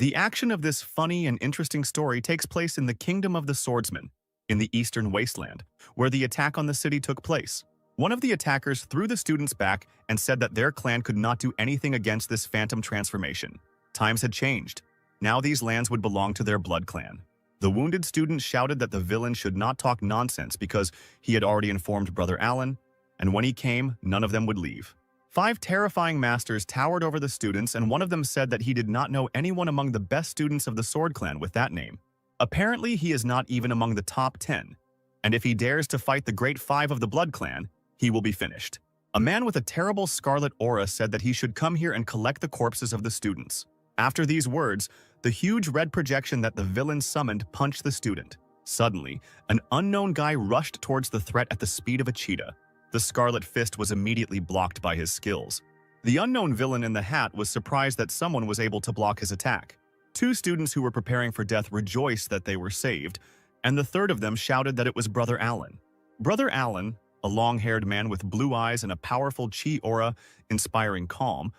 The action of this funny and interesting story takes place in the Kingdom of the Swordsman, in the Eastern Wasteland, where the attack on the city took place. One of the attackers threw the students back and said that their clan could not do anything against this phantom transformation. Times had changed. Now these lands would belong to their blood clan. The wounded student shouted that the villain should not talk nonsense because he had already informed Brother Alan, and when he came, none of them would leave. 5 terrifying masters towered over the students, and one of them said that he did not know anyone among the best students of the Sword Clan with that name. Apparently, he is not even among the top 10, and if he dares to fight the Great 5 of the Blood Clan, he will be finished. A man with a terrible scarlet aura said that he should come here and collect the corpses of the students. After these words, the huge red projection that the villain summoned punched the student. Suddenly, an unknown guy rushed towards the threat at the speed of a cheetah. The Scarlet Fist was immediately blocked by his skills. The unknown villain in the hat was surprised that someone was able to block his attack. 2 students who were preparing for death rejoiced that they were saved, and the third of them shouted that it was Brother Alan. Brother Alan, a long-haired man with blue eyes and a powerful chi aura inspiring calm,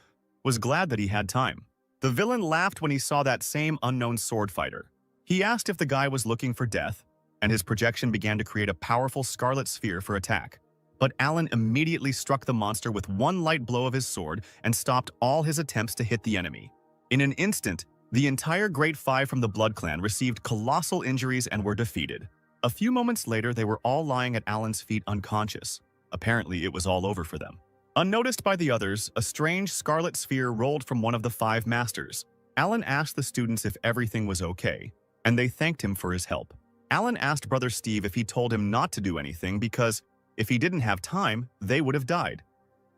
was glad that he had time. The villain laughed when he saw that same unknown sword fighter. He asked if the guy was looking for death, and his projection began to create a powerful scarlet sphere for attack. But Alan immediately struck the monster with one light blow of his sword and stopped all his attempts to hit the enemy. In an instant, the entire Great 5 from the Blood Clan received colossal injuries and were defeated. A few moments later, they were all lying at Alan's feet unconscious. Apparently, it was all over for them. Unnoticed by the others, a strange scarlet sphere rolled from one of the 5 masters. Alan asked the students if everything was okay, and they thanked him for his help. Alan asked Brother Steve if he told him not to do anything because if he didn't have time, they would have died.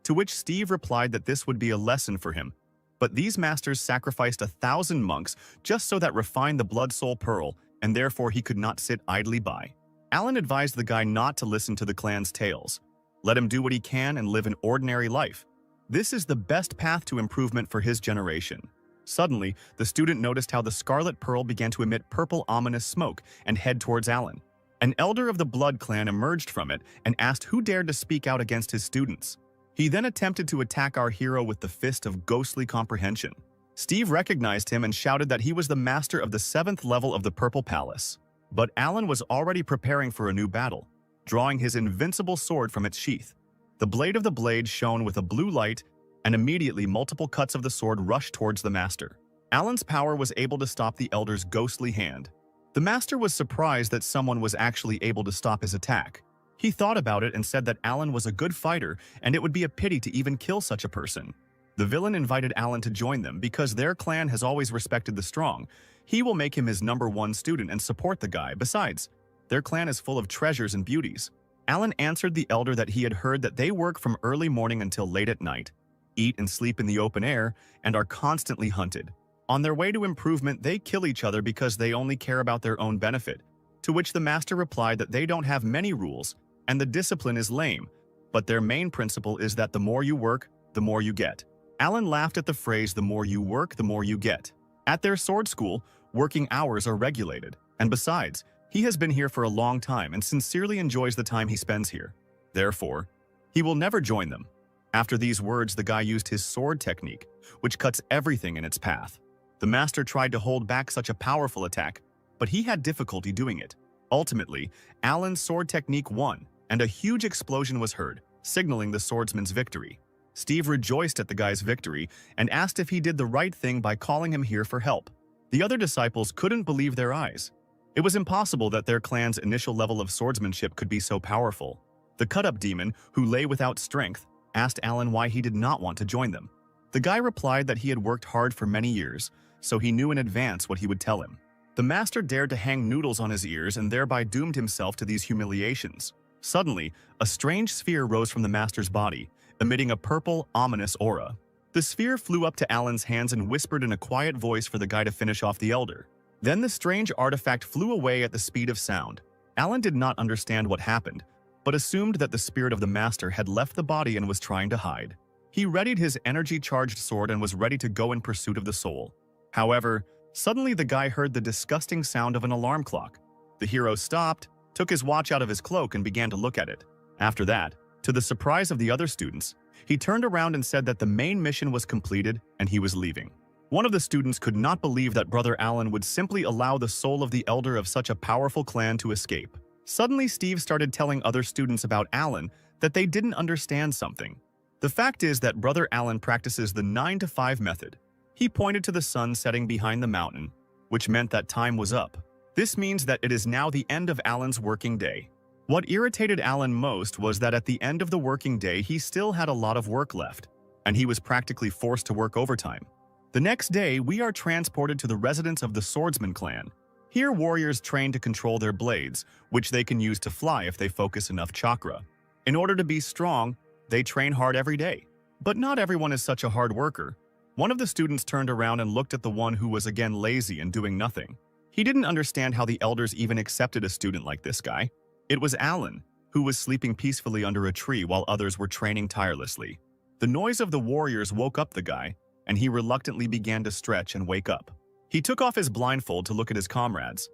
To which Steve replied that this would be a lesson for him. But these masters sacrificed 1,000 monks just so that refined the Blood Soul Pearl, and therefore he could not sit idly by. Alan advised the guy not to listen to the clan's tales. Let him do what he can and live an ordinary life. This is the best path to improvement for his generation. Suddenly, the student noticed how the Scarlet Pearl began to emit purple ominous smoke and head towards Alan. An elder of the Blood Clan emerged from it and asked who dared to speak out against his students. He then attempted to attack our hero with the fist of ghostly comprehension. Steve recognized him and shouted that he was the master of the 7th level of the Purple Palace. But Alan was already preparing for a new battle, drawing his invincible sword from its sheath. The blade of the blade shone with a blue light, and immediately multiple cuts of the sword rushed towards the master. Alan's power was able to stop the elder's ghostly hand. The master was surprised that someone was actually able to stop his attack. He thought about it and said that Alan was a good fighter and it would be a pity to even kill such a person. The villain invited Alan to join them because their clan has always respected the strong. He will make him his #1 student and support the guy. Besides, their clan is full of treasures and beauties. Alan answered the elder that he had heard that they work from early morning until late at night, eat and sleep in the open air, and are constantly hunted. On their way to improvement, they kill each other because they only care about their own benefit, to which the master replied that they don't have many rules, and the discipline is lame, but their main principle is that the more you work, the more you get. Alan laughed at the phrase, the more you work, the more you get. At their sword school, working hours are regulated, and besides, he has been here for a long time and sincerely enjoys the time he spends here. Therefore, he will never join them. After these words, the guy used his sword technique, which cuts everything in its path. The master tried to hold back such a powerful attack, but he had difficulty doing it. Ultimately, Alan's sword technique won, and a huge explosion was heard, signaling the swordsman's victory. Steve rejoiced at the guy's victory and asked if he did the right thing by calling him here for help. The other disciples couldn't believe their eyes. It was impossible that their clan's initial level of swordsmanship could be so powerful. The cut-up demon, who lay without strength, asked Alan why he did not want to join them. The guy replied that he had worked hard for many years, so he knew in advance what he would tell him. The master dared to hang noodles on his ears and thereby doomed himself to these humiliations. Suddenly, a strange sphere rose from the master's body, emitting a purple, ominous aura. The sphere flew up to Alan's hands and whispered in a quiet voice for the guy to finish off the elder. Then the strange artifact flew away at the speed of sound. Alan did not understand what happened, but assumed that the spirit of the master had left the body and was trying to hide. He readied his energy-charged sword and was ready to go in pursuit of the soul. However, suddenly the guy heard the disgusting sound of an alarm clock. The hero stopped, took his watch out of his cloak and began to look at it. After that, to the surprise of the other students, he turned around and said that the main mission was completed and he was leaving. One of the students could not believe that Brother Alan would simply allow the soul of the elder of such a powerful clan to escape. Suddenly, Steve started telling other students about Alan that they didn't understand something. The fact is that Brother Alan practices the 9 to 5 method. He pointed to the sun setting behind the mountain, which meant that time was up. This means that it is now the end of Alan's working day. What irritated Alan most was that at the end of the working day he still had a lot of work left, and he was practically forced to work overtime. The next day, we are transported to the residence of the Swordsman clan. Here, warriors train to control their blades, which they can use to fly if they focus enough chakra. In order to be strong, they train hard every day. But not everyone is such a hard worker. One of the students turned around and looked at the one who was again lazy and doing nothing. He didn't understand how the elders even accepted a student like this guy. It was Alan, who was sleeping peacefully under a tree while others were training tirelessly. The noise of the warriors woke up the guy, and he reluctantly began to stretch and wake up. He took off his blindfold to look at his comrades.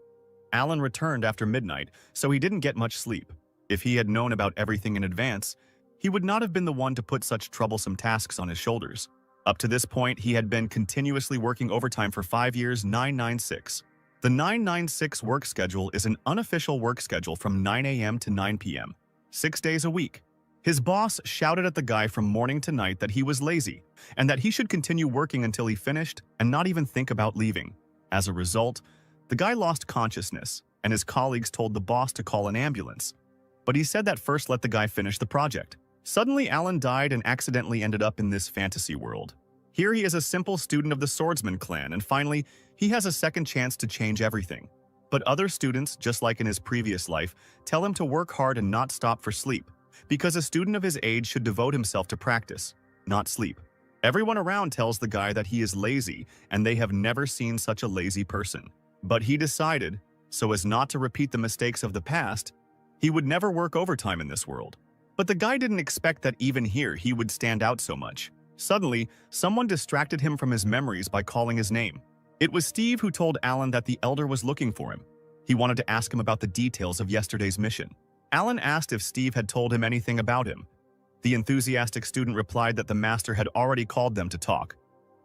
Alan returned after midnight, so he didn't get much sleep. If he had known about everything in advance, he would not have been the one to put such troublesome tasks on his shoulders. Up to this point, he had been continuously working overtime for 5 years, 996. The 996 work schedule is an unofficial work schedule from 9 a.m. to 9 p.m., 6 days a week. His boss shouted at the guy from morning to night that he was lazy and that he should continue working until he finished and not even think about leaving. As a result, the guy lost consciousness, and his colleagues told the boss to call an ambulance. But he said that first let the guy finish the project. Suddenly, Alan died and accidentally ended up in this fantasy world. Here he is a simple student of the Swordsman clan, and finally, he has a second chance to change everything. But other students, just like in his previous life, tell him to work hard and not stop for sleep, because a student of his age should devote himself to practice, not sleep. Everyone around tells the guy that he is lazy, and they have never seen such a lazy person. But he decided, so as not to repeat the mistakes of the past, he would never work overtime in this world. But the guy didn't expect that even here he would stand out so much. Suddenly, someone distracted him from his memories by calling his name. It was Steve who told Alan that the elder was looking for him. He wanted to ask him about the details of yesterday's mission. Alan asked if Steve had told him anything about him. The enthusiastic student replied that the master had already called them to talk.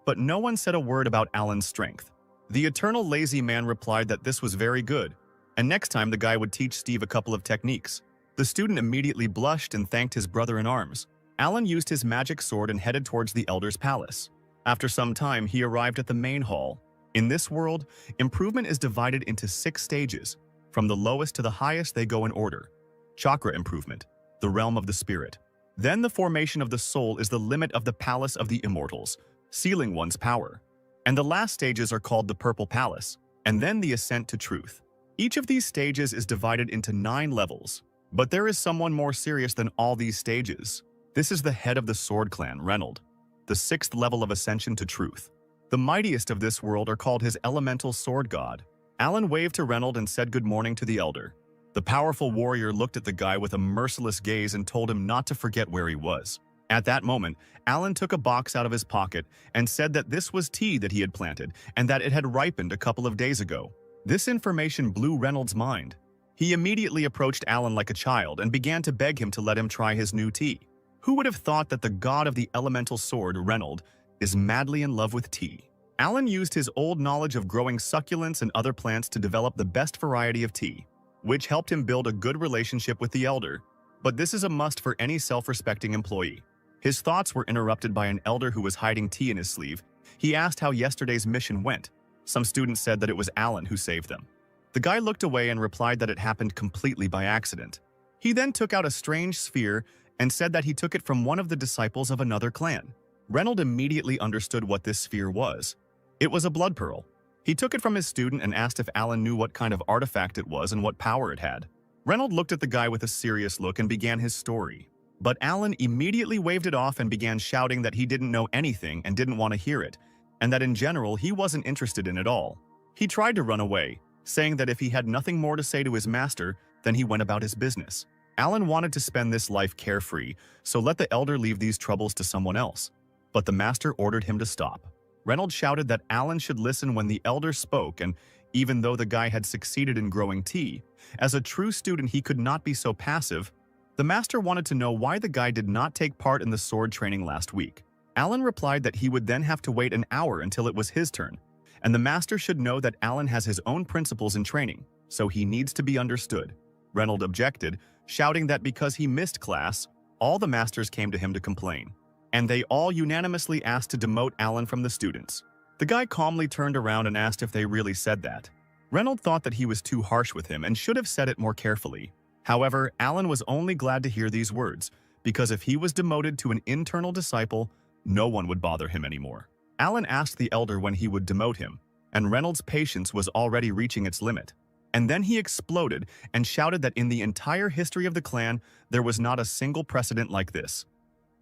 But no one said a word about Alan's strength. The eternal lazy man replied that this was very good, and next time the guy would teach Steve a couple of techniques. The student immediately blushed and thanked his brother in arms. Alan used his magic sword and headed towards the elder's palace. After some time, he arrived at the main hall. In this world, improvement is divided into 6 stages. From the lowest to the highest, they go in order. Chakra improvement, the realm of the spirit. Then the formation of the soul is the limit of the palace of the immortals, sealing one's power. And the last stages are called the purple palace, and then the ascent to truth. Each of these stages is divided into 9 levels. But there is someone more serious than all these stages. This is the head of the sword clan, Reynold, the 6th level of ascension to truth. The mightiest of this world are called his elemental sword god. Alan waved to Reynold and said good morning to the elder. The powerful warrior looked at the guy with a merciless gaze and told him not to forget where he was. At that moment, Alan took a box out of his pocket and said that this was tea that he had planted and that it had ripened a couple of days ago. This information blew Reynold's mind. He immediately approached Alan like a child and began to beg him to let him try his new tea. Who would have thought that the god of the elemental sword, Reynold, is madly in love with tea? Alan used his old knowledge of growing succulents and other plants to develop the best variety of tea, which helped him build a good relationship with the elder. But this is a must for any self-respecting employee. His thoughts were interrupted by an elder who was hiding tea in his sleeve. He asked how yesterday's mission went. Some students said that it was Alan who saved them. The guy looked away and replied that it happened completely by accident. He then took out a strange sphere and said that he took it from one of the disciples of another clan. Reynold immediately understood what this sphere was. It was a blood pearl. He took it from his student and asked if Alan knew what kind of artifact it was and what power it had. Reynold looked at the guy with a serious look and began his story. But Alan immediately waved it off and began shouting that he didn't know anything and didn't want to hear it, and that in general he wasn't interested in it all. He tried to run away, saying that if he had nothing more to say to his master, then he went about his business. Alan wanted to spend this life carefree, so let the elder leave these troubles to someone else. But the master ordered him to stop. Reynold shouted that Alan should listen when the elder spoke, and even though the guy had succeeded in growing tea, as a true student he could not be so passive. The master wanted to know why the guy did not take part in the sword training last week. Alan replied that he would then have to wait an hour until it was his turn, and the master should know that Alan has his own principles in training, so he needs to be understood. Reynolds objected, shouting that because he missed class, all the masters came to him to complain, and they all unanimously asked to demote Alan from the students. The guy calmly turned around and asked if they really said that. Reynolds thought that he was too harsh with him and should have said it more carefully. However, Alan was only glad to hear these words, because if he was demoted to an internal disciple, no one would bother him anymore. Alan asked the elder when he would demote him, and Reynolds' patience was already reaching its limit. And then he exploded and shouted that in the entire history of the clan, there was not a single precedent like this.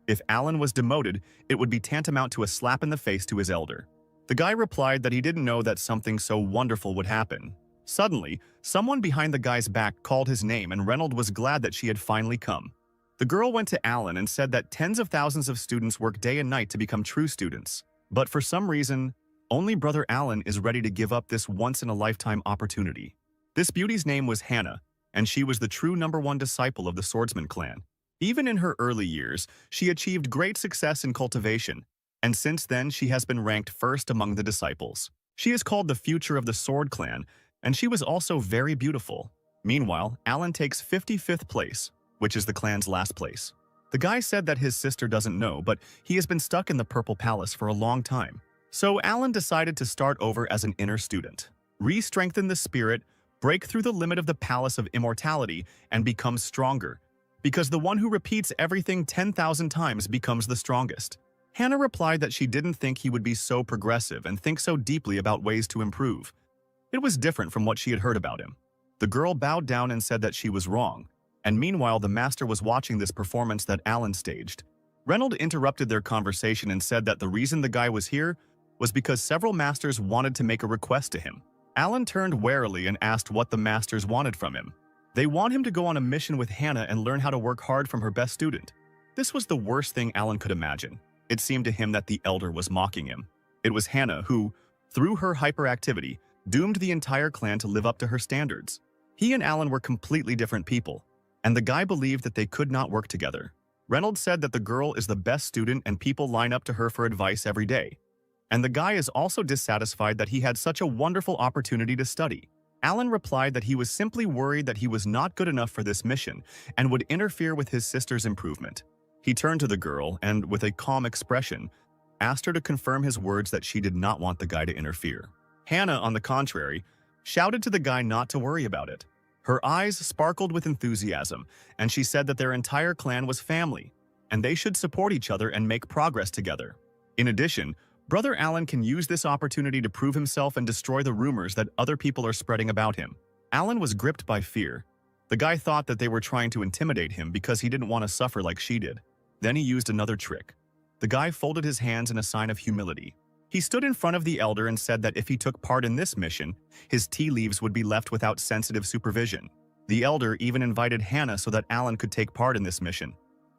If Alan was demoted, it would be tantamount to a slap in the face to his elder. The guy replied that he didn't know that something so wonderful would happen. Suddenly, someone behind the guy's back called his name, and Reynolds was glad that she had finally come. The girl went to Alan and said that tens of thousands of students work day and night to become true students. But for some reason, only brother Alan is ready to give up this once-in-a-lifetime opportunity. This beauty's name was Hannah, and she was the true #1 disciple of the Swordsman clan. Even in her early years, she achieved great success in cultivation, and since then she has been ranked first among the disciples. She is called the future of the Sword clan, and she was also very beautiful. Meanwhile, Alan takes 55th place, which is the clan's last place. The guy said that his sister doesn't know, but he has been stuck in the Purple Palace for a long time. So Alan decided to start over as an inner student, re-strengthen the spirit, break through the limit of the Palace of Immortality, and become stronger, because the one who repeats everything 10,000 times becomes the strongest. Hannah replied that she didn't think he would be so progressive and think so deeply about ways to improve. It was different from what she had heard about him. The girl bowed down and said that she was wrong, and meanwhile the master was watching this performance that Alan staged. Reynolds interrupted their conversation and said that the reason the guy was here was because several masters wanted to make a request to him. Alan turned warily and asked what the masters wanted from him. They want him to go on a mission with Hannah and learn how to work hard from her best student. This was the worst thing Alan could imagine. It seemed to him that the elder was mocking him. It was Hannah who, through her hyperactivity, doomed the entire clan to live up to her standards. He and Alan were completely different people, and the guy believed that they could not work together. Reynolds said that the girl is the best student and people line up to her for advice every day. And the guy is also dissatisfied that he had such a wonderful opportunity to study. Alan replied that he was simply worried that he was not good enough for this mission and would interfere with his sister's improvement. He turned to the girl and, with a calm expression, asked her to confirm his words that she did not want the guy to interfere. Hannah, on the contrary, shouted to the guy not to worry about it. Her eyes sparkled with enthusiasm, and she said that their entire clan was family, and they should support each other and make progress together. In addition, Brother Alan can use this opportunity to prove himself and destroy the rumors that other people are spreading about him. Alan was gripped by fear. The guy thought that they were trying to intimidate him because he didn't want to suffer like she did. Then he used another trick. The guy folded his hands in a sign of humility. He stood in front of the elder and said that if he took part in this mission, his tea leaves would be left without sensitive supervision. The elder even invited Hannah so that Alan could take part in this mission.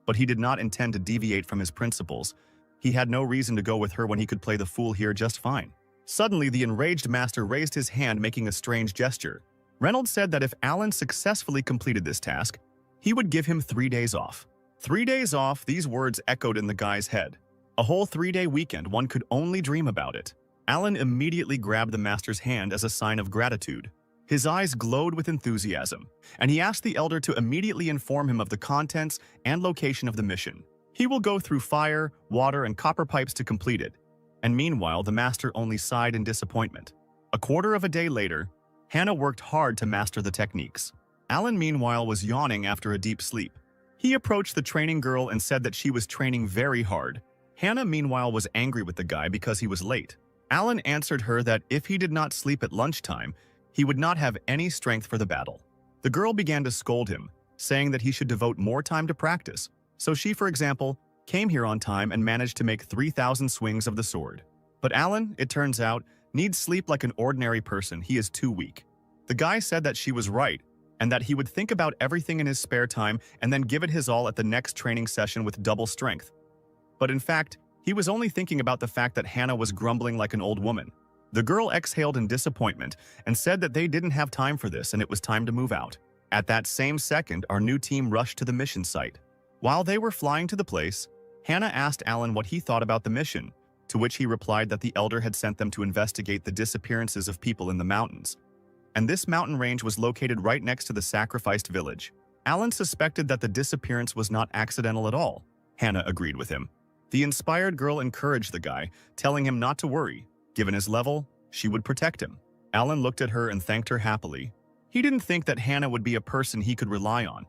But he did not intend to deviate from his principles. He had no reason to go with her when he could play the fool here just fine. Suddenly, the enraged master raised his hand, making a strange gesture. Reynolds said that if Alan successfully completed this task, he would give him 3 days off. 3 days off, these words echoed in the guy's head. A whole 3-day weekend, one could only dream about it. Alan immediately grabbed the master's hand as a sign of gratitude. His eyes glowed with enthusiasm, and he asked the elder to immediately inform him of the contents and location of the mission. He will go through fire, water, and copper pipes to complete it. And meanwhile, the master only sighed in disappointment. A quarter of a day later, Hannah worked hard to master the techniques. Alan, meanwhile, was yawning after a deep sleep. He approached the training girl and said that she was training very hard. Hannah, meanwhile, was angry with the guy because he was late. Alan answered her that if he did not sleep at lunchtime, he would not have any strength for the battle. The girl began to scold him, saying that he should devote more time to practice. So she, for example, came here on time and managed to make 3,000 swings of the sword. But Alan, it turns out, needs sleep like an ordinary person. He is too weak. The guy said that she was right, and that he would think about everything in his spare time and then give it his all at the next training session with double strength. But in fact, he was only thinking about the fact that Hannah was grumbling like an old woman. The girl exhaled in disappointment and said that they didn't have time for this and it was time to move out. At that same second, our new team rushed to the mission site. While they were flying to the place, Hannah asked Alan what he thought about the mission, to which he replied that the elder had sent them to investigate the disappearances of people in the mountains. And this mountain range was located right next to the sacrificed village. Alan suspected that the disappearance was not accidental at all. Hannah agreed with him. The inspired girl encouraged the guy, telling him not to worry. Given his level, she would protect him. Alan looked at her and thanked her happily. He didn't think that Hannah would be a person he could rely on.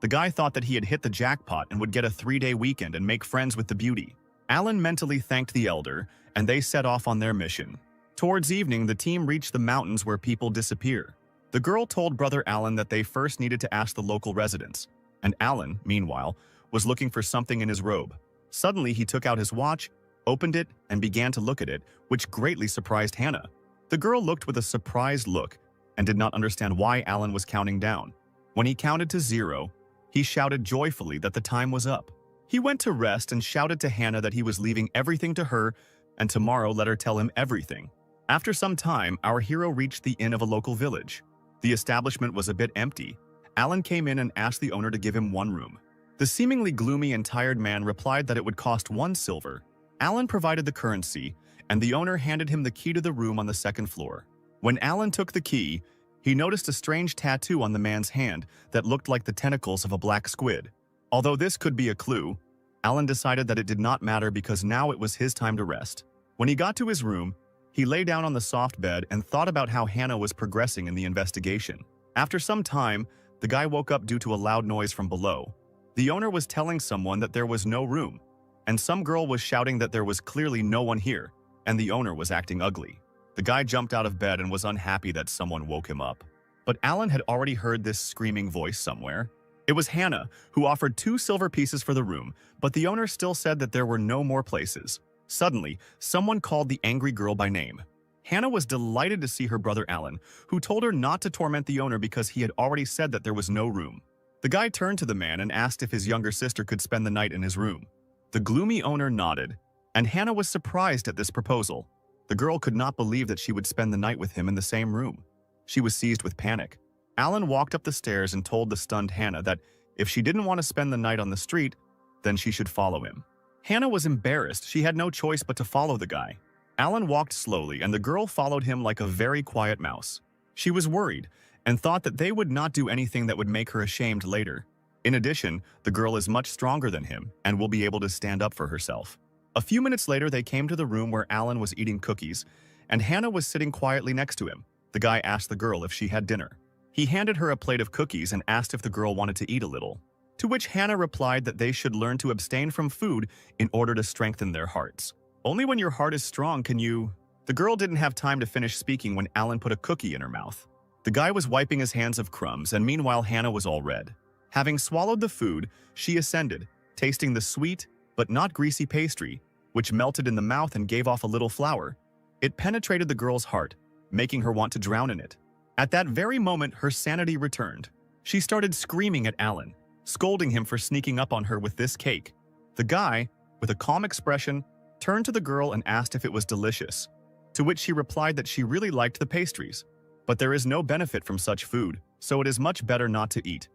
The guy thought that he had hit the jackpot and would get a 3-day weekend and make friends with the beauty. Alan mentally thanked the elder, and they set off on their mission. Towards evening, the team reached the mountains where people disappear. The girl told brother Alan that they first needed to ask the local residents, and Alan, meanwhile, was looking for something in his robe. Suddenly, he took out his watch, opened it, and began to look at it, which greatly surprised Hannah. The girl looked with a surprised look and did not understand why Alan was counting down. When he counted to 0, he shouted joyfully that the time was up. He went to rest and shouted to Hannah that he was leaving everything to her and tomorrow let her tell him everything. After some time, our hero reached the inn of a local village. The establishment was a bit empty. Alan came in and asked the owner to give him 1 room. The seemingly gloomy and tired man replied that it would cost 1 silver. Alan provided the currency, and the owner handed him the key to the room on the 2nd floor. When Alan took the key, he noticed a strange tattoo on the man's hand that looked like the tentacles of a black squid. Although this could be a clue, Alan decided that it did not matter because now it was his time to rest. When he got to his room, he lay down on the soft bed and thought about how Hannah was progressing in the investigation. After some time, the guy woke up due to a loud noise from below. The owner was telling someone that there was no room, and some girl was shouting that there was clearly no one here, and the owner was acting ugly. The guy jumped out of bed and was unhappy that someone woke him up. But Alan had already heard this screaming voice somewhere. It was Hannah, who offered 2 silver pieces for the room, but the owner still said that there were no more places. Suddenly, someone called the angry girl by name. Hannah was delighted to see her brother Alan, who told her not to torment the owner because he had already said that there was no room. The guy turned to the man and asked if his younger sister could spend the night in his room. The gloomy owner nodded, and Hannah was surprised at this proposal. The girl could not believe that she would spend the night with him in the same room. She was seized with panic. Alan walked up the stairs and told the stunned Hannah that if she didn't want to spend the night on the street, then she should follow him. Hannah was embarrassed. She had no choice but to follow the guy. Alan walked slowly, and the girl followed him like a very quiet mouse. She was worried and thought that they would not do anything that would make her ashamed later. In addition, the girl is much stronger than him and will be able to stand up for herself. A few minutes later, they came to the room where Alan was eating cookies, and Hannah was sitting quietly next to him. The guy asked the girl if she had dinner. He handed her a plate of cookies and asked if the girl wanted to eat a little, to which Hannah replied that they should learn to abstain from food in order to strengthen their hearts. Only when your heart is strong can you... The girl didn't have time to finish speaking when Alan put a cookie in her mouth. The guy was wiping his hands of crumbs, and meanwhile Hannah was all red. Having swallowed the food, she ascended, tasting the sweet but not greasy pastry, which melted in the mouth and gave off a little flour. It penetrated the girl's heart, making her want to drown in it. At that very moment, her sanity returned. She started screaming at Alan, scolding him for sneaking up on her with this cake. The guy, with a calm expression, turned to the girl and asked if it was delicious, to which she replied that she really liked the pastries. But there is no benefit from such food, so it is much better not to eat.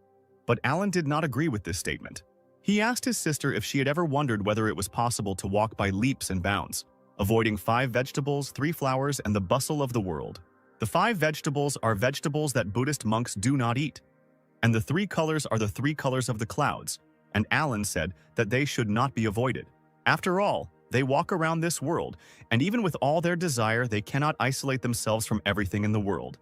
But Alan did not agree with this statement. He asked his sister if she had ever wondered whether it was possible to walk by leaps and bounds, avoiding 5 vegetables, 3 flowers, and the bustle of the world. The 5 vegetables are vegetables that Buddhist monks do not eat, and the 3 colors are the 3 colors of the clouds, and Alan said that they should not be avoided. After all, they walk around this world, and even with all their desire, they cannot isolate themselves from everything in the world.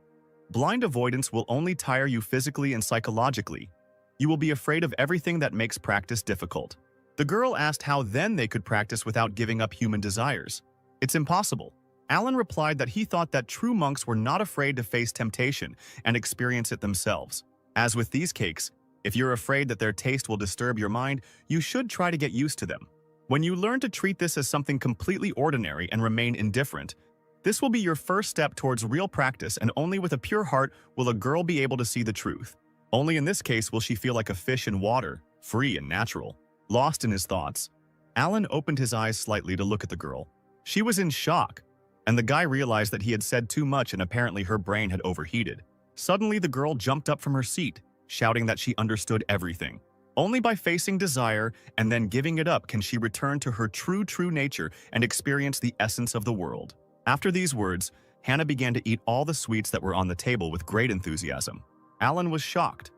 Blind avoidance will only tire you physically and psychologically. You will be afraid of everything that makes practice difficult. The girl asked how then they could practice without giving up human desires. It's impossible. Alan replied that he thought that true monks were not afraid to face temptation and experience it themselves. As with these cakes, if you're afraid that their taste will disturb your mind, you should try to get used to them. When you learn to treat this as something completely ordinary and remain indifferent, this will be your first step towards real practice, and only with a pure heart will a girl be able to see the truth. Only in this case will she feel like a fish in water, free and natural. Lost in his thoughts, Alan opened his eyes slightly to look at the girl. She was in shock, and the guy realized that he had said too much and apparently her brain had overheated. Suddenly, the girl jumped up from her seat, shouting that she understood everything. Only by facing desire and then giving it up can she return to her true nature and experience the essence of the world. After these words, Hannah began to eat all the sweets that were on the table with great enthusiasm. Alan was shocked.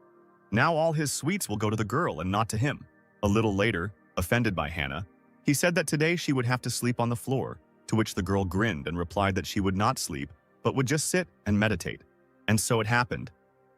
Now all his sweets will go to the girl and not to him. A little later, offended by Hannah, he said that today she would have to sleep on the floor, to which the girl grinned and replied that she would not sleep, but would just sit and meditate. And so it happened.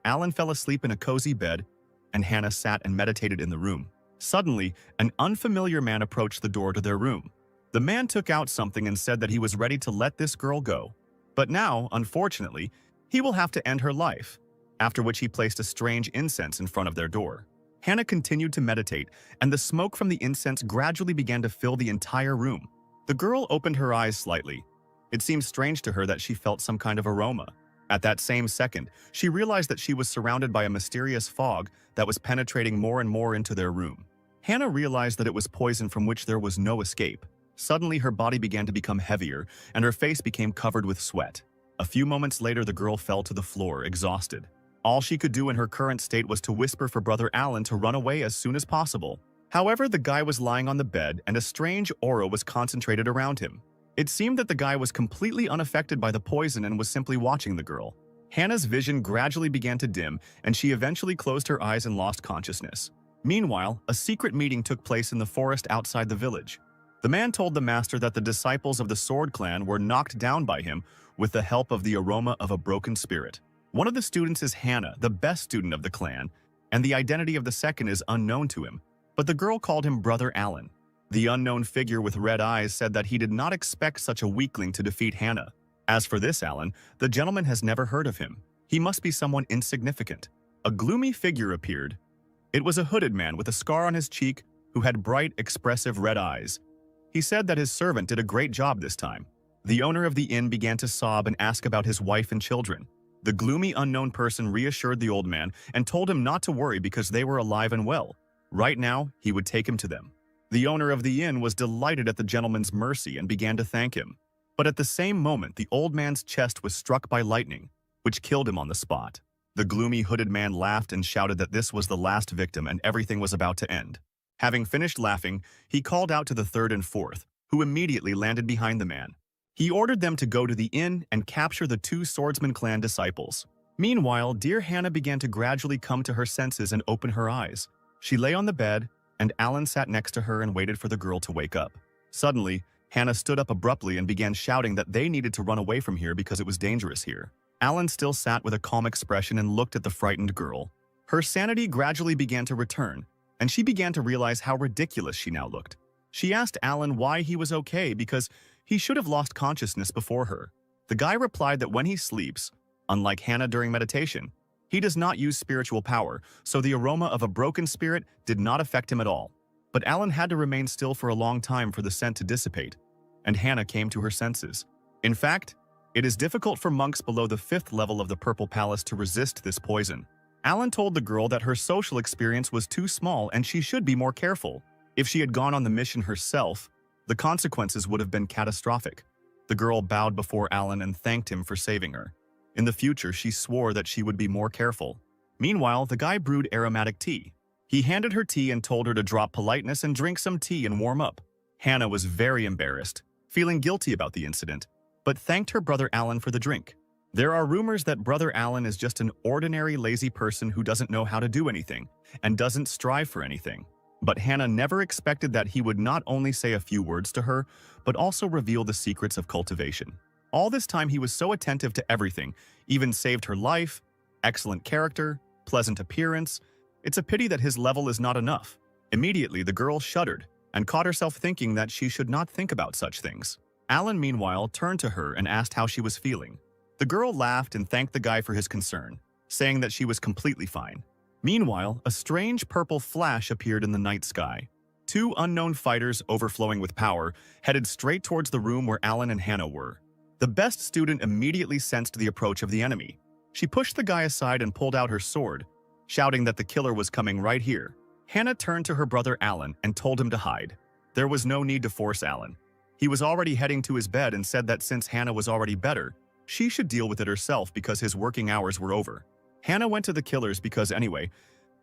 Alan fell asleep in a cozy bed, and Hannah sat and meditated in the room. Suddenly, an unfamiliar man approached the door to their room. The man took out something and said that he was ready to let this girl go. But now, unfortunately, he will have to end her life, after which he placed a strange incense in front of their door. Hannah continued to meditate, and the smoke from the incense gradually began to fill the entire room. The girl opened her eyes slightly. It seemed strange to her that she felt some kind of aroma. At that same second, she realized that she was surrounded by a mysterious fog that was penetrating more and more into their room. Hannah realized that it was poison from which there was no escape. Suddenly, her body began to become heavier, and her face became covered with sweat. A few moments later, the girl fell to the floor, exhausted. All she could do in her current state was to whisper for Brother Alan to run away as soon as possible. However, the guy was lying on the bed, and a strange aura was concentrated around him. It seemed that the guy was completely unaffected by the poison and was simply watching the girl. Hannah's vision gradually began to dim, and she eventually closed her eyes and lost consciousness. Meanwhile, a secret meeting took place in the forest outside the village. The man told the master that the disciples of the Sword Clan were knocked down by him with the help of the aroma of a broken spirit. One of the students is Hannah, the best student of the clan, and the identity of the second is unknown to him, but the girl called him Brother Alan. The unknown figure with red eyes said that he did not expect such a weakling to defeat Hannah. As for this Alan, the gentleman has never heard of him. He must be someone insignificant. A gloomy figure appeared. It was a hooded man with a scar on his cheek who had bright, expressive red eyes. He said that his servant did a great job this time. The owner of the inn began to sob and ask about his wife and children. The gloomy unknown person reassured the old man and told him not to worry because they were alive and well. Right now, he would take him to them. The owner of the inn was delighted at the gentleman's mercy and began to thank him. But at the same moment, the old man's chest was struck by lightning, which killed him on the spot. The gloomy hooded man laughed and shouted that this was the last victim and everything was about to end. Having finished laughing, he called out to the third and fourth, who immediately landed behind the man. He ordered them to go to the inn and capture the 2 swordsman clan disciples. Meanwhile, dear Hannah began to gradually come to her senses and open her eyes. She lay on the bed, and Alan sat next to her and waited for the girl to wake up. Suddenly, Hannah stood up abruptly and began shouting that they needed to run away from here because it was dangerous here. Alan still sat with a calm expression and looked at the frightened girl. Her sanity gradually began to return, and she began to realize how ridiculous she now looked. She asked Alan why he was okay because he should have lost consciousness before her. The guy replied that when he sleeps, unlike Hannah during meditation, he does not use spiritual power, so the aroma of a broken spirit did not affect him at all. But Alan had to remain still for a long time for the scent to dissipate, and Hannah came to her senses. In fact, it is difficult for monks below the 5th level of the Purple Palace to resist this poison. Alan told the girl that her social experience was too small and she should be more careful. If she had gone on the mission herself, the consequences would have been catastrophic. The girl bowed before Alan and thanked him for saving her. In the future, she swore that she would be more careful. Meanwhile, the guy brewed aromatic tea. He handed her tea and told her to drop politeness and drink some tea and warm up. Hannah was very embarrassed, feeling guilty about the incident, but thanked her brother Alan for the drink. There are rumors that Brother Alan is just an ordinary lazy person who doesn't know how to do anything and doesn't strive for anything. But Hannah never expected that he would not only say a few words to her, but also reveal the secrets of cultivation. All this time he was so attentive to everything, even saved her life, excellent character, pleasant appearance. It's a pity that his level is not enough. Immediately, the girl shuddered and caught herself thinking that she should not think about such things. Alan, meanwhile, turned to her and asked how she was feeling. The girl laughed and thanked the guy for his concern, saying that she was completely fine. Meanwhile, a strange purple flash appeared in the night sky. 2 unknown fighters, overflowing with power, headed straight towards the room where Alan and Hannah were. The best student immediately sensed the approach of the enemy. She pushed the guy aside and pulled out her sword, shouting that the killer was coming right here. Hannah turned to her brother Alan and told him to hide. There was no need to force Alan. He was already heading to his bed and said that since Hannah was already better, she should deal with it herself because his working hours were over. Hannah went to the killers because anyway,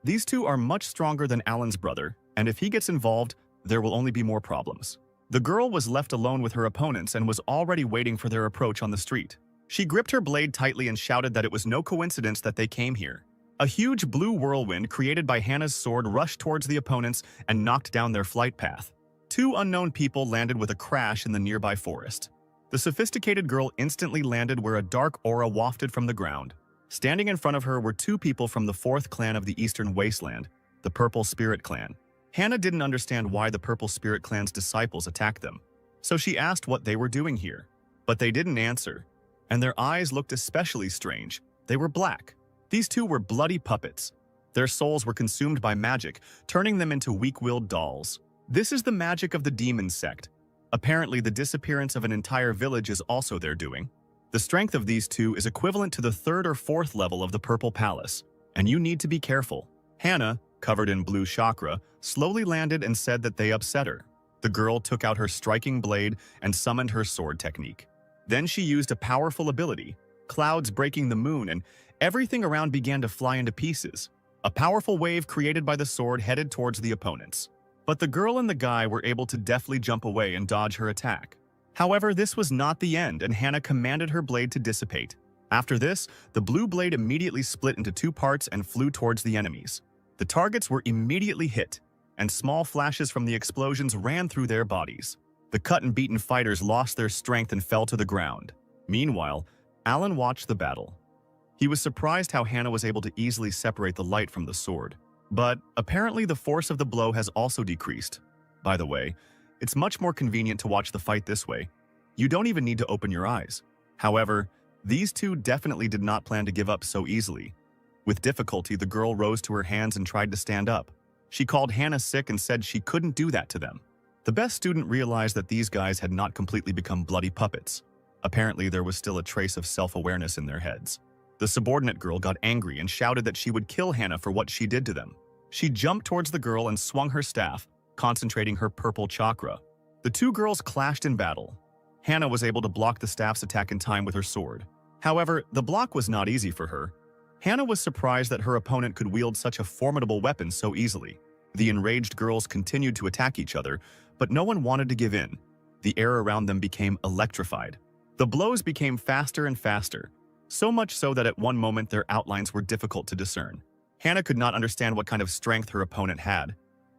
These two are much stronger than Alan's brother, and if he gets involved, there will only be more problems. The girl was left alone with her opponents and was already waiting for their approach on the street. She gripped her blade tightly and shouted that it was no coincidence that they came here. A huge blue whirlwind created by Hannah's sword rushed towards the opponents and knocked down their flight path. Two unknown people landed with a crash in the nearby forest. The sophisticated girl instantly landed where a dark aura wafted from the ground. Standing in front of her were two people from the fourth clan of the Eastern Wasteland, the Purple Spirit Clan. Hannah didn't understand why the Purple Spirit Clan's disciples attacked them, so she asked what they were doing here. But they didn't answer, and their eyes looked especially strange. They were black. These two were bloody puppets. Their souls were consumed by magic, turning them into weak-willed dolls. This is the magic of the demon sect. Apparently, the disappearance of an entire village is also their doing. The strength of these two is equivalent to the third or fourth level of the Purple Palace, and you need to be careful. Hannah, covered in blue chakra, slowly landed and said that they upset her. The girl took out her striking blade and summoned her sword technique. Then she used a powerful ability, clouds breaking the moon, and everything around began to fly into pieces. A powerful wave created by the sword headed towards the opponents. But the girl and the guy were able to deftly jump away and dodge her attack. However, this was not the end, and Hannah commanded her blade to dissipate. After this, the blue blade immediately split into two parts and flew towards the enemies. The targets were immediately hit, and small flashes from the explosions ran through their bodies. The cut and beaten fighters lost their strength and fell to the ground. Meanwhile, Alan watched the battle. He was surprised how Hannah was able to easily separate the light from the sword. But apparently the force of the blow has also decreased. By the way, it's much more convenient to watch the fight this way. You don't even need to open your eyes. However, these two definitely did not plan to give up so easily. With difficulty, the girl rose to her hands and tried to stand up. She called Hannah sick and said she couldn't do that to them. The best student realized that these guys had not completely become bloody puppets. Apparently, there was still a trace of self-awareness in their heads. The subordinate girl got angry and shouted that she would kill Hannah for what she did to them. She jumped towards the girl and swung her staff, concentrating her purple chakra. The two girls clashed in battle. Hannah was able to block the staff's attack in time with her sword. However, the block was not easy for her. Hannah was surprised that her opponent could wield such a formidable weapon so easily. The enraged girls continued to attack each other, but no one wanted to give in. The air around them became electrified. The blows became faster and faster, so much so that at one moment their outlines were difficult to discern. Hannah could not understand what kind of strength her opponent had.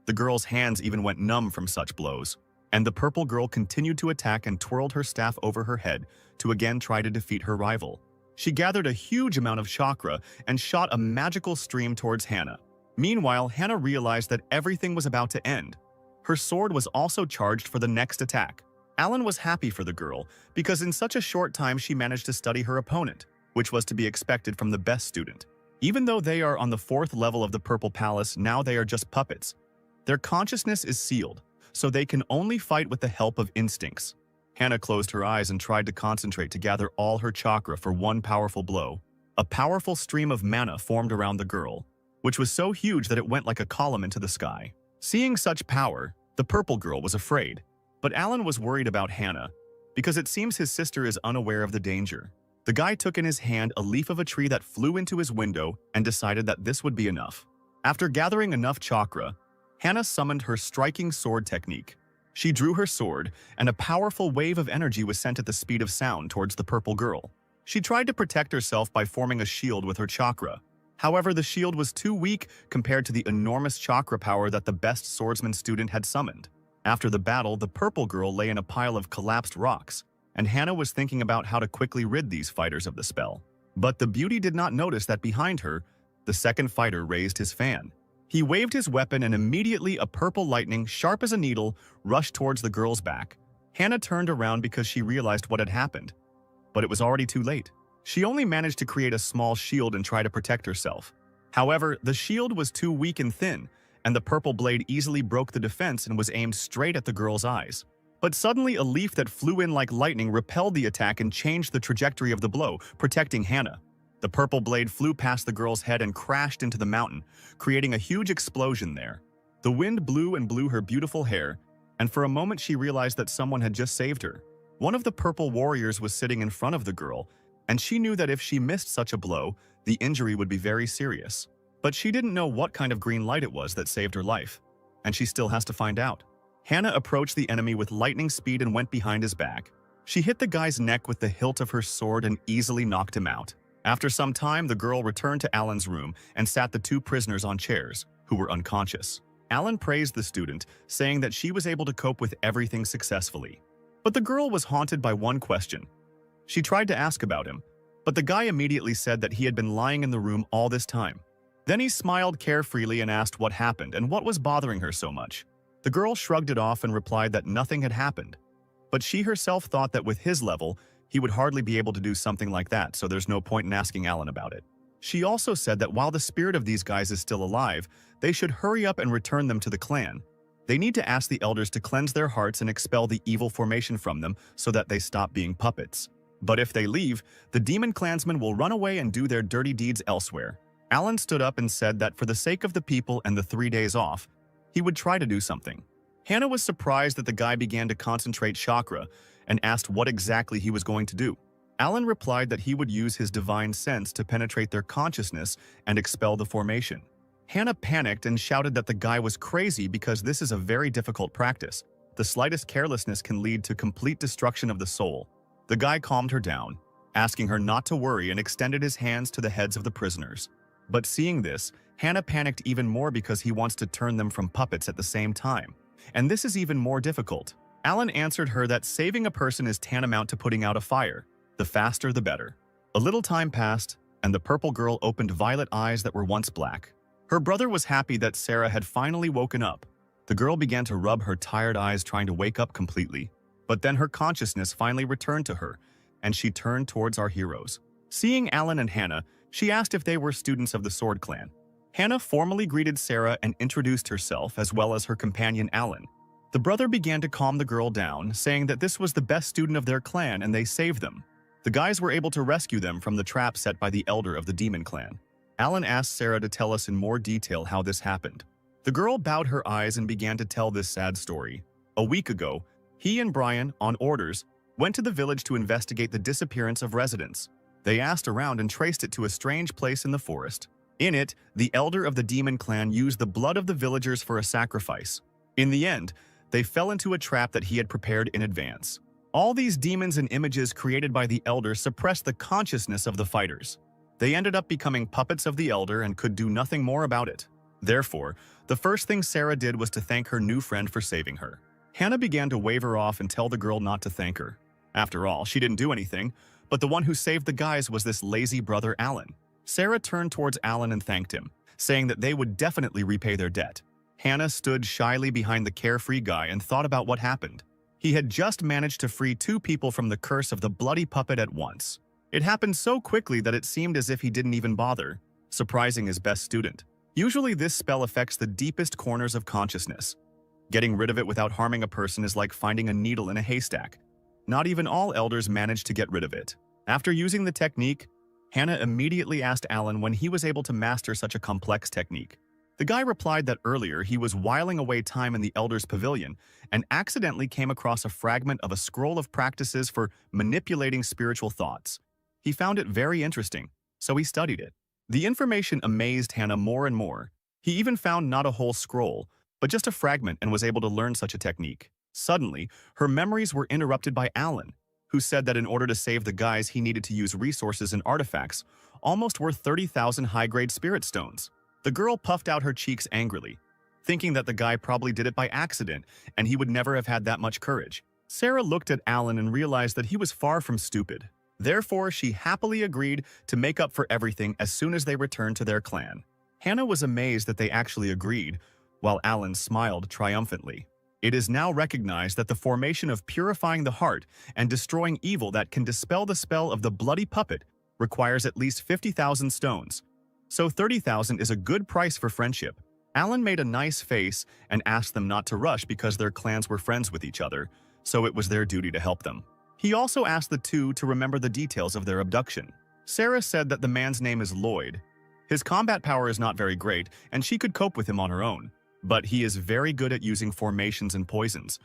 The girl's hands even went numb from such blows, and the purple girl continued to attack and twirled her staff over her head to again try to defeat her rival. She gathered a huge amount of chakra and shot a magical stream towards Hannah. Meanwhile, Hannah realized that everything was about to end. Her sword was also charged for the next attack. Alan was happy for the girl because in such a short time she managed to study her opponent, which was to be expected from the best student. Even though they are on the fourth level of the Purple Palace, now they are just puppets. Their consciousness is sealed, so they can only fight with the help of instincts. Hannah closed her eyes and tried to concentrate to gather all her chakra for one powerful blow. A powerful stream of mana formed around the girl, which was so huge that it went like a column into the sky. Seeing such power, the purple girl was afraid. But Alan was worried about Hannah, because it seems his sister is unaware of the danger. The guy took in his hand a leaf of a tree that flew into his window and decided that this would be enough. After gathering enough chakra, Hannah summoned her striking sword technique. She drew her sword, and a powerful wave of energy was sent at the speed of sound towards the purple girl. She tried to protect herself by forming a shield with her chakra. However, the shield was too weak compared to the enormous chakra power that the best swordsman student had summoned. After the battle, the purple girl lay in a pile of collapsed rocks, and Hannah was thinking about how to quickly rid these fighters of the spell. But the beauty did not notice that behind her, the second fighter raised his fan. He waved his weapon and immediately a purple lightning, sharp as a needle, rushed towards the girl's back. Hannah turned around because she realized what had happened. But it was already too late. She only managed to create a small shield and try to protect herself. However, the shield was too weak and thin, and the purple blade easily broke the defense and was aimed straight at the girl's eyes. But suddenly a leaf that flew in like lightning repelled the attack and changed the trajectory of the blow, protecting Hannah. The purple blade flew past the girl's head and crashed into the mountain, creating a huge explosion there. The wind blew and blew her beautiful hair, and for a moment she realized that someone had just saved her. One of the purple warriors was sitting in front of the girl, and she knew that if she missed such a blow, the injury would be very serious. But she didn't know what kind of green light it was that saved her life, and she still has to find out. Hannah approached the enemy with lightning speed and went behind his back. She hit the guy's neck with the hilt of her sword and easily knocked him out. After some time, the girl returned to Alan's room and sat the two prisoners on chairs, who were unconscious. Alan praised the student, saying that she was able to cope with everything successfully. But the girl was haunted by one question. She tried to ask about him, but the guy immediately said that he had been lying in the room all this time. Then he smiled carefreely and asked what happened and what was bothering her so much. The girl shrugged it off and replied that nothing had happened. But she herself thought that with his level, he would hardly be able to do something like that, so there's no point in asking Alan about it. She also said that while the spirit of these guys is still alive, they should hurry up and return them to the clan. They need to ask the elders to cleanse their hearts and expel the evil formation from them so that they stop being puppets. But if they leave, the demon clansmen will run away and do their dirty deeds elsewhere. Alan stood up and said that for the sake of the people and the 3 days off, he would try to do something. Hannah was surprised that the guy began to concentrate chakra and asked what exactly he was going to do. Alan replied that he would use his divine sense to penetrate their consciousness and expel the formation. Hannah panicked and shouted that the guy was crazy because this is a very difficult practice. The slightest carelessness can lead to complete destruction of the soul. The guy calmed her down, asking her not to worry, and extended his hands to the heads of the prisoners. But seeing this, Hannah panicked even more because he wants to turn them from puppets at the same time. And this is even more difficult. Alan answered her that saving a person is tantamount to putting out a fire. The faster, the better. A little time passed, and the purple girl opened violet eyes that were once black. Her brother was happy that Sarah had finally woken up. The girl began to rub her tired eyes trying to wake up completely. But then her consciousness finally returned to her, and she turned towards our heroes. Seeing Alan and Hannah, she asked if they were students of the Sword Clan. Hannah formally greeted Sarah and introduced herself as well as her companion Alan. The brother began to calm the girl down, saying that this was the best student of their clan and they saved them. The guys were able to rescue them from the trap set by the elder of the demon clan. Alan asked Sarah to tell us in more detail how this happened. The girl bowed her eyes and began to tell this sad story. A week ago, he and Brian, on orders, went to the village to investigate the disappearance of residents. They asked around and traced it to a strange place in the forest. In it, the elder of the demon clan used the blood of the villagers for a sacrifice. In the end, they fell into a trap that he had prepared in advance. All these demons and images created by the elder suppressed the consciousness of the fighters. They ended up becoming puppets of the elder and could do nothing more about it. Therefore, the first thing Sarah did was to thank her new friend for saving her. Hannah began to wave her off and tell the girl not to thank her. After all, she didn't do anything, but the one who saved the guys was this lazy brother Alan. Sarah turned towards Alan and thanked him, saying that they would definitely repay their debt. Hannah stood shyly behind the carefree guy and thought about what happened. He had just managed to free 2 people from the curse of the bloody puppet at once. It happened so quickly that it seemed as if he didn't even bother, surprising his best student. Usually this spell affects the deepest corners of consciousness. Getting rid of it without harming a person is like finding a needle in a haystack. Not even all elders manage to get rid of it. After using the technique, Hannah immediately asked Alan when he was able to master such a complex technique. The guy replied that earlier he was whiling away time in the elder's pavilion and accidentally came across a fragment of a scroll of practices for manipulating spiritual thoughts. He found it very interesting, so he studied it. The information amazed Hannah more and more. He even found not a whole scroll, but just a fragment, and was able to learn such a technique. Suddenly, her memories were interrupted by Alan, who said that in order to save the guys he needed to use resources and artifacts, almost worth 30,000 high-grade spirit stones. The girl puffed out her cheeks angrily, thinking that the guy probably did it by accident and he would never have had that much courage. Sarah looked at Alan and realized that he was far from stupid. Therefore, she happily agreed to make up for everything as soon as they returned to their clan. Hannah was amazed that they actually agreed, while Alan smiled triumphantly. It is now recognized that the formation of purifying the heart and destroying evil that can dispel the spell of the bloody puppet requires at least 50,000 stones. So 30,000 is a good price for friendship. Alan made a nice face and asked them not to rush because their clans were friends with each other, so it was their duty to help them. He also asked the two to remember the details of their abduction. Sarah said that the man's name is Lloyd. His combat power is not very great, and she could cope with him on her own. But he is very good at using formations and poisons,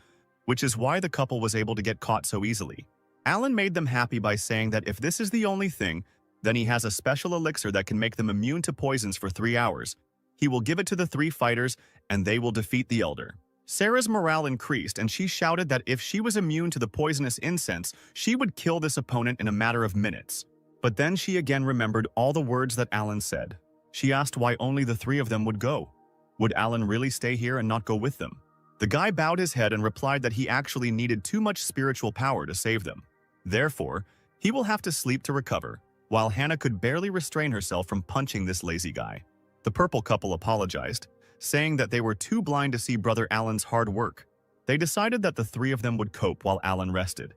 which is why the couple was able to get caught so easily. Alan made them happy by saying that if this is the only thing, Then he has a special elixir that can make them immune to poisons for 3 hours. He will give it to the 3 fighters, and they will defeat the Elder. Sarah's morale increased, and she shouted that if she was immune to the poisonous incense, she would kill this opponent in a matter of minutes. But then she again remembered all the words that Alan said. She asked why only the 3 of them would go. Would Alan really stay here and not go with them? The guy bowed his head and replied that he actually needed too much spiritual power to save them. Therefore, he will have to sleep to recover, while Hannah could barely restrain herself from punching this lazy guy. The purple couple apologized, saying that they were too blind to see Brother Alan's hard work. They decided that the 3 of them would cope while Alan rested.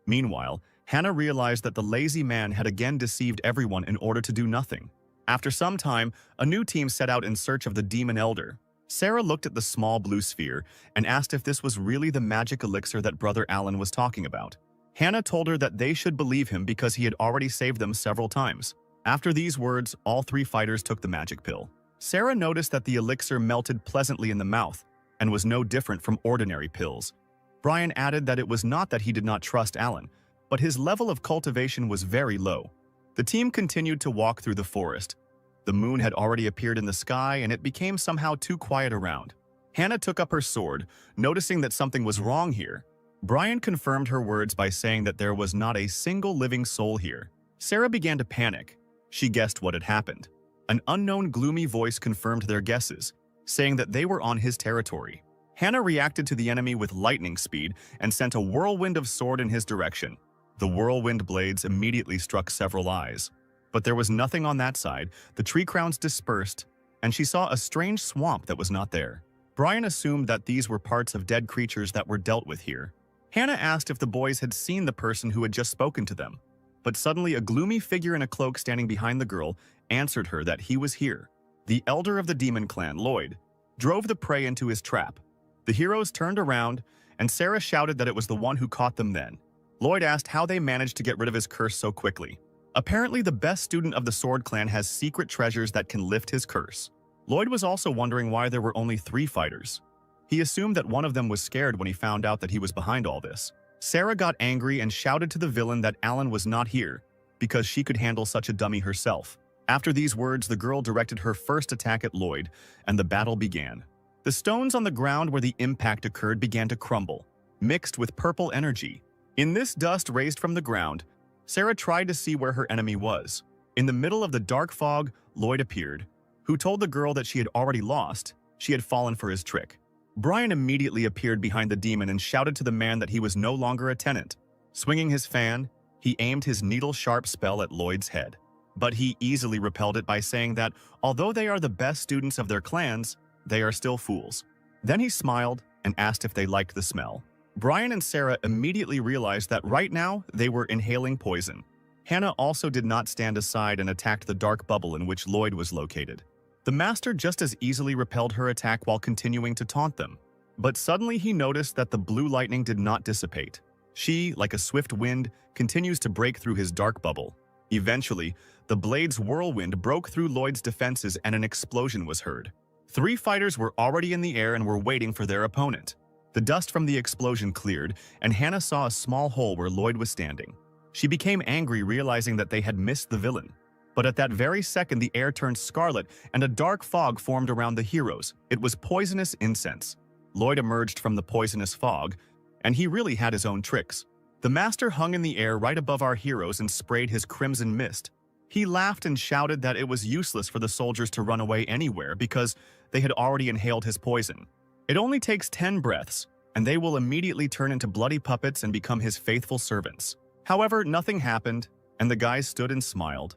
Meanwhile, Hannah realized that the lazy man had again deceived everyone in order to do nothing. After some time, a new team set out in search of the Demon Elder. Sarah looked at the small blue sphere and asked if this was really the magic elixir that Brother Alan was talking about. Hannah told her that they should believe him because he had already saved them several times. After these words, all 3 fighters took the magic pill. Sarah noticed that the elixir melted pleasantly in the mouth and was no different from ordinary pills. Brian added that it was not that he did not trust Alan, but his level of cultivation was very low. The team continued to walk through the forest. The moon had already appeared in the sky, and it became somehow too quiet around. Hannah took up her sword, noticing that something was wrong here. Brian confirmed her words by saying that there was not a single living soul here. Sarah began to panic. She guessed what had happened. An unknown gloomy voice confirmed their guesses, saying that they were on his territory. Hannah reacted to the enemy with lightning speed and sent a whirlwind of sword in his direction. The whirlwind blades immediately struck several eyes. But there was nothing on that side. The tree crowns dispersed, and she saw a strange swamp that was not there. Brian assumed that these were parts of dead creatures that were dealt with here. Hannah asked if the boys had seen the person who had just spoken to them. But suddenly a gloomy figure in a cloak standing behind the girl answered her that he was here. The elder of the demon clan, Lloyd, drove the prey into his trap. The heroes turned around, and Sarah shouted that it was the one who caught them then. Lloyd asked how they managed to get rid of his curse so quickly. Apparently, the best student of the Sword Clan has secret treasures that can lift his curse. Lloyd was also wondering why there were only 3 fighters. He assumed that one of them was scared when he found out that he was behind all this. Sarah got angry and shouted to the villain that Alan was not here, because she could handle such a dummy herself. After these words, the girl directed her first attack at Lloyd, and the battle began. The stones on the ground where the impact occurred began to crumble, mixed with purple energy. In this dust raised from the ground, Sarah tried to see where her enemy was. In the middle of the dark fog, Lloyd appeared, who told the girl that she had already lost. She had fallen for his trick. Brian immediately appeared behind the demon and shouted to the man that he was no longer a tenant. Swinging his fan, he aimed his needle-sharp spell at Lloyd's head. But he easily repelled it by saying that, although they are the best students of their clans, they are still fools. Then he smiled and asked if they liked the smell. Brian and Sarah immediately realized that right now they were inhaling poison. Hannah also did not stand aside and attacked the dark bubble in which Lloyd was located. The master just as easily repelled her attack while continuing to taunt them. But suddenly he noticed that the blue lightning did not dissipate. She, like a swift wind, continues to break through his dark bubble. Eventually, the blade's whirlwind broke through Lloyd's defenses and an explosion was heard. 3 fighters were already in the air and were waiting for their opponent. The dust from the explosion cleared, and Hannah saw a small hole where Lloyd was standing. She became angry, realizing that they had missed the villain. But at that very second, the air turned scarlet, and a dark fog formed around the heroes. It was poisonous incense. Lloyd emerged from the poisonous fog, and he really had his own tricks. The master hung in the air right above our heroes and sprayed his crimson mist. He laughed and shouted that it was useless for the soldiers to run away anywhere because they had already inhaled his poison. It only takes 10 breaths, and they will immediately turn into bloody puppets and become his faithful servants. However, nothing happened, and the guys stood and smiled.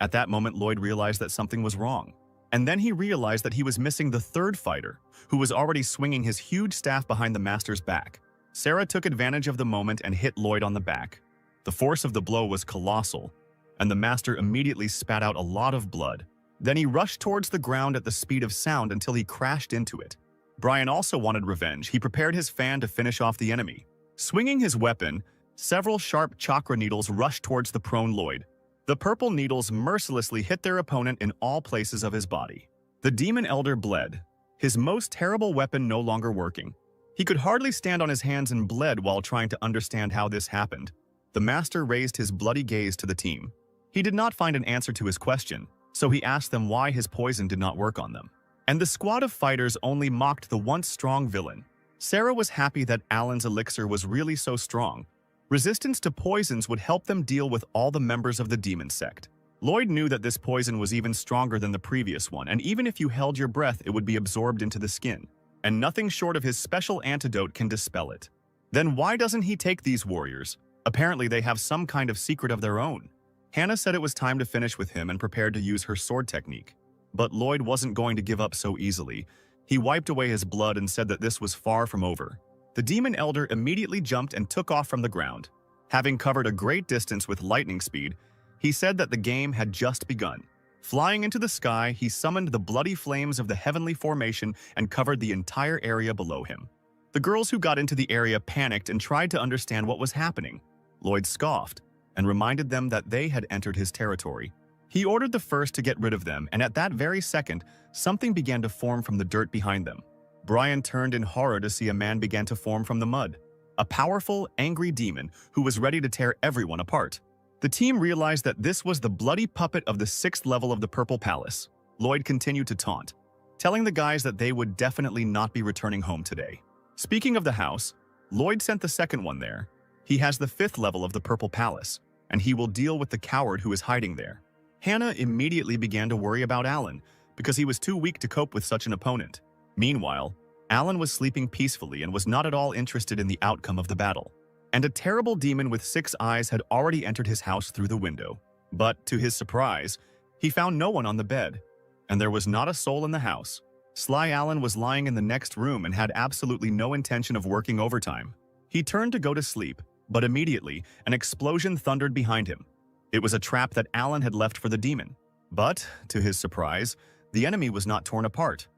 At that moment, Lloyd realized that something was wrong. And then he realized that he was missing the 3rd fighter, who was already swinging his huge staff behind the master's back. Sarah took advantage of the moment and hit Lloyd on the back. The force of the blow was colossal, and the master immediately spat out a lot of blood. Then he rushed towards the ground at the speed of sound until he crashed into it. Brian also wanted revenge. He prepared his fan to finish off the enemy. Swinging his weapon, several sharp chakra needles rushed towards the prone Lloyd. The purple needles mercilessly hit their opponent in all places of his body. The demon elder bled, his most terrible weapon no longer working. He could hardly stand on his hands and bled while trying to understand how this happened. The master raised his bloody gaze to the team. He did not find an answer to his question, so he asked them why his poison did not work on them. And the squad of fighters only mocked the once strong villain. Sarah was happy that Alan's elixir was really so strong. Resistance to poisons would help them deal with all the members of the demon sect. Lloyd knew that this poison was even stronger than the previous one, and even if you held your breath, it would be absorbed into the skin, and nothing short of his special antidote can dispel it. Then why doesn't he take these warriors? Apparently they have some kind of secret of their own. Hannah said it was time to finish with him and prepared to use her sword technique. But Lloyd wasn't going to give up so easily. He wiped away his blood and said that this was far from over. The demon elder immediately jumped and took off from the ground. Having covered a great distance with lightning speed, he said that the game had just begun. Flying into the sky, he summoned the bloody flames of the heavenly formation and covered the entire area below him. The girls who got into the area panicked and tried to understand what was happening. Lloyd scoffed and reminded them that they had entered his territory. He ordered the first to get rid of them, and at that very second, something began to form from the dirt behind them. Brian turned in horror to see a man began to form from the mud. A powerful, angry demon who was ready to tear everyone apart. The team realized that this was the bloody puppet of the 6th level of the Purple Palace. Lloyd continued to taunt, telling the guys that they would definitely not be returning home today. Speaking of the house, Lloyd sent the second one there. He has the 5th level of the Purple Palace, and he will deal with the coward who is hiding there. Hannah immediately began to worry about Alan, because he was too weak to cope with such an opponent. Meanwhile, Alan was sleeping peacefully and was not at all interested in the outcome of the battle. And a terrible demon with 6 eyes had already entered his house through the window. But, to his surprise, he found no one on the bed, and there was not a soul in the house. Sly Alan was lying in the next room and had absolutely no intention of working overtime. He turned to go to sleep, but immediately, an explosion thundered behind him. It was a trap that Alan had left for the demon. But, to his surprise, the enemy was not torn apart,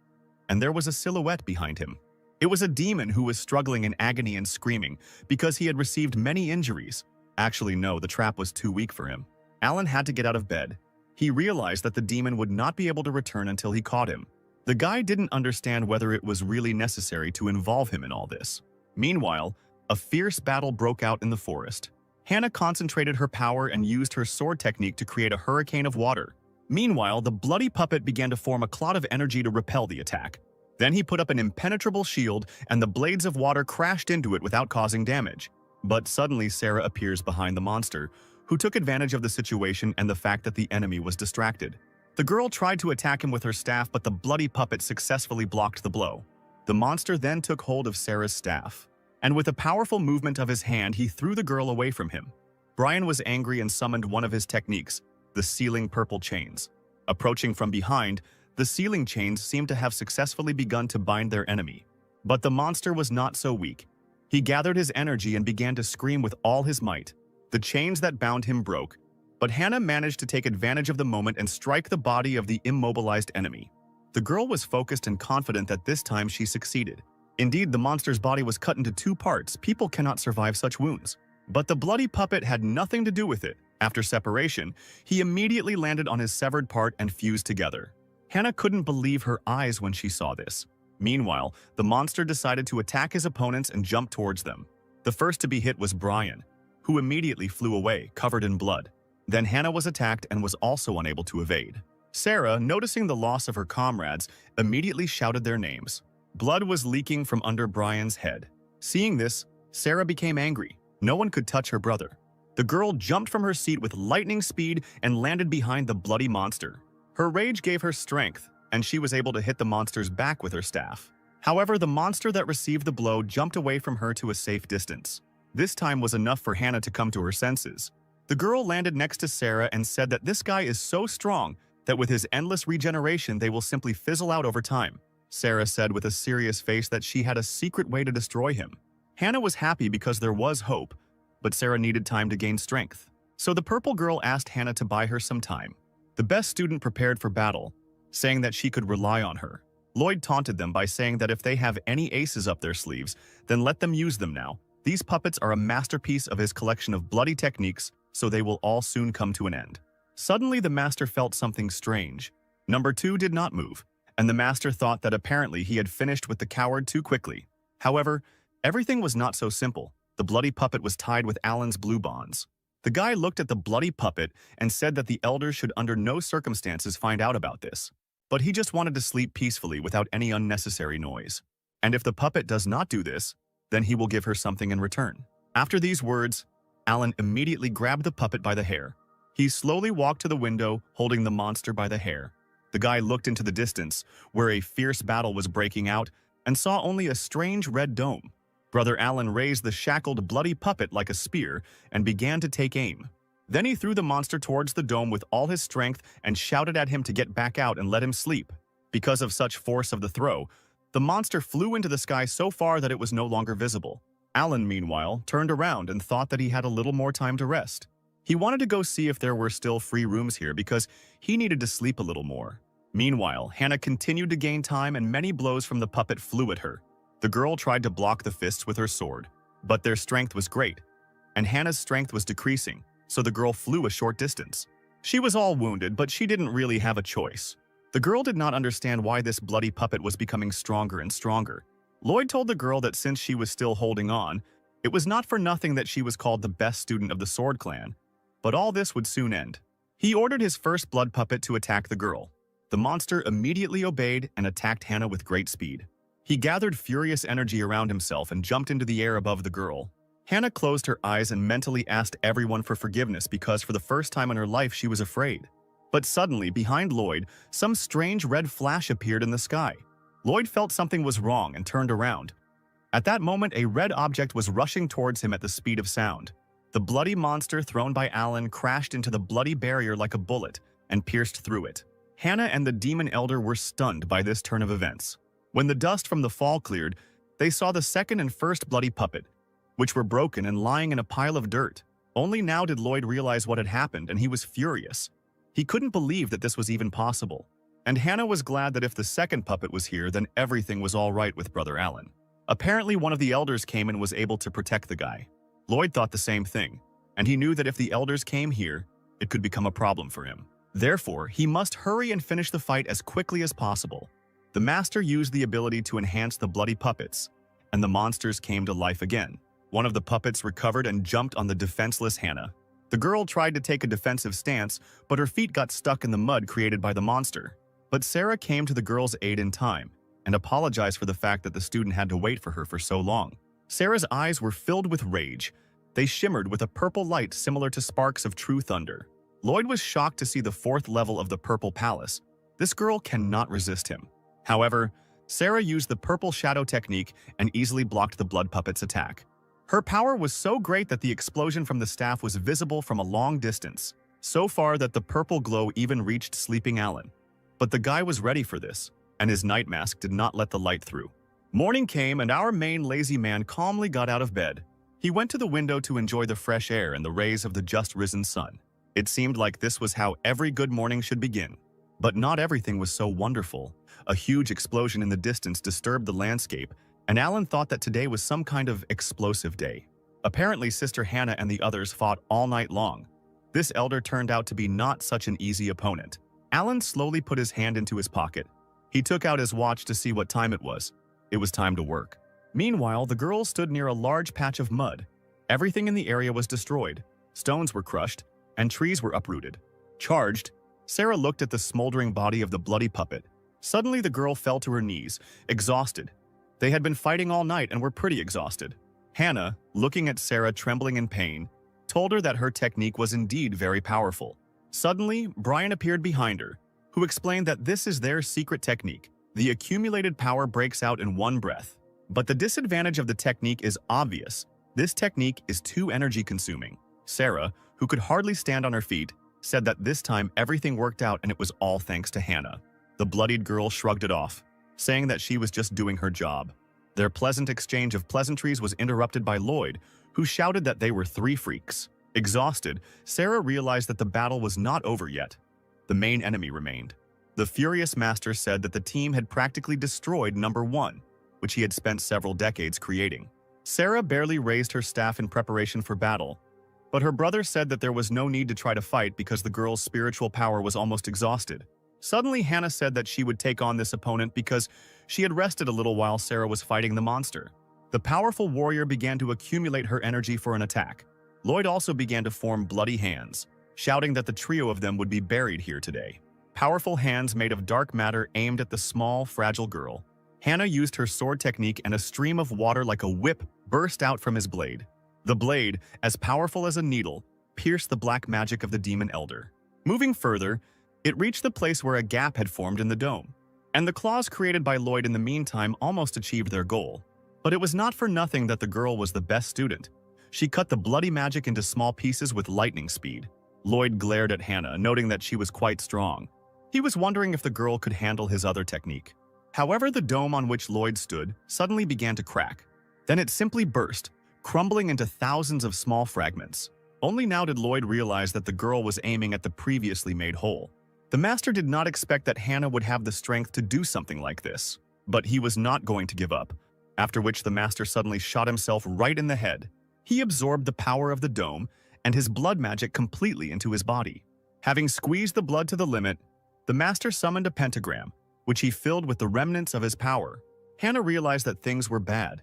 and there was a silhouette behind him. It was a demon who was struggling in agony and screaming because he had received many injuries. Actually, no, the trap was too weak for him. Alan had to get out of bed. He realized that the demon would not be able to return until he caught him. The guy didn't understand whether it was really necessary to involve him in all this. Meanwhile, a fierce battle broke out in the forest. Hannah concentrated her power and used her sword technique to create a hurricane of water. Meanwhile, the bloody puppet began to form a cloud of energy to repel the attack. Then he put up an impenetrable shield, and the blades of water crashed into it without causing damage. But suddenly Sarah appears behind the monster, who took advantage of the situation and the fact that the enemy was distracted. The girl tried to attack him with her staff, but the bloody puppet successfully blocked the blow. The monster then took hold of Sarah's staff, and with a powerful movement of his hand, he threw the girl away from him. Brian was angry and summoned one of his techniques, the sealing purple chains. Approaching from behind, the sealing chains seemed to have successfully begun to bind their enemy. But the monster was not so weak. He gathered his energy and began to scream with all his might. The chains that bound him broke, but Hannah managed to take advantage of the moment and strike the body of the immobilized enemy. The girl was focused and confident that this time she succeeded. Indeed, the monster's body was cut into 2 parts. People cannot survive such wounds. But the bloody puppet had nothing to do with it. After separation, he immediately landed on his severed part and fused together. Hannah couldn't believe her eyes when she saw this. Meanwhile, the monster decided to attack his opponents and jump towards them. The first to be hit was Brian, who immediately flew away, covered in blood. Then Hannah was attacked and was also unable to evade. Sarah, noticing the loss of her comrades, immediately shouted their names. Blood was leaking from under Brian's head. Seeing this, Sarah became angry. No one could touch her brother. The girl jumped from her seat with lightning speed and landed behind the bloody monster. Her rage gave her strength, and she was able to hit the monster's back with her staff. However, the monster that received the blow jumped away from her to a safe distance. This time was enough for Hannah to come to her senses. The girl landed next to Sarah and said that this guy is so strong that with his endless regeneration they will simply fizzle out over time. Sarah said with a serious face that she had a secret way to destroy him. Hannah was happy because there was hope, but Sarah needed time to gain strength. So the purple girl asked Hannah to buy her some time. The best student prepared for battle, saying that she could rely on her. Lloyd taunted them by saying that if they have any aces up their sleeves, then let them use them now. These puppets are a masterpiece of his collection of bloody techniques, so they will all soon come to an end. Suddenly, the master felt something strange. Number 2 did not move, and the master thought that apparently he had finished with the coward too quickly. However, everything was not so simple. The bloody puppet was tied with Alan's blue bonds. The guy looked at the bloody puppet and said that the elders should under no circumstances find out about this. But he just wanted to sleep peacefully without any unnecessary noise. And if the puppet does not do this, then he will give her something in return. After these words, Alan immediately grabbed the puppet by the hair. He slowly walked to the window, holding the monster by the hair. The guy looked into the distance, where a fierce battle was breaking out, and saw only a strange red dome. Brother Alan raised the shackled, bloody puppet like a spear and began to take aim. Then he threw the monster towards the dome with all his strength and shouted at him to get back out and let him sleep. Because of such force of the throw, the monster flew into the sky so far that it was no longer visible. Alan, meanwhile, turned around and thought that he had a little more time to rest. He wanted to go see if there were still free rooms here because he needed to sleep a little more. Meanwhile, Hannah continued to gain time and many blows from the puppet flew at her. The girl tried to block the fists with her sword, but their strength was great, and Hannah's strength was decreasing, so the girl flew a short distance. She was all wounded, but she didn't really have a choice. The girl did not understand why this bloody puppet was becoming stronger and stronger. Lloyd told the girl that since she was still holding on, it was not for nothing that she was called the best student of the Sword Clan, but all this would soon end. He ordered his first blood puppet to attack the girl. The monster immediately obeyed and attacked Hannah with great speed. He gathered furious energy around himself and jumped into the air above the girl. Hannah closed her eyes and mentally asked everyone for forgiveness because for the first time in her life she was afraid. But suddenly, behind Lloyd, some strange red flash appeared in the sky. Lloyd felt something was wrong and turned around. At that moment, a red object was rushing towards him at the speed of sound. The bloody monster thrown by Alan crashed into the bloody barrier like a bullet and pierced through it. Hannah and the demon elder were stunned by this turn of events. When the dust from the fall cleared, they saw the second and first bloody puppet, which were broken and lying in a pile of dirt. Only now did Lloyd realize what had happened, and he was furious. He couldn't believe that this was even possible. And Hannah was glad that if the second puppet was here, then everything was all right with Brother Alan. Apparently, one of the elders came and was able to protect the guy. Lloyd thought the same thing, and he knew that if the elders came here, it could become a problem for him. Therefore, he must hurry and finish the fight as quickly as possible. The master used the ability to enhance the bloody puppets, and the monsters came to life again. One of the puppets recovered and jumped on the defenseless Hannah. The girl tried to take a defensive stance, but her feet got stuck in the mud created by the monster. But Sarah came to the girl's aid in time and apologized for the fact that the student had to wait for her for so long. Sarah's eyes were filled with rage. They shimmered with a purple light similar to sparks of true thunder. Lloyd was shocked to see the fourth level of the Purple Palace. This girl cannot resist him. However, Sarah used the purple shadow technique and easily blocked the blood puppet's attack. Her power was so great that the explosion from the staff was visible from a long distance, so far that the purple glow even reached sleeping Alan. But the guy was ready for this, and his night mask did not let the light through. Morning came and our main lazy man calmly got out of bed. He went to the window to enjoy the fresh air and the rays of the just risen sun. It seemed like this was how every good morning should begin. But not everything was so wonderful. A huge explosion in the distance disturbed the landscape, and Alan thought that today was some kind of explosive day. Apparently, Sister Hannah and the others fought all night long. This elder turned out to be not such an easy opponent. Alan slowly put his hand into his pocket. He took out his watch to see what time it was. It was time to work. Meanwhile, the girls stood near a large patch of mud. Everything in the area was destroyed. Stones were crushed, and trees were uprooted. Charged, Sarah looked at the smoldering body of the bloody puppet. Suddenly, the girl fell to her knees, exhausted. They had been fighting all night and were pretty exhausted. Hannah, looking at Sarah trembling in pain, told her that her technique was indeed very powerful. Suddenly, Brian appeared behind her, who explained that this is their secret technique. The accumulated power breaks out in one breath. But the disadvantage of the technique is obvious. This technique is too energy-consuming. Sarah, who could hardly stand on her feet, said that this time everything worked out and it was all thanks to Hannah. The bloodied girl shrugged it off, saying that she was just doing her job. Their pleasant exchange of pleasantries was interrupted by Lloyd, who shouted that they were three freaks. Exhausted, Sarah realized that the battle was not over yet. The main enemy remained. The furious master said that the team had practically destroyed number 1, which he had spent several decades creating. Sarah barely raised her staff in preparation for battle, but her brother said that there was no need to try to fight because the girl's spiritual power was almost exhausted. Suddenly, Hannah said that she would take on this opponent because she had rested a little while Sarah was fighting the monster. The powerful warrior began to accumulate her energy for an attack. Lloyd also began to form bloody hands, shouting that the trio of them would be buried here today. Powerful hands made of dark matter aimed at the small, fragile girl. Hannah used her sword technique and a stream of water like a whip burst out from his blade. The blade, as powerful as a needle, pierced the black magic of the demon elder. Moving further, it reached the place where a gap had formed in the dome. And the claws created by Lloyd in the meantime almost achieved their goal. But it was not for nothing that the girl was the best student. She cut the bloody magic into small pieces with lightning speed. Lloyd glared at Hannah, noting that she was quite strong. He was wondering if the girl could handle his other technique. However, the dome on which Lloyd stood suddenly began to crack. Then it simply burst, crumbling into thousands of small fragments. Only now did Lloyd realize that the girl was aiming at the previously made hole. The master did not expect that Hannah would have the strength to do something like this, but he was not going to give up, after which the master suddenly shot himself right in the head. He absorbed the power of the dome and his blood magic completely into his body. Having squeezed the blood to the limit, the master summoned a pentagram, which he filled with the remnants of his power. Hannah realized that things were bad.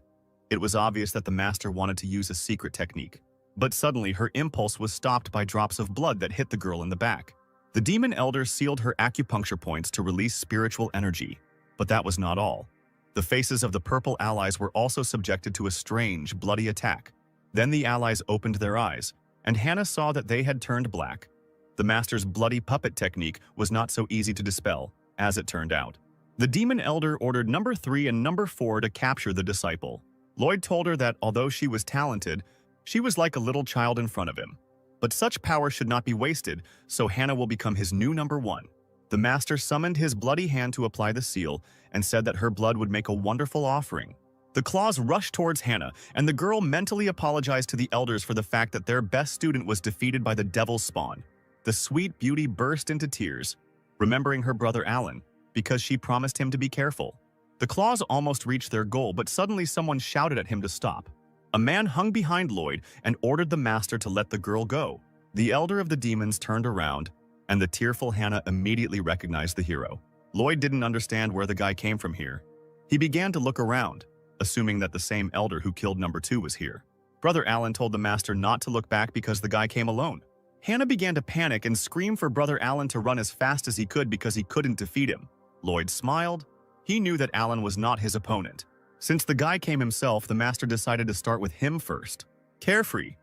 It was obvious that the master wanted to use a secret technique, but suddenly her impulse was stopped by drops of blood that hit the girl in the back. The demon elder sealed her acupuncture points to release spiritual energy, but that was not all. The faces of the purple allies were also subjected to a strange, bloody attack. Then the allies opened their eyes, and Hannah saw that they had turned black. The master's bloody puppet technique was not so easy to dispel, as it turned out. The demon elder ordered number 3 and number 4 to capture the disciple. Lloyd told her that although she was talented, she was like a little child in front of him. But such power should not be wasted, so Hannah will become his new number 1. The master summoned his bloody hand to apply the seal and said that her blood would make a wonderful offering. The claws rushed towards Hannah, and the girl mentally apologized to the elders for the fact that their best student was defeated by the devil's spawn. The sweet beauty burst into tears, remembering her brother Alan, because she promised him to be careful. The claws almost reached their goal, but suddenly someone shouted at him to stop. A man hung behind Lloyd and ordered the master to let the girl go. The elder of the demons turned around, and the tearful Hannah immediately recognized the hero. Lloyd didn't understand where the guy came from here. He began to look around, assuming that the same elder who killed number 2 was here. Brother Alan told the master not to look back because the guy came alone. Hannah began to panic and scream for Brother Alan to run as fast as he could because he couldn't defeat him. Lloyd smiled. He knew that Alan was not his opponent. Since the guy came himself, the master decided to start with him first. Carefree.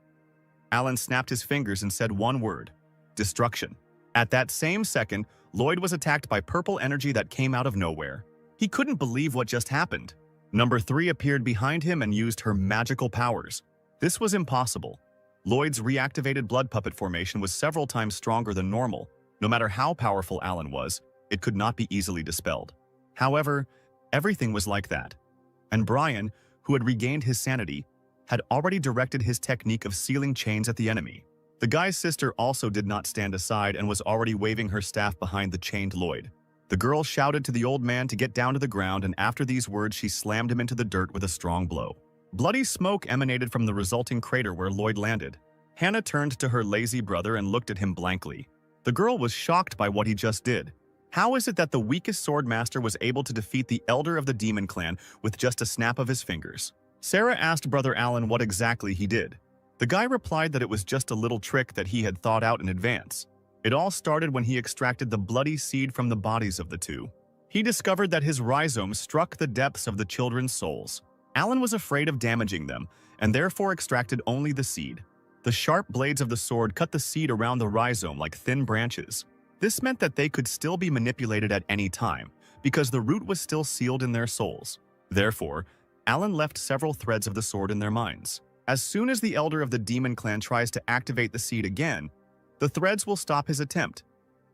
Alan snapped his fingers and said one word: destruction. At that same second, Lloyd was attacked by purple energy that came out of nowhere. He couldn't believe what just happened. Number 3 appeared behind him and used her magical powers. This was impossible. Lloyd's reactivated blood puppet formation was several times stronger than normal. No matter how powerful Alan was, it could not be easily dispelled. However, everything was like that. And Brian, who had regained his sanity, had already directed his technique of sealing chains at the enemy. The guy's sister also did not stand aside and was already waving her staff behind the chained Lloyd. The girl shouted to the old man to get down to the ground, and after these words she slammed him into the dirt with a strong blow. Bloody smoke emanated from the resulting crater where Lloyd landed. Hannah turned to her lazy brother and looked at him blankly. The girl was shocked by what he just did. How is it that the weakest sword master was able to defeat the elder of the demon clan with just a snap of his fingers? Sarah asked Brother Alan what exactly he did. The guy replied that it was just a little trick that he had thought out in advance. It all started when he extracted the bloody seed from the bodies of the two. He discovered that his rhizome struck the depths of the children's souls. Alan was afraid of damaging them, and therefore extracted only the seed. The sharp blades of the sword cut the seed around the rhizome like thin branches. This meant that they could still be manipulated at any time, because the root was still sealed in their souls. Therefore, Alan left several threads of the sword in their minds. As soon as the elder of the demon clan tries to activate the seed again, the threads will stop his attempt.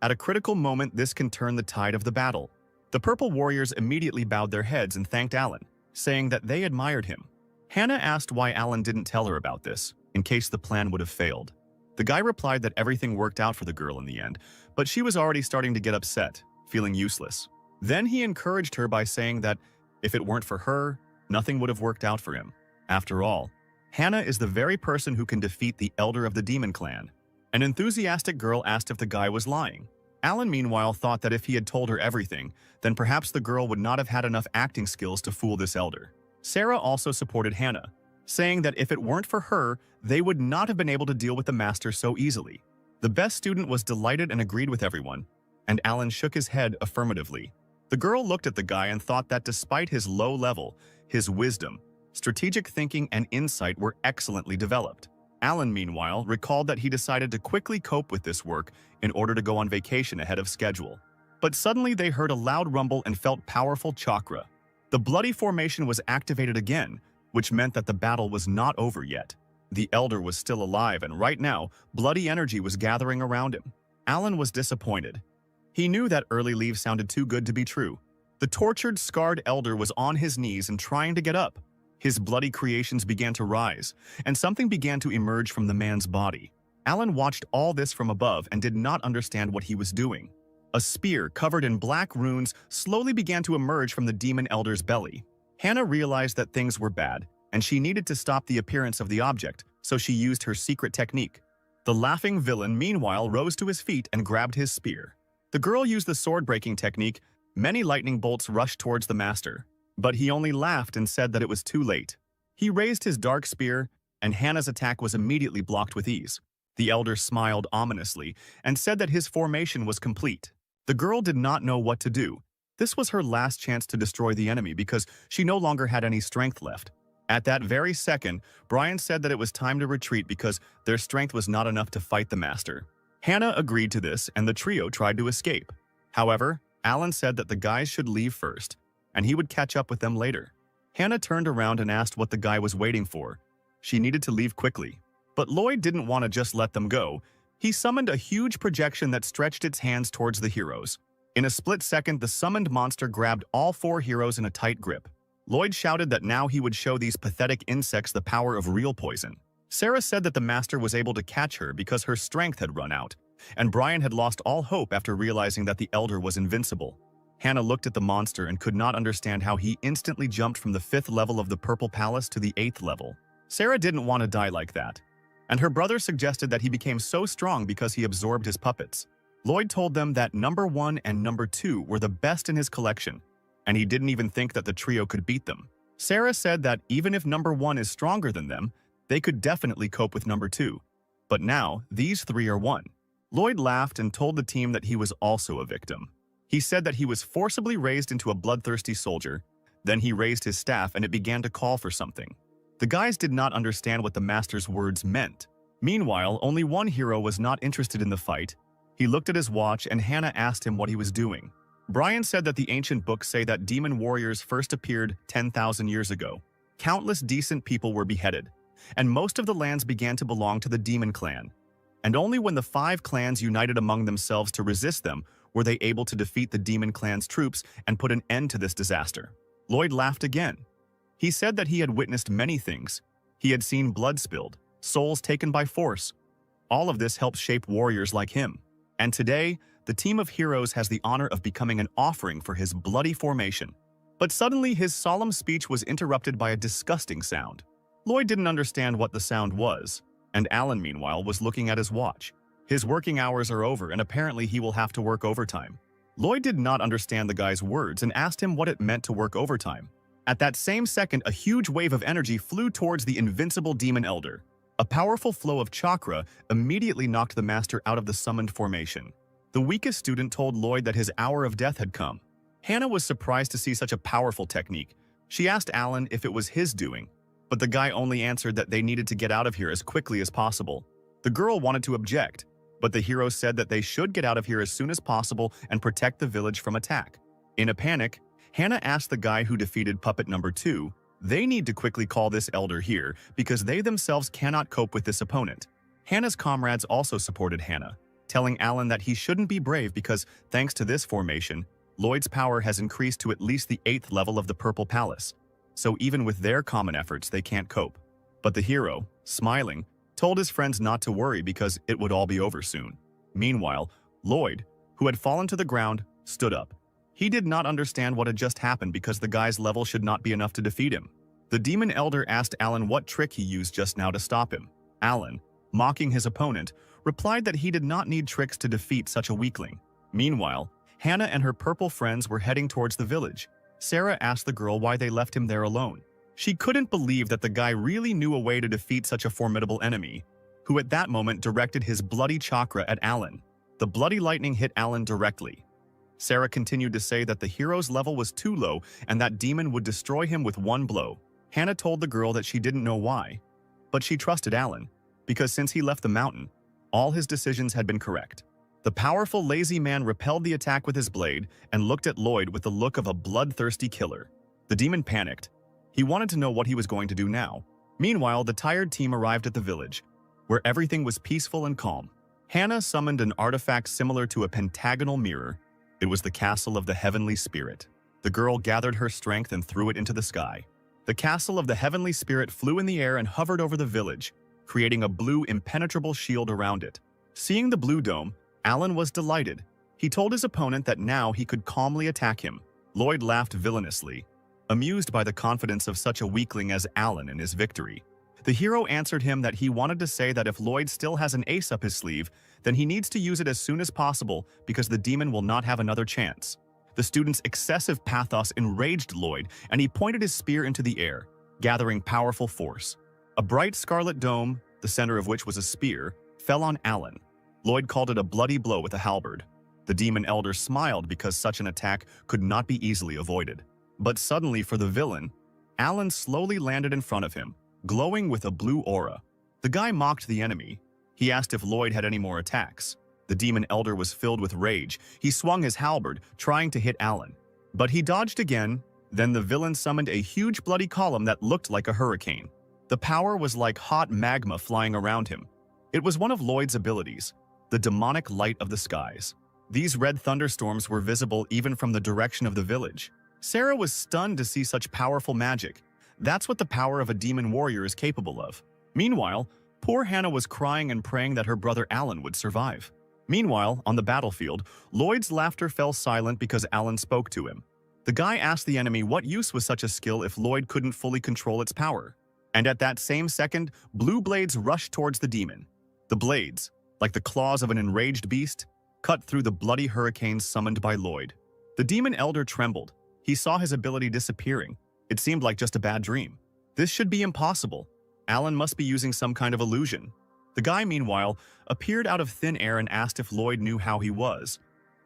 At a critical moment, this can turn the tide of the battle. The purple warriors immediately bowed their heads and thanked Alan, saying that they admired him. Hannah asked why Alan didn't tell her about this, in case the plan would have failed. The guy replied that everything worked out for the girl in the end, but she was already starting to get upset, feeling useless. Then he encouraged her by saying that if it weren't for her, nothing would have worked out for him. After all, Hannah is the very person who can defeat the elder of the demon clan. An enthusiastic girl asked if the guy was lying. Alan, meanwhile, thought that if he had told her everything, then perhaps the girl would not have had enough acting skills to fool this elder. Sarah also supported Hannah, saying that if it weren't for her, they would not have been able to deal with the master so easily. The best student was delighted and agreed with everyone, and Alan shook his head affirmatively. The girl looked at the guy and thought that despite his low level, his wisdom, strategic thinking, and insight were excellently developed. Alan, meanwhile, recalled that he decided to quickly cope with this work in order to go on vacation ahead of schedule. But suddenly they heard a loud rumble and felt powerful chakra. The bloody formation was activated again, which meant that the battle was not over yet. The elder was still alive, and right now, bloody energy was gathering around him. Alan was disappointed. He knew that early leave sounded too good to be true. The tortured, scarred elder was on his knees and trying to get up. His bloody creations began to rise, and something began to emerge from the man's body. Alan watched all this from above and did not understand what he was doing. A spear covered in black runes slowly began to emerge from the demon elder's belly. Hannah realized that things were bad, and she needed to stop the appearance of the object, so she used her secret technique. The laughing villain, meanwhile, rose to his feet and grabbed his spear. The girl used the sword-breaking technique. Many lightning bolts rushed towards the master, but he only laughed and said that it was too late. He raised his dark spear, and Hannah's attack was immediately blocked with ease. The elder smiled ominously and said that his formation was complete. The girl did not know what to do. This was her last chance to destroy the enemy because she no longer had any strength left. At that very second, Brian said that it was time to retreat because their strength was not enough to fight the master. Hannah agreed to this, and the trio tried to escape. However, Alan said that the guys should leave first, and he would catch up with them later. Hannah turned around and asked what the guy was waiting for. She needed to leave quickly. But Lloyd didn't want to just let them go. He summoned a huge projection that stretched its hands towards the heroes. In a split second, the summoned monster grabbed all 4 heroes in a tight grip. Lloyd shouted that now he would show these pathetic insects the power of real poison. Sarah said that the master was able to catch her because her strength had run out, and Brian had lost all hope after realizing that the elder was invincible. Hannah looked at the monster and could not understand how he instantly jumped from the 5th level of the Purple Palace to the 8th level. Sarah didn't want to die like that, and her brother suggested that he became so strong because he absorbed his puppets. Lloyd told them that number 1 and number 2 were the best in his collection, and he didn't even think that the trio could beat them. Sarah said that even if number 1 is stronger than them, they could definitely cope with number 2. But now, these 3 are one. Lloyd laughed and told the team that he was also a victim. He said that he was forcibly raised into a bloodthirsty soldier. Then he raised his staff and it began to call for something. The guys did not understand what the master's words meant. Meanwhile, only one hero was not interested in the fight. He looked at his watch and Hannah asked him what he was doing. Brian said that the ancient books say that demon warriors first appeared 10,000 years ago. Countless decent people were beheaded, and most of the lands began to belong to the demon clan. And only when the 5 clans united among themselves to resist them were they able to defeat the demon clan's troops and put an end to this disaster. Lloyd laughed again. He said that he had witnessed many things. He had seen blood spilled, souls taken by force. All of this helped shape warriors like him. And today, the team of heroes has the honor of becoming an offering for his bloody formation. But suddenly, his solemn speech was interrupted by a disgusting sound. Lloyd didn't understand what the sound was, and Alan, meanwhile, was looking at his watch. His working hours are over, and apparently he will have to work overtime. Lloyd did not understand the guy's words and asked him what it meant to work overtime. At that same second, a huge wave of energy flew towards the invincible demon elder. A powerful flow of chakra immediately knocked the master out of the summoned formation. The weakest student told Lloyd that his hour of death had come. Hannah was surprised to see such a powerful technique. She asked Alan if it was his doing, but the guy only answered that they needed to get out of here as quickly as possible. The girl wanted to object, but the hero said that they should get out of here as soon as possible and protect the village from attack. In a panic, Hannah asked the guy who defeated puppet number 2, they need to quickly call this elder here because they themselves cannot cope with this opponent. Hannah's comrades also supported Hannah, telling Alan that he shouldn't be brave because, thanks to this formation, Lloyd's power has increased to at least the 8th level of the Purple Palace. So even with their common efforts, they can't cope. But the hero, smiling, told his friends not to worry because it would all be over soon. Meanwhile, Lloyd, who had fallen to the ground, stood up. He did not understand what had just happened because the guy's level should not be enough to defeat him. The demon elder asked Alan what trick he used just now to stop him. Alan, mocking his opponent, replied that he did not need tricks to defeat such a weakling. Meanwhile, Hannah and her purple friends were heading towards the village. Sarah asked the girl why they left him there alone. She couldn't believe that the guy really knew a way to defeat such a formidable enemy, who at that moment directed his bloody chakra at Alan. The bloody lightning hit Alan directly. Sarah continued to say that the hero's level was too low and that demon would destroy him with one blow. Hannah told the girl that she didn't know why, but she trusted Alan, because since he left the mountain, all his decisions had been correct. The powerful lazy man repelled the attack with his blade and looked at Lloyd with the look of a bloodthirsty killer. The demon panicked. He wanted to know what he was going to do now. Meanwhile, the tired team arrived at the village, where everything was peaceful and calm. Hannah summoned an artifact similar to a pentagonal mirror. It was the castle of the heavenly spirit. The girl gathered her strength and threw it into the sky. The castle of the heavenly spirit flew in the air and hovered over the village, creating a blue, impenetrable shield around it. Seeing the blue dome, Alan was delighted. He told his opponent that now he could calmly attack him. Lloyd laughed villainously, amused by the confidence of such a weakling as Alan in his victory. The hero answered him that he wanted to say that if Lloyd still has an ace up his sleeve, then he needs to use it as soon as possible because the demon will not have another chance. The student's excessive pathos enraged Lloyd, and he pointed his spear into the air, gathering powerful force. A bright scarlet dome, the center of which was a spear, fell on Alan. Lloyd called it a bloody blow with a halberd. The demon elder smiled because such an attack could not be easily avoided. But suddenly, for the villain, Alan slowly landed in front of him, glowing with a blue aura. The guy mocked the enemy. He asked if Lloyd had any more attacks. The demon elder was filled with rage. He swung his halberd, trying to hit Alan. But he dodged again. Then the villain summoned a huge bloody column that looked like a hurricane. The power was like hot magma flying around him. It was one of Lloyd's abilities, the demonic light of the skies. These red thunderstorms were visible even from the direction of the village. Sarah was stunned to see such powerful magic. That's what the power of a demon warrior is capable of. Meanwhile, poor Hannah was crying and praying that her brother Alan would survive. Meanwhile, on the battlefield, Lloyd's laughter fell silent because Alan spoke to him. The guy asked the enemy what use was such a skill if Lloyd couldn't fully control its power. And at that same second, blue blades rushed towards the demon. The blades, like the claws of an enraged beast, cut through the bloody hurricanes summoned by Lloyd. The demon elder trembled. He saw his ability disappearing. It seemed like just a bad dream. This should be impossible. Alan must be using some kind of illusion. The guy, meanwhile, appeared out of thin air and asked if Lloyd knew how he was.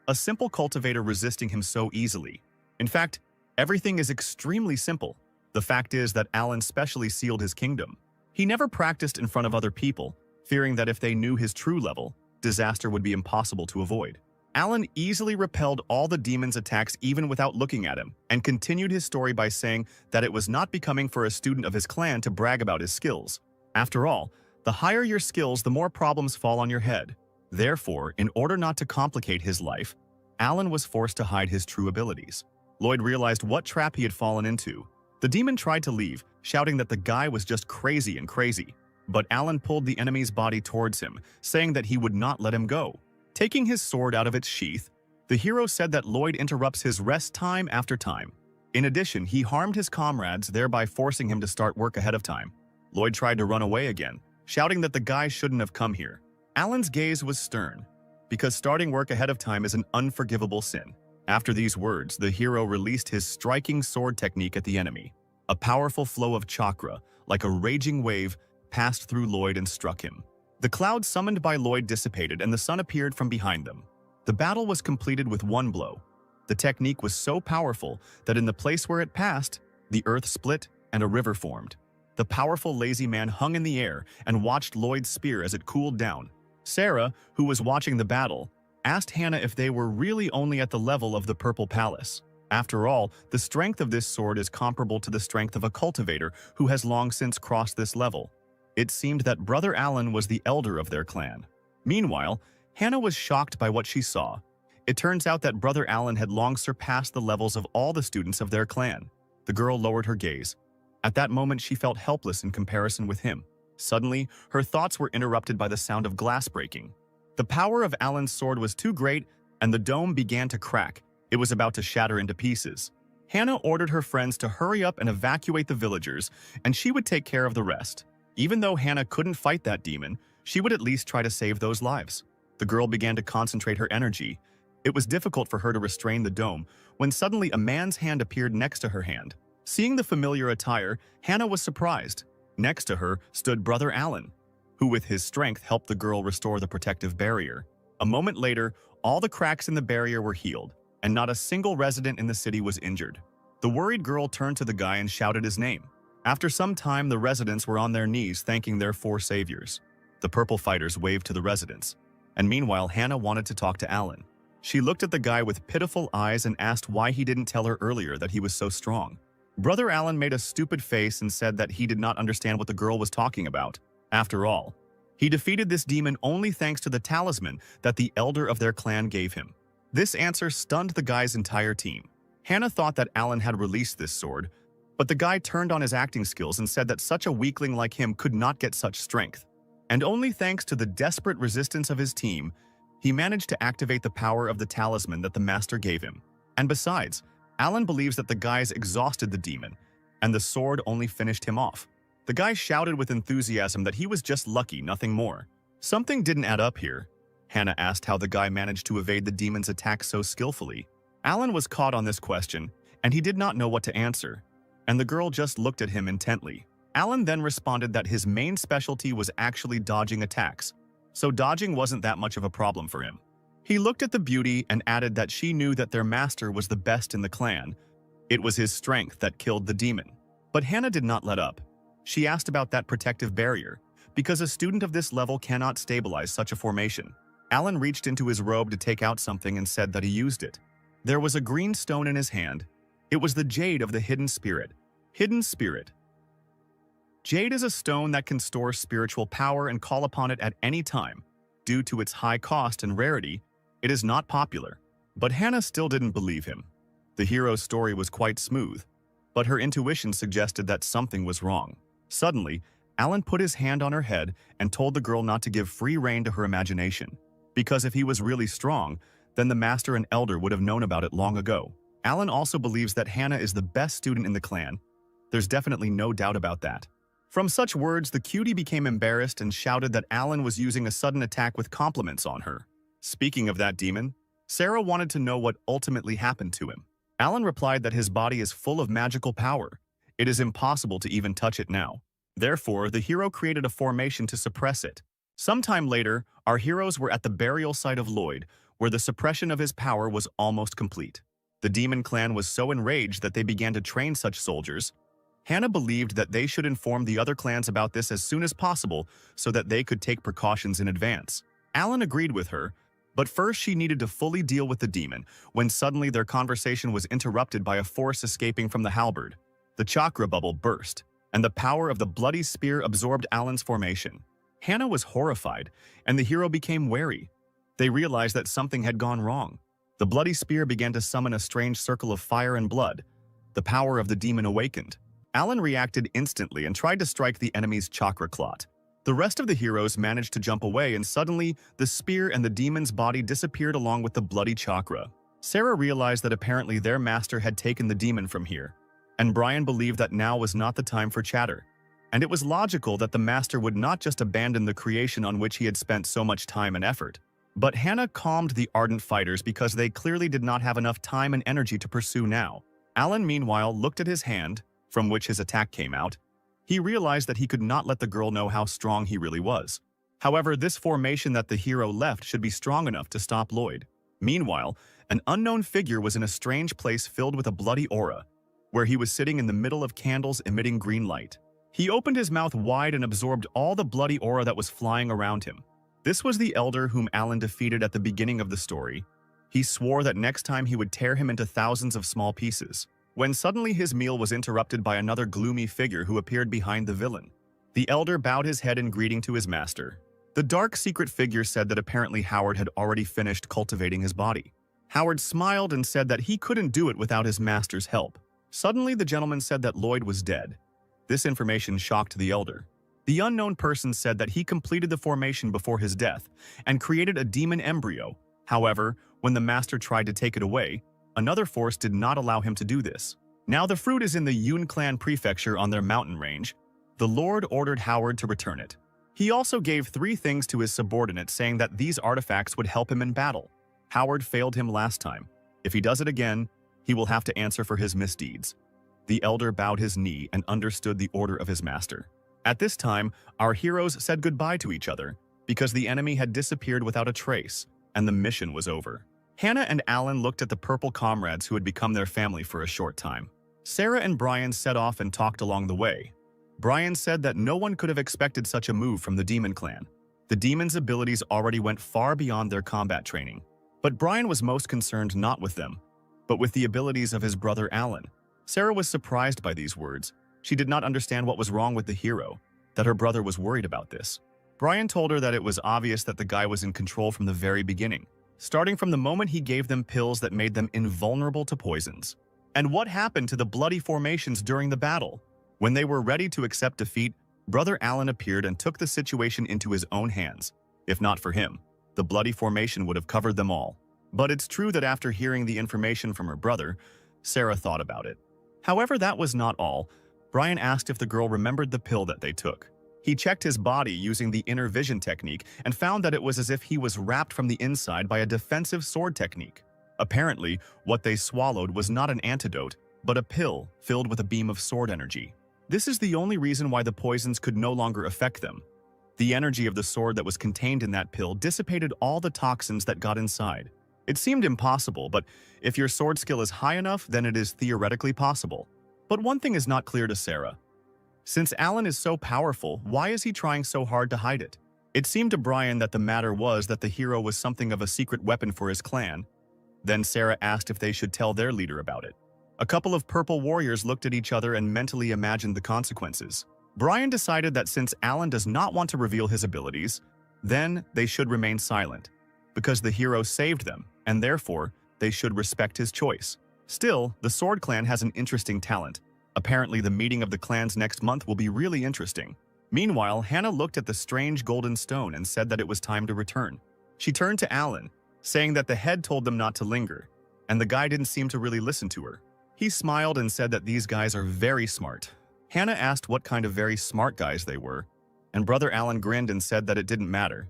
A simple cultivator resisting him so easily. In fact, everything is extremely simple. The fact is that Alan specially sealed his kingdom. He never practiced in front of other people, fearing that if they knew his true level, disaster would be impossible to avoid. Alan easily repelled all the demon's attacks even without looking at him, and continued his story by saying that it was not becoming for a student of his clan to brag about his skills. After all, the higher your skills, the more problems fall on your head. Therefore, in order not to complicate his life, Alan was forced to hide his true abilities. Lloyd realized what trap he had fallen into. The demon tried to leave, shouting that the guy was just crazy and crazy. But Alan pulled the enemy's body towards him, saying that he would not let him go. Taking his sword out of its sheath, the hero said that Lloyd interrupts his rest time after time. In addition, he harmed his comrades, thereby forcing him to start work ahead of time. Lloyd tried to run away again, shouting that the guy shouldn't have come here. Alan's gaze was stern, because starting work ahead of time is an unforgivable sin. After these words, the hero released his striking sword technique at the enemy. A powerful flow of chakra, like a raging wave, passed through Lloyd and struck him. The cloud summoned by Lloyd dissipated and the sun appeared from behind them. The battle was completed with one blow. The technique was so powerful that in the place where it passed, the earth split and a river formed. The powerful lazy man hung in the air and watched Lloyd's spear as it cooled down. Sarah, who was watching the battle, asked Hannah if they were really only at the level of the Purple Palace. After all, the strength of this sword is comparable to the strength of a cultivator who has long since crossed this level. It seemed that Brother Alan was the elder of their clan. Meanwhile, Hannah was shocked by what she saw. It turns out that Brother Alan had long surpassed the levels of all the students of their clan. The girl lowered her gaze. At that moment, she felt helpless in comparison with him. Suddenly, her thoughts were interrupted by the sound of glass breaking. The power of Alan's sword was too great, and the dome began to crack. It was about to shatter into pieces. Hannah ordered her friends to hurry up and evacuate the villagers, and she would take care of the rest. Even though Hannah couldn't fight that demon, she would at least try to save those lives. The girl began to concentrate her energy. It was difficult for her to restrain the dome when suddenly a man's hand appeared next to her hand. Seeing the familiar attire, Hannah was surprised. Next to her stood Brother Alan, who with his strength helped the girl restore the protective barrier. A moment later, all the cracks in the barrier were healed, and not a single resident in the city was injured. The worried girl turned to the guy and shouted his name. After some time, the residents were on their knees thanking their four saviors. The purple fighters waved to the residents, and meanwhile Hannah wanted to talk to Alan. She looked at the guy with pitiful eyes and asked why he didn't tell her earlier that he was so strong. Brother Alan made a stupid face and said that he did not understand what the girl was talking about. After all, he defeated this demon only thanks to the talisman that the elder of their clan gave him. This answer stunned the guy's entire team. Hannah thought that Alan had released this sword, but the guy turned on his acting skills and said that such a weakling like him could not get such strength. And only thanks to the desperate resistance of his team, he managed to activate the power of the talisman that the master gave him. And besides, Alan believes that the guys exhausted the demon, and the sword only finished him off. The guy shouted with enthusiasm that he was just lucky, nothing more. Something didn't add up here. Hannah asked how the guy managed to evade the demon's attack so skillfully. Alan was caught on this question, and he did not know what to answer, and the girl just looked at him intently. Alan then responded that his main specialty was actually dodging attacks, so dodging wasn't that much of a problem for him. He looked at the beauty and added that she knew that their master was the best in the clan. It was his strength that killed the demon. But Hannah did not let up. She asked about that protective barrier, because a student of this level cannot stabilize such a formation. Alan reached into his robe to take out something and said that he used it. There was a green stone in his hand. It was the jade of the hidden spirit. Hidden spirit. Jade is a stone that can store spiritual power and call upon it at any time. Due to its high cost and rarity, it is not popular. But Hannah still didn't believe him. The hero's story was quite smooth, but her intuition suggested that something was wrong. Suddenly, Alan put his hand on her head and told the girl not to give free rein to her imagination, because if he was really strong, then the master and elder would have known about it long ago. Alan also believes that Hannah is the best student in the clan. There's definitely no doubt about that. From such words, the cutie became embarrassed and shouted that Alan was using a sudden attack with compliments on her. Speaking of that demon, Sarah wanted to know what ultimately happened to him. Alan replied that his body is full of magical power. It is impossible to even touch it now. Therefore, the hero created a formation to suppress it. Sometime later, our heroes were at the burial site of Lloyd, where the suppression of his power was almost complete. The demon clan was so enraged that they began to train such soldiers. Hannah believed that they should inform the other clans about this as soon as possible so that they could take precautions in advance. Alan agreed with her, but first she needed to fully deal with the demon, when suddenly their conversation was interrupted by a force escaping from the halberd. The chakra bubble burst, and the power of the bloody spear absorbed Alan's formation. Hannah was horrified, and the hero became wary. They realized that something had gone wrong. The bloody spear began to summon a strange circle of fire and blood. The power of the demon awakened. Alan reacted instantly and tried to strike the enemy's chakra clot. The rest of the heroes managed to jump away, and suddenly, the spear and the demon's body disappeared along with the bloody chakra. Sarah realized that apparently their master had taken the demon from here, and Brian believed that now was not the time for chatter. And it was logical that the master would not just abandon the creation on which he had spent so much time and effort. But Hannah calmed the ardent fighters because they clearly did not have enough time and energy to pursue now. Alan, meanwhile, looked at his hand, from which his attack came out. He realized that he could not let the girl know how strong he really was. However, this formation that the hero left should be strong enough to stop Lloyd. Meanwhile, an unknown figure was in a strange place filled with a bloody aura, where he was sitting in the middle of candles emitting green light. He opened his mouth wide and absorbed all the bloody aura that was flying around him. This was the elder whom Alan defeated at the beginning of the story. He swore that next time he would tear him into thousands of small pieces. When suddenly his meal was interrupted by another gloomy figure who appeared behind the villain. The elder bowed his head in greeting to his master. The dark secret figure said that apparently Howard had already finished cultivating his body. Howard smiled and said that he couldn't do it without his master's help. Suddenly the gentleman said that Lloyd was dead. This information shocked the elder. The unknown person said that he completed the formation before his death and created a demon embryo. However, when the master tried to take it away, another force did not allow him to do this. Now the fruit is in the Yun clan prefecture on their mountain range. The Lord ordered Howard to return it. He also gave 3 things to his subordinates, saying that these artifacts would help him in battle. Howard failed him last time. If he does it again, he will have to answer for his misdeeds. The elder bowed his knee and understood the order of his master. At this time, our heroes said goodbye to each other because the enemy had disappeared without a trace, and the mission was over. Hannah and Alan looked at the purple comrades who had become their family for a short time. Sarah and Brian set off and talked along the way. Brian said that no one could have expected such a move from the demon clan. The demons' abilities already went far beyond their combat training. But Brian was most concerned not with them, but with the abilities of his brother Alan. Sarah was surprised by these words. She did not understand what was wrong with the hero, that her brother was worried about this. Brian told her that it was obvious that the guy was in control from the very beginning, starting from the moment he gave them pills that made them invulnerable to poisons. And what happened to the bloody formations during the battle? When they were ready to accept defeat, Brother Alan appeared and took the situation into his own hands. If not for him, the bloody formation would have covered them all. But it's true that after hearing the information from her brother, Sarah thought about it. However, that was not all. Brian asked if the girl remembered the pill that they took. He checked his body using the inner vision technique and found that it was as if he was wrapped from the inside by a defensive sword technique. Apparently, what they swallowed was not an antidote, but a pill filled with a beam of sword energy. This is the only reason why the poisons could no longer affect them. The energy of the sword that was contained in that pill dissipated all the toxins that got inside. It seemed impossible, but if your sword skill is high enough, then it is theoretically possible. But one thing is not clear to Sarah. Since Alan is so powerful, why is he trying so hard to hide it? It seemed to Brian that the matter was that the hero was something of a secret weapon for his clan. Then Sarah asked if they should tell their leader about it. A couple of purple warriors looked at each other and mentally imagined the consequences. Brian decided that since Alan does not want to reveal his abilities, then they should remain silent, because the hero saved them, and therefore they should respect his choice. Still, the Sword Clan has an interesting talent. Apparently, the meeting of the clans next month will be really interesting. Meanwhile, Hannah looked at the strange golden stone and said that it was time to return. She turned to Alan, saying that the head told them not to linger, and the guy didn't seem to really listen to her. He smiled and said that these guys are very smart. Hannah asked what kind of very smart guys they were, and Brother Alan grinned and said that it didn't matter.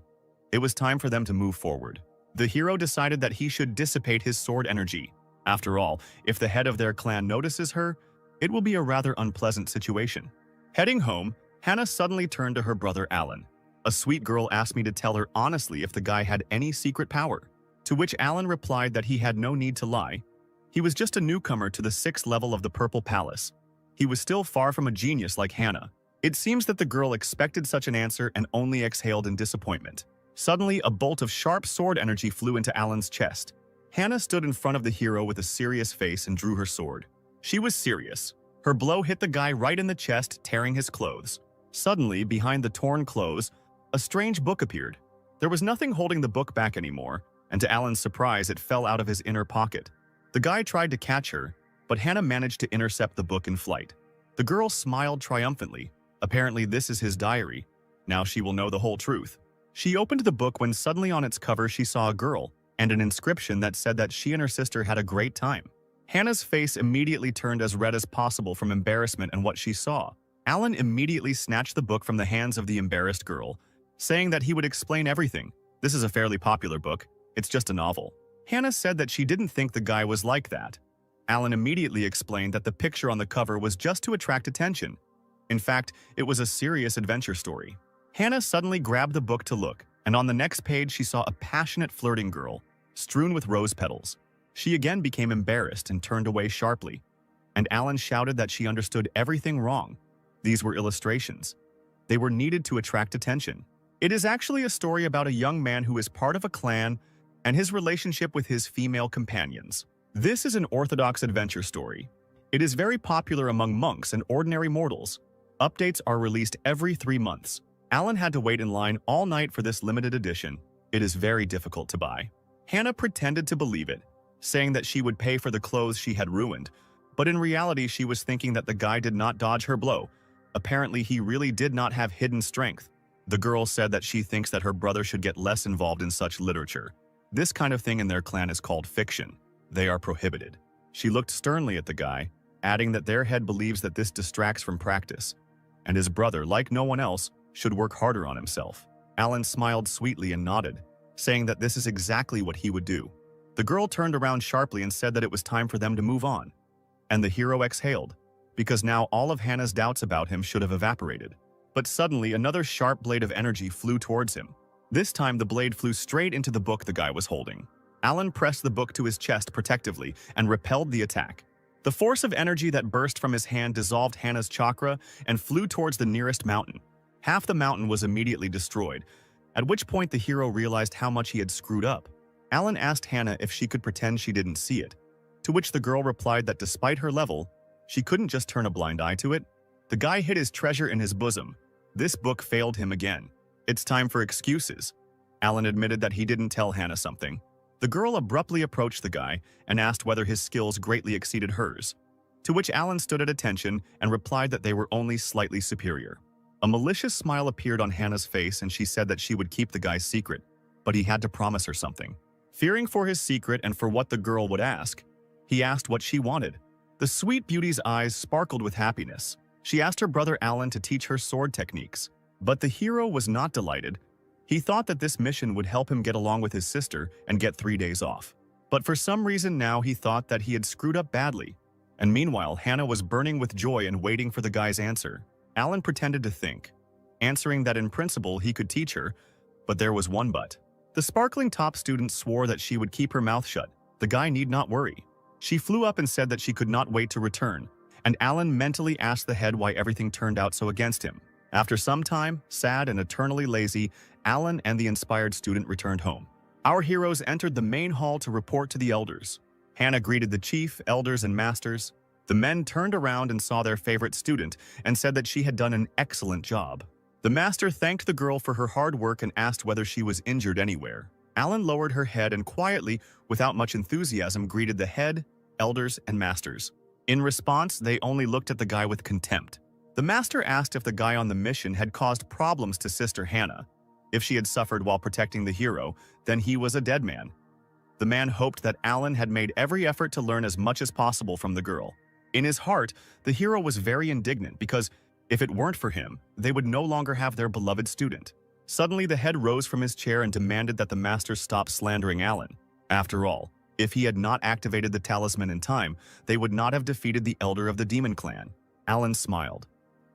It was time for them to move forward. The hero decided that he should dissipate his sword energy. After all, if the head of their clan notices her, it will be a rather unpleasant situation. Heading home, Hannah suddenly turned to her brother Alan. A sweet girl asked me to tell her honestly if the guy had any secret power, to which Alan replied that he had no need to lie. He was just a newcomer to the 6th level of the Purple Palace. He was still far from a genius like Hannah. It seems that the girl expected such an answer and only exhaled in disappointment. Suddenly, a bolt of sharp sword energy flew into Alan's chest. Hannah stood in front of the hero with a serious face and drew her sword. She was serious. Her blow hit the guy right in the chest, tearing his clothes. Suddenly, behind the torn clothes, a strange book appeared. There was nothing holding the book back anymore, and to Alan's surprise, it fell out of his inner pocket. The guy tried to catch her, but Hannah managed to intercept the book in flight. The girl smiled triumphantly. Apparently, this is his diary. Now she will know the whole truth. She opened the book when suddenly on its cover she saw a girl and an inscription that said that she and her sister had a great time. Hannah's face immediately turned as red as possible from embarrassment and what she saw. Alan immediately snatched the book from the hands of the embarrassed girl, saying that he would explain everything. This is a fairly popular book. It's just a novel. Hannah said that she didn't think the guy was like that. Alan immediately explained that the picture on the cover was just to attract attention. In fact, it was a serious adventure story. Hannah suddenly grabbed the book to look, and on the next page she saw a passionate flirting girl, strewn with rose petals. She again became embarrassed and turned away sharply, and Alan shouted that she understood everything wrong. These were illustrations. They were needed to attract attention. It is actually a story about a young man who is part of a clan and his relationship with his female companions. This is an orthodox adventure story. It is very popular among monks and ordinary mortals. Updates are released every 3 months. Alan had to wait in line all night for this limited edition. It is very difficult to buy. Hannah pretended to believe it, saying that she would pay for the clothes she had ruined, but in reality she was thinking that the guy did not dodge her blow. Apparently he really did not have hidden strength. The girl said that she thinks that her brother should get less involved in such literature. This kind of thing in their clan is called fiction. They are prohibited. She looked sternly at the guy, adding that their head believes that this distracts from practice, and his brother, like no one else, should work harder on himself. Alan smiled sweetly and nodded, saying that this is exactly what he would do. The girl turned around sharply and said that it was time for them to move on, and the hero exhaled. because now all of Hannah's doubts about him should have evaporated. But suddenly, another sharp blade of energy flew towards him. This time, the blade flew straight into the book the guy was holding. Alan pressed the book to his chest protectively and repelled the attack. The force of energy that burst from his hand dissolved Hannah's chakra and flew towards the nearest mountain. Half the mountain was immediately destroyed, at which point the hero realized how much he had screwed up. Alan asked Hannah if she could pretend she didn't see it, to which the girl replied that despite her level, she couldn't just turn a blind eye to it. The guy hid his treasure in his bosom. This book failed him again. It's time for excuses. Alan admitted that he didn't tell Hannah something. The girl abruptly approached the guy and asked whether his skills greatly exceeded hers, to which Alan stood at attention and replied that they were only slightly superior. A malicious smile appeared on Hannah's face and she said that she would keep the guy's secret, but he had to promise her something. Fearing for his secret and for what the girl would ask, he asked what she wanted. The sweet beauty's eyes sparkled with happiness. She asked her brother Alan to teach her sword techniques, but the hero was not delighted. He thought that this mission would help him get along with his sister and get 3 days off. But for some reason now he thought that he had screwed up badly. And meanwhile, Hannah was burning with joy and waiting for the guy's answer. Alan pretended to think, answering that in principle he could teach her, but there was one but. The sparkling top student swore that she would keep her mouth shut. The guy need not worry. She flew up and said that she could not wait to return, and Alan mentally asked the head why everything turned out so against him. After some time, sad and eternally lazy, Alan and the inspired student returned home. Our heroes entered the main hall to report to the elders. Hannah greeted the chief, elders, and masters. The men turned around and saw their favorite student and said that she had done an excellent job. The master thanked the girl for her hard work and asked whether she was injured anywhere. Alan lowered her head and quietly, without much enthusiasm, greeted the head, elders, and masters. In response, they only looked at the guy with contempt. The master asked if the guy on the mission had caused problems to Sister Hannah. If she had suffered while protecting the hero, then he was a dead man. The man hoped that Alan had made every effort to learn as much as possible from the girl. In his heart, the hero was very indignant because, if it weren't for him, they would no longer have their beloved student. Suddenly, the head rose from his chair and demanded that the master stop slandering Alan. After all, if he had not activated the talisman in time, they would not have defeated the elder of the demon clan. Alan smiled.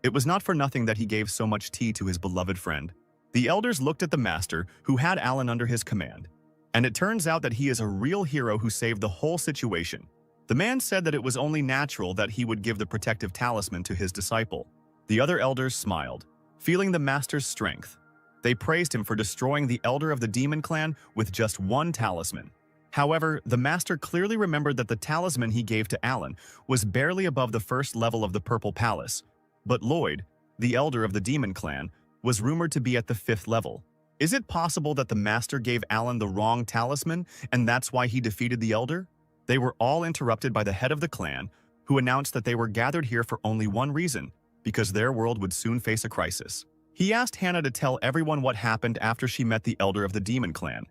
It was not for nothing that he gave so much tea to his beloved friend. The elders looked at the master, who had Alan under his command. And it turns out that he is a real hero who saved the whole situation. The man said that it was only natural that he would give the protective talisman to his disciple. The other elders smiled, feeling the master's strength. They praised him for destroying the elder of the demon clan with just one talisman. However, the master clearly remembered that the talisman he gave to Alan was barely above the first level of the Purple Palace. But Lloyd, the elder of the demon clan, was rumored to be at the 5th level. Is it possible that the master gave Alan the wrong talisman, and that's why he defeated the elder? They were all interrupted by the head of the clan, who announced that they were gathered here for only one reason, because their world would soon face a crisis. He asked Hannah to tell everyone what happened after she met the elder of the demon clan.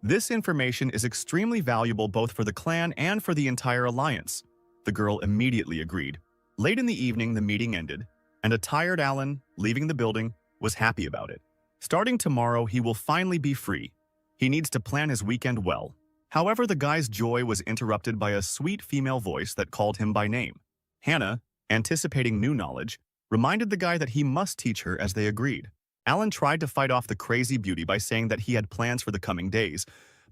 This information is extremely valuable both for the clan and for the entire alliance. The girl immediately agreed. Late in the evening, the meeting ended, and a tired Alan, leaving the building, was happy about it. Starting tomorrow, he will finally be free. He needs to plan his weekend well. However, the guy's joy was interrupted by a sweet female voice that called him by name. Hannah, anticipating new knowledge, reminded the guy that he must teach her as they agreed. Alan tried to fight off the crazy beauty by saying that he had plans for the coming days,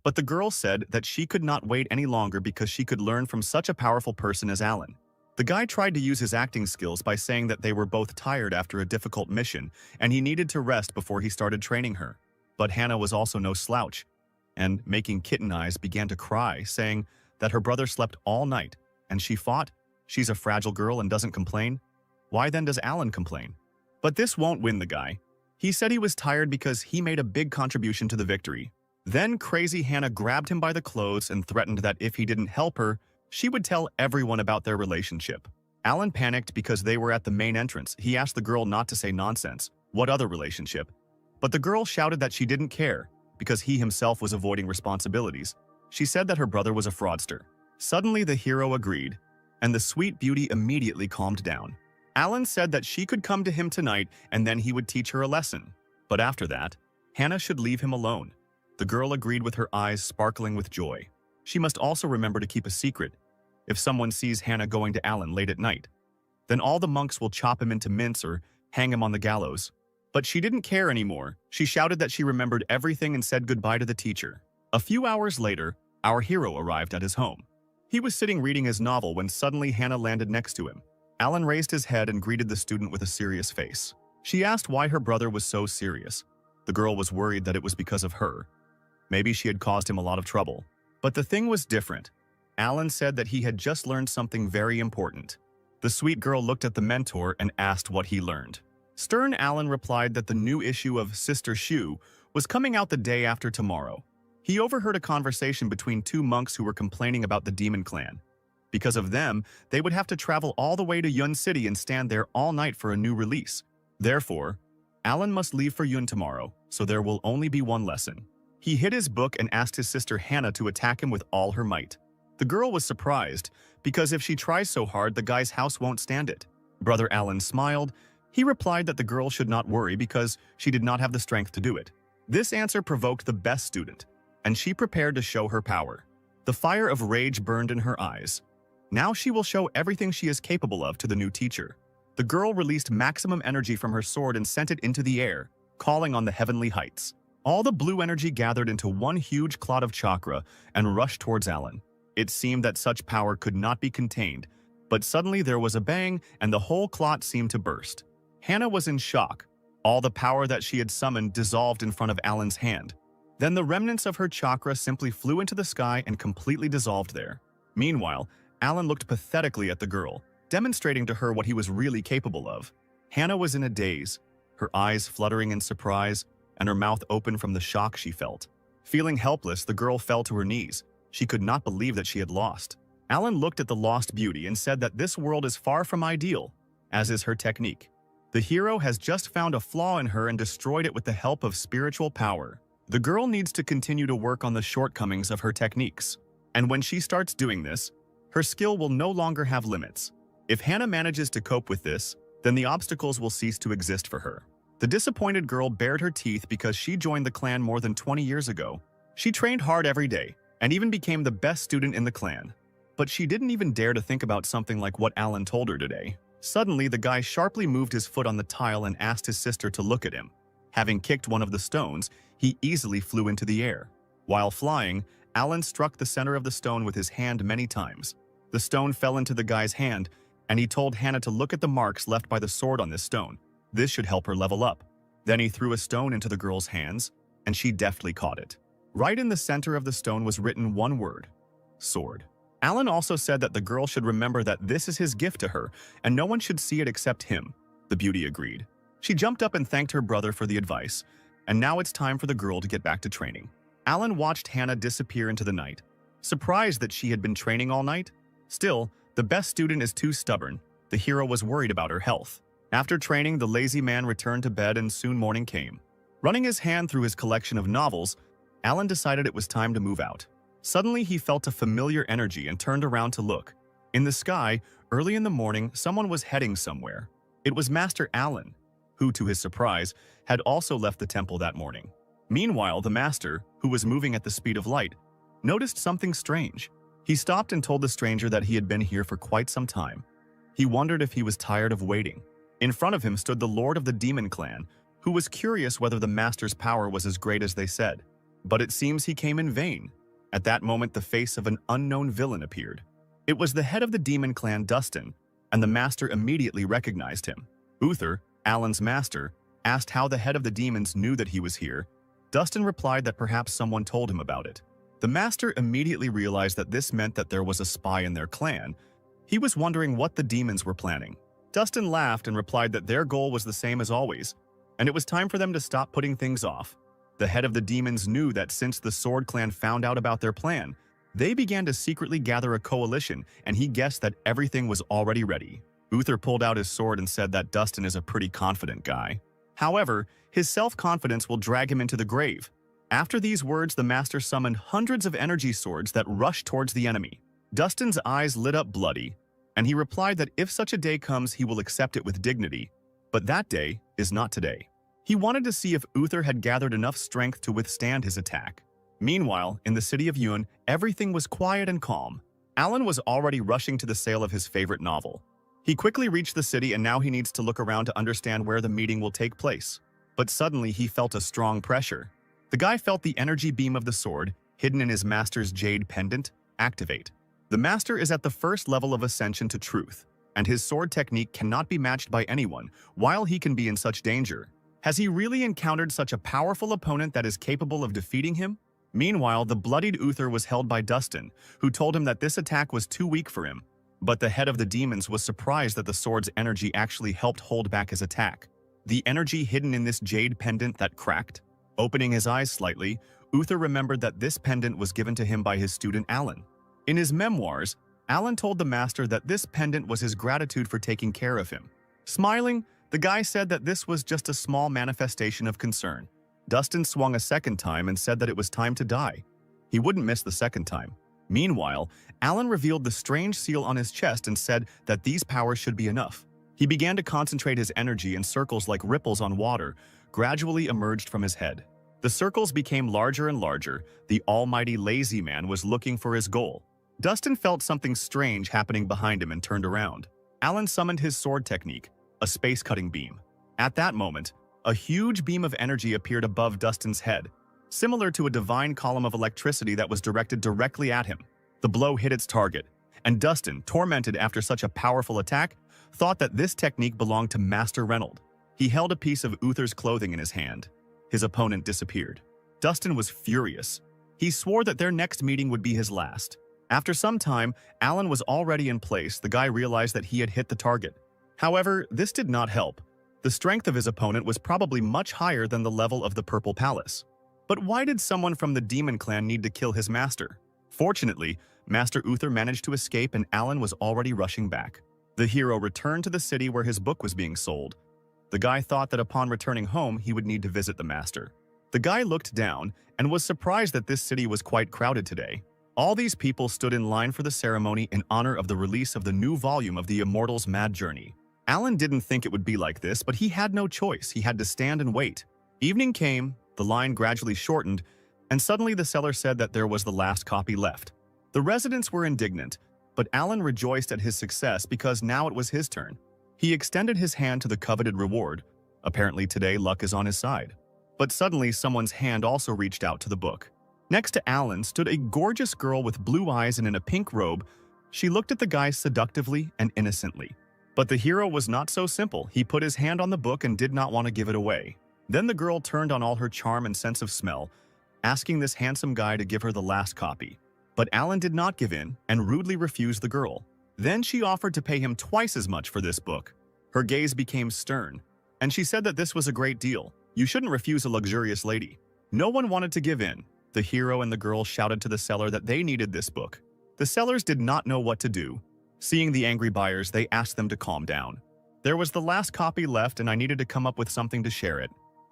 but the girl said that she could not wait any longer because she could learn from such a powerful person as Alan. The guy tried to use his acting skills by saying that they were both tired after a difficult mission and he needed to rest before he started training her. But Hannah was also no slouch, and making kitten eyes began to cry, saying that her brother slept all night and she fought. She's a fragile girl and doesn't complain. Why then does Alan complain? But this won't win the guy. He said he was tired because he made a big contribution to the victory. Then crazy Hannah grabbed him by the clothes and threatened that if he didn't help her, she would tell everyone about their relationship. Alan panicked because they were at the main entrance. He asked the girl not to say nonsense. What other relationship? But the girl shouted that she didn't care because he himself was avoiding responsibilities. She said that her brother was a fraudster. Suddenly the hero agreed, and the sweet beauty immediately calmed down. Alan said that she could come to him tonight and then he would teach her a lesson. But after that, Hannah should leave him alone. The girl agreed with her eyes sparkling with joy. She must also remember to keep a secret if someone sees Hannah going to Alan late at night. Then all the monks will chop him into mince or hang him on the gallows. But she didn't care anymore. She shouted that she remembered everything and said goodbye to the teacher. A few hours later, our hero arrived at his home. He was sitting reading his novel when suddenly Hannah landed next to him. Alan raised his head and greeted the student with a serious face. She asked why her brother was so serious. The girl was worried that it was because of her. Maybe she had caused him a lot of trouble. But the thing was different. Alan said that he had just learned something very important. The sweet girl looked at the mentor and asked what he learned. Stern Alan replied that the new issue of Sister Shu was coming out the day after tomorrow. He overheard a conversation between two monks who were complaining about the demon clan. Because of them, they would have to travel all the way to Yun City and stand there all night for a new release. Therefore, Alan must leave for Yun tomorrow, so there will only be one lesson. He hid his book and asked his sister Hannah to attack him with all her might. The girl was surprised, because if she tries so hard, the guy's house won't stand it. Brother Alan smiled. He replied that the girl should not worry because she did not have the strength to do it. This answer provoked the best student, and she prepared to show her power. The fire of rage burned in her eyes. Now she will show everything she is capable of to the new teacher. The girl released maximum energy from her sword and sent it into the air, calling on the heavenly heights. All the blue energy gathered into one huge clot of chakra and rushed towards Alan. It seemed that such power could not be contained, but suddenly there was a bang and the whole clot seemed to burst. Hannah was in shock. All the power that she had summoned dissolved in front of Alan's hand. Then the remnants of her chakra simply flew into the sky and completely dissolved there. Meanwhile, Alan looked pathetically at the girl, demonstrating to her what he was really capable of. Hannah was in a daze, her eyes fluttering in surprise, and her mouth open from the shock she felt. Feeling helpless, the girl fell to her knees. She could not believe that she had lost. Alan looked at the lost beauty and said that this world is far from ideal, as is her technique. The hero has just found a flaw in her and destroyed it with the help of spiritual power. The girl needs to continue to work on the shortcomings of her techniques. And when she starts doing this, her skill will no longer have limits. If Hannah manages to cope with this, then the obstacles will cease to exist for her. The disappointed girl bared her teeth because she joined the clan more than 20 years ago. She trained hard every day and even became the best student in the clan. But she didn't even dare to think about something like what Alan told her today. Suddenly, the guy sharply moved his foot on the tile and asked his sister to look at him. Having kicked one of the stones, he easily flew into the air. While flying, Alan struck the center of the stone with his hand many times. The stone fell into the guy's hand, and he told Hannah to look at the marks left by the sword on this stone. This should help her level up. Then he threw a stone into the girl's hands, and she deftly caught it. Right in the center of the stone was written one word: sword. Alan also said that the girl should remember that this is his gift to her, and no one should see it except him. The beauty agreed. She jumped up and thanked her brother for the advice, and now it's time for the girl to get back to training. Alan watched Hannah disappear into the night. Surprised that she had been training all night? Still, the best student is too stubborn. The hero was worried about her health. After training, the lazy man returned to bed and soon morning came. Running his hand through his collection of novels, Alan decided it was time to move out. Suddenly, he felt a familiar energy and turned around to look. In the sky, early in the morning, someone was heading somewhere. It was Master Alan, who, to his surprise, had also left the temple that morning. Meanwhile, the master, who was moving at the speed of light, noticed something strange. He stopped and told the stranger that he had been here for quite some time. He wondered if he was tired of waiting. In front of him stood the lord of the demon clan, who was curious whether the master's power was as great as they said. But it seems he came in vain. At that moment, the face of an unknown villain appeared. It was the head of the demon clan, Dustin, and the master immediately recognized him. Uther, Alan's master, asked how the head of the demons knew that he was here. Dustin replied that perhaps someone told him about it. The master immediately realized that this meant that there was a spy in their clan. He was wondering what the demons were planning. Dustin laughed and replied that their goal was the same as always, and it was time for them to stop putting things off. The head of the demons knew that since the Sword Clan found out about their plan, they began to secretly gather a coalition, and he guessed that everything was already ready. Uther pulled out his sword and said that Dustin is a pretty confident guy. However, his self-confidence will drag him into the grave. After these words, the master summoned hundreds of energy swords that rushed towards the enemy. Dustin's eyes lit up bloody, and he replied that if such a day comes, he will accept it with dignity. But that day is not today. He wanted to see if Uther had gathered enough strength to withstand his attack. Meanwhile, in the city of Yun, everything was quiet and calm. Alan was already rushing to the sale of his favorite novel. He quickly reached the city and now he needs to look around to understand where the meeting will take place. But suddenly he felt a strong pressure. The guy felt the energy beam of the sword, hidden in his master's jade pendant, activate. The master is at the first level of ascension to truth, and his sword technique cannot be matched by anyone, while he can be in such danger. Has he really encountered such a powerful opponent that is capable of defeating him? Meanwhile, the bloodied Uther was held by Dustin, who told him that this attack was too weak for him. But the head of the demons was surprised that the sword's energy actually helped hold back his attack. The energy hidden in this jade pendant that cracked. Opening his eyes slightly, Uther remembered that this pendant was given to him by his student Alan. In his memoirs, Alan told the master that this pendant was his gratitude for taking care of him. Smiling, the guy said that this was just a small manifestation of concern. Dustin swung a second time and said that it was time to die. He wouldn't miss the second time. Meanwhile, Alan revealed the strange seal on his chest and said that these powers should be enough. He began to concentrate his energy and circles like ripples on water gradually emerged from his head. The circles became larger and larger. The almighty lazy man was looking for his goal. Dustin felt something strange happening behind him and turned around. Alan summoned his sword technique, a space-cutting beam. At that moment, a huge beam of energy appeared above Dustin's head, similar to a divine column of electricity that was directed directly at him. The blow hit its target, and Dustin, tormented after such a powerful attack, thought that this technique belonged to Master Reynolds. He held a piece of Uther's clothing in his hand. His opponent disappeared. Dustin was furious. He swore that their next meeting would be his last. After some time, Alan was already in place. The guy realized that he had hit the target. However, this did not help. The strength of his opponent was probably much higher than the level of the Purple Palace. But why did someone from the Demon Clan need to kill his master? Fortunately, Master Uther managed to escape and Alan was already rushing back. The hero returned to the city where his book was being sold. The guy thought that upon returning home, he would need to visit the master. The guy looked down and was surprised that this city was quite crowded today. All these people stood in line for the ceremony in honor of the release of the new volume of the Immortals' Mad Journey. Alan didn't think it would be like this, but he had no choice. He had to stand and wait. Evening came, the line gradually shortened, and suddenly the seller said that there was the last copy left. The residents were indignant, but Alan rejoiced at his success because now it was his turn. He extended his hand to the coveted reward. Apparently today luck is on his side. But suddenly someone's hand also reached out to the book. Next to Alan stood a gorgeous girl with blue eyes and in a pink robe. She looked at the guy seductively and innocently. But the hero was not so simple. He put his hand on the book and did not want to give it away. Then the girl turned on all her charm and sense of smell, asking this handsome guy to give her the last copy. But Alan did not give in and rudely refused the girl. Then she offered to pay him twice as much for this book. Her gaze became stern, and she said that this was a great deal. You shouldn't refuse a luxurious lady. No one wanted to give in. The hero and the girl shouted to the seller that they needed this book. The sellers did not know what to do. Seeing the angry buyers, they asked them to calm down. There was the last copy left and I needed to come up with something to share it.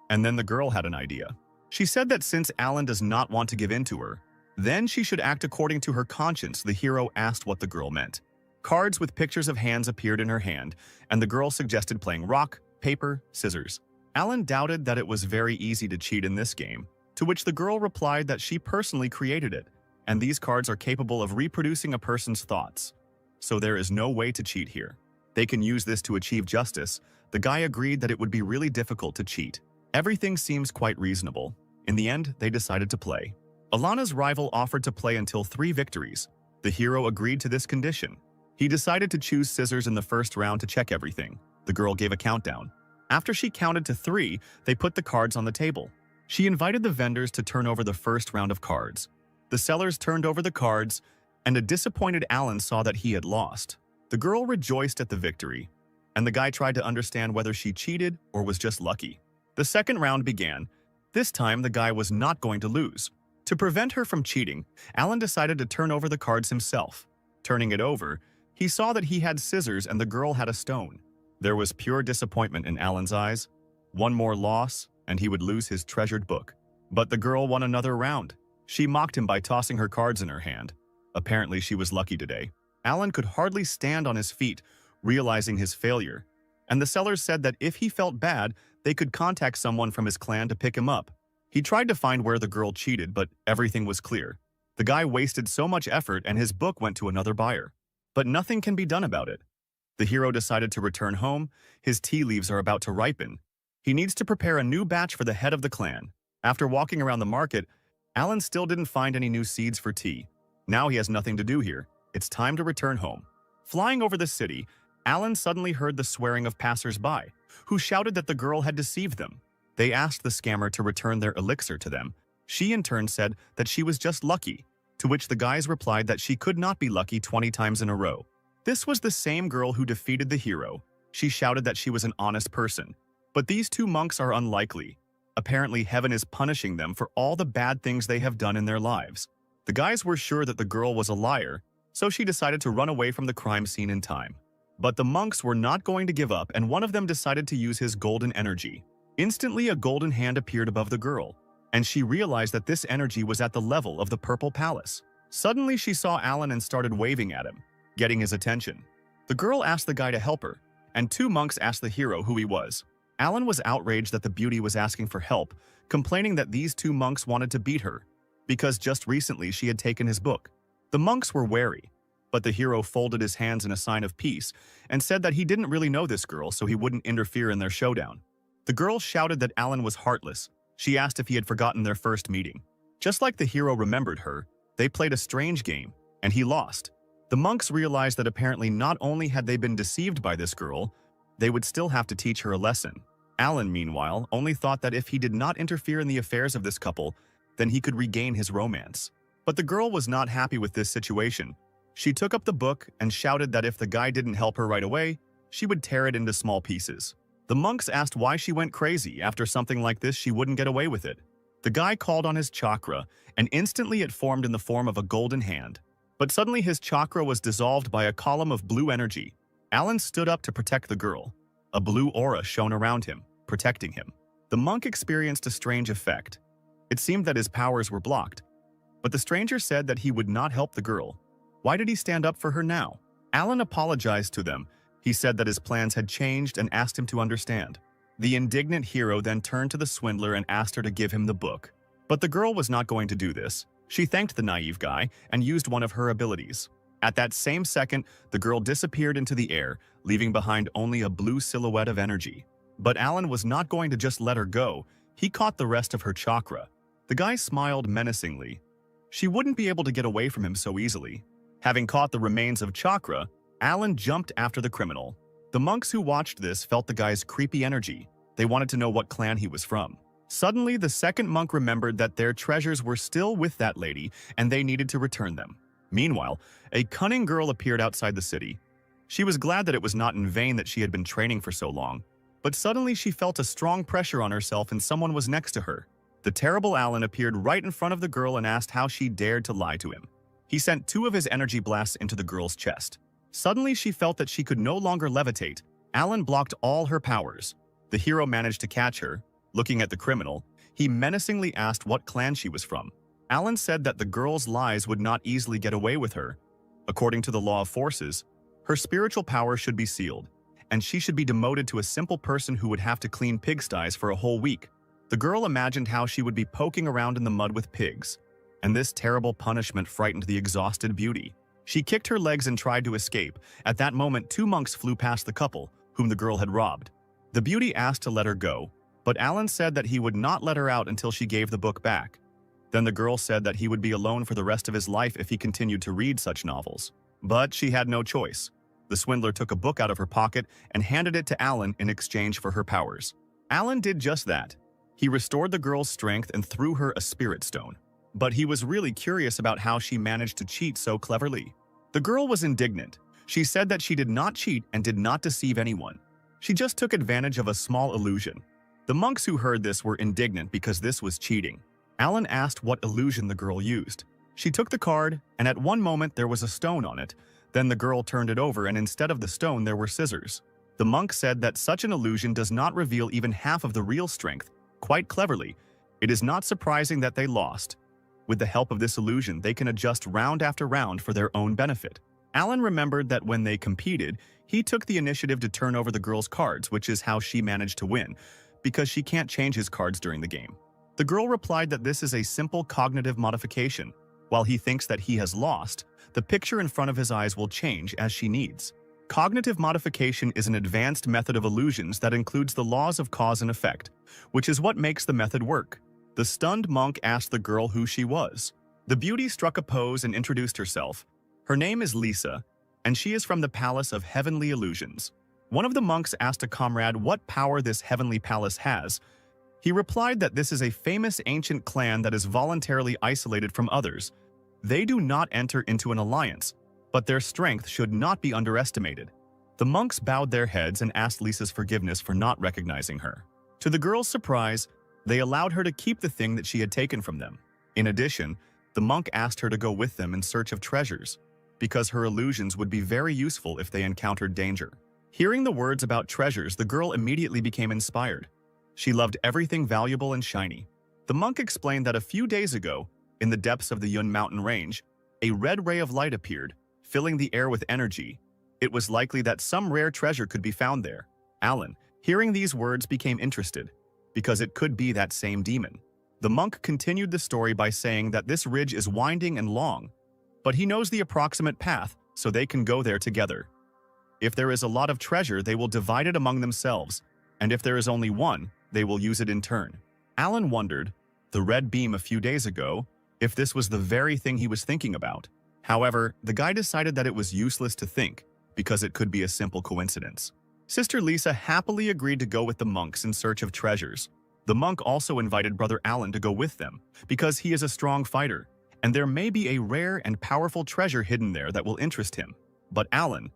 And then the girl had an idea. She said that since Alan does not want to give in to her, then she should act according to her conscience. The hero asked what the girl meant. Cards with pictures of hands appeared in her hand, and the girl suggested playing rock, paper, scissors. Alan doubted that it was very easy to cheat in this game, to which the girl replied that she personally created it, and these cards are capable of reproducing a person's thoughts. So there is no way to cheat here. They can use this to achieve justice. The guy agreed that it would be really difficult to cheat. Everything seems quite reasonable. In the end, they decided to play. Alana's rival offered to play until 3 victories. The hero agreed to this condition. He decided to choose scissors in the first round to check everything. The girl gave a countdown. After she counted to 3, they put the cards on the table. She invited the vendors to turn over the first round of cards. The sellers turned over the cards, and a disappointed Alan saw that he had lost. The girl rejoiced at the victory, and the guy tried to understand whether she cheated or was just lucky. The second round began. This time, the guy was not going to lose. To prevent her from cheating, Alan decided to turn over the cards himself. Turning it over, he saw that he had scissors and the girl had a stone. There was pure disappointment in Alan's eyes. One more loss, and he would lose his treasured book. But the girl won another round. She mocked him by tossing her cards in her hand. Apparently, she was lucky today. Alan could hardly stand on his feet, realizing his failure. And the sellers said that if he felt bad, they could contact someone from his clan to pick him up. He tried to find where the girl cheated, but everything was clear. The guy wasted so much effort and his book went to another buyer. But nothing can be done about it. The hero decided to return home. His tea leaves are about to ripen. He needs to prepare a new batch for the head of the clan. After walking around the market, Alan still didn't find any new seeds for tea. Now he has nothing to do here. It's time to return home. Flying over the city, Alan suddenly heard the swearing of passers-by, who shouted that the girl had deceived them. They asked the scammer to return their elixir to them. She in turn said that she was just lucky, to which the guys replied that she could not be lucky 20 times in a row. This was the same girl who defeated the hero. She shouted that she was an honest person. But these two monks are unlikely. Apparently, heaven is punishing them for all the bad things they have done in their lives. The guys were sure that the girl was a liar, so she decided to run away from the crime scene in time. But the monks were not going to give up, and one of them decided to use his golden energy. Instantly, a golden hand appeared above the girl, and she realized that this energy was at the level of the Purple Palace. Suddenly, she saw Alan and started waving at him, getting his attention. The girl asked the guy to help her, and two monks asked the hero who he was. Alan was outraged that the beauty was asking for help, complaining that these two monks wanted to beat her, because just recently she had taken his book. The monks were wary, but the hero folded his hands in a sign of peace and said that he didn't really know this girl, so he wouldn't interfere in their showdown. The girl shouted that Alan was heartless. She asked if he had forgotten their first meeting. Just like the hero remembered her, they played a strange game, and he lost. The monks realized that apparently not only had they been deceived by this girl, they would still have to teach her a lesson. Alan, meanwhile, only thought that if he did not interfere in the affairs of this couple, then he could regain his romance. But the girl was not happy with this situation. She took up the book and shouted that if the guy didn't help her right away, she would tear it into small pieces. The monks asked why she went crazy. After something like this, she wouldn't get away with it. The guy called on his chakra, and instantly it formed in the form of a golden hand. But suddenly his chakra was dissolved by a column of blue energy. Alan stood up to protect the girl. A blue aura shone around him, protecting him. The monk experienced a strange effect. It seemed that his powers were blocked. But the stranger said that he would not help the girl. Why did he stand up for her now? Alan apologized to them. He said that his plans had changed and asked him to understand. The indignant hero then turned to the swindler and asked her to give him the book. But the girl was not going to do this. She thanked the naive guy and used one of her abilities. At that same second, the girl disappeared into the air, leaving behind only a blue silhouette of energy. But Alan was not going to just let her go. He caught the rest of her chakra. The guy smiled menacingly. She wouldn't be able to get away from him so easily. Having caught the remains of chakra, Alan jumped after the criminal. The monks who watched this felt the guy's creepy energy. They wanted to know what clan he was from. Suddenly, the second monk remembered that their treasures were still with that lady, and they needed to return them. Meanwhile, a cunning girl appeared outside the city. She was glad that it was not in vain that she had been training for so long. But suddenly she felt a strong pressure on herself and someone was next to her. The terrible Alan appeared right in front of the girl and asked how she dared to lie to him. He sent 2 of his energy blasts into the girl's chest. Suddenly she felt that she could no longer levitate. Alan blocked all her powers. The hero managed to catch her. Looking at the criminal, he menacingly asked what clan she was from. Alan said that the girl's lies would not easily get away with her. According to the law of forces, her spiritual power should be sealed, and she should be demoted to a simple person who would have to clean pigsties for a whole week. The girl imagined how she would be poking around in the mud with pigs, and this terrible punishment frightened the exhausted beauty. She kicked her legs and tried to escape. At that moment, 2 monks flew past the couple, whom the girl had robbed. The beauty asked to let her go, but Alan said that he would not let her out until she gave the book back. Then the girl said that he would be alone for the rest of his life if he continued to read such novels. But she had no choice. The swindler took a book out of her pocket and handed it to Alan in exchange for her powers. Alan did just that. He restored the girl's strength and threw her a spirit stone. But he was really curious about how she managed to cheat so cleverly. The girl was indignant. She said that she did not cheat and did not deceive anyone. She just took advantage of a small illusion. The monks who heard this were indignant because this was cheating. Alan asked what illusion the girl used. She took the card, and at one moment there was a stone on it. Then the girl turned it over, and instead of the stone there were scissors. The monk said that such an illusion does not reveal even half of the real strength. Quite cleverly, it is not surprising that they lost. With the help of this illusion, they can adjust round after round for their own benefit. Alan remembered that when they competed, he took the initiative to turn over the girl's cards, which is how she managed to win, because she can't change his cards during the game. The girl replied that this is a simple cognitive modification. While he thinks that he has lost, the picture in front of his eyes will change as she needs. Cognitive modification is an advanced method of illusions that includes the laws of cause and effect, which is what makes the method work. The stunned monk asked the girl who she was. The beauty struck a pose and introduced herself. Her name is Lisa, and she is from the Palace of Heavenly Illusions. One of the monks asked a comrade what power this heavenly palace has. He replied that this is a famous ancient clan that is voluntarily isolated from others. They do not enter into an alliance, but their strength should not be underestimated. The monks bowed their heads and asked Lisa's forgiveness for not recognizing her. To the girl's surprise, they allowed her to keep the thing that she had taken from them. In addition, the monk asked her to go with them in search of treasures, because her illusions would be very useful if they encountered danger. Hearing the words about treasures, the girl immediately became inspired. She loved everything valuable and shiny. The monk explained that a few days ago, in the depths of the Yun mountain range, a red ray of light appeared, filling the air with energy. It was likely that some rare treasure could be found there. Alan, hearing these words, became interested, because it could be that same demon. The monk continued the story by saying that this ridge is winding and long, but he knows the approximate path, so they can go there together. If there is a lot of treasure, they will divide it among themselves, and if there is only one, they will use it in turn. Alan wondered, the red beam a few days ago, if this was the very thing he was thinking about. However, the guy decided that it was useless to think, because it could be a simple coincidence. Sister Lisa happily agreed to go with the monks in search of treasures. The monk also invited Brother Alan to go with them, because he is a strong fighter, and there may be a rare and powerful treasure hidden there that will interest him. But Alan,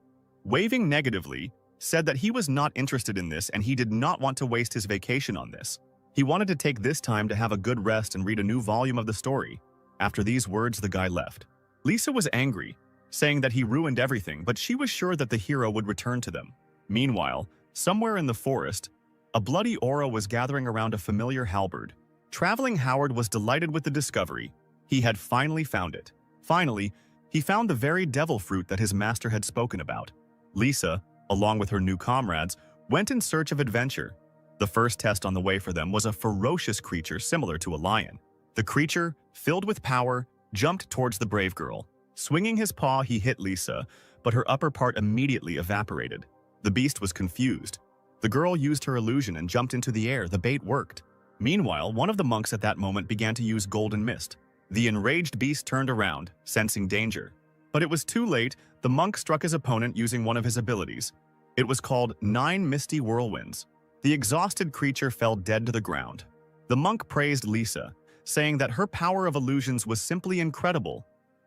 waving negatively, said that he was not interested in this and he did not want to waste his vacation on this. He wanted to take this time to have a good rest and read a new volume of the story. After these words, the guy left. Lisa was angry, saying that he ruined everything, but she was sure that the hero would return to them. Meanwhile, somewhere in the forest, a bloody aura was gathering around a familiar halberd. Traveling Howard was delighted with the discovery. He had finally found it. Finally, he found the very devil fruit that his master had spoken about. Lisa, along with her new comrades, went in search of adventure. The first test on the way for them was a ferocious creature similar to a lion. The creature, filled with power, jumped towards the brave girl. Swinging his paw, he hit Lisa, but her upper part immediately evaporated. The beast was confused. The girl used her illusion and jumped into the air. The bait worked. Meanwhile, one of the monks at that moment began to use golden mist. The enraged beast turned around, sensing danger. But it was too late. The monk struck his opponent using one of his abilities. It was called 9 Misty Whirlwinds. The exhausted creature fell dead to the ground. The monk praised Lisa, saying that her power of illusions was simply incredible.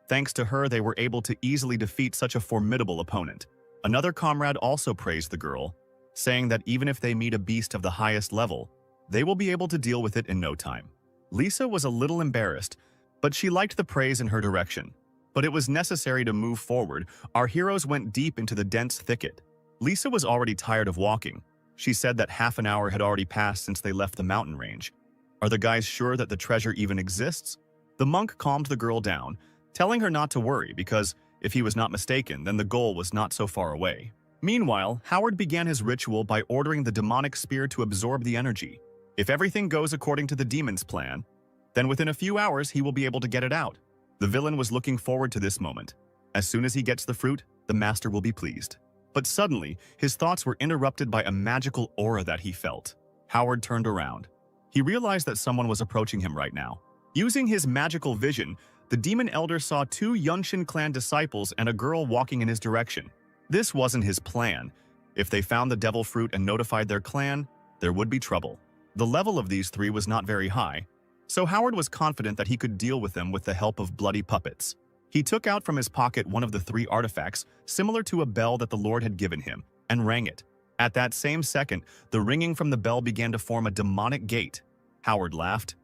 Thanks to her, they were able to easily defeat such a formidable opponent. Another comrade also praised the girl, saying that even if they meet a beast of the highest level, they will be able to deal with it in no time. Lisa was a little embarrassed, but she liked the praise in her direction. But it was necessary to move forward. Our heroes went deep into the dense thicket. Lisa was already tired of walking. She said that half an hour had already passed since they left the mountain range. Are the guys sure that the treasure even exists? The monk calmed the girl down, telling her not to worry because, if he was not mistaken, then the goal was not so far away. Meanwhile, Howard began his ritual by ordering the demonic spear to absorb the energy. If everything goes according to the demon's plan, then within a few hours he will be able to get it out. The villain was looking forward to this moment. As soon as he gets the fruit, the master will be pleased. But suddenly, his thoughts were interrupted by a magical aura that he felt. Howard turned around. He realized that someone was approaching him right now. Using his magical vision, the demon elder saw 2 Yunshin clan disciples and a girl walking in his direction. This wasn't his plan. If they found the devil fruit and notified their clan, there would be trouble. The level of these 3 was not very high, so Howard was confident that he could deal with them with the help of bloody puppets. He took out from his pocket one of the 3 artifacts, similar to a bell that the Lord had given him, and rang it. At that same second, the ringing from the bell began to form a demonic gate. Howard laughed.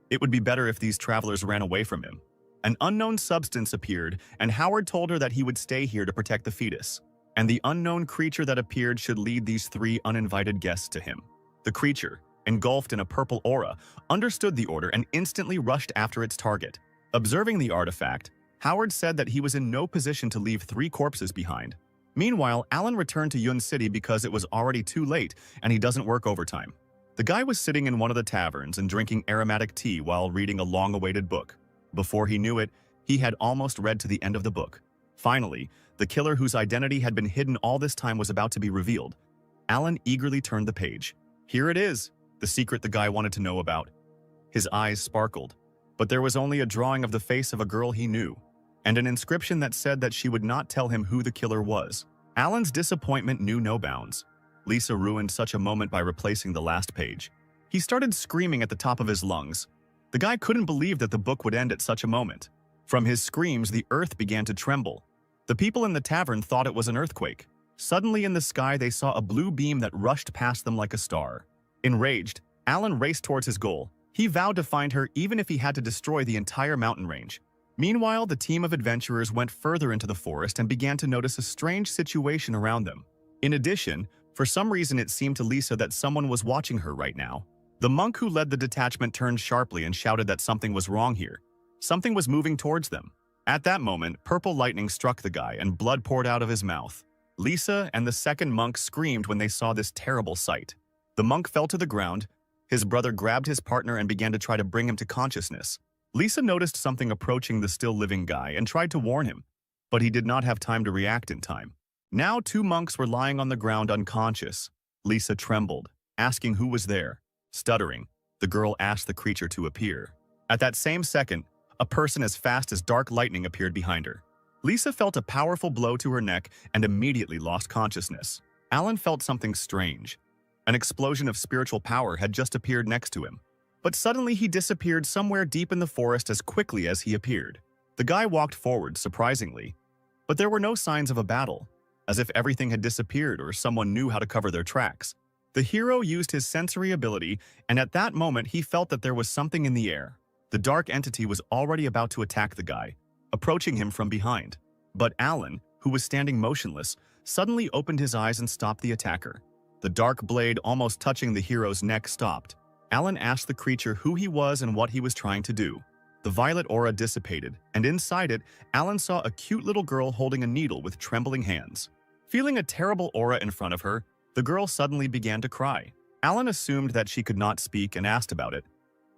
It would be better if these travelers ran away from him. An unknown substance appeared, and Howard told her that he would stay here to protect the fetus. And the unknown creature that appeared should lead these 3 uninvited guests to him. The creature, engulfed in a purple aura, understood the order and instantly rushed after its target. Observing the artifact, Howard said that he was in no position to leave 3 corpses behind. Meanwhile, Alan returned to Yun City because it was already too late and he doesn't work overtime. The guy was sitting in one of the taverns and drinking aromatic tea while reading a long-awaited book. Before he knew it, he had almost read to the end of the book. Finally, The killer whose identity had been hidden all this time was about to be revealed. Alan eagerly turned the page. Here it is, the secret the guy wanted to know about. His eyes sparkled, but there was only a drawing of the face of a girl he knew, and an inscription that said that she would not tell him who the killer was. Alan's disappointment knew no bounds. Lisa ruined such a moment by replacing the last page. He started screaming at the top of his lungs. The guy couldn't believe that the book would end at such a moment. From his screams, the earth began to tremble. The people in the tavern thought it was an earthquake. Suddenly in the sky, they saw a blue beam that rushed past them like a star. Enraged, Alan raced towards his goal. He vowed to find her even if he had to destroy the entire mountain range. Meanwhile, the team of adventurers went further into the forest and began to notice a strange situation around them. In addition, for some reason it seemed to Lisa that someone was watching her right now. The monk who led the detachment turned sharply and shouted that something was wrong here. Something was moving towards them. At that moment, purple lightning struck the guy and blood poured out of his mouth. Lisa and the second monk screamed when they saw this terrible sight. The monk fell to the ground. His brother grabbed his partner and began to try to bring him to consciousness. Lisa noticed something approaching the still living guy and tried to warn him, but he did not have time to react in time. Now 2 monks were lying on the ground unconscious. Lisa trembled, asking who was there. Stuttering, the girl asked the creature to appear. At that same second, a person as fast as dark lightning appeared behind her. Lisa felt a powerful blow to her neck and immediately lost consciousness. Alan felt something strange. An explosion of spiritual power had just appeared next to him. But suddenly he disappeared somewhere deep in the forest as quickly as he appeared. The guy walked forward, surprisingly, but there were no signs of a battle, as if everything had disappeared or someone knew how to cover their tracks. The hero used his sensory ability, and at that moment he felt that there was something in the air. The dark entity was already about to attack the guy, approaching him from behind. But Alan, who was standing motionless, suddenly opened his eyes and stopped the attacker. The dark blade almost touching the hero's neck stopped. Alan asked the creature who he was and what he was trying to do. The violet aura dissipated, and inside it, Alan saw a cute little girl holding a needle with trembling hands. Feeling a terrible aura in front of her, the girl suddenly began to cry. Alan assumed that she could not speak and asked about it.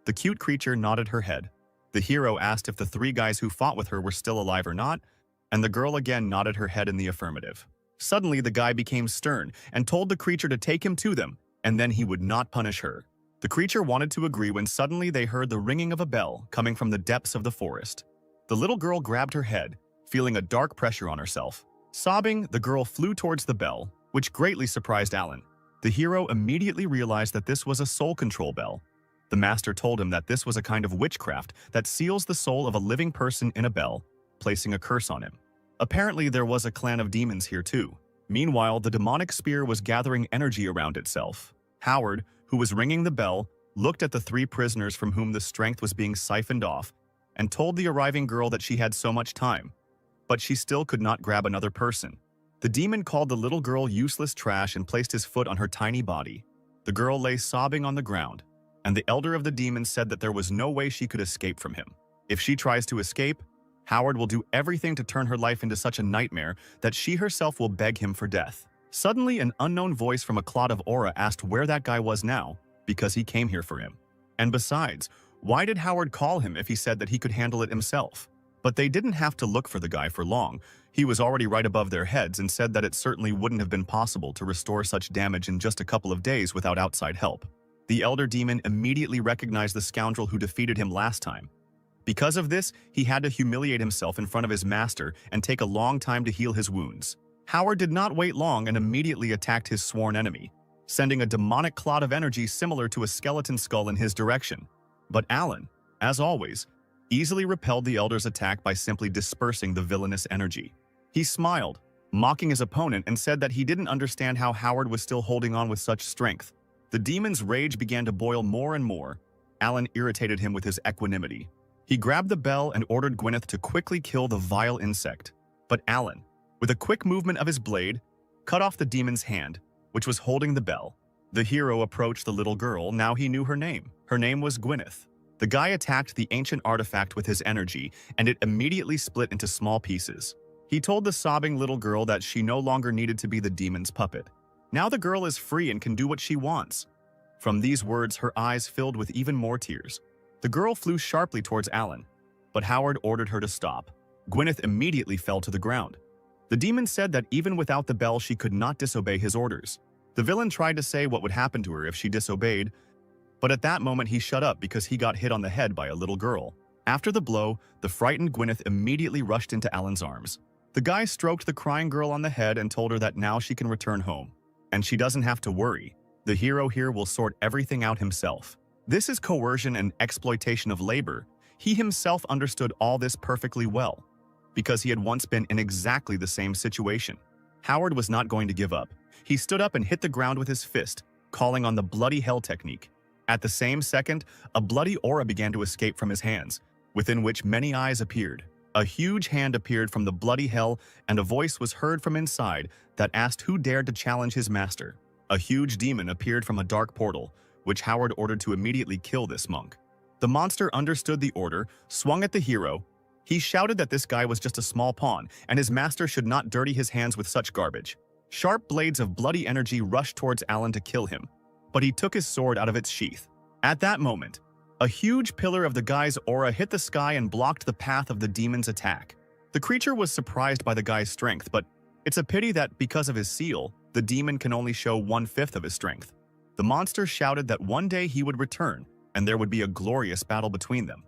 The cute creature nodded her head. The hero asked if the 3 guys who fought with her were still alive or not, and the girl again nodded her head in the affirmative. Suddenly, the guy became stern and told the creature to take him to them, and then he would not punish her. The creature wanted to agree when suddenly they heard the ringing of a bell coming from the depths of the forest. The little girl grabbed her head, feeling a dark pressure on herself. Sobbing, the girl flew towards the bell, which greatly surprised Alan. The hero immediately realized that this was a soul control bell. The master told him that this was a kind of witchcraft that seals the soul of a living person in a bell, placing a curse on him. Apparently, there was a clan of demons here too. Meanwhile, the demonic spear was gathering energy around itself. Howard, who was ringing the bell, looked at the 3 prisoners from whom the strength was being siphoned off and told the arriving girl that she had so much time, but she still could not grab another person. The demon called the little girl useless trash and placed his foot on her tiny body. The girl lay sobbing on the ground, and the elder of the demons said that there was no way she could escape from him. If she tries to escape, Howard will do everything to turn her life into such a nightmare that she herself will beg him for death. Suddenly, an unknown voice from a cloud of aura asked where that guy was now, because he came here for him. And besides, why did Howard call him if he said that he could handle it himself? But they didn't have to look for the guy for long. He was already right above their heads and said that it certainly wouldn't have been possible to restore such damage in just a couple of days without outside help. The elder demon immediately recognized the scoundrel who defeated him last time. Because of this, he had to humiliate himself in front of his master and take a long time to heal his wounds. Howard did not wait long and immediately attacked his sworn enemy, sending a demonic cloud of energy similar to a skeleton skull in his direction. But Alan, as always, easily repelled the elder's attack by simply dispersing the villainous energy. He smiled, mocking his opponent, and said that he didn't understand how Howard was still holding on with such strength. The demon's rage began to boil more and more. Alan irritated him with his equanimity. He grabbed the bell and ordered Gwyneth to quickly kill the vile insect. But Alan, with a quick movement of his blade, cut off the demon's hand, which was holding the bell. The hero approached the little girl. Now he knew her name. Her name was Gwyneth. The guy attacked the ancient artifact with his energy, and it immediately split into small pieces. He told the sobbing little girl that she no longer needed to be the demon's puppet. Now the girl is free and can do what she wants. From these words, her eyes filled with even more tears. The girl flew sharply towards Alan, but Howard ordered her to stop. Gwyneth immediately fell to the ground. The demon said that even without the bell she could not disobey his orders. The villain tried to say what would happen to her if she disobeyed, but at that moment he shut up because he got hit on the head by a little girl. After the blow, the frightened Gwyneth immediately rushed into Alan's arms. The guy stroked the crying girl on the head and told her that now she can return home. And she doesn't have to worry. The hero here will sort everything out himself. This is coercion and exploitation of labor. He himself understood all this perfectly well, because he had once been in exactly the same situation. Howard was not going to give up. He stood up and hit the ground with his fist, calling on the bloody hell technique. At the same second, a bloody aura began to escape from his hands, within which many eyes appeared. A huge hand appeared from the bloody hell, and a voice was heard from inside that asked who dared to challenge his master. A huge demon appeared from a dark portal, which Howard ordered to immediately kill this monk. The monster understood the order, swung at the hero. He shouted that this guy was just a small pawn, and his master should not dirty his hands with such garbage. Sharp blades of bloody energy rushed towards Alan to kill him, but he took his sword out of its sheath. At that moment, a huge pillar of the guy's aura hit the sky and blocked the path of the demon's attack. The creature was surprised by the guy's strength, but it's a pity that because of his seal, the demon can only show 1/5 of his strength. The monster shouted that one day he would return, and there would be a glorious battle between them.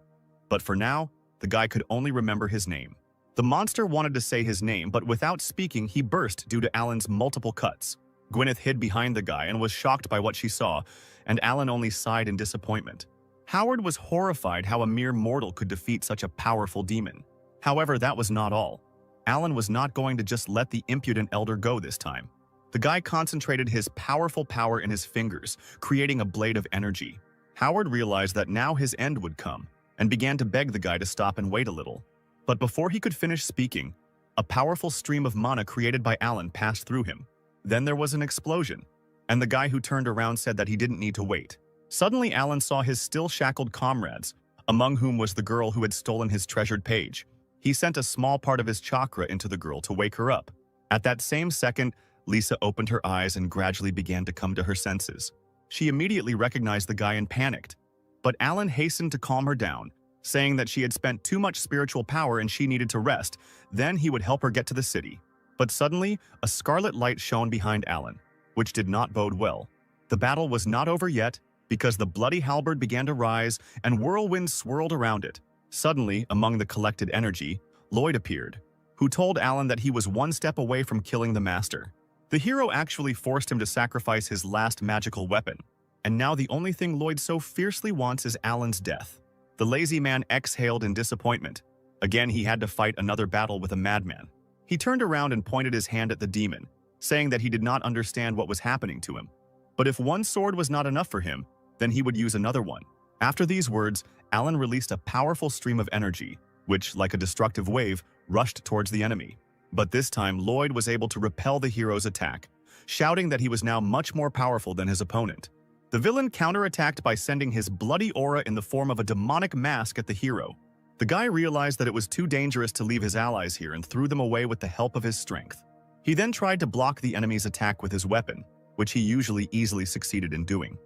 But for now, the guy could only remember his name. The monster wanted to say his name, but without speaking, he burst due to Alan's multiple cuts. Gwyneth hid behind the guy and was shocked by what she saw, and Alan only sighed in disappointment. Howard was horrified how a mere mortal could defeat such a powerful demon. However, that was not all. Alan was not going to just let the impudent elder go this time. The guy concentrated his powerful power in his fingers, creating a blade of energy. Howard realized that now his end would come, and began to beg the guy to stop and wait a little. But before he could finish speaking, a powerful stream of mana created by Alan passed through him. Then there was an explosion, and the guy who turned around said that he didn't need to wait. Suddenly, Alan saw his still shackled comrades, among whom was the girl who had stolen his treasured page. He sent a small part of his chakra into the girl to wake her up. At that same second, Lisa opened her eyes and gradually began to come to her senses. She immediately recognized the guy and panicked, but Alan hastened to calm her down, saying that she had spent too much spiritual power and she needed to rest, then he would help her get to the city. But suddenly, a scarlet light shone behind Alan, which did not bode well. The battle was not over yet, because the bloody halberd began to rise and whirlwinds swirled around it. Suddenly, among the collected energy, Lloyd appeared, who told Alan that he was one step away from killing the master. The hero actually forced him to sacrifice his last magical weapon, and now the only thing Lloyd so fiercely wants is Alan's death. The lazy man exhaled in disappointment. Again, he had to fight another battle with a madman. He turned around and pointed his hand at the demon, saying that he did not understand what was happening to him. But if one sword was not enough for him, then he would use another one. After these words, Alan released a powerful stream of energy, which, like a destructive wave, rushed towards the enemy. But this time, Lloyd was able to repel the hero's attack, shouting that he was now much more powerful than his opponent. The villain counterattacked by sending his bloody aura in the form of a demonic mask at the hero. The guy realized that it was too dangerous to leave his allies here and threw them away with the help of his strength. He then tried to block the enemy's attack with his weapon, which he usually easily succeeded in doing.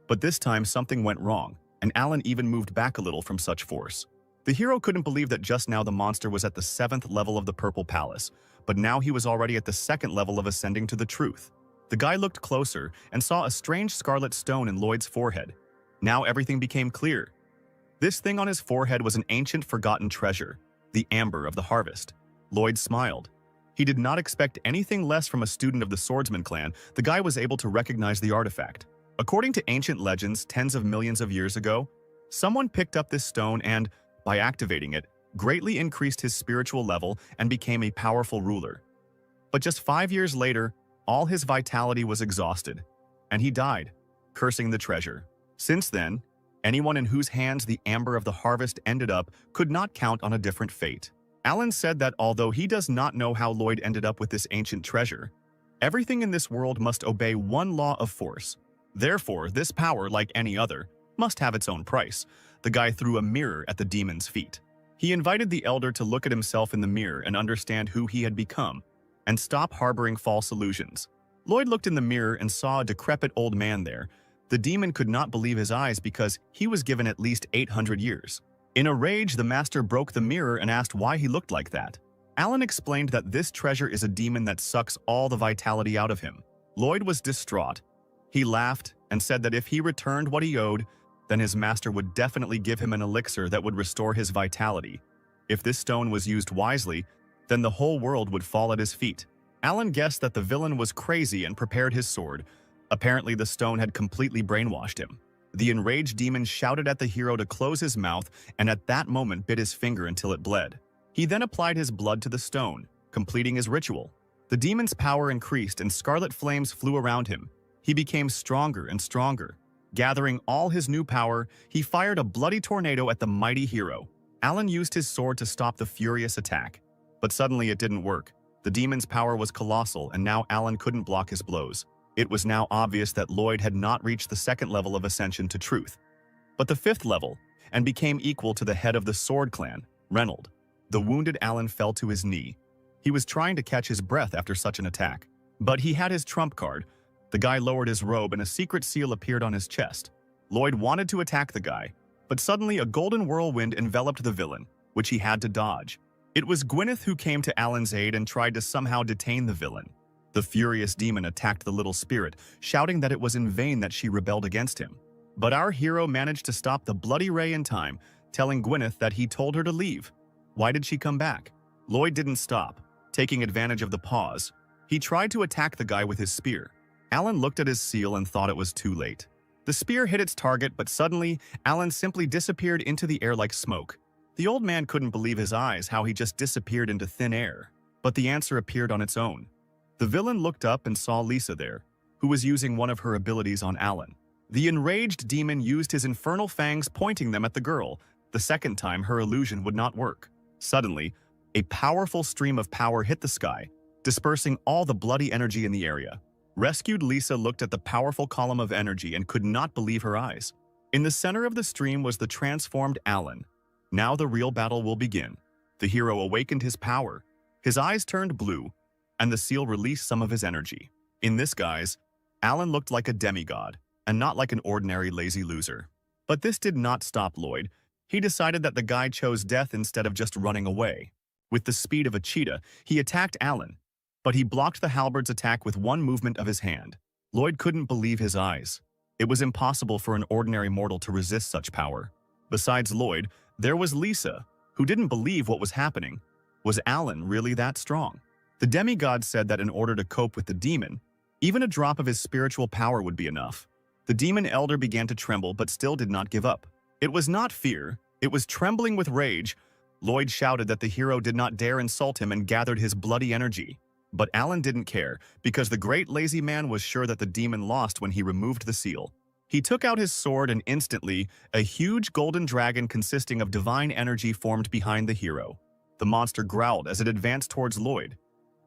But this time something went wrong, and Alan even moved back a little from such force. The hero couldn't believe that just now the monster was at the 7th level of the Purple Palace, but now he was already at the 2nd level of ascending to the truth. The guy looked closer and saw a strange scarlet stone in Lloyd's forehead. Now everything became clear. This thing on his forehead was an ancient forgotten treasure, the amber of the harvest. Lloyd smiled. He did not expect anything less from a student of the Swordsman clan. The guy was able to recognize the artifact. According to ancient legends, tens of millions of years ago, someone picked up this stone and, by activating it, greatly increased his spiritual level and became a powerful ruler. But just 5 years later, all his vitality was exhausted, and he died, cursing the treasure. Since then, anyone in whose hands the amber of the harvest ended up could not count on a different fate. Alan said that although he does not know how Lloyd ended up with this ancient treasure, everything in this world must obey one law of force. Therefore, this power, like any other, must have its own price. The guy threw a mirror at the demon's feet. He invited the elder to look at himself in the mirror and understand who he had become, and stop harboring false illusions. Lloyd looked in the mirror and saw a decrepit old man there. The demon could not believe his eyes because he was given at least 800 years. In a rage, the master broke the mirror and asked why he looked like that. Alan explained that this treasure is a demon that sucks all the vitality out of him. Lloyd was distraught. He laughed and said that if he returned what he owed, then his master would definitely give him an elixir that would restore his vitality. If this stone was used wisely, then the whole world would fall at his feet. Alan guessed that the villain was crazy and prepared his sword. Apparently, the stone had completely brainwashed him. The enraged demon shouted at the hero to close his mouth and at that moment bit his finger until it bled. He then applied his blood to the stone, completing his ritual. The demon's power increased and scarlet flames flew around him. He became stronger and stronger. Gathering all his new power, he fired a bloody tornado at the mighty hero. Alan used his sword to stop the furious attack. But suddenly it didn't work. The demon's power was colossal and now Alan couldn't block his blows. It was now obvious that Lloyd had not reached the second level of ascension to truth, but the fifth level, and became equal to the head of the Sword Clan, Reynold. The wounded Alan fell to his knee. He was trying to catch his breath after such an attack. But he had his trump card. The guy lowered his robe and a secret seal appeared on his chest. Lloyd wanted to attack the guy, but suddenly a golden whirlwind enveloped the villain, which he had to dodge. It was Gwyneth who came to Alan's aid and tried to somehow detain the villain. The furious demon attacked the little spirit, shouting that it was in vain that she rebelled against him. But our hero managed to stop the bloody ray in time, telling Gwyneth that he told her to leave. Why did she come back? Lloyd didn't stop. Taking advantage of the pause, he tried to attack the guy with his spear. Alan looked at his seal and thought it was too late. The spear hit its target, but suddenly, Alan simply disappeared into the air like smoke. The old man couldn't believe his eyes how he just disappeared into thin air. But the answer appeared on its own. The villain looked up and saw Lisa there, who was using one of her abilities on Alan. The enraged demon used his infernal fangs pointing them at the girl. The second time, her illusion would not work. Suddenly, a powerful stream of power hit the sky, dispersing all the bloody energy in the area. Rescued Lisa looked at the powerful column of energy and could not believe her eyes. In the center of the stream was the transformed Alan. Now the real battle will begin. The hero awakened his power. His eyes turned blue, and the seal released some of his energy. In this guise, Alan looked like a demigod, and not like an ordinary lazy loser. But this did not stop Lloyd. He decided that the guy chose death instead of just running away. With the speed of a cheetah, he attacked Alan, but he blocked the halberd's attack with one movement of his hand. Lloyd couldn't believe his eyes. It was impossible for an ordinary mortal to resist such power. Besides Lloyd, there was Lisa, who didn't believe what was happening. Was Alan really that strong? The demigod said that in order to cope with the demon, even a drop of his spiritual power would be enough. The demon elder began to tremble but still did not give up. It was not fear, it was trembling with rage. Lloyd shouted that the hero did not dare insult him and gathered his bloody energy. But Alan didn't care, because the great lazy man was sure that the demon lost when he removed the seal. He took out his sword and instantly, a huge golden dragon consisting of divine energy formed behind the hero. The monster growled as it advanced towards Lloyd.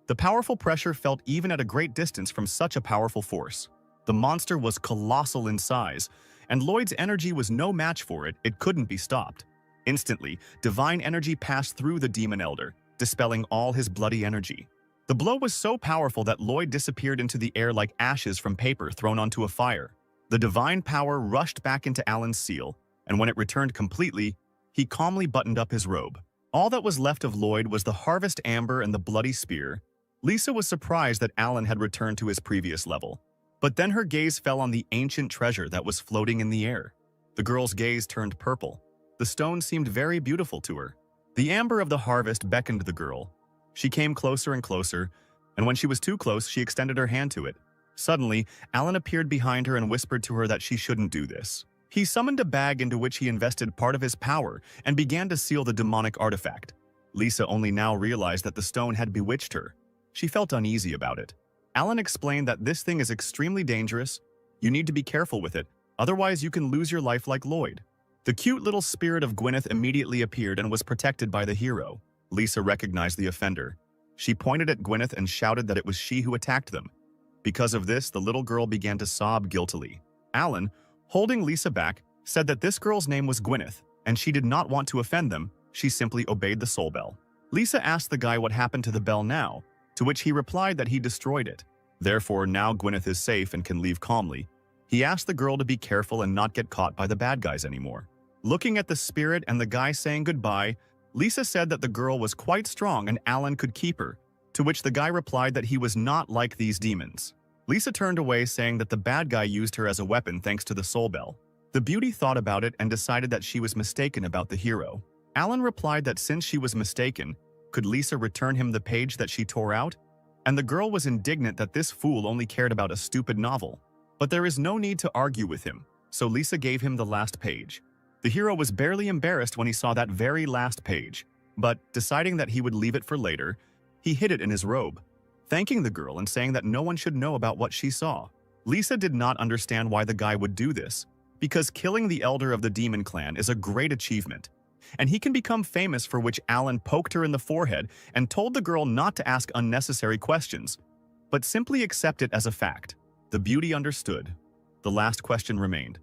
The powerful pressure felt even at a great distance from such a powerful force. The monster was colossal in size, and Lloyd's energy was no match for it. It couldn't be stopped. Instantly, divine energy passed through the demon elder, dispelling all his bloody energy. The blow was so powerful that Lloyd disappeared into the air like ashes from paper thrown onto a fire. The divine power rushed back into Alan's seal, and when it returned completely, he calmly buttoned up his robe. All that was left of Lloyd was the harvest amber and the bloody spear. Lisa was surprised that Alan had returned to his previous level. But then her gaze fell on the ancient treasure that was floating in the air. The girl's gaze turned purple. The stone seemed very beautiful to her. The amber of the harvest beckoned the girl. She came closer and closer, and when she was too close, she extended her hand to it. Suddenly, Alan appeared behind her and whispered to her that she shouldn't do this. He summoned a bag into which he invested part of his power and began to seal the demonic artifact. Lisa only now realized that the stone had bewitched her. She felt uneasy about it. Alan explained that this thing is extremely dangerous. You need to be careful with it, otherwise you can lose your life like Lloyd. The cute little spirit of Gwyneth immediately appeared and was protected by the hero. Lisa recognized the offender. She pointed at Gwyneth and shouted that it was she who attacked them. Because of this, the little girl began to sob guiltily. Alan, holding Lisa back, said that this girl's name was Gwyneth, and she did not want to offend them. She simply obeyed the soul bell. Lisa asked the guy what happened to the bell now, to which he replied that he destroyed it. Therefore, now Gwyneth is safe and can leave calmly. He asked the girl to be careful and not get caught by the bad guys anymore. Looking at the spirit and the guy saying goodbye, Lisa said that the girl was quite strong and Alan could keep her, to which the guy replied that he was not like these demons. Lisa turned away saying that the bad guy used her as a weapon thanks to the soul bell. The beauty thought about it and decided that she was mistaken about the hero. Alan replied that since she was mistaken, could Lisa return him the page that she tore out? And the girl was indignant that this fool only cared about a stupid novel. But there is no need to argue with him, so Lisa gave him the last page. The hero was barely embarrassed when he saw that very last page, but deciding that he would leave it for later, he hid it in his robe, thanking the girl and saying that no one should know about what she saw. Lisa did not understand why the guy would do this, because killing the elder of the demon clan is a great achievement, and he can become famous for which Alan poked her in the forehead and told the girl not to ask unnecessary questions, but simply accept it as a fact. The beauty understood. The last question remained.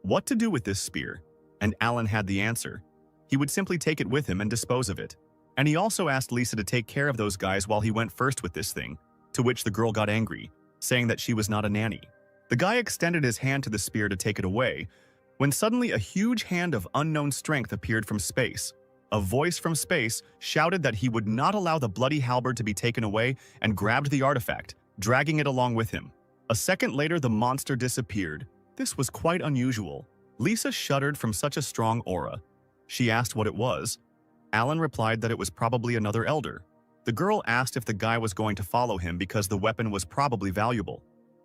What to do with this spear? And Alan had the answer. He would simply take it with him and dispose of it. And he also asked Lisa to take care of those guys while he went first with this thing, to which the girl got angry, saying that she was not a nanny. The guy extended his hand to the spear to take it away, when suddenly a huge hand of unknown strength appeared from space. A voice from space shouted that he would not allow the bloody halberd to be taken away and grabbed the artifact, dragging it along with him. A second later, the monster disappeared. This was quite unusual. Lisa shuddered from such a strong aura. She asked what it was. Alan replied that it was probably another elder. The girl asked if the guy was going to follow him because the weapon was probably valuable.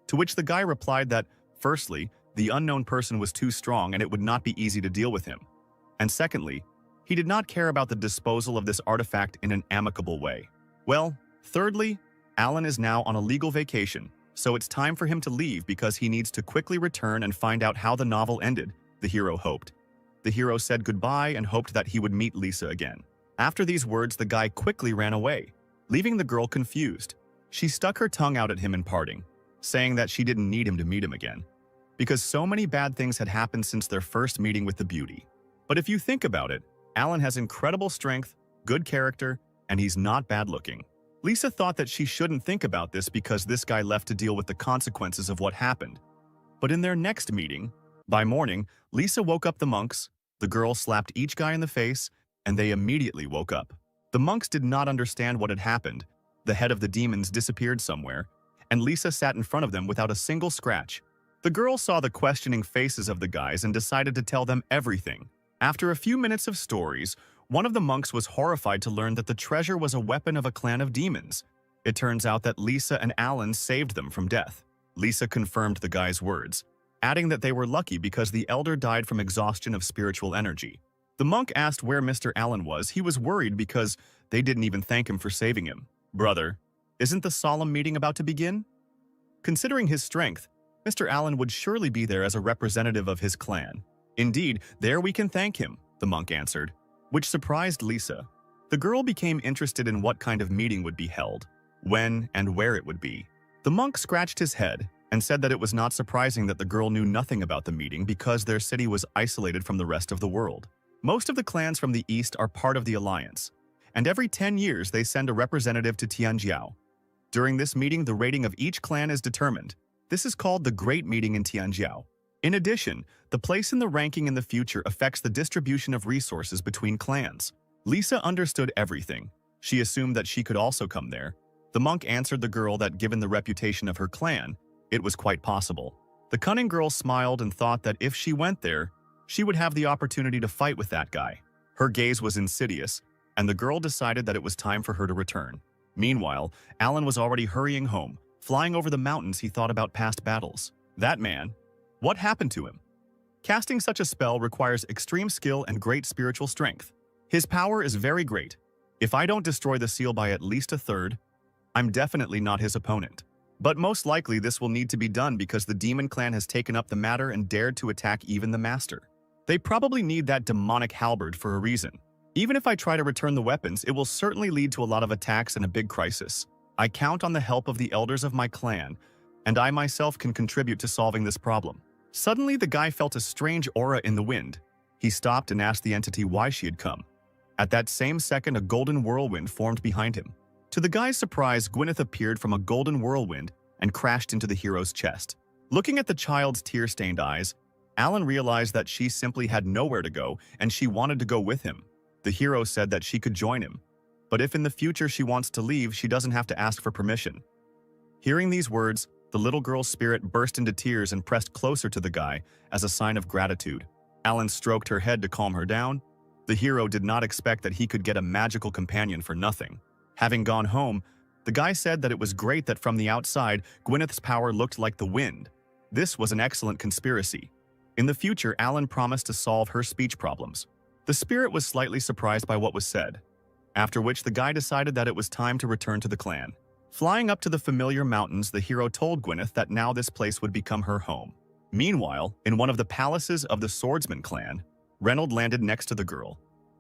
To which the guy replied that, firstly, the unknown person was too strong and it would not be easy to deal with him. And secondly, he did not care about the disposal of this artifact in an amicable way. Well, thirdly, Alan is now on a legal vacation, so it's time for him to leave because he needs to quickly return and find out how the novel ended, the hero hoped. The hero said goodbye and hoped that he would meet Lisa again. After these words, the guy quickly ran away, leaving the girl confused. She stuck her tongue out at him in parting, saying that she didn't need him to meet him again, because so many bad things had happened since their first meeting with the beauty. But if you think about it, Alan has incredible strength, good character, and he's not bad looking. Lisa thought that she shouldn't think about this because this guy left to deal with the consequences of what happened. But in their next meeting, by morning, Lisa woke up the monks, the girl slapped each guy in the face, and they immediately woke up. The monks did not understand what had happened. The head of the demons disappeared somewhere, and Lisa sat in front of them without a single scratch. The girl saw the questioning faces of the guys and decided to tell them everything. After a few minutes of stories, one of the monks was horrified to learn that the treasure was a weapon of a clan of demons. It turns out that Lisa and Alan saved them from death. Lisa confirmed the guy's words, adding that they were lucky because the elder died from exhaustion of spiritual energy. The monk asked where Mr. Allen was. He was worried because they didn't even thank him for saving him. Brother, isn't the solemn meeting about to begin? Considering his strength, Mr. Allen would surely be there as a representative of his clan. Indeed, there we can thank him, the monk answered, which surprised Lisa. The girl became interested in what kind of meeting would be held, when and where it would be. The monk scratched his head and said that it was not surprising that the girl knew nothing about the meeting because their city was isolated from the rest of the world. Most of the clans from the east are part of the alliance, and every 10 years they send a representative to Tianjiao. During this meeting, the rating of each clan is determined. This is called the Great Meeting in Tianjiao. In addition, the place in the ranking in the future affects the distribution of resources between clans. Lisa understood everything. She assumed that she could also come there. The monk answered the girl that given the reputation of her clan, it was quite possible. The cunning girl smiled and thought that if she went there, she would have the opportunity to fight with that guy. Her gaze was insidious, and the girl decided that it was time for her to return. Meanwhile, Alan was already hurrying home. Flying over the mountains, he thought about past battles. That man, what happened to him? Casting such a spell requires extreme skill and great spiritual strength. His power is very great. If I don't destroy the seal by at least a third, I'm definitely not his opponent. But most likely this will need to be done because the demon clan has taken up the matter and dared to attack even the master. They probably need that demonic halberd for a reason. Even if I try to return the weapons, it will certainly lead to a lot of attacks and a big crisis. I count on the help of the elders of my clan, and I myself can contribute to solving this problem. Suddenly, the guy felt a strange aura in the wind. He stopped and asked the entity why she had come. At that same second, a golden whirlwind formed behind him. To the guy's surprise, Gwyneth appeared from a golden whirlwind and crashed into the hero's chest. Looking at the child's tear-stained eyes, Alan realized that she simply had nowhere to go and she wanted to go with him. The hero said that she could join him, but if in the future she wants to leave, she doesn't have to ask for permission. Hearing these words, the little girl's spirit burst into tears and pressed closer to the guy as a sign of gratitude. Alan stroked her head to calm her down. The hero did not expect that he could get a magical companion for nothing. Having gone home, the guy said that it was great that from the outside, Gwyneth's power looked like the wind. This was an excellent conspiracy. In the future, Alan promised to solve her speech problems. The spirit was slightly surprised by what was said, after which the guy decided that it was time to return to the clan. Flying up to the familiar mountains, the hero told Gwyneth that now this place would become her home. Meanwhile, in one of the palaces of the Swordsman clan, Reynold landed next to the girl.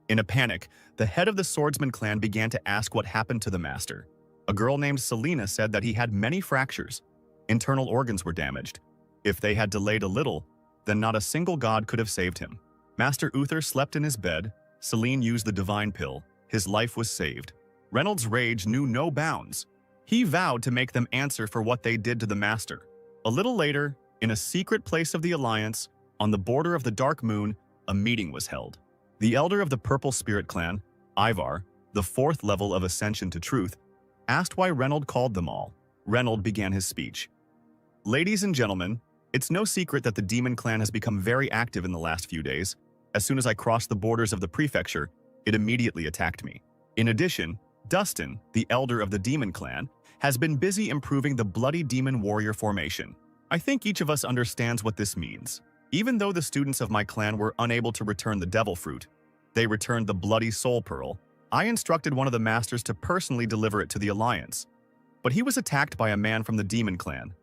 In a panic, the head of the Swordsman clan began to ask what happened to the master. A girl named Selena said that he had many fractures. Internal organs were damaged. If they had delayed a little, then not a single god could have saved him. Master Uther slept in his bed. Selene used the divine pill. His life was saved. Reynold's rage knew no bounds. He vowed to make them answer for what they did to the master. A little later, in a secret place of the Alliance, on the border of the Dark Moon, a meeting was held. The elder of the Purple Spirit clan, Ivar, the 4th level of Ascension to Truth, asked why Reynold called them all. Reynold began his speech. Ladies and gentlemen, it's no secret that the Demon Clan has become very active in the last few days. As soon as I crossed the borders of the prefecture, it immediately attacked me. In addition, Dustin, the elder of the Demon Clan, has been busy improving the Bloody Demon Warrior formation. I think each of us understands what this means. Even though the students of my clan were unable to return the Devil Fruit, they returned the Bloody Soul Pearl. I instructed one of the masters to personally deliver it to the Alliance. But he was attacked by a man from the Demon Clan.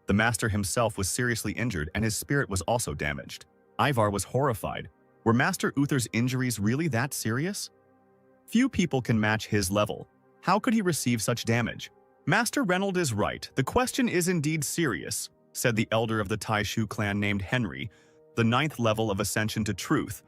The master himself was seriously injured and his spirit was also damaged. Ivar was horrified. Were Master Uther's injuries really that serious? Few people can match his level. How could he receive such damage? Master Reynold is right. The question is indeed serious, said the elder of the Taishu clan named Henry, the 9th level of Ascension to Truth.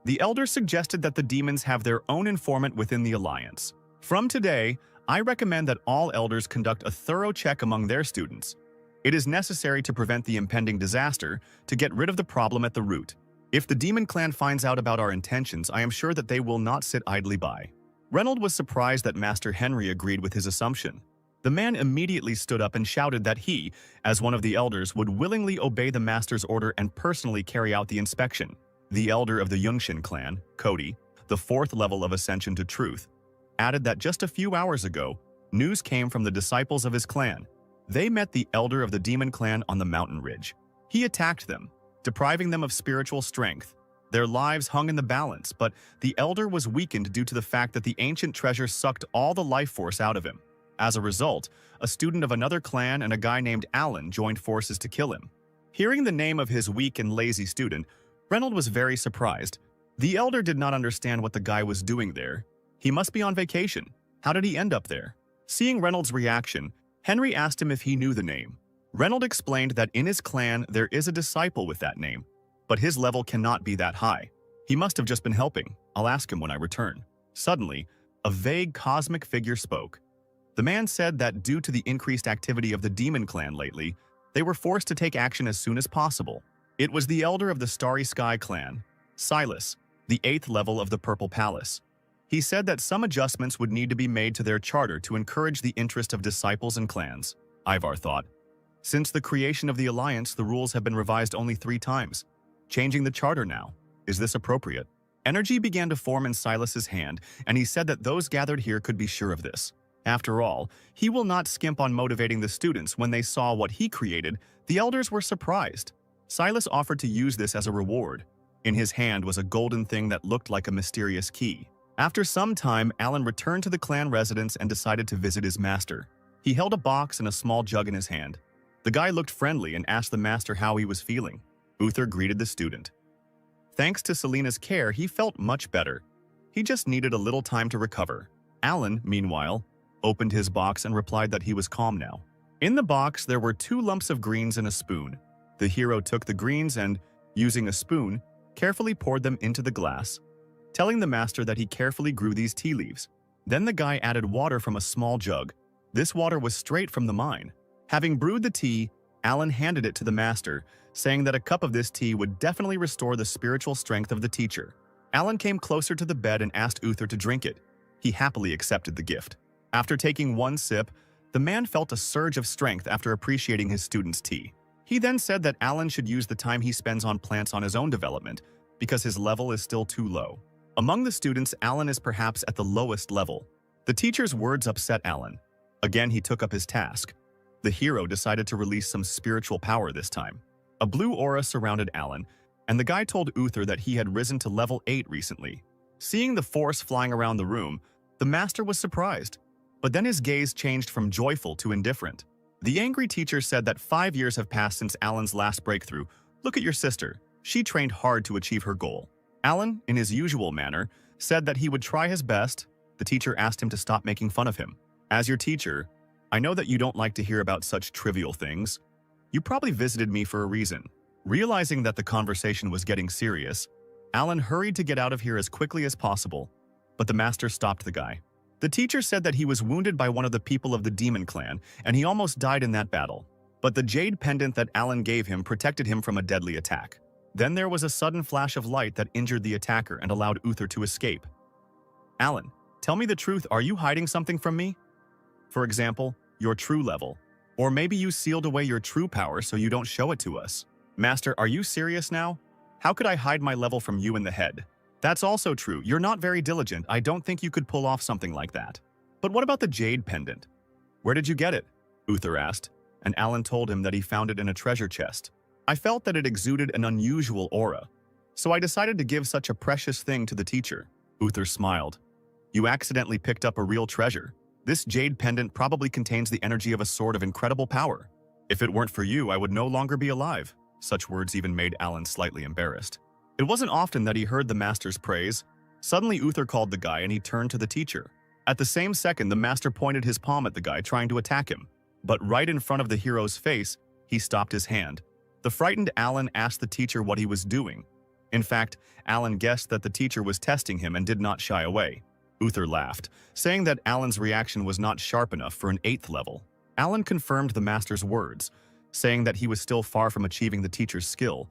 The elder suggested that the demons have their own informant within the Alliance. From today, I recommend that all elders conduct a thorough check among their students. It is necessary to prevent the impending disaster, to get rid of the problem at the root. If the Demon Clan finds out about our intentions, I am sure that they will not sit idly by. Reynold was surprised that Master Henry agreed with his assumption. The man immediately stood up and shouted that he, as one of the elders, would willingly obey the master's order and personally carry out the inspection. The elder of the Yungshin clan, Cody, the 4th level of Ascension to Truth, added that just a few hours ago, news came from the disciples of his clan. They met the elder of the Demon Clan on the mountain ridge. He attacked them, depriving them of spiritual strength. Their lives hung in the balance, but the elder was weakened due to the fact that the ancient treasure sucked all the life force out of him. As a result, a student of another clan and a guy named Alan joined forces to kill him. Hearing the name of his weak and lazy student, Reynold was very surprised. The elder did not understand what the guy was doing there. He must be on vacation. How did he end up there? Seeing Reynold's reaction, Henry asked him if he knew the name. Reynold explained that in his clan there is a disciple with that name, but his level cannot be that high. He must have just been helping. I'll ask him when I return. Suddenly, a vague cosmic figure spoke. The man said that due to the increased activity of the Demon Clan lately, they were forced to take action as soon as possible. It was the elder of the Starry Sky clan, Silas, the 8th level of the Purple Palace. He said that some adjustments would need to be made to their charter to encourage the interest of disciples and clans. Ivar thought. Since the creation of the Alliance, the rules have been revised only 3 times. Changing the charter now. Is this appropriate? Energy began to form in Silas's hand, and he said that those gathered here could be sure of this. After all, he will not skimp on motivating the students. When they saw what he created, the elders were surprised. Silas offered to use this as a reward. In his hand was a golden thing that looked like a mysterious key. After some time, Alan returned to the clan residence and decided to visit his master. He held a box and a small jug in his hand. The guy looked friendly and asked the master how he was feeling. Uther greeted the student. Thanks to Selena's care, he felt much better. He just needed a little time to recover. Alan, meanwhile, opened his box and replied that he was calm now. In the box, there were 2 lumps of greens and a spoon. The hero took the greens and, using a spoon, carefully poured them into the glass, telling the master that he carefully grew these tea leaves. Then the guy added water from a small jug. This water was straight from the mine. Having brewed the tea, Alan handed it to the master, saying that a cup of this tea would definitely restore the spiritual strength of the teacher. Alan came closer to the bed and asked Uther to drink it. He happily accepted the gift. After taking one sip, the man felt a surge of strength after appreciating his student's tea. He then said that Alan should use the time he spends on plants on his own development because his level is still too low. Among the students, Alan is perhaps at the lowest level. The teacher's words upset Alan. Again, he took up his task. The hero decided to release some spiritual power this time. A blue aura surrounded Alan, and the guy told Uther that he had risen to level 8 recently. Seeing the force flying around the room, the master was surprised, but then his gaze changed from joyful to indifferent. The angry teacher said that 5 years have passed since Alan's last breakthrough. Look at your sister. She trained hard to achieve her goal. Alan, in his usual manner, said that he would try his best. The teacher asked him to stop making fun of him. As your teacher, I know that you don't like to hear about such trivial things. You probably visited me for a reason. Realizing that the conversation was getting serious, Alan hurried to get out of here as quickly as possible, but the master stopped the guy. The teacher said that he was wounded by one of the people of the demon clan, and he almost died in that battle. But the jade pendant that Alan gave him protected him from a deadly attack. Then there was a sudden flash of light that injured the attacker and allowed Uther to escape. Alan, tell me the truth, are you hiding something from me? For example, your true level. Or maybe you sealed away your true power so you don't show it to us. Master, are you serious now? How could I hide my level from you in the head? That's also true. You're not very diligent. I don't think you could pull off something like that. But what about the jade pendant? Where did you get it? Uther asked, and Alan told him that he found it in a treasure chest. I felt that it exuded an unusual aura, so I decided to give such a precious thing to the teacher. Uther smiled. You accidentally picked up a real treasure. This jade pendant probably contains the energy of a sword of incredible power. If it weren't for you, I would no longer be alive. Such words even made Alan slightly embarrassed. It wasn't often that he heard the master's praise. Suddenly, Uther called the guy and he turned to the teacher. At the same second, the master pointed his palm at the guy, trying to attack him. But right in front of the hero's face, he stopped his hand. The frightened Alan asked the teacher what he was doing. In fact, Alan guessed that the teacher was testing him and did not shy away. Uther laughed, saying that Alan's reaction was not sharp enough for an 8th level. Alan confirmed the master's words, saying that he was still far from achieving the teacher's skill.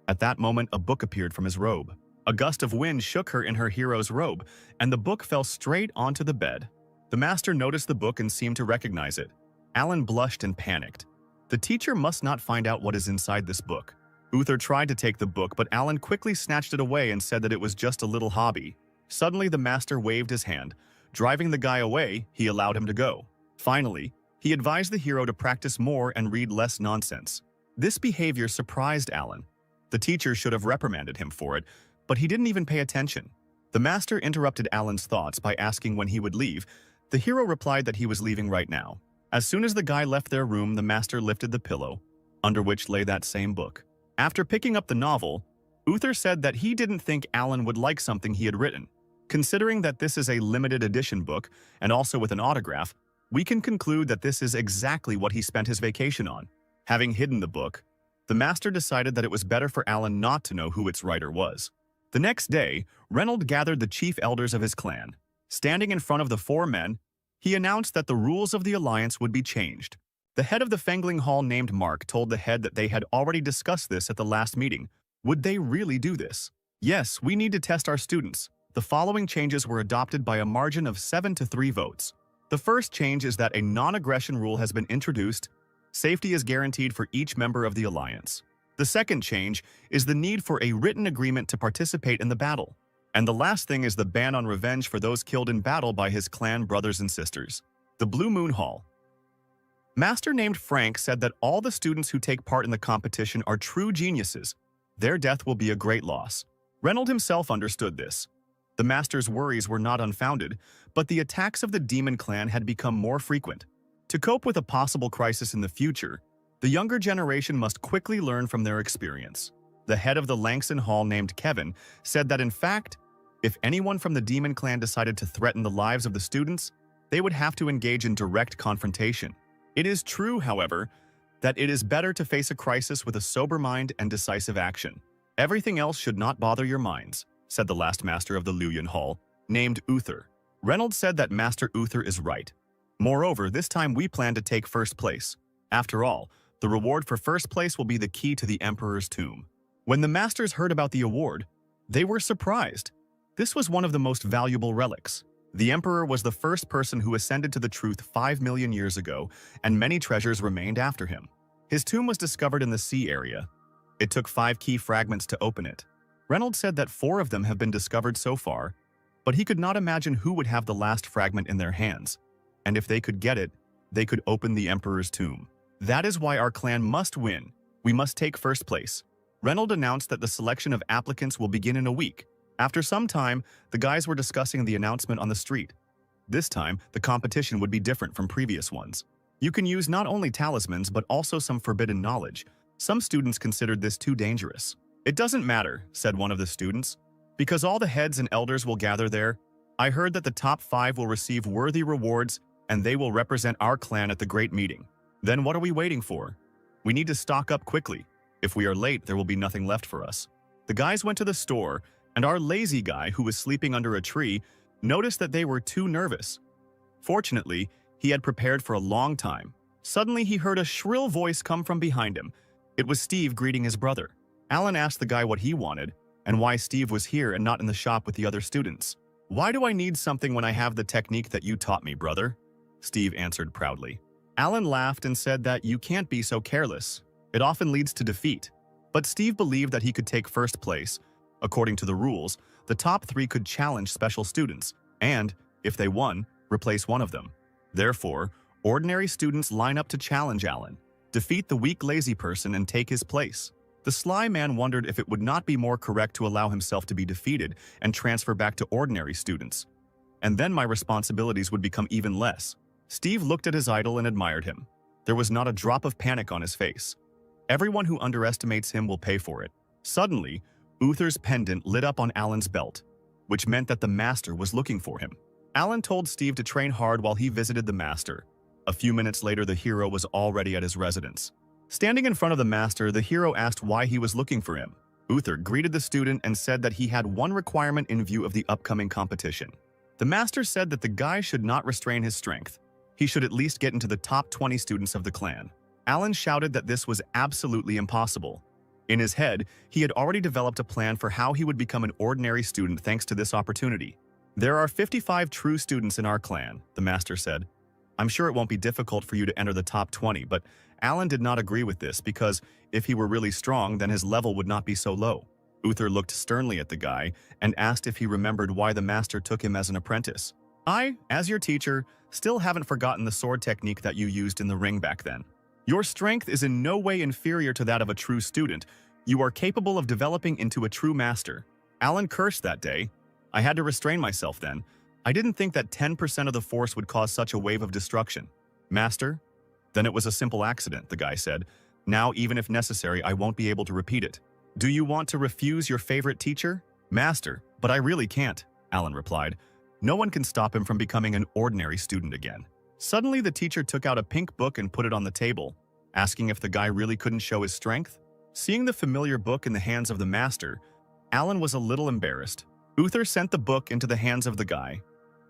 At that moment, a book appeared from his robe. A gust of wind shook her in her hero's robe, and the book fell straight onto the bed. The master noticed the book and seemed to recognize it. Alan blushed and panicked. The teacher must not find out what is inside this book. Uther tried to take the book, but Alan quickly snatched it away and said that it was just a little hobby. Suddenly, the master waved his hand. Driving the guy away, he allowed him to go. Finally, he advised the hero to practice more and read less nonsense. This behavior surprised Alan. The teacher should have reprimanded him for it, but he didn't even pay attention. The master interrupted Alan's thoughts by asking when he would leave. The hero replied that he was leaving right now. As soon as the guy left their room, the master lifted the pillow, under which lay that same book. After picking up the novel, Uther said that he didn't think Alan would like something he had written. Considering that this is a limited edition book, and also with an autograph, we can conclude that this is exactly what he spent his vacation on. Having hidden the book, the master decided that it was better for Alan not to know who its writer was. The next day, Reynold gathered the chief elders of his clan. Standing in front of the 4 men, he announced that the rules of the alliance would be changed. The head of the Fangling Hall named Mark told the head that they had already discussed this at the last meeting. Would they really do this? Yes, we need to test our students. The following changes were adopted by a margin of 7-3 votes. The first change is that a non-aggression rule has been introduced. Safety is guaranteed for each member of the alliance. The second change is the need for a written agreement to participate in the battle. And the last thing is the ban on revenge for those killed in battle by his clan brothers and sisters. The Blue Moon Hall. Master named Frank said that all the students who take part in the competition are true geniuses. Their death will be a great loss. Reynold himself understood this. The master's worries were not unfounded, but the attacks of the demon clan had become more frequent. To cope with a possible crisis in the future, the younger generation must quickly learn from their experience. The head of the Langson Hall named Kevin said that in fact, if anyone from the demon clan decided to threaten the lives of the students, they would have to engage in direct confrontation. It is true, however, that it is better to face a crisis with a sober mind and decisive action. Everything else should not bother your minds, said the last master of the Luyan Hall, named Uther. Reynolds said that Master Uther is right. Moreover, this time we plan to take first place. After all, the reward for first place will be the key to the Emperor's tomb. When the masters heard about the award, they were surprised. This was one of the most valuable relics. The emperor was the first person who ascended to the truth 5 million years ago, and many treasures remained after him. His tomb was discovered in the sea area. It took 5 key fragments to open it. Reynolds said that 4 of them have been discovered so far, but he could not imagine who would have the last fragment in their hands. And if they could get it, they could open the emperor's tomb. That is why our clan must win. We must take first place. Reynolds announced that the selection of applicants will begin in a week. After some time, the guys were discussing the announcement on the street. This time, the competition would be different from previous ones. You can use not only talismans but also some forbidden knowledge. Some students considered this too dangerous. "It doesn't matter," said one of the students, "because all the heads and elders will gather there. I heard that the top 5 will receive worthy rewards and they will represent our clan at the great meeting. Then what are we waiting for? We need to stock up quickly. If we are late, there will be nothing left for us." The guys went to the store, and our lazy guy, who was sleeping under a tree, noticed that they were too nervous. Fortunately, he had prepared for a long time. Suddenly, he heard a shrill voice come from behind him. It was Steve greeting his brother. Alan asked the guy what he wanted, and why Steve was here and not in the shop with the other students. "Why do I need something when I have the technique that you taught me, brother?" Steve answered proudly. Alan laughed and said that you can't be so careless. It often leads to defeat. But Steve believed that he could take first place. According to the rules, the top 3 could challenge special students, and, if they won, replace one of them. Therefore, ordinary students line up to challenge Alan, defeat the weak lazy person and take his place. The sly man wondered if it would not be more correct to allow himself to be defeated and transfer back to ordinary students. And then my responsibilities would become even less. Steve looked at his idol and admired him. There was not a drop of panic on his face. Everyone who underestimates him will pay for it. Suddenly, Uther's pendant lit up on Alan's belt, which meant that the master was looking for him. Alan told Steve to train hard while he visited the master. A few minutes later, the hero was already at his residence. Standing in front of the master, the hero asked why he was looking for him. Uther greeted the student and said that he had one requirement in view of the upcoming competition. The master said that the guy should not restrain his strength. He should at least get into the top 20 students of the clan. Alan shouted that this was absolutely impossible. In his head, he had already developed a plan for how he would become an ordinary student thanks to this opportunity. "There are 55 true students in our clan," the master said. "I'm sure it won't be difficult for you to enter the top 20, but Alan did not agree with this because if he were really strong, then his level would not be so low." Uther looked sternly at the guy and asked if he remembered why the master took him as an apprentice. "I, as your teacher, still haven't forgotten the sword technique that you used in the ring back then. Your strength is in no way inferior to that of a true student. You are capable of developing into a true master." Alan cursed that day. "I had to restrain myself then. I didn't think that 10% of the force would cause such a wave of destruction." "Master?" "Then it was a simple accident," the guy said. "Now, even if necessary, I won't be able to repeat it." "Do you want to refuse your favorite teacher?" "Master, but I really can't," Alan replied. No one can stop him from becoming an ordinary student again. Suddenly, the teacher took out a pink book and put it on the table, asking if the guy really couldn't show his strength. Seeing the familiar book in the hands of the master, Alan was a little embarrassed. Uther sent the book into the hands of the guy.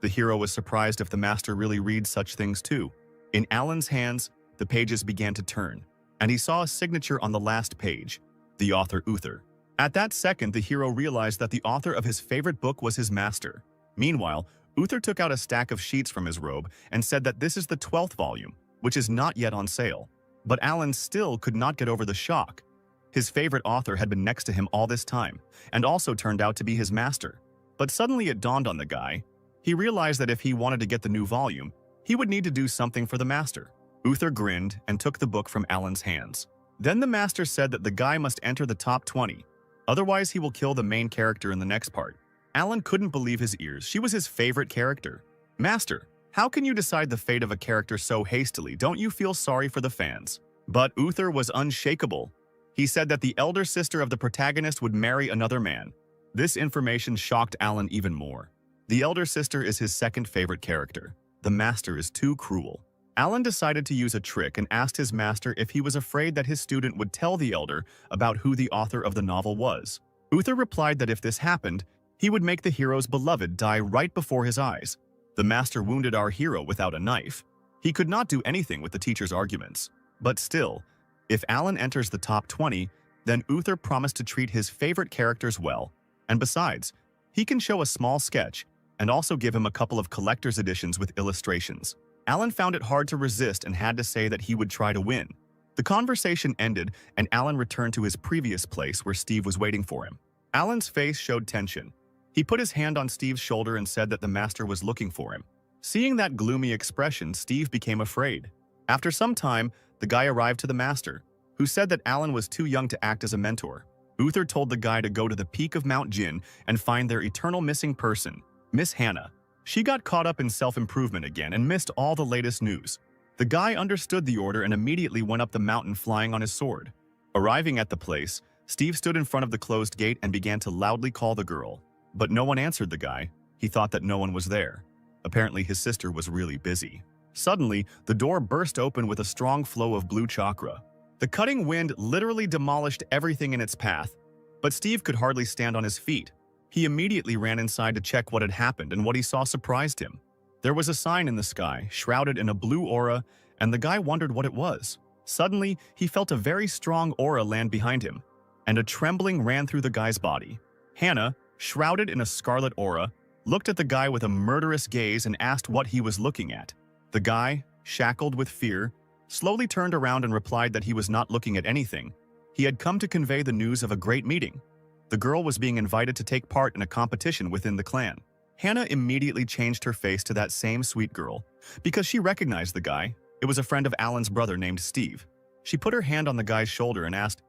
The hero was surprised if the master really reads such things too. In Alan's hands, the pages began to turn, and he saw a signature on the last page, the author Uther. At that second, the hero realized that the author of his favorite book was his master. Meanwhile, Uther took out a stack of sheets from his robe and said that this is the 12th volume, which is not yet on sale. But Alan still could not get over the shock. His favorite author had been next to him all this time, and also turned out to be his master. But suddenly it dawned on the guy. He realized that if he wanted to get the new volume, he would need to do something for the master. Uther grinned and took the book from Alan's hands. Then the master said that the guy must enter the top 20, otherwise he will kill the main character in the next part. Alan couldn't believe his ears. She was his favorite character. "Master, how can you decide the fate of a character so hastily? Don't you feel sorry for the fans?" But Uther was unshakable. He said that the elder sister of the protagonist would marry another man. This information shocked Alan even more. The elder sister is his second favorite character. The master is too cruel. Alan decided to use a trick and asked his master if he was afraid that his student would tell the elder about who the author of the novel was. Uther replied that if this happened, he would make the hero's beloved die right before his eyes. The master wounded our hero without a knife. He could not do anything with the teacher's arguments. But still, if Alan enters the top 20, then Uther promised to treat his favorite characters well. And besides, He can show a small sketch and also give him a couple of collector's editions with illustrations. Alan found it hard to resist and had to say that he would try to win. The conversation ended and Alan returned to his previous place where Steve was waiting for him. Alan's face showed tension. He put his hand on Steve's shoulder and said that the master was looking for him. Seeing that gloomy expression, Steve became afraid. After some time, the guy arrived to the master, who said that Alan was too young to act as a mentor. Uther told the guy to go to the peak of Mount Jin and find their eternal missing person, Miss Hannah. She got caught up in self-improvement again and missed all the latest news. The guy understood the order and immediately went up the mountain flying on his sword. Arriving at the place, Steve stood in front of the closed gate and began to loudly call the girl. But no one answered the guy. He thought that no one was there. Apparently his sister was really busy. Suddenly, the door burst open with a strong flow of blue chakra. The cutting wind literally demolished everything in its path, but Steve could hardly stand on his feet. He immediately ran inside to check what had happened, and what he saw surprised him. There was a sign in the sky, shrouded in a blue aura, and the guy wondered what it was. Suddenly, he felt a very strong aura land behind him, and a trembling ran through the guy's body. Hannah, shrouded in a scarlet aura, looked at the guy with a murderous gaze and asked what he was looking at. The guy, shackled with fear, slowly turned around and replied that he was not looking at anything. He had come to convey the news of a great meeting. The girl was being invited to take part in a competition within the clan. Hannah immediately changed her face to that same sweet girl. Because she recognized the guy, it was a friend of Alan's brother named Steve. She put her hand on the guy's shoulder and asked,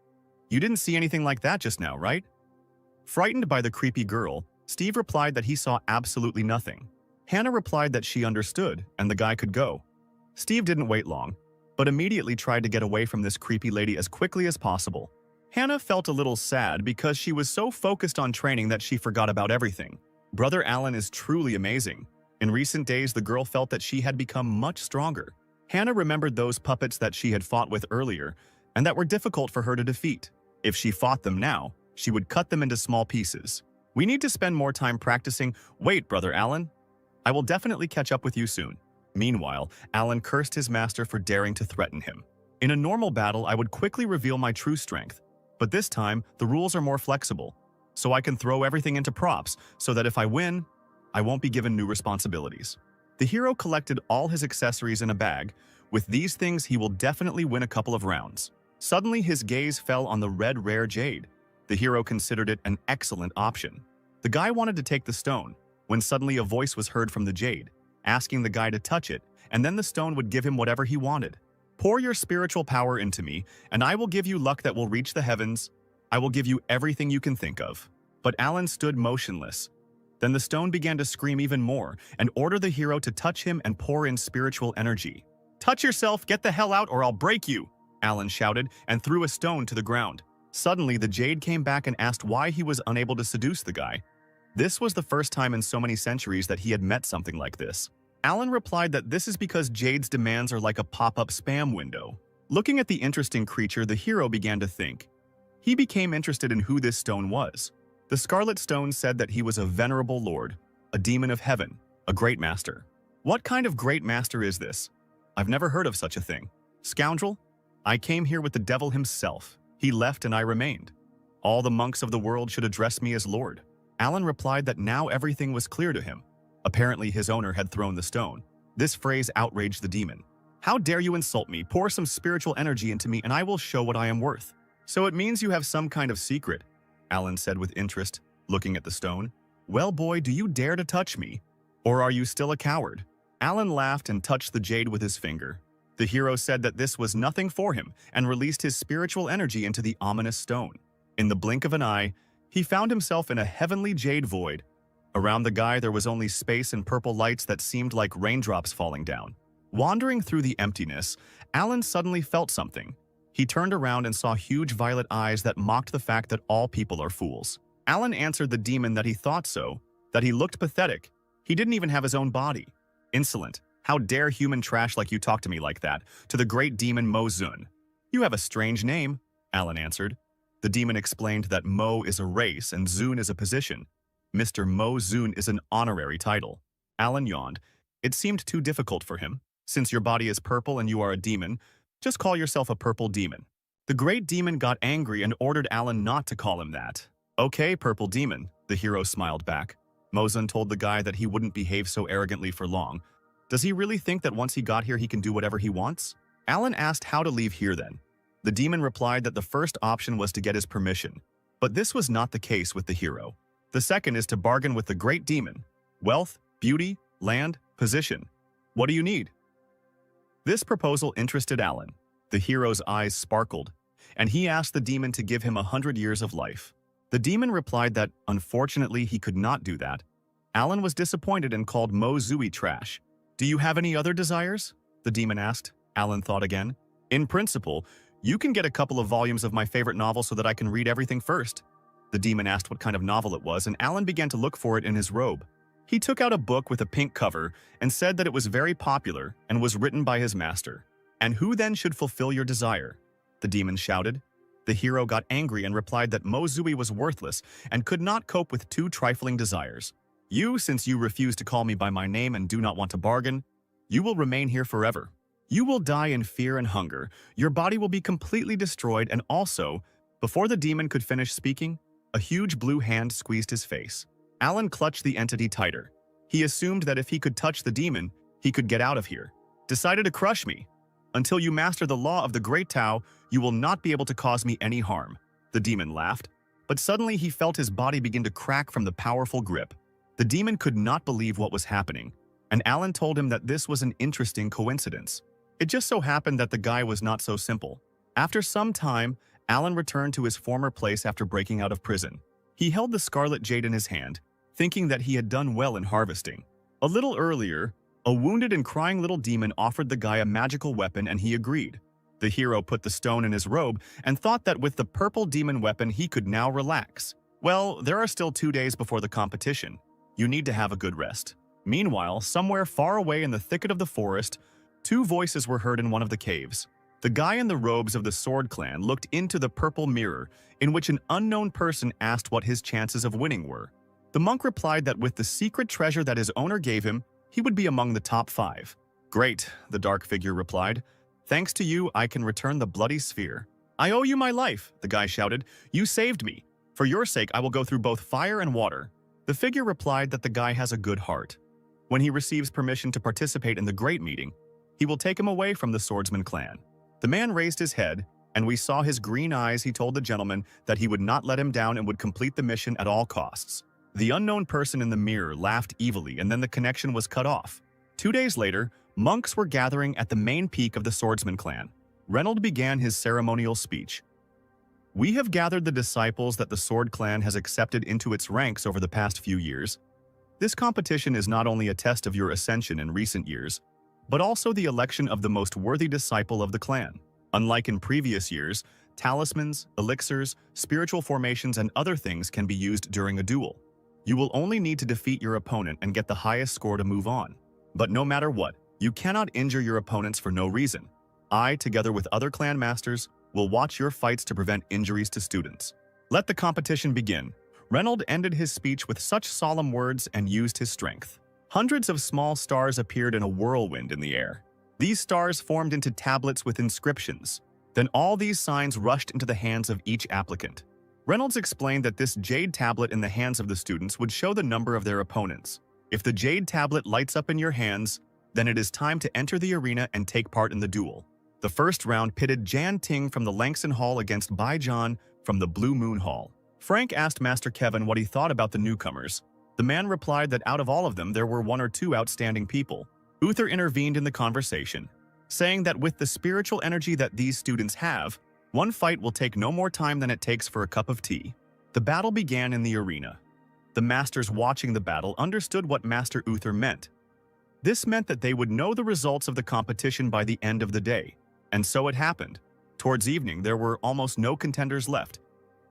"You didn't see anything like that just now, right?" Frightened by the creepy girl, Steve replied that he saw absolutely nothing. Hannah replied that she understood and the guy could go. Steve didn't wait long, but immediately tried to get away from this creepy lady as quickly as possible. Hannah felt a little sad because she was so focused on training that she forgot about everything. Brother Alan is truly amazing. In recent days, the girl felt that she had become much stronger. Hannah remembered those puppets that she had fought with earlier and that were difficult for her to defeat. If she fought them now, she would cut them into small pieces. "We need to spend more time practicing. Wait, Brother Alan. I will definitely catch up with you soon." Meanwhile, Alan cursed his master for daring to threaten him. "In a normal battle, I would quickly reveal my true strength. But this time, the rules are more flexible. So I can throw everything into props so that if I win, I won't be given new responsibilities." The hero collected all his accessories in a bag. With these things, he will definitely win a couple of rounds. Suddenly, his gaze fell on the red rare jade. The hero considered it an excellent option. The guy wanted to take the stone, when suddenly a voice was heard from the jade, asking the guy to touch it, and then the stone would give him whatever he wanted. "Pour your spiritual power into me, and I will give you luck that will reach the heavens. I will give you everything you can think of." But Alan stood motionless. Then the stone began to scream even more and order the hero to touch him and pour in spiritual energy. "Touch yourself, get the hell out, or I'll break you!" Alan shouted and threw a stone to the ground. Suddenly, the jade came back and asked why he was unable to seduce the guy. This was the first time in so many centuries that he had met something like this. Alan replied that this is because Jade's demands are like a pop-up spam window. Looking at the interesting creature, the hero began to think. He became interested in who this stone was. The Scarlet Stone said that he was a venerable lord, a demon of heaven, a great master. What kind of great master is this? I've never heard of such a thing. Scoundrel, I came here with the devil himself. He left and I remained. All the monks of the world should address me as lord. Alan replied that now everything was clear to him. Apparently his owner had thrown the stone. This phrase outraged the demon. "How dare you insult me? Pour some spiritual energy into me and I will show what I am worth." "So it means you have some kind of secret," Alan said with interest, looking at the stone. "Well, boy, do you dare to touch me? Or are you still a coward?" Alan laughed and touched the jade with his finger. The hero said that this was nothing for him and released his spiritual energy into the ominous stone. In the blink of an eye, he found himself in a heavenly jade void. Around the guy there was only space and purple lights that seemed like raindrops falling down. Wandering through the emptiness, Alan suddenly felt something. He turned around and saw huge violet eyes that mocked the fact that all people are fools. Alan answered the demon that he thought so, that he looked pathetic. He didn't even have his own body. Insolent. How dare human trash like you talk to me like that, to the great demon Mo Zun. You have a strange name, Alan answered. The demon explained that Mo is a race and Zun is a position. Mr. Mo Zun is an honorary title. Alan yawned. It seemed too difficult for him. Since your body is purple and you are a demon, just call yourself a purple demon. The great demon got angry and ordered Alan not to call him that. Okay, purple demon, the The hero smiled back. Mozun told the guy that he wouldn't behave so arrogantly for long. Does he really think that once he got here he can do whatever he wants? Alan asked how to leave here then. The demon replied that the first option was to get his permission, but this was not the case with the hero. The second is to bargain with the great demon. Wealth, beauty, land, position. What do you need? This proposal interested Alan. The hero's eyes sparkled, and he asked the demon to give him 100 years of life. The demon replied that, unfortunately, he could not do that. Alan was disappointed and called Mo Zui trash. Do you have any other desires? The demon asked. Alan thought again. In principle, you can get a couple of volumes of my favorite novel so that I can read everything first. The demon asked what kind of novel it was, and Alan began to look for it in his robe. He took out a book with a pink cover and said that it was very popular and was written by his master. And who then should fulfill your desire? The demon shouted. The hero got angry and replied that Mo Zui was worthless and could not cope with two trifling desires. You, since you refuse to call me by my name and do not want to bargain, you will remain here forever. You will die in fear and hunger, your body will be completely destroyed, and also, before the demon could finish speaking, a huge blue hand squeezed his face. Alan clutched the entity tighter. He assumed that if he could touch the demon, he could get out of here. Decided to crush me. Until you master the law of the Great Tao, you will not be able to cause me any harm. The demon laughed, but suddenly he felt his body begin to crack from the powerful grip. The demon could not believe what was happening, and Alan told him that this was an interesting coincidence. It just so happened that the guy was not so simple. After some time, Alan returned to his former place after breaking out of prison. He held the scarlet jade in his hand, thinking that he had done well in harvesting. A little earlier, a wounded and crying little demon offered the guy a magical weapon and he agreed. The hero put the stone in his robe and thought that with the purple demon weapon he could now relax. Well, there are still 2 days before the competition. You need to have a good rest. Meanwhile, somewhere far away in the thicket of the forest, 2 voices were heard in one of the caves. The guy in the robes of the Sword Clan looked into the purple mirror, in which an unknown person asked what his chances of winning were. The monk replied that with the secret treasure that his owner gave him, he would be among the top 5. Great, the dark figure replied. Thanks to you, I can return the bloody sphere. I owe you my life, the guy shouted. You saved me. For your sake, I will go through both fire and water. The figure replied that the guy has a good heart. When he receives permission to participate in the great meeting, he will take him away from the swordsman clan. The man raised his head, and we saw his green eyes. He told the gentleman that he would not let him down and would complete the mission at all costs. The unknown person in the mirror laughed evilly, and then the connection was cut off. 2 days later, monks were gathering at the main peak of the swordsman clan. Reynold began his ceremonial speech. We have gathered the disciples that the Sword Clan has accepted into its ranks over the past few years. This competition is not only a test of your ascension in recent years, but also the election of the most worthy disciple of the clan. Unlike in previous years, talismans, elixirs, spiritual formations, and other things can be used during a duel. You will only need to defeat your opponent and get the highest score to move on. But no matter what, you cannot injure your opponents for no reason. I, together with other clan masters, will watch your fights to prevent injuries to students. Let the competition begin. Reynold ended his speech with such solemn words and used his strength. Hundreds of small stars appeared in a whirlwind in the air. These stars formed into tablets with inscriptions. Then all these signs rushed into the hands of each applicant. Reynolds explained that this jade tablet in the hands of the students would show the number of their opponents. If the jade tablet lights up in your hands, then it is time to enter the arena and take part in the duel. The first round pitted Jan Ting from the Langston Hall against Bai John from the Blue Moon Hall. Frank asked Master Kevin what he thought about the newcomers. The man replied that out of all of them, there were 1 or 2 outstanding people. Uther intervened in the conversation, saying that with the spiritual energy that these students have, one fight will take no more time than it takes for a cup of tea. The battle began in the arena. The masters watching the battle understood what Master Uther meant. This meant that they would know the results of the competition by the end of the day. And so it happened. Towards evening, there were almost no contenders left,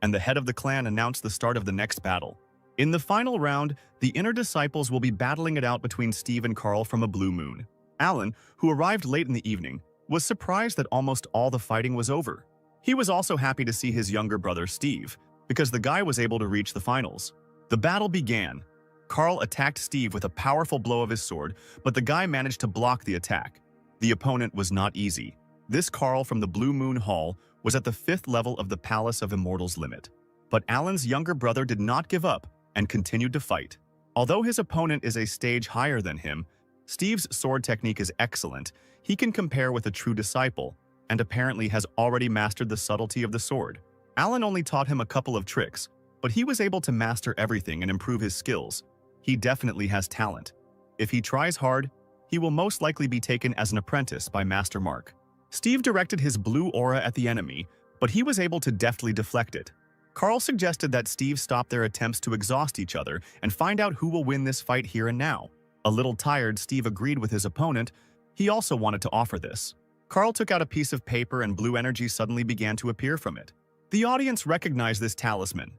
and the head of the clan announced the start of the next battle. In the final round, the inner disciples will be battling it out between Steve and Carl from a blue moon. Alan, who arrived late in the evening, was surprised that almost all the fighting was over. He was also happy to see his younger brother Steve, because the guy was able to reach the finals. The battle began. Carl attacked Steve with a powerful blow of his sword, but the guy managed to block the attack. The opponent was not easy. This Carl from the Blue Moon Hall was at the 5th level of the Palace of Immortals limit. But Alan's younger brother did not give up. and continued to fight. Although his opponent is a stage higher than him, Steve's sword technique is excellent. He can compare with a true disciple, and apparently has already mastered the subtlety of the sword. Alan only taught him a couple of tricks, but he was able to master everything and improve his skills. He definitely has talent. If he tries hard, he will most likely be taken as an apprentice by Master Mark. Steve directed his blue aura at the enemy, but he was able to deftly deflect it. Carl suggested that Steve stop their attempts to exhaust each other and find out who will win this fight here and now. A little tired, Steve agreed with his opponent. He also wanted to offer this. Carl took out a piece of paper and blue energy suddenly began to appear from it. The audience recognized this talisman.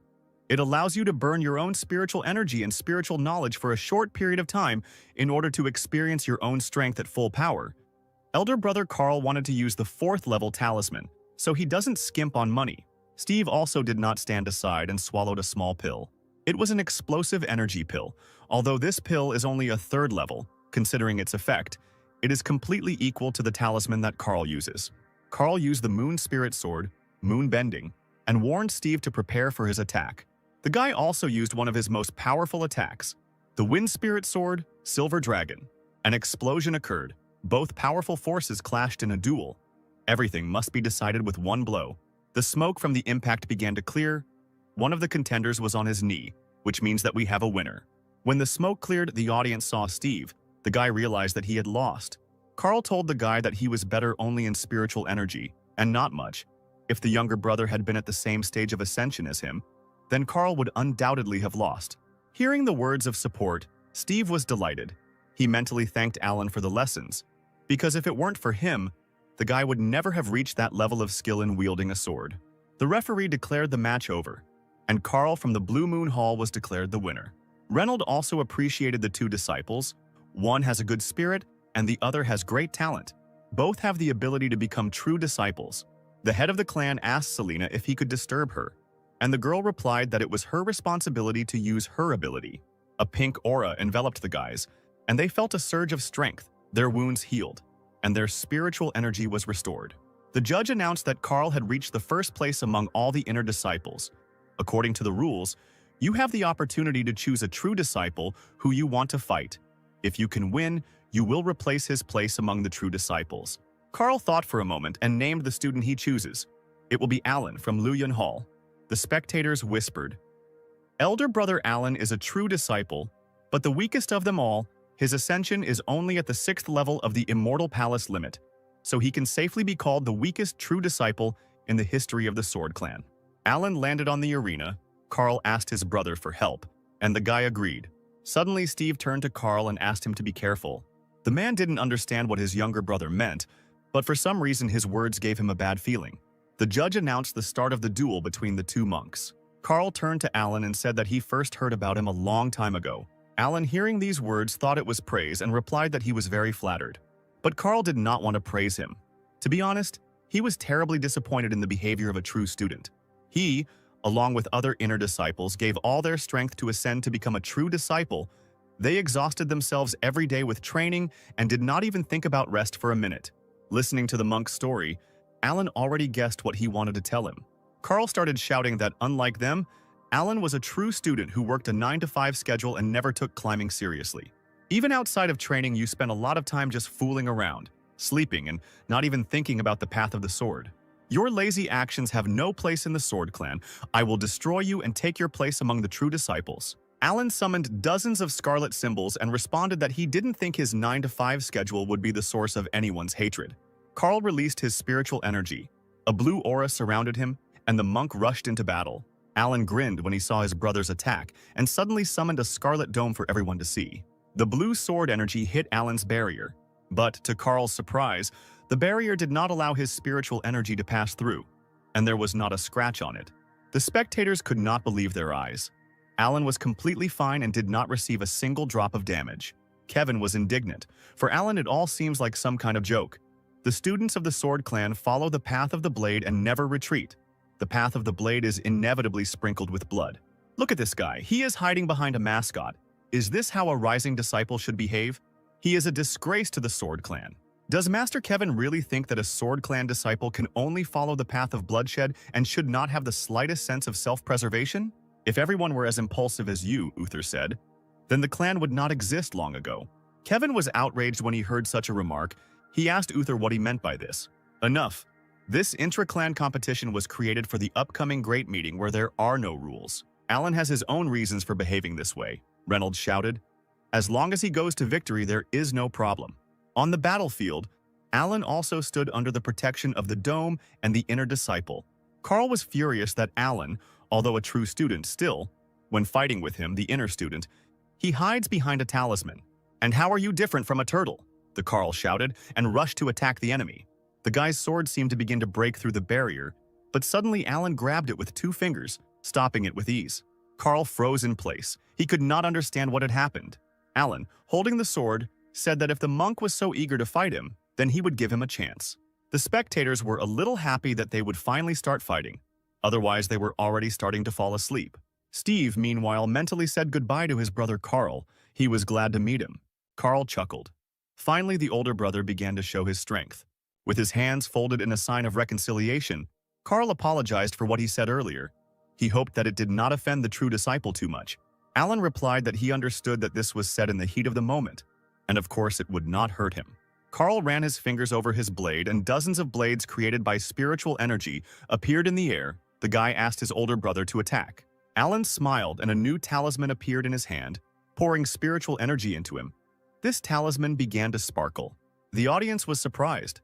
It allows you to burn your own spiritual energy and spiritual knowledge for a short period of time in order to experience your own strength at full power. Elder brother Carl wanted to use the 4th level talisman, so he doesn't skimp on money. Steve also did not stand aside and swallowed a small pill. It was an explosive energy pill. Although this pill is only a 3rd level, considering its effect, it is completely equal to the talisman that Carl uses. Carl used the Moon Spirit Sword, Moon Bending, and warned Steve to prepare for his attack. The guy also used one of his most powerful attacks, the Wind Spirit Sword, Silver Dragon. An explosion occurred. Both powerful forces clashed in a duel. Everything must be decided with one blow. The smoke from the impact began to clear. One of the contenders was on his knee, which means that we have a winner. When the smoke cleared, the audience saw Steve. The guy realized that he had lost. Carl told the guy that he was better only in spiritual energy, and not much. If the younger brother had been at the same stage of ascension as him, then Carl would undoubtedly have lost. Hearing the words of support, Steve was delighted. He mentally thanked Alan for the lessons, because if it weren't for him, the guy would never have reached that level of skill in wielding a sword. The referee declared the match over, and Carl from the Blue Moon Hall was declared the winner. Reynold also appreciated the 2 disciples. One has a good spirit, and the other has great talent. Both have the ability to become true disciples. The head of the clan asked Selena if he could disturb her, and the girl replied that it was her responsibility to use her ability. A pink aura enveloped the guys, and they felt a surge of strength. Their wounds healed, and their spiritual energy was restored. The judge announced that Carl had reached the 1st place among all the inner disciples. According to the rules, you have the opportunity to choose a true disciple who you want to fight. If you can win, you will replace his place among the true disciples. Carl thought for a moment and named the student he chooses. It will be Alan from Luyan Hall. The spectators whispered. Elder brother Alan is a true disciple, but the weakest of them all. His ascension is only at the 6th level of the Immortal Palace limit, so he can safely be called the weakest true disciple in the history of the Sword Clan. Alan landed on the arena. Carl asked his brother for help, and the guy agreed. Suddenly, Steve turned to Carl and asked him to be careful. The man didn't understand what his younger brother meant, but for some reason his words gave him a bad feeling. The judge announced the start of the duel between the 2 monks. Carl turned to Alan and said that he first heard about him a long time ago. Alan, hearing these words, thought it was praise and replied that he was very flattered. But Carl did not want to praise him. To be honest, he was terribly disappointed in the behavior of a true student. He, along with other inner disciples, gave all their strength to ascend to become a true disciple. They exhausted themselves every day with training and did not even think about rest for a minute. Listening to the monk's story, Alan already guessed what he wanted to tell him. Carl started shouting that, unlike them, Alan was a true student who worked a 9-to-5 schedule and never took climbing seriously. Even outside of training, you spent a lot of time just fooling around, sleeping, and not even thinking about the path of the sword. Your lazy actions have no place in the Sword Clan. I will destroy you and take your place among the true disciples. Alan summoned dozens of scarlet symbols and responded that he didn't think his 9-to-5 schedule would be the source of anyone's hatred. Carl released his spiritual energy. A blue aura surrounded him, and the monk rushed into battle. Alan grinned when he saw his brother's attack and suddenly summoned a scarlet dome for everyone to see. The blue sword energy hit Alan's barrier, but to Carl's surprise, the barrier did not allow his spiritual energy to pass through, and there was not a scratch on it. The spectators could not believe their eyes. Alan was completely fine and did not receive a single drop of damage. Kevin was indignant. For Alan, it all seems like some kind of joke. The students of the Sword Clan follow the path of the blade and never retreat. The path of the blade is inevitably sprinkled with blood. Look at this guy. He is hiding behind a mascot. Is this how a rising disciple should behave? He is a disgrace to the Sword Clan. Does Master Kevin really think that a Sword Clan disciple can only follow the path of bloodshed and should not have the slightest sense of self-preservation? If everyone were as impulsive as you, Uther said, then the clan would not exist long ago. Kevin was outraged when he heard such a remark. He asked Uther what he meant by this. Enough. This intra-clan competition was created for the upcoming great meeting where there are no rules. Alan has his own reasons for behaving this way, Reynolds shouted. As long as he goes to victory, there is no problem. On the battlefield, Alan also stood under the protection of the Dome and the Inner Disciple. Carl was furious that Alan, although a true student still, when fighting with him, the inner student, he hides behind a talisman. And how are you different from a turtle? The Carl shouted and rushed to attack the enemy. The guy's sword seemed to begin to break through the barrier, but suddenly Alan grabbed it with 2 fingers, stopping it with ease. Carl froze in place. He could not understand what had happened. Alan, holding the sword, said that if the monk was so eager to fight him, then he would give him a chance. The spectators were a little happy that they would finally start fighting. Otherwise, they were already starting to fall asleep. Steve, meanwhile, mentally said goodbye to his brother Carl. He was glad to meet him. Carl chuckled. Finally, the older brother began to show his strength. With his hands folded in a sign of reconciliation, Carl apologized for what he said earlier. He hoped that it did not offend the true disciple too much. Alan replied that he understood that this was said in the heat of the moment, and of course it would not hurt him. Carl ran his fingers over his blade, and dozens of blades created by spiritual energy appeared in the air. The guy asked his older brother to attack. Alan smiled, and a new talisman appeared in his hand, pouring spiritual energy into him. This talisman began to sparkle. The audience was surprised.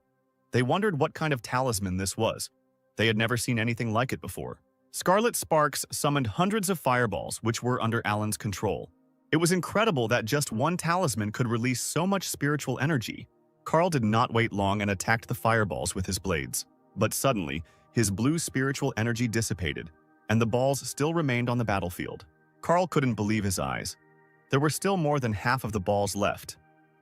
They wondered what kind of talisman this was. They had never seen anything like it before. Scarlet sparks summoned hundreds of fireballs, which were under Alan's control. It was incredible that just one talisman could release so much spiritual energy. Carl did not wait long and attacked the fireballs with his blades. But suddenly, his blue spiritual energy dissipated, and the balls still remained on the battlefield. Carl couldn't believe his eyes. There were still more than half of the balls left.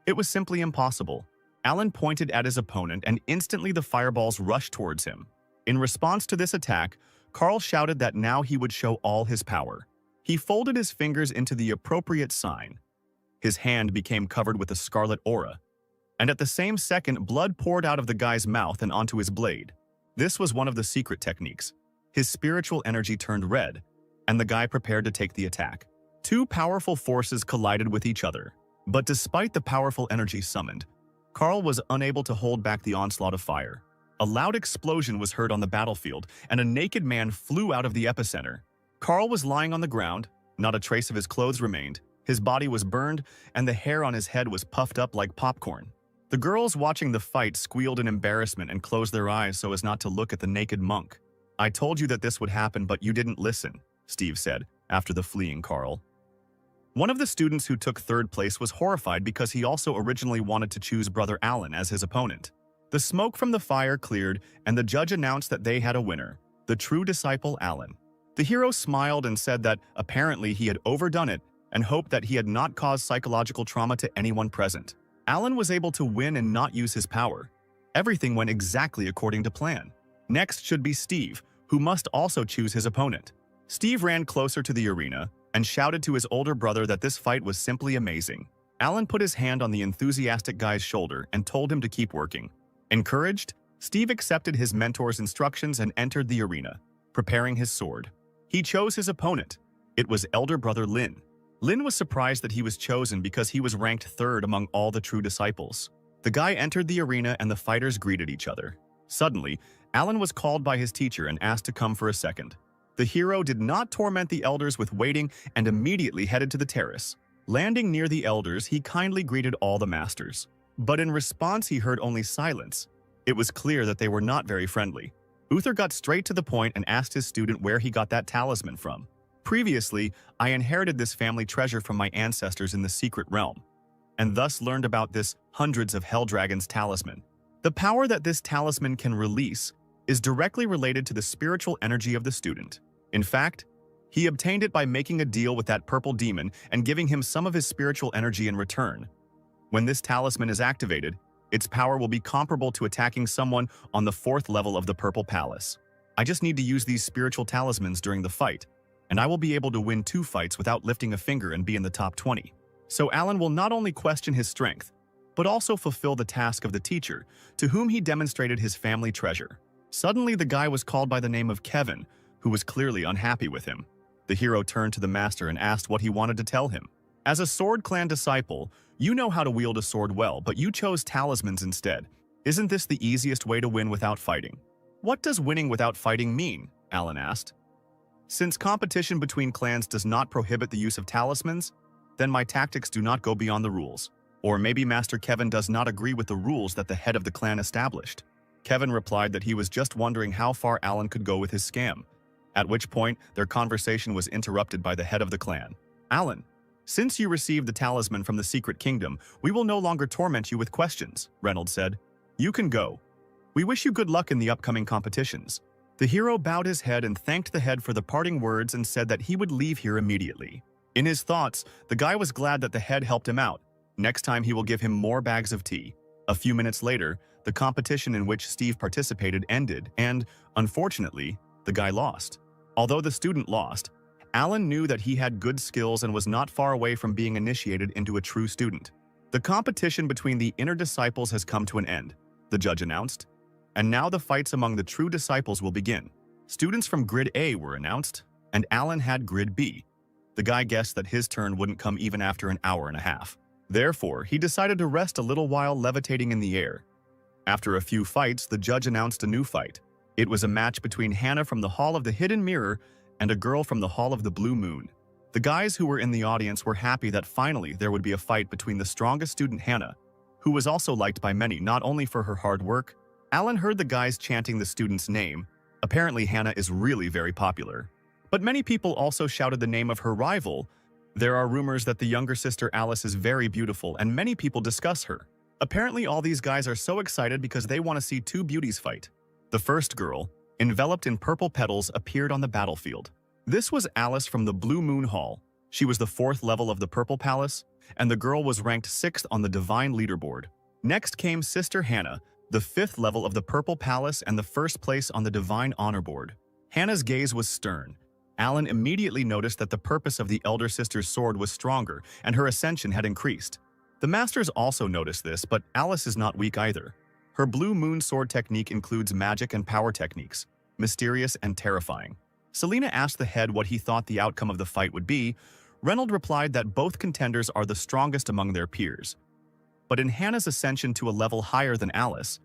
It was simply impossible. Alan pointed at his opponent, and instantly the fireballs rushed towards him. In response to this attack, Carl shouted that now he would show all his power. He folded his fingers into the appropriate sign. His hand became covered with a scarlet aura, and at the same second, blood poured out of the guy's mouth and onto his blade. This was one of the secret techniques. His spiritual energy turned red, and the guy prepared to take the attack. 2 powerful forces collided with each other, but despite the powerful energy summoned, Carl was unable to hold back the onslaught of fire. A loud explosion was heard on the battlefield, and a naked man flew out of the epicenter. Carl was lying on the ground. Not a trace of his clothes remained. His body was burned, and the hair on his head was puffed up like popcorn. The girls watching the fight squealed in embarrassment and closed their eyes so as not to look at the naked monk. "I told you that this would happen, but you didn't listen," Steve said, after the fleeing Carl. One of the students who took 3rd place was horrified because he also originally wanted to choose Brother Alan as his opponent. The smoke from the fire cleared, and the judge announced that they had a winner, the true disciple Alan. The hero smiled and said that apparently he had overdone it and hoped that he had not caused psychological trauma to anyone present. Alan was able to win and not use his power. Everything went exactly according to plan. Next should be Steve, who must also choose his opponent. Steve ran closer to the arena and shouted to his older brother that this fight was simply amazing. Alan put his hand on the enthusiastic guy's shoulder and told him to keep working. Encouraged, Steve accepted his mentor's instructions and entered the arena, preparing his sword. He chose his opponent. It was elder brother Lin. Lin was surprised that he was chosen because he was ranked 3rd among all the true disciples. The guy entered the arena and the fighters greeted each other. Suddenly, Alan was called by his teacher and asked to come for a second. The hero did not torment the elders with waiting and immediately headed to the terrace. Landing near the elders, he kindly greeted all the masters. But in response, he heard only silence. It was clear that they were not very friendly. Uther got straight to the point and asked his student where he got that talisman from. "Previously, I inherited this family treasure from my ancestors in the secret realm, and thus learned about this hundreds of hell dragons talisman. The power that this talisman can release is directly related to the spiritual energy of the student. In fact, he obtained it by making a deal with that purple demon and giving him some of his spiritual energy in return. When this talisman is activated, its power will be comparable to attacking someone on the 4th level of the Purple Palace. I just need to use these spiritual talismans during the fight, and I will be able to win 2 fights without lifting a finger and be in the top 20. So Alan will not only question his strength, but also fulfill the task of the teacher, to whom he demonstrated his family treasure. Suddenly, the guy was called by the name of Kevin, who was clearly unhappy with him. The hero turned to the master and asked what he wanted to tell him. As a Sword Clan disciple, you know how to wield a sword well, but you chose talismans instead. Isn't this the easiest way to win without fighting? What does winning without fighting mean? Alan asked. Since competition between clans does not prohibit the use of talismans, then my tactics do not go beyond the rules. Or maybe Master Kevin does not agree with the rules that the head of the clan established. Kevin replied that he was just wondering how far Alan could go with his scam, at which point their conversation was interrupted by the head of the clan. Alan, since you received the talisman from the Secret Kingdom, we will no longer torment you with questions, Reynolds said. You can go. We wish you good luck in the upcoming competitions. The hero bowed his head and thanked the head for the parting words and said that he would leave here immediately. In his thoughts, the guy was glad that the head helped him out. Next time he will give him more bags of tea. A few minutes later, the competition in which Steve participated ended and, unfortunately, the guy lost. Although the student lost, Alan knew that he had good skills and was not far away from being initiated into a true student. The competition between the inner disciples has come to an end, the judge announced. And now the fights among the true disciples will begin. Students from Grid A were announced, and Alan had Grid B. The guy guessed that his turn wouldn't come even after an hour and a half. Therefore, he decided to rest a little while levitating in the air. After a few fights, the judge announced a new fight. It was a match between Hannah from the Hall of the Hidden Mirror and a girl from the Hall of the Blue Moon. The guys who were in the audience were happy that finally there would be a fight between the strongest student Hannah, who was also liked by many not only for her hard work. Alan heard the guys chanting the student's name. Apparently Hannah is really very popular. But many people also shouted the name of her rival. There are rumors that the younger sister Alice is very beautiful and many people discuss her. Apparently all these guys are so excited because they want to see two beauties fight. The first girl, enveloped in purple petals, appeared on the battlefield. This was Alice from the Blue Moon Hall. She was the 4th level of the Purple Palace, and the girl was ranked 6th on the Divine Leaderboard. Next came Sister Hannah, the 5th level of the Purple Palace and the 1st place on the Divine Honor Board. Hannah's gaze was stern. Alan immediately noticed that the purpose of the elder sister's sword was stronger and her ascension had increased. The masters also noticed this, but Alice is not weak either. Her Blue Moon sword technique includes magic and power techniques, mysterious and terrifying. Selena asked the head what he thought the outcome of the fight would be. Reynolds replied that both contenders are the strongest among their peers. But in Hannah's ascension to a level higher than Alice,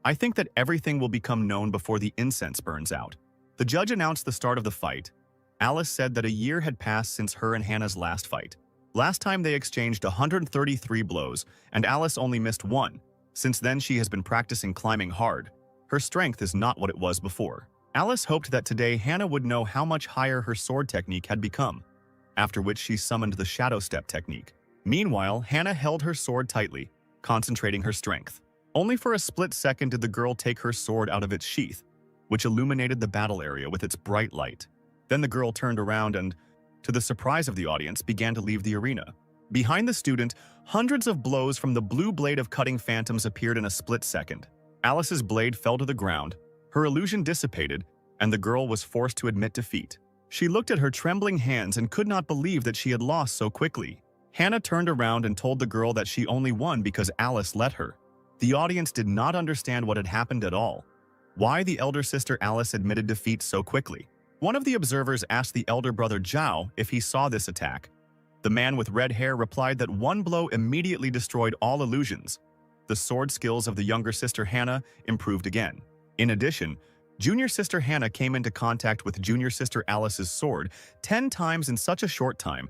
I think that everything will become known before the incense burns out. The judge announced the start of the fight. Alice said that a year had passed since her and Hannah's last fight. Last time they exchanged 133 blows, and Alice only missed one. Since then, she has been practicing climbing hard. Her strength is not what it was before. Alice hoped that today Hannah would know how much higher her sword technique had become, after which she summoned the Shadow Step technique. Meanwhile, Hannah held her sword tightly, concentrating her strength. Only for a split second did the girl take her sword out of its sheath, which illuminated the battle area with its bright light. Then the girl turned around and, to the surprise of the audience, began to leave the arena. Behind the student, hundreds of blows from the blue blade of cutting phantoms appeared in a split second. Alice's blade fell to the ground, her illusion dissipated, and the girl was forced to admit defeat. She looked at her trembling hands and could not believe that she had lost so quickly. Hannah turned around and told the girl that she only won because Alice let her. The audience did not understand what had happened at all. Why the elder sister Alice admitted defeat so quickly. One of the observers asked the elder brother Zhao if he saw this attack. The man with red hair replied that one blow immediately destroyed all illusions. The sword skills of the younger sister Hannah improved again. In addition, junior sister Hannah came into contact with junior sister Alice's sword 10 times in such a short time,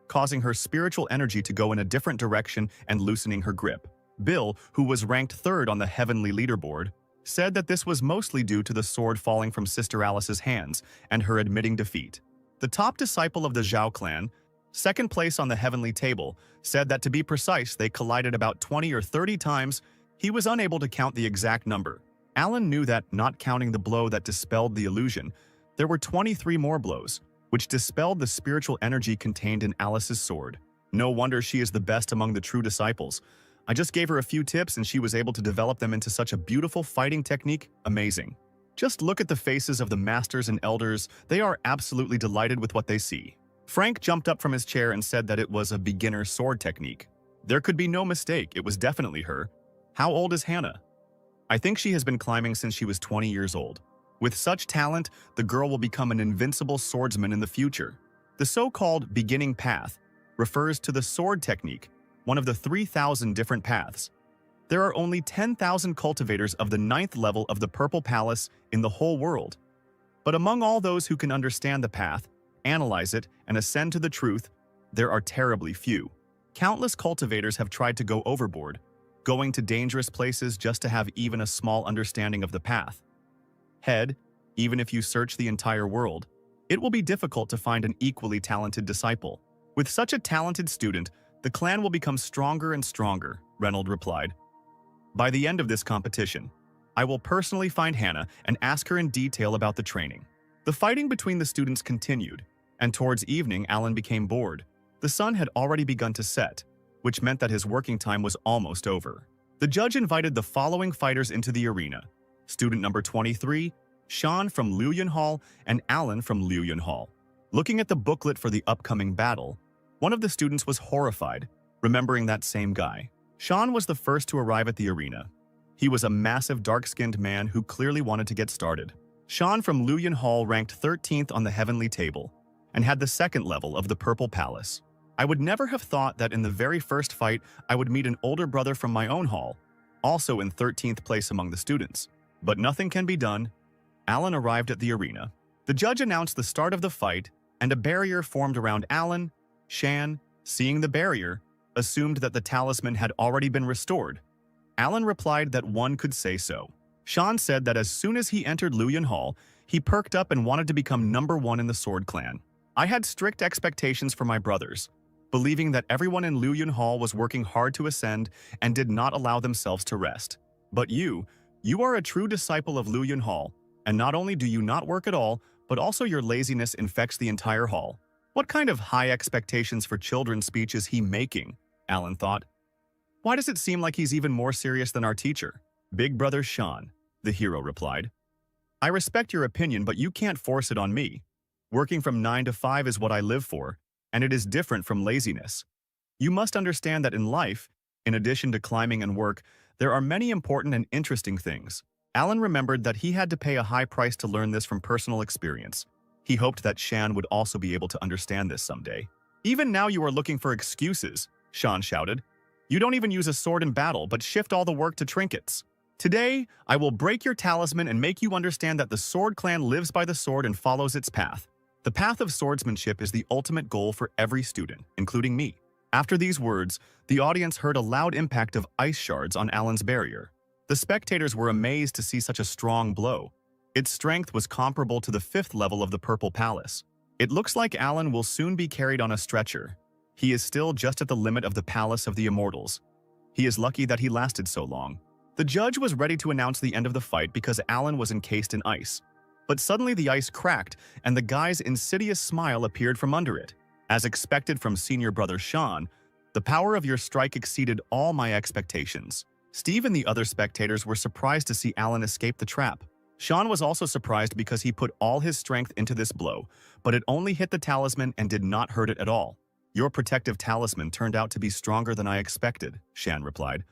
causing her spiritual energy to go in a different direction and loosening her grip. Bill, who was ranked 3rd on the heavenly leaderboard, said that this was mostly due to the sword falling from Sister Alice's hands and her admitting defeat. The top disciple of the Zhao clan, 2nd place on the heavenly table, said that to be precise, they collided about 20 or 30 times. He was unable to count the exact number. Alan knew that, not counting the blow that dispelled the illusion, there were 23 more blows, which dispelled the spiritual energy contained in Alice's sword. No wonder she is the best among the true disciples. I just gave her a few tips and she was able to develop them into such a beautiful fighting technique. Amazing. Just look at the faces of the masters and elders. They are absolutely delighted with what they see. Frank jumped up from his chair and said that it was a beginner sword technique. There could be no mistake, it was definitely her. How old is Hannah? I think she has been climbing since she was 20 years old. With such talent, the girl will become an invincible swordsman in the future. The so-called beginning path refers to the sword technique, one of the 3,000 different paths. There are only 10,000 cultivators of the 9th level of the Purple Palace in the whole world. But among all those who can understand the path, analyze it, and ascend to the truth, there are terribly few. Countless cultivators have tried to go overboard, going to dangerous places just to have even a small understanding of the path. Even if you search the entire world, it will be difficult to find an equally talented disciple. With such a talented student, the clan will become stronger and stronger, Reynolds replied. By the end of this competition, I will personally find Hannah and ask her in detail about the training. The fighting between the students continued, and towards evening Alan became bored. The sun had already begun to set, which meant that his working time was almost over. The judge invited the following fighters into the arena: student number 23, Sean from Luoyuan Hall, and Alan from Luoyuan Hall. Looking at the booklet for the upcoming battle, one of the students was horrified, remembering that same guy. Sean was the first to arrive at the arena. He was a massive dark-skinned man who clearly wanted to get started. Sean from Luoyuan Hall ranked 13th on the heavenly table and had the 2nd level of the Purple Palace. I would never have thought that in the very first fight I would meet an older brother from my own hall, also in 13th place among the students. But nothing can be done. Alan arrived at the arena. The judge announced the start of the fight, and a barrier formed around Alan. Shan, seeing the barrier, assumed that the talisman had already been restored. Alan replied that one could say so. Shan said that as soon as he entered Luoyuan Hall, he perked up and wanted to become number 1 in the Sword Clan. I had strict expectations for my brothers, believing that everyone in Luoyuan Hall was working hard to ascend and did not allow themselves to rest. But you are a true disciple of Luoyuan Hall, and not only do you not work at all, but also your laziness infects the entire hall. What kind of high expectations for children's speech is he making? Alan thought. Why does it seem like he's even more serious than our teacher? Big brother Sean, the hero replied. I respect your opinion, but you can't force it on me. Working from 9 to 5 is what I live for, and it is different from laziness. You must understand that in life, in addition to climbing and work, there are many important and interesting things. Alan remembered that he had to pay a high price to learn this from personal experience. He hoped that Shan would also be able to understand this someday. Even now you are looking for excuses, Sean shouted. You don't even use a sword in battle, but shift all the work to trinkets. Today, I will break your talisman and make you understand that the Sword Clan lives by the sword and follows its path. The path of swordsmanship is the ultimate goal for every student, including me. After these words, the audience heard a loud impact of ice shards on Alan's barrier. The spectators were amazed to see such a strong blow. Its strength was comparable to the 5th level of the Purple Palace. It looks like Alan will soon be carried on a stretcher. He is still just at the limit of the Palace of the Immortals. He is lucky that he lasted so long. The judge was ready to announce the end of the fight because Alan was encased in ice. But suddenly the ice cracked, and the guy's insidious smile appeared from under it. As expected from senior brother Sean, the power of your strike exceeded all my expectations. Steve and the other spectators were surprised to see Alan escape the trap. Sean was also surprised because he put all his strength into this blow, but it only hit the talisman and did not hurt it at all. Your protective talisman turned out to be stronger than I expected, Shan replied.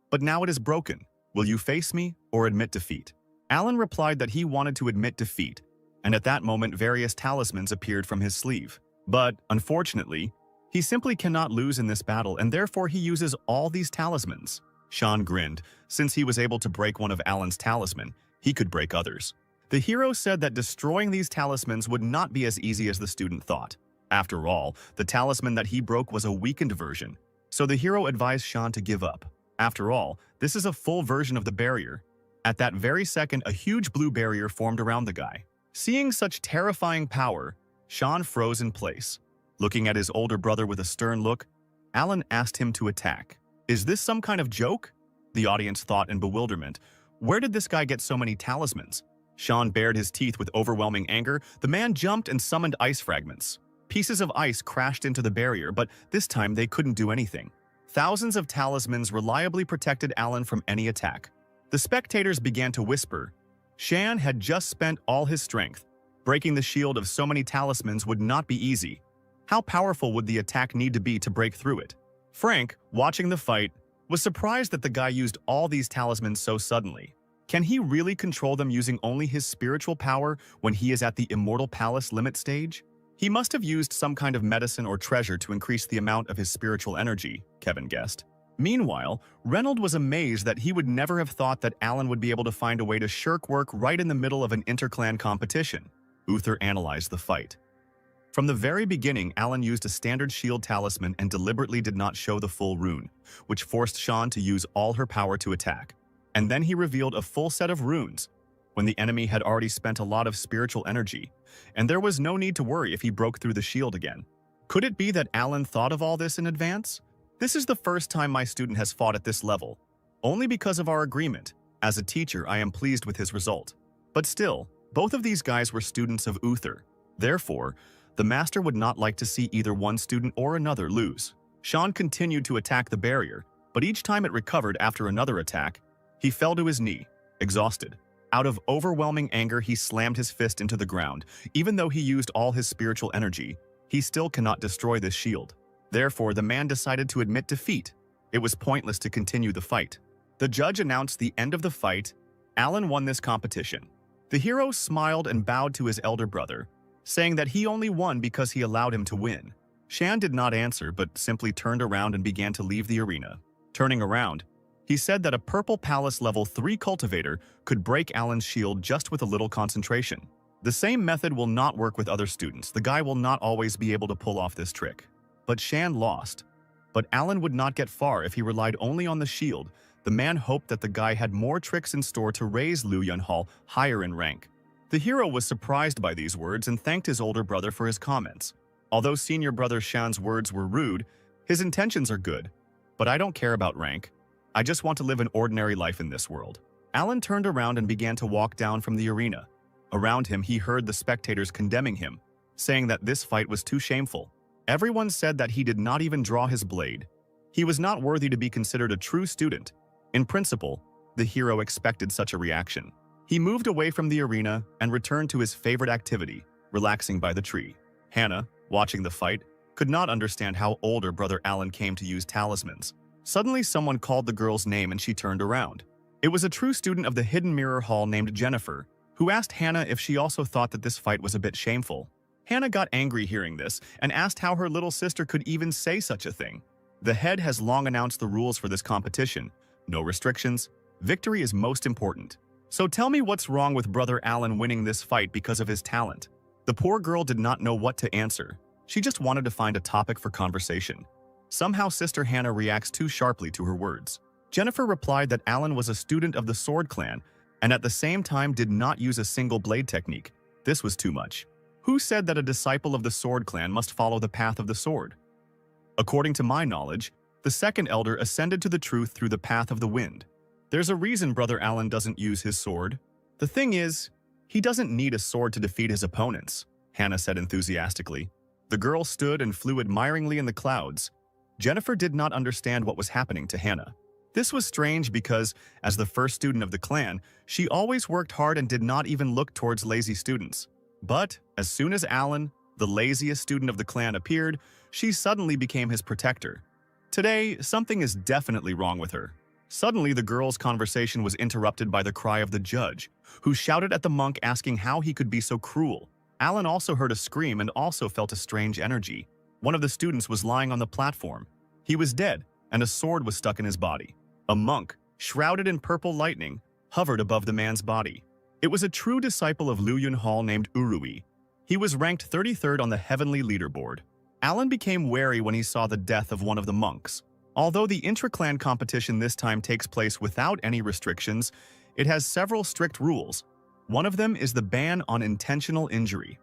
But now it is broken. Will you face me or admit defeat? Alan replied that he wanted to admit defeat, and at that moment various talismans appeared from his sleeve. But, unfortunately, he simply cannot lose in this battle, and therefore he uses all these talismans. Sean grinned. Since he was able to break one of Alan's talisman, he could break others. The hero said that destroying these talismans would not be as easy as the student thought. After all, the talisman that he broke was a weakened version, so the hero advised Sean to give up. After all, this is a full version of the barrier. At that very second, a huge blue barrier formed around the guy. Seeing such terrifying power, Sean froze in place. Looking at his older brother with a stern look, Alan asked him to attack. Is this some kind of joke? The audience thought in bewilderment. Where did this guy get so many talismans? Sean bared his teeth with overwhelming anger. The man jumped and summoned ice fragments. Pieces of ice crashed into the barrier, but this time they couldn't do anything. Thousands of talismans reliably protected Alan from any attack. The spectators began to whisper. Shan had just spent all his strength. Breaking the shield of so many talismans would not be easy. How powerful would the attack need to be to break through it? Frank, watching the fight, was surprised that the guy used all these talismans so suddenly. Can he really control them using only his spiritual power when he is at the Immortal Palace limit stage? He must have used some kind of medicine or treasure to increase the amount of his spiritual energy, Kevin guessed. Meanwhile, Reynolds was amazed that he would never have thought that Alan would be able to find a way to shirk work right in the middle of an interclan competition. Uther analyzed the fight. From the very beginning, Alan used a standard shield talisman and deliberately did not show the full rune, which forced Sean to use all her power to attack. And then he revealed a full set of runes, when the enemy had already spent a lot of spiritual energy, and there was no need to worry if he broke through the shield again. Could it be that Alan thought of all this in advance? This is the first time my student has fought at this level, only because of our agreement. As a teacher, I am pleased with his result. But still, both of these guys were students of Uther. Therefore, the master would not like to see either one student or another lose. Sean continued to attack the barrier, but each time it recovered after another attack, he fell to his knee, exhausted. Out of overwhelming anger, he slammed his fist into the ground. Even though he used all his spiritual energy, he still cannot destroy this shield. Therefore, the man decided to admit defeat. It was pointless to continue the fight. The judge announced the end of the fight. Alan won this competition. The hero smiled and bowed to his elder brother, saying that he only won because he allowed him to win. Shan did not answer, but simply turned around and began to leave the arena. Turning around, he said that a Purple Palace level 3 cultivator could break Alan's shield just with a little concentration. The same method will not work with other students. The guy will not always be able to pull off this trick. But Shan lost. But Alan would not get far if he relied only on the shield. The man hoped that the guy had more tricks in store to raise Liu Yunhao higher in rank. The hero was surprised by these words and thanked his older brother for his comments. Although senior brother Shan's words were rude, his intentions are good. But I don't care about rank. I just want to live an ordinary life in this world. Alan turned around and began to walk down from the arena. Around him, he heard the spectators condemning him, saying that this fight was too shameful. Everyone said that he did not even draw his blade. He was not worthy to be considered a true student. In principle, the hero expected such a reaction. He moved away from the arena and returned to his favorite activity, relaxing by the tree. Hannah, watching the fight, could not understand how older brother Alan came to use talismans. Suddenly, someone called the girl's name and she turned around. It was a true student of the Hidden Mirror Hall named Jennifer, who asked Hannah if she also thought that this fight was a bit shameful. Hannah got angry hearing this and asked how her little sister could even say such a thing. The head has long announced the rules for this competition. No restrictions. Victory is most important. So tell me what's wrong with brother Alan winning this fight because of his talent. The poor girl did not know what to answer. She just wanted to find a topic for conversation. Somehow Sister Hannah reacts too sharply to her words. Jennifer replied that Alan was a student of the Sword Clan and at the same time did not use a single blade technique. This was too much. Who said that a disciple of the Sword Clan must follow the path of the sword? According to my knowledge, the second elder ascended to the truth through the path of the wind. There's a reason brother Alan doesn't use his sword. The thing is, he doesn't need a sword to defeat his opponents, Hannah said enthusiastically. The girl stood and flew admiringly in the clouds. Jennifer did not understand what was happening to Hannah. This was strange because, as the first student of the clan, she always worked hard and did not even look towards lazy students. But, as soon as Alan, the laziest student of the clan, appeared, she suddenly became his protector. Today, something is definitely wrong with her. Suddenly, the girl's conversation was interrupted by the cry of the judge, who shouted at the monk asking how he could be so cruel. Alan also heard a scream and also felt a strange energy. One of the students was lying on the platform. He was dead, and a sword was stuck in his body. A monk, shrouded in purple lightning, hovered above the man's body. It was a true disciple of Liu Yunhao named Urui. He was ranked 33rd on the heavenly leaderboard. Alan became wary when he saw the death of one of the monks. Although the intra-clan competition this time takes place without any restrictions, it has several strict rules. One of them is the ban on intentional injury.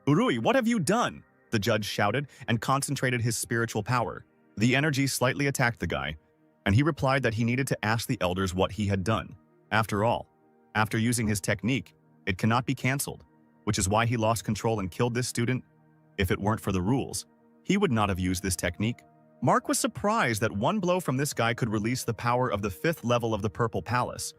Urui, what have you done? The judge shouted and concentrated his spiritual power. The energy slightly attacked the guy, and he replied that he needed to ask the elders what he had done. After all, after using his technique, it cannot be cancelled, which is why he lost control and killed this student. If it weren't for the rules, he would not have used this technique. Mark was surprised that one blow from this guy could release the power of the 5th level of the Purple Palace.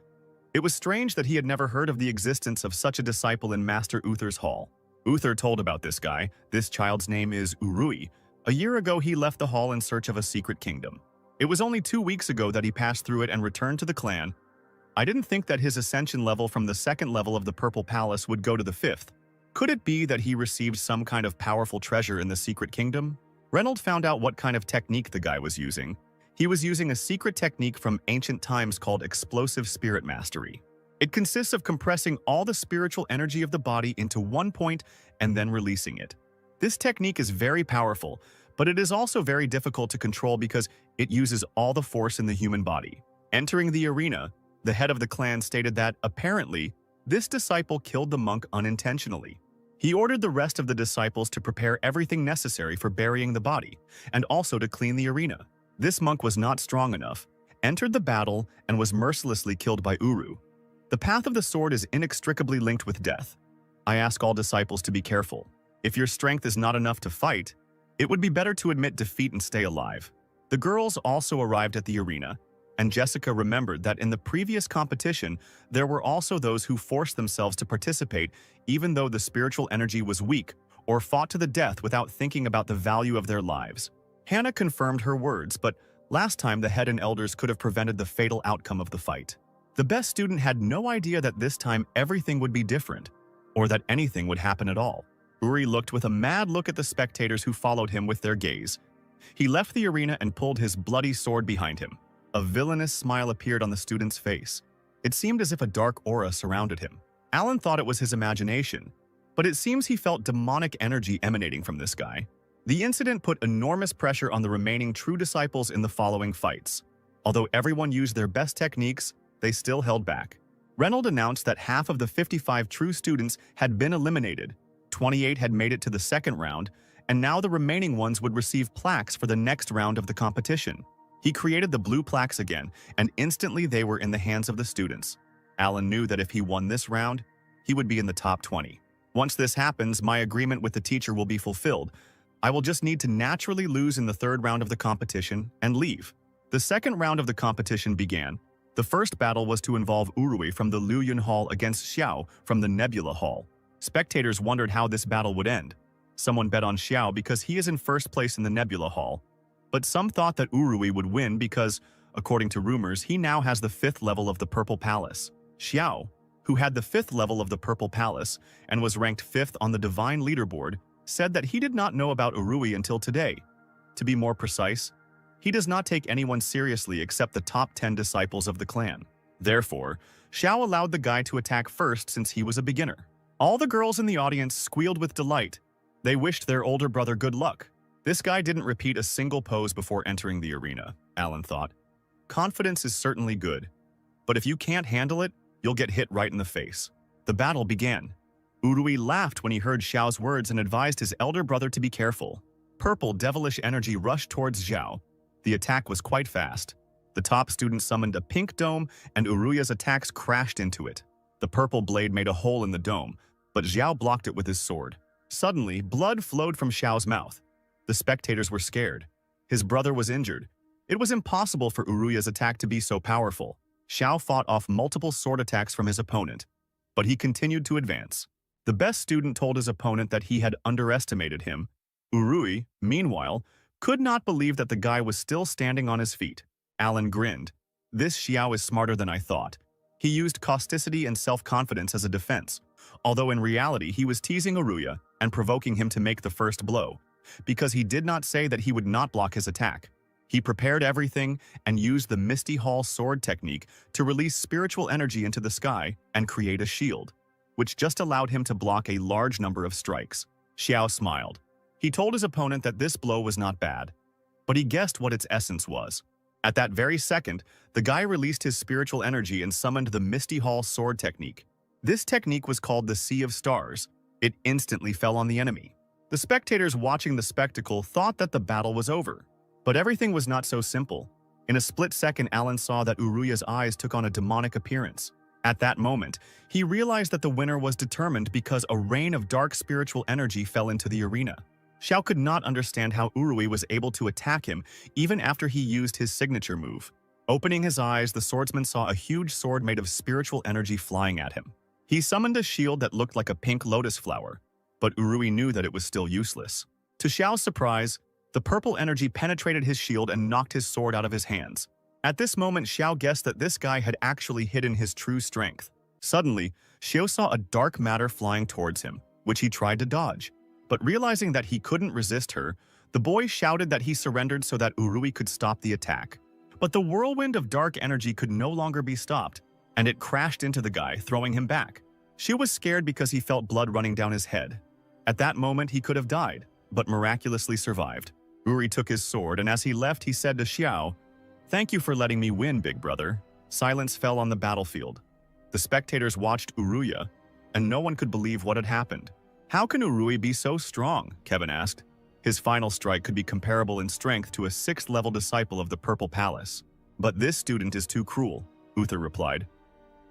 It was strange that he had never heard of the existence of such a disciple in Master Uther's hall. Uther told about this guy. This child's name is Urui. A year ago, he left the hall in search of a secret kingdom. It was only 2 weeks ago that he passed through it and returned to the clan. I didn't think that his ascension level from the 2nd level of the Purple Palace would go to the 5th. Could it be that he received some kind of powerful treasure in the secret kingdom? Reynolds found out what kind of technique the guy was using. He was using a secret technique from ancient times called explosive spirit mastery. It consists of compressing all the spiritual energy of the body into one point and then releasing it. This technique is very powerful, but it is also very difficult to control because it uses all the force in the human body. Entering the arena, the head of the clan stated that, apparently, this disciple killed the monk unintentionally. He ordered the rest of the disciples to prepare everything necessary for burying the body, and also to clean the arena. This monk was not strong enough, entered the battle, and was mercilessly killed by Uru. The path of the sword is inextricably linked with death. I ask all disciples to be careful. If your strength is not enough to fight, it would be better to admit defeat and stay alive. The girls also arrived at the arena, and Jessica remembered that in the previous competition, there were also those who forced themselves to participate even though the spiritual energy was weak or fought to the death without thinking about the value of their lives. Hannah confirmed her words, but last time the head and elders could have prevented the fatal outcome of the fight. The best student had no idea that this time everything would be different, or that anything would happen at all. Uri looked with a mad look at the spectators who followed him with their gaze. He left the arena and pulled his bloody sword behind him. A villainous smile appeared on the student's face. It seemed as if a dark aura surrounded him. Alan thought it was his imagination, but it seems he felt demonic energy emanating from this guy. The incident put enormous pressure on the remaining true disciples in the following fights. Although everyone used their best techniques, they still held back. Reynolds announced that half of the 55 true students had been eliminated, 28 had made it to the second round, and now the remaining ones would receive plaques for the next round of the competition. He created the blue plaques again, and instantly they were in the hands of the students. Alan knew that if he won this round, he would be in the top 20. Once this happens, my agreement with the teacher will be fulfilled. I will just need to naturally lose in the third round of the competition and leave. The second round of the competition began. The first battle was to involve Urui from the Luyun Hall against Xiao from the Nebula Hall. Spectators wondered how this battle would end. Someone bet on Xiao because he is in first place in the Nebula Hall. But some thought that Urui would win because, according to rumors, he now has the 5th level of the Purple Palace. Xiao, who had the 5th level of the Purple Palace and was ranked 5th on the Divine Leaderboard, said that he did not know about Urui until today. To be more precise, he does not take anyone seriously except the top 10 disciples of the clan. Therefore, Xiao allowed the guy to attack first since he was a beginner. All the girls in the audience squealed with delight. They wished their older brother good luck. This guy didn't repeat a single pose before entering the arena, Alan thought. Confidence is certainly good, but if you can't handle it, you'll get hit right in the face. The battle began. Urui laughed when he heard Xiao's words and advised his elder brother to be careful. Purple, devilish energy rushed towards Xiao. The attack was quite fast. The top student summoned a pink dome, and Uruya's attacks crashed into it. The purple blade made a hole in the dome, but Xiao blocked it with his sword. Suddenly, blood flowed from Xiao's mouth. The spectators were scared. His brother was injured. It was impossible for Uruya's attack to be so powerful. Xiao fought off multiple sword attacks from his opponent, but he continued to advance. The best student told his opponent that he had underestimated him. Urui, meanwhile, could not believe that the guy was still standing on his feet. Alan grinned. This Xiao is smarter than I thought. He used causticity and self-confidence as a defense, although in reality he was teasing Uruya and provoking him to make the first blow, because he did not say that he would not block his attack. He prepared everything and used the Misty Hall sword technique to release spiritual energy into the sky and create a shield, which just allowed him to block a large number of strikes. Xiao smiled. He told his opponent that this blow was not bad, but he guessed what its essence was. At that very second, the guy released his spiritual energy and summoned the Misty Hall sword technique. This technique was called the Sea of Stars. It instantly fell on the enemy. The spectators watching the spectacle thought that the battle was over. But everything was not so simple. In a split second, Alan saw that Uruya's eyes took on a demonic appearance. At that moment, he realized that the winner was determined because a rain of dark spiritual energy fell into the arena. Xiao could not understand how Urui was able to attack him even after he used his signature move. Opening his eyes, the swordsman saw a huge sword made of spiritual energy flying at him. He summoned a shield that looked like a pink lotus flower, but Urui knew that it was still useless. To Xiao's surprise, the purple energy penetrated his shield and knocked his sword out of his hands. At this moment, Xiao guessed that this guy had actually hidden his true strength. Suddenly, Xiao saw a dark matter flying towards him. which he tried to dodge. But realizing that he couldn't resist her, the boy shouted that he surrendered so that Urui could stop the attack. But the whirlwind of dark energy could no longer be stopped, and it crashed into the guy, throwing him back. She was scared because he felt blood running down his head. At that moment, he could have died, but miraculously survived. Uri took his sword, and as he left, he said to Xiao, "Thank you for letting me win, big brother." Silence fell on the battlefield. The spectators watched Uruya, and no one could believe what had happened. "How can Urui be so strong?" Kevin asked. His final strike could be comparable in strength to a 6th-level disciple of the Purple Palace. "But this student is too cruel," Uther replied.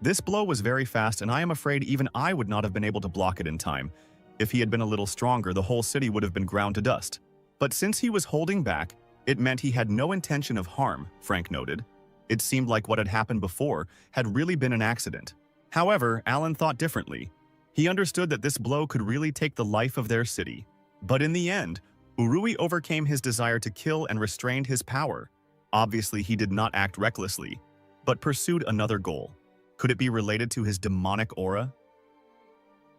"This blow was very fast, and I am afraid even I would not have been able to block it in time. If he had been a little stronger, the whole city would have been ground to dust. But since he was holding back, it meant he had no intention of harm," Frank noted. It seemed like what had happened before had really been an accident. However, Alan thought differently. He understood that this blow could really take the life of their city. But in the end, Urui overcame his desire to kill and restrained his power. Obviously, he did not act recklessly, but pursued another goal. Could it be related to his demonic aura?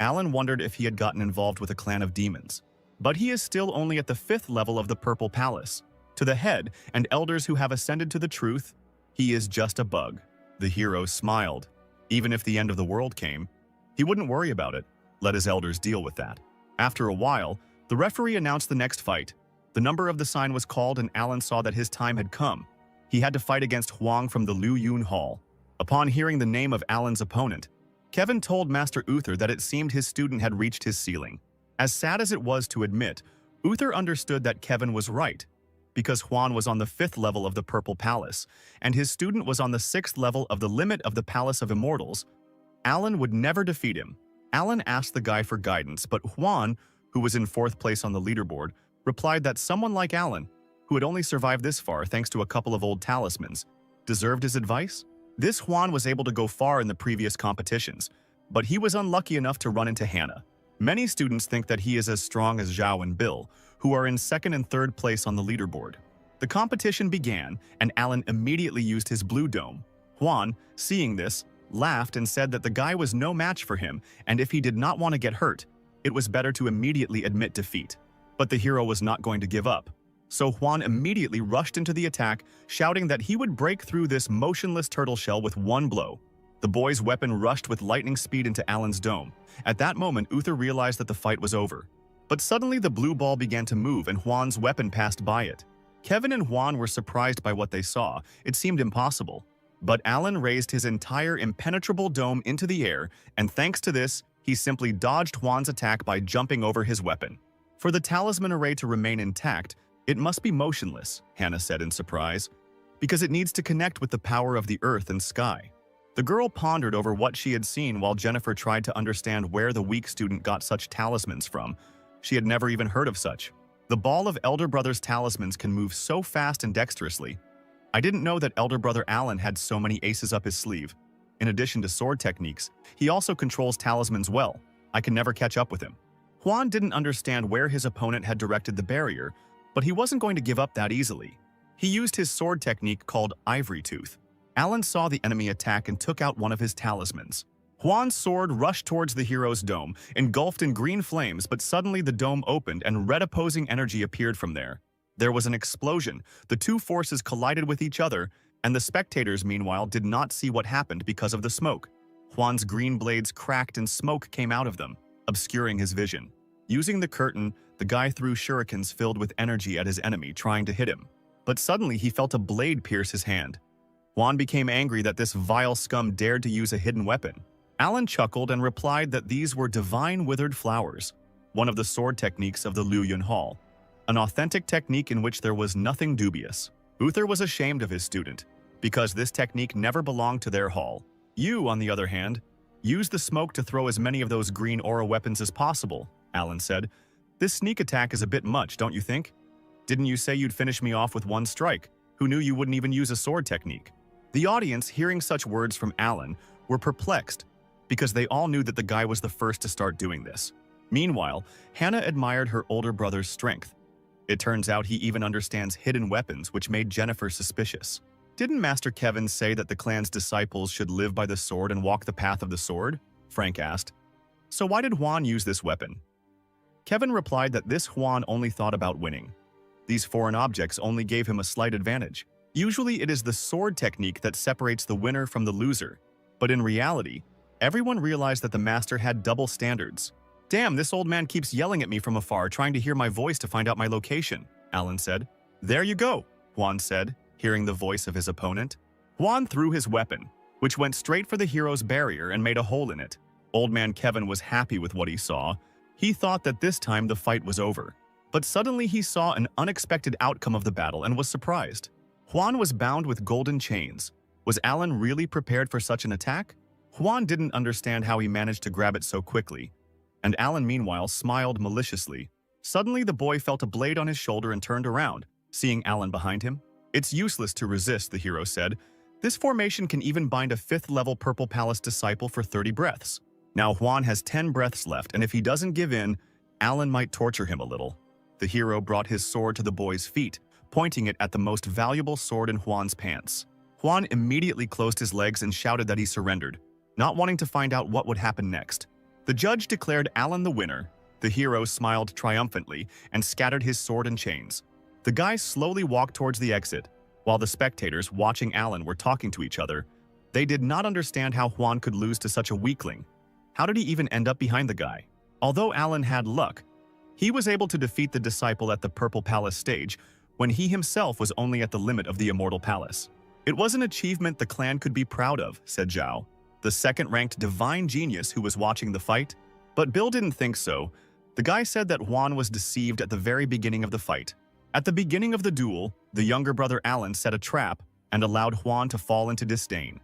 Alan wondered if he had gotten involved with a clan of demons. But he is still only at the 5th level of the Purple Palace. To the head and elders who have ascended to the truth, he is just a bug. The hero smiled. Even if the end of the world came, he wouldn't worry about it. Let his elders deal with that. After a while, the referee announced the next fight. The number of the sign was called, and Alan saw that his time had come. He had to fight against Huang from the Liu Yun Hall. Upon hearing the name of Alan's opponent, Kevin told Master Uther that it seemed his student had reached his ceiling. As sad as it was to admit, Uther understood that Kevin was right, because Huan was on the 5th level of the Purple Palace, and his student was on the 6th level of the limit of the Palace of Immortals. Alan would never defeat him. Alan asked the guy for guidance, but Huan, who was in 4th place on the leaderboard, replied that someone like Alan, who had only survived this far thanks to a couple of old talismans, deserved his advice. This Huan was able to go far in the previous competitions, but he was unlucky enough to run into Hannah. Many students think that he is as strong as Zhao and Bill, who are in 2nd and 3rd place on the leaderboard. The competition began, and Alan immediately used his blue dome. Huan, seeing this, laughed and said that the guy was no match for him, and if he did not want to get hurt, it was better to immediately admit defeat. But the hero was not going to give up. So Huan immediately rushed into the attack, shouting that he would break through this motionless turtle shell with one blow. The boy's weapon rushed with lightning speed into Alan's dome. At that moment, Uther realized that the fight was over. But suddenly the blue ball began to move and Huan's weapon passed by it. Kevin and Huan were surprised by what they saw. It seemed impossible. But Alan raised his entire impenetrable dome into the air, and thanks to this, he simply dodged Huan's attack by jumping over his weapon. For the talisman array to remain intact, it must be motionless, Hannah said in surprise, because it needs to connect with the power of the earth and sky. The girl pondered over what she had seen while Jennifer tried to understand where the weak student got such talismans from. She had never even heard of such. The ball of Elder Brother's talismans can move so fast and dexterously. I didn't know that Elder Brother Alan had so many aces up his sleeve. In addition to sword techniques, he also controls talismans well. I can never catch up with him. Huan didn't understand where his opponent had directed the barrier, but he wasn't going to give up that easily. He used his sword technique called Ivory Tooth. Alan saw the enemy attack and took out one of his talismans. Huan's sword rushed towards the hero's dome, engulfed in green flames, but suddenly the dome opened and red opposing energy appeared from there. There was an explosion, the two forces collided with each other, and the spectators, meanwhile, did not see what happened because of the smoke. Huan's green blades cracked and smoke came out of them, obscuring his vision. Using the curtain, the guy threw shurikens filled with energy at his enemy, trying to hit him. But suddenly he felt a blade pierce his hand. Huan became angry that this vile scum dared to use a hidden weapon. Alan chuckled and replied that these were divine withered flowers, one of the sword techniques of the Liu Yun Hall, an authentic technique in which there was nothing dubious. Uther was ashamed of his student, because this technique never belonged to their hall. You, on the other hand, use the smoke to throw as many of those green aura weapons as possible, Alan said. This sneak attack is a bit much, don't you think? Didn't you say you'd finish me off with one strike? Who knew you wouldn't even use a sword technique? The audience, hearing such words from Alan, were perplexed, because they all knew that the guy was the first to start doing this. Meanwhile, Hannah admired her older brother's strength. It turns out he even understands hidden weapons, which made Jennifer suspicious. Didn't Master Kevin say that the clan's disciples should live by the sword and walk the path of the sword? Frank asked. So why did Juan use this weapon? Kevin replied that this Juan only thought about winning. These foreign objects only gave him a slight advantage. Usually it is the sword technique that separates the winner from the loser. But in reality, everyone realized that the master had double standards. "Damn, this old man keeps yelling at me from afar, trying to hear my voice to find out my location," Alan said. "There you go," Juan said, hearing the voice of his opponent. Juan threw his weapon, which went straight for the hero's barrier and made a hole in it. Old man Kevin was happy with what he saw. He thought that this time the fight was over. But suddenly he saw an unexpected outcome of the battle and was surprised. Juan was bound with golden chains. Was Alan really prepared for such an attack? Juan didn't understand how he managed to grab it so quickly. And Alan, meanwhile, smiled maliciously. Suddenly the boy felt a blade on his shoulder and turned around, seeing Alan behind him. "It's useless to resist," the hero said. "This formation can even bind a 5th-level Purple Palace disciple for 30 breaths. Now Juan has 10 breaths left, and if he doesn't give in, Alan might torture him a little." The hero brought his sword to the boy's feet, pointing it at the most valuable sword in Juan's pants. Juan immediately closed his legs and shouted that he surrendered, not wanting to find out what would happen next. The judge declared Alan the winner. The hero smiled triumphantly and scattered his sword and chains. The guys slowly walked towards the exit, while the spectators watching Alan were talking to each other. They did not understand how Juan could lose to such a weakling. How did he even end up behind the guy? Although Alan had luck, he was able to defeat the disciple at the Purple Palace stage when he himself was only at the limit of the Immortal Palace. "It was an achievement the clan could be proud of," said Zhao, the second-ranked divine genius who was watching the fight. But Bill didn't think so. The guy said that Juan was deceived at the very beginning of the fight. At the beginning of the duel, the younger brother Alan set a trap and allowed Juan to fall into disdain.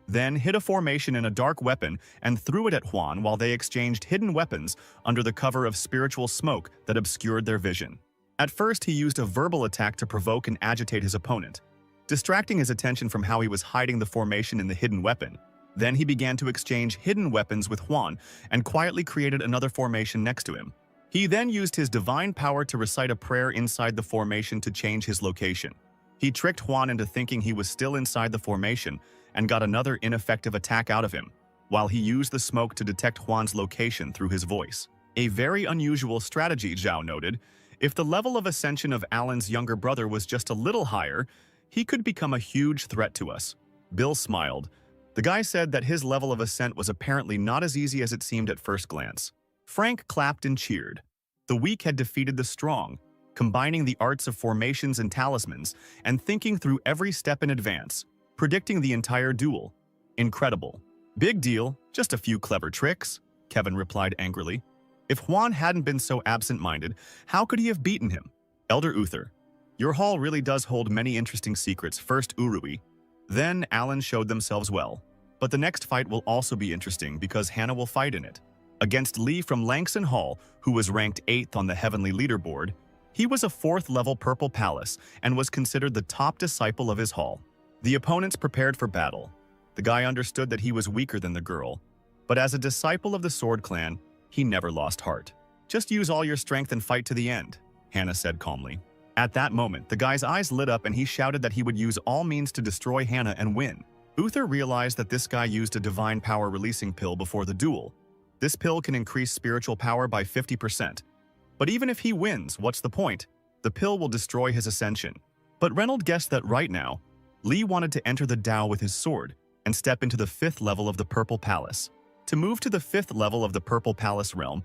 Then hid a formation in a dark weapon and threw it at Juan while they exchanged hidden weapons under the cover of spiritual smoke that obscured their vision. At first, he used a verbal attack to provoke and agitate his opponent, distracting his attention from how he was hiding the formation in the hidden weapon. Then he began to exchange hidden weapons with Juan and quietly created another formation next to him. He then used his divine power to recite a prayer inside the formation to change his location. He tricked Juan into thinking he was still inside the formation and got another ineffective attack out of him, while he used the smoke to detect Juan's location through his voice. A very unusual strategy, Zhao noted. If the level of ascension of Alan's younger brother was just a little higher, he could become a huge threat to us. Bill smiled. The guy said that his level of ascent was apparently not as easy as it seemed at first glance. Frank clapped and cheered. The weak had defeated the strong, combining the arts of formations and talismans and thinking through every step in advance, predicting the entire duel. Incredible. "Big deal, just a few clever tricks," Kevin replied angrily. If Juan hadn't been so absent-minded, how could he have beaten him? Elder Uther, your hall really does hold many interesting secrets. First Urui, then Alan showed themselves well. But the next fight will also be interesting because Hannah will fight in it. Against Lee from Langson Hall, who was ranked 8th on the Heavenly Leaderboard. He was a 4th-level Purple Palace and was considered the top disciple of his hall. The opponents prepared for battle. The guy understood that he was weaker than the girl, but as a disciple of the Sword Clan, he never lost heart. "Just use all your strength and fight to the end," Hannah said calmly. At that moment, the guy's eyes lit up and he shouted that he would use all means to destroy Hannah and win. Uther realized that this guy used a divine power releasing pill before the duel. This pill can increase spiritual power by 50%. But even if he wins, what's the point? The pill will destroy his ascension. But Reynolds guessed that right now, Lee wanted to enter the Tao with his sword and step into the 5th level of the Purple Palace. To move to the 5th level of the Purple Palace realm,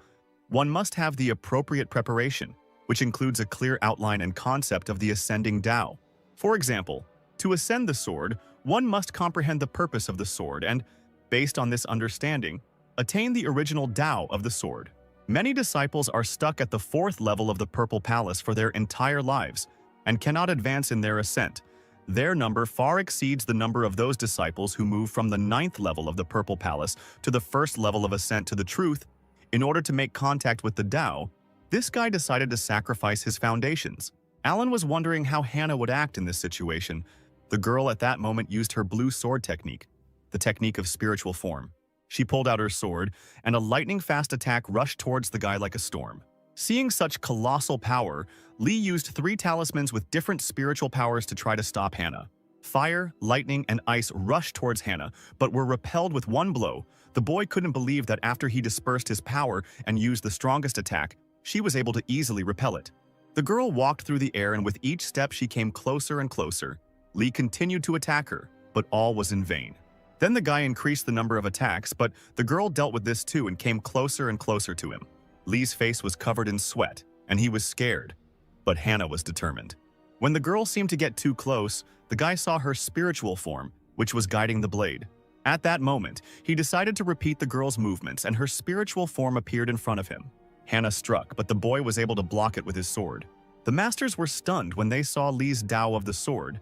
one must have the appropriate preparation, which includes a clear outline and concept of the ascending Tao. For example, to ascend the sword, one must comprehend the purpose of the sword and, based on this understanding, attain the original Tao of the sword. Many disciples are stuck at the 4th level of the Purple Palace for their entire lives and cannot advance in their ascent. Their number far exceeds the number of those disciples who move from the 9th level of the Purple Palace to the 1st level of ascent to the truth. In order to make contact with the Tao, this guy decided to sacrifice his foundations. Alan was wondering how Hannah would act in this situation. The girl at that moment used her blue sword technique, the technique of spiritual form. She pulled out her sword, and a lightning-fast attack rushed towards the guy like a storm. Seeing such colossal power, Lee used 3 talismans with different spiritual powers to try to stop Hannah. Fire, lightning, and ice rushed towards Hana, but were repelled with one blow. The boy couldn't believe that after he dispersed his power and used the strongest attack, she was able to easily repel it. The girl walked through the air, and with each step she came closer and closer. Lee continued to attack her, but all was in vain. Then the guy increased the number of attacks, but the girl dealt with this too and came closer and closer to him. Lee's face was covered in sweat, and he was scared, but Hana was determined. When the girl seemed to get too close, the guy saw her spiritual form, which was guiding the blade. At that moment, he decided to repeat the girl's movements, and her spiritual form appeared in front of him. Hana struck, but the boy was able to block it with his sword. The masters were stunned when they saw Lee's Tao of the sword.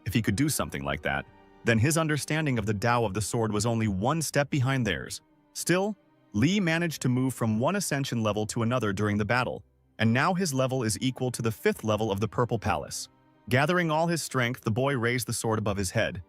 If he could do something like that, then his understanding of the Tao of the sword was only one step behind theirs. Still, Lee managed to move from one ascension level to another during the battle, and now his level is equal to the 5th level of the Purple Palace. Gathering all his strength, the boy raised the sword above his head.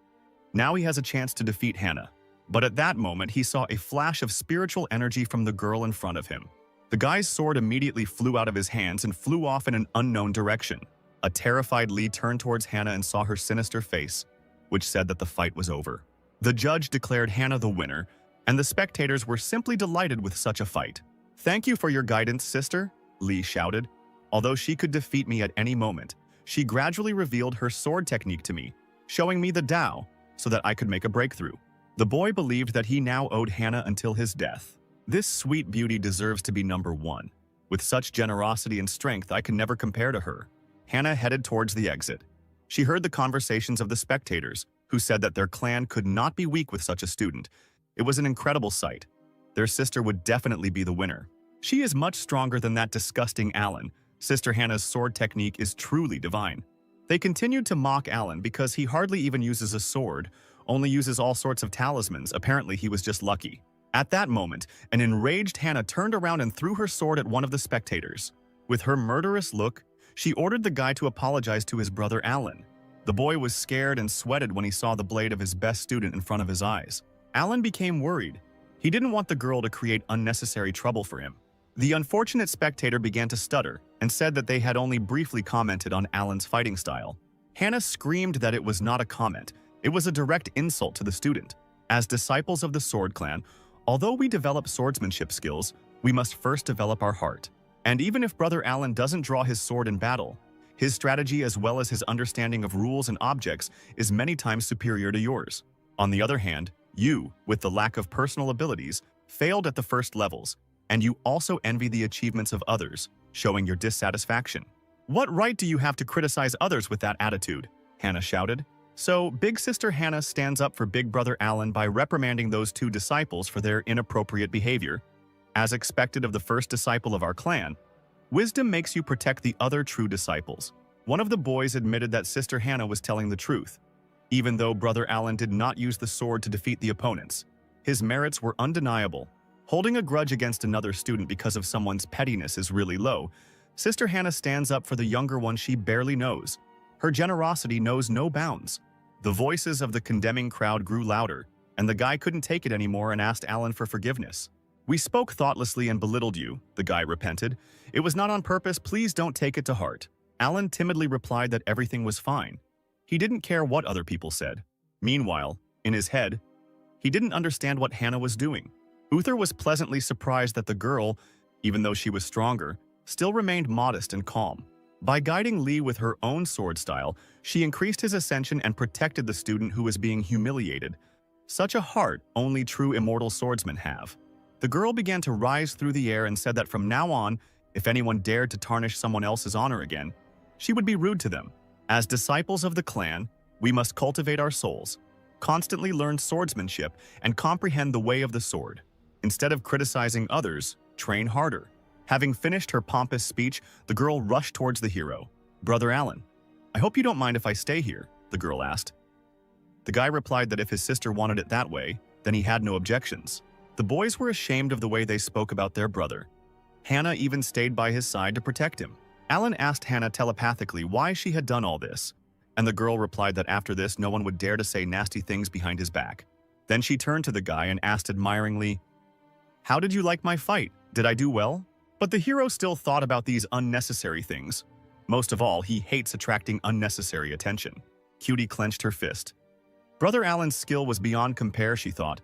Now he has a chance to defeat Hana. But at that moment, he saw a flash of spiritual energy from the girl in front of him. The guy's sword immediately flew out of his hands and flew off in an unknown direction. A terrified Lee turned towards Hana and saw her sinister face, which said that the fight was over. The judge declared Hana the winner, and the spectators were simply delighted with such a fight. "Thank you for your guidance, sister," Lee shouted. Although she could defeat me at any moment, she gradually revealed her sword technique to me, showing me the Tao so that I could make a breakthrough. The boy believed that he now owed Hana until his death. This sweet beauty deserves to be number one. With such generosity and strength, I can never compare to her. Hana headed towards the exit. She heard the conversations of the spectators, who said that their clan could not be weak with such a student. It was an incredible sight. Their sister would definitely be the winner. She is much stronger than that disgusting Alan. Sister Hannah's sword technique is truly divine. They continued to mock Alan because he hardly even uses a sword, only uses all sorts of talismans. Apparently he was just lucky. At that moment, an enraged Hannah turned around and threw her sword at one of the spectators. With her murderous look, she ordered the guy to apologize to his brother Alan. The boy was scared and sweated when he saw the blade of his best student in front of his eyes. Alan became worried. He didn't want the girl to create unnecessary trouble for him. The unfortunate spectator began to stutter and said that they had only briefly commented on Alan's fighting style. Hannah screamed that it was not a comment. It was a direct insult to the student. As disciples of the Sword Clan, although we develop swordsmanship skills, we must first develop our heart. And even if Brother Alan doesn't draw his sword in battle, his strategy as well as his understanding of rules and objects is many times superior to yours. On the other hand, you, with the lack of personal abilities, failed at the first levels, and you also envy the achievements of others, showing your dissatisfaction. "What right do you have to criticize others with that attitude?" Hannah shouted. So, Big Sister Hannah stands up for Big Brother Alan by reprimanding those two disciples for their inappropriate behavior. As expected of the first disciple of our clan, wisdom makes you protect the other true disciples. One of the boys admitted that Sister Hannah was telling the truth. Even though Brother Alan did not use the sword to defeat the opponents, his merits were undeniable. Holding a grudge against another student because of someone's pettiness is really low. Sister Hannah stands up for the younger one she barely knows. Her generosity knows no bounds. The voices of the condemning crowd grew louder, and the guy couldn't take it anymore and asked Alan for forgiveness. "We spoke thoughtlessly and belittled you," the guy repented. "It was not on purpose, please don't take it to heart." Alan timidly replied that everything was fine. He didn't care what other people said. Meanwhile, in his head, he didn't understand what Hannah was doing. Uther was pleasantly surprised that the girl, even though she was stronger, still remained modest and calm. By guiding Lee with her own sword style, she increased his ascension and protected the student who was being humiliated. Such a heart only true immortal swordsmen have. The girl began to rise through the air and said that from now on, if anyone dared to tarnish someone else's honor again, she would be rude to them. As disciples of the clan, we must cultivate our souls, constantly learn swordsmanship, and comprehend the way of the sword. Instead of criticizing others, train harder. Having finished her pompous speech, the girl rushed towards the hero. "Brother Alan, I hope you don't mind if I stay here," the girl asked. The guy replied that if his sister wanted it that way, then he had no objections. The boys were ashamed of the way they spoke about their brother. Hannah even stayed by his side to protect him. Alan asked Hannah telepathically why she had done all this, and the girl replied that after this no one would dare to say nasty things behind his back. Then she turned to the guy and asked admiringly, "How did you like my fight? Did I do well?" But the hero still thought about these unnecessary things. Most of all, he hates attracting unnecessary attention. Cutie clenched her fist. Brother Alan's skill was beyond compare, she thought.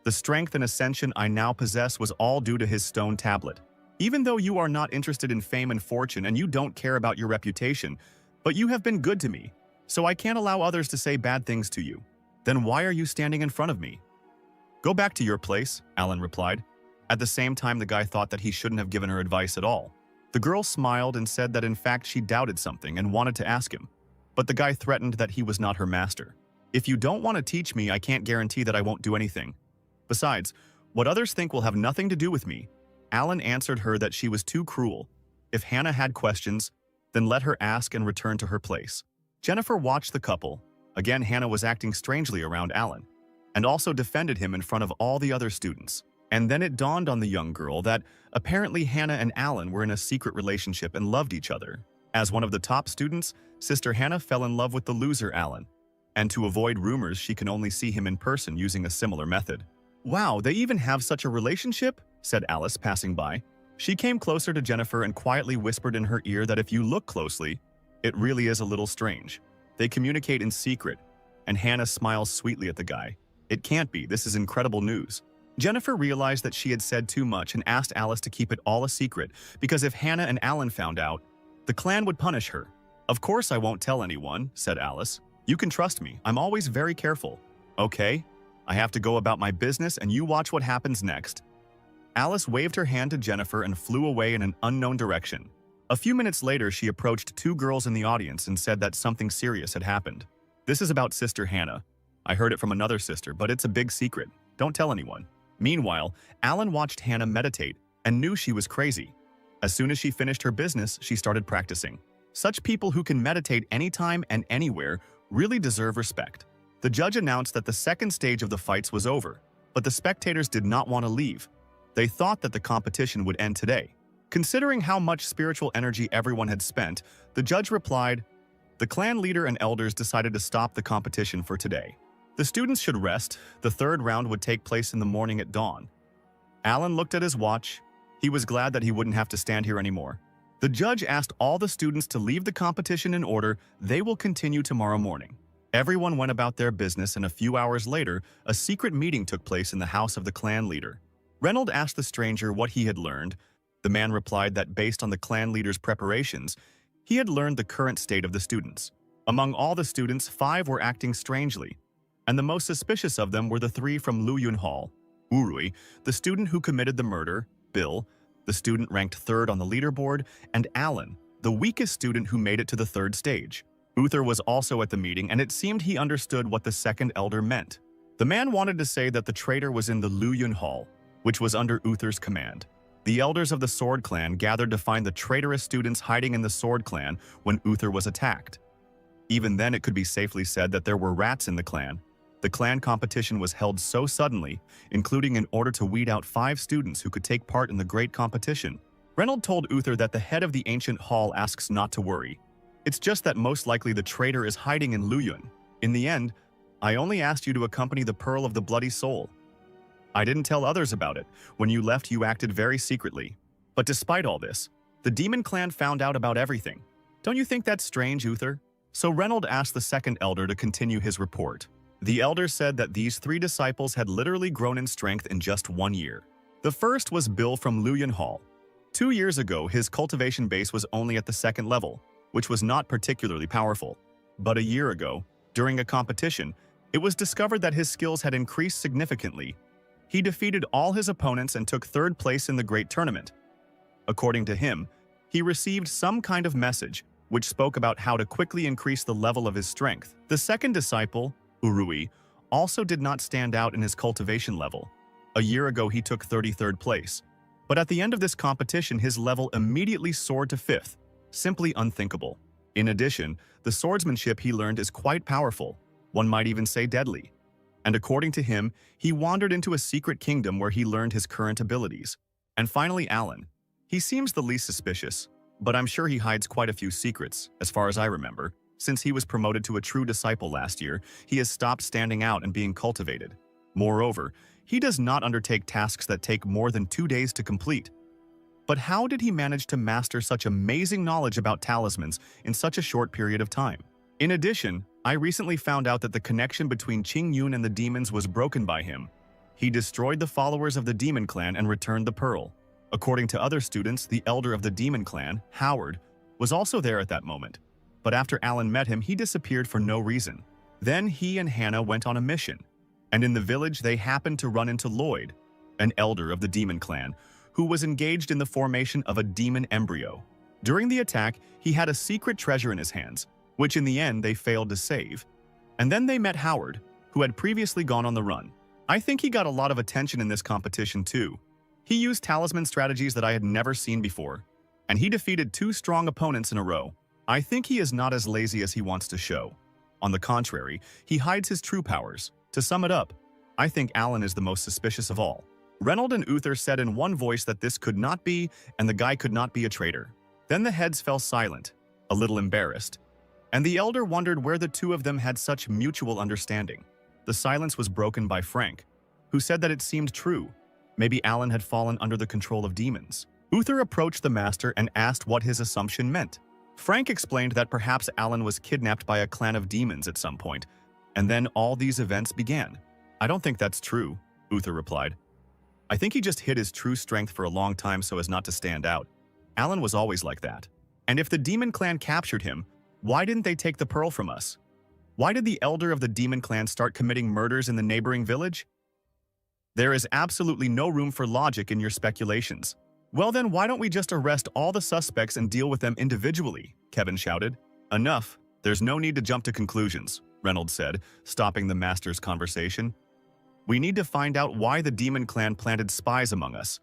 The strength and ascension I now possess was all due to his stone tablet. Even though you are not interested in fame and fortune and you don't care about your reputation, but you have been good to me, so I can't allow others to say bad things to you. Then why are you standing in front of me? Go back to your place, Alan replied. At the same time, the guy thought that he shouldn't have given her advice at all. The girl smiled and said that in fact she doubted something and wanted to ask him, but the guy threatened that he was not her master. If you don't want to teach me, I can't guarantee that I won't do anything. Besides, what others think will have nothing to do with me. Alan answered her that she was too cruel. If Hannah had questions, then let her ask and return to her place. Jennifer watched the couple. Again, Hannah was acting strangely around Alan, and also defended him in front of all the other students. And then it dawned on the young girl that apparently Hannah and Alan were in a secret relationship and loved each other. As one of the top students, Sister Hannah fell in love with the loser Alan, and to avoid rumors, she can only see him in person using a similar method. Wow, they even have such a relationship? Said Alice, passing by. She came closer to Jennifer and quietly whispered in her ear that if you look closely, it really is a little strange. They communicate in secret, and Hannah smiles sweetly at the guy. It can't be, this is incredible news. Jennifer realized that she had said too much and asked Alice to keep it all a secret because if Hannah and Alan found out, the clan would punish her. Of course I won't tell anyone, said Alice. You can trust me, I'm always very careful. Okay, I have to go about my business and you watch what happens next. Alice waved her hand to Jennifer and flew away in an unknown direction. A few minutes later, she approached two girls in the audience and said that something serious had happened. This is about Sister Hannah. I heard it from another sister, but it's a big secret. Don't tell anyone. Meanwhile, Alan watched Hannah meditate and knew she was crazy. As soon as she finished her business, she started practicing. Such people who can meditate anytime and anywhere really deserve respect. The judge announced that the second stage of the fights was over, but the spectators did not want to leave. They thought that the competition would end today. Considering how much spiritual energy everyone had spent, the judge replied, "The clan leader and elders decided to stop the competition for today. The students should rest. The third round would take place in the morning at dawn." Alan looked at his watch. He was glad that he wouldn't have to stand here anymore. The judge asked all the students to leave the competition in order. They will continue tomorrow morning. Everyone went about their business, and a few hours later, a secret meeting took place in the house of the clan leader. Reynolds asked the stranger what he had learned. The man replied that based on the clan leader's preparations, he had learned the current state of the students. Among all the students, 5 were acting strangely, and the most suspicious of them were the 3 from Luyun Hall. Urui, the student who committed the murder, Bill, the student ranked 3rd on the leaderboard, and Alan, the weakest student who made it to the 3rd stage. Uther was also at the meeting, and it seemed he understood what the second elder meant. The man wanted to say that the traitor was in the Luyun Hall, which was under Uther's command. The elders of the Sword Clan gathered to find the traitorous students hiding in the Sword Clan when Uther was attacked. Even then, it could be safely said that there were rats in the clan. The clan competition was held so suddenly, including in order to weed out 5 students who could take part in the great competition. Reynolds told Uther that the head of the ancient hall asks not to worry. It's just that most likely the traitor is hiding in Luyun. In the end, I only asked you to accompany the Pearl of the Bloody Soul. I didn't tell others about it. When you left, you acted very secretly. But despite all this, the demon clan found out about everything. Don't you think that's strange, Uther? So Reynolds asked the second elder to continue his report. The elder said that these 3 disciples had literally grown in strength in just 1 year. The first was Bill from Luyun Hall. 2 years ago, his cultivation base was only at the 2nd level, which was not particularly powerful. But a year ago, during a competition, it was discovered that his skills had increased significantly. He defeated all his opponents and took 3rd place in the great tournament. According to him, he received some kind of message which spoke about how to quickly increase the level of his strength. The second disciple, Urui, also did not stand out in his cultivation level. A year ago, he took 33rd place. But at the end of this competition, his level immediately soared to 5th. Simply unthinkable. In addition, the swordsmanship he learned is quite powerful. One might even say deadly. And according to him, he wandered into a secret kingdom where he learned his current abilities. And finally, Alan. He seems the least suspicious, but I'm sure he hides quite a few secrets, as far as I remember. Since he was promoted to a true disciple last year, he has stopped standing out and being cultivated. Moreover, he does not undertake tasks that take more than 2 days to complete. But how did he manage to master such amazing knowledge about talismans in such a short period of time? In addition, I recently found out that the connection between Qing Yun and the demons was broken by him. He destroyed the followers of the demon clan and returned the pearl. According to other students, the elder of the demon clan, Howard, was also there at that moment. But after Alan met him, he disappeared for no reason. Then he and Hannah went on a mission. And in the village, they happened to run into Lloyd, an elder of the demon clan, who was engaged in the formation of a demon embryo. During the attack, he had a secret treasure in his hands, which in the end they failed to save. And then they met Howard, who had previously gone on the run. I think he got a lot of attention in this competition too. He used talisman strategies that I had never seen before, and he defeated 2 strong opponents in a row. I think he is not as lazy as he wants to show. On the contrary, he hides his true powers. To sum it up, I think Alan is the most suspicious of all. Reynold and Uther said in one voice that this could not be, and the guy could not be a traitor. Then the heads fell silent, a little embarrassed, and the elder wondered where the 2 of them had such mutual understanding. The silence was broken by Frank, who said that it seemed true. Maybe Alan had fallen under the control of demons. Uther approached the master and asked what his assumption meant. Frank explained that perhaps Alan was kidnapped by a clan of demons at some point, and then all these events began. I don't think that's true, Uther replied. I think he just hid his true strength for a long time so as not to stand out. Alan was always like that. And if the demon clan captured him, why didn't they take the pearl from us? Why did the elder of the demon clan start committing murders in the neighboring village? There is absolutely no room for logic in your speculations. Well then, why don't we just arrest all the suspects and deal with them individually? Kevin shouted. Enough. There's no need to jump to conclusions, Reynolds said, stopping the master's conversation. We need to find out why the demon clan planted spies among us.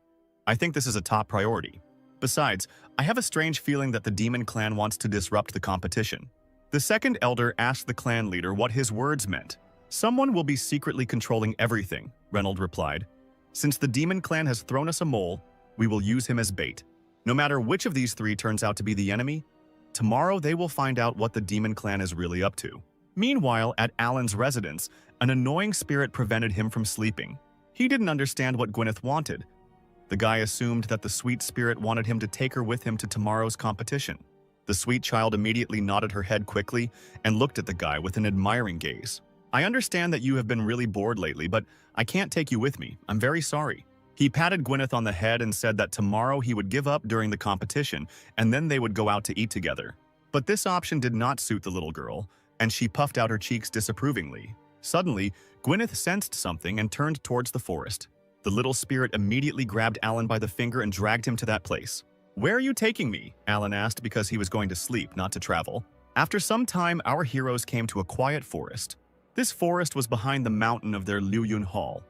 I think this is a top priority. Besides, I have a strange feeling that the demon clan wants to disrupt the competition. The second elder asked the clan leader what his words meant. Someone will be secretly controlling everything, Reynolds replied. Since the demon clan has thrown us a mole, we will use him as bait. No matter which of these 3 turns out to be the enemy, tomorrow they will find out what the demon clan is really up to. Meanwhile, at Alan's residence, an annoying spirit prevented him from sleeping. He didn't understand what Gwyneth wanted. The guy assumed that the sweet spirit wanted him to take her with him to tomorrow's competition. The sweet child immediately nodded her head quickly and looked at the guy with an admiring gaze. I understand that you have been really bored lately, but I can't take you with me. I'm very sorry. He patted Gwyneth on the head and said that tomorrow he would give up during the competition and then they would go out to eat together. But this option did not suit the little girl, and she puffed out her cheeks disapprovingly. Suddenly, Gwyneth sensed something and turned towards the forest. The little spirit immediately grabbed Alan by the finger and dragged him to that place. Where are you taking me? Alan asked because he was going to sleep, not to travel. After some time, our heroes came to a quiet forest. This forest was behind the mountain of their Luyun Hall.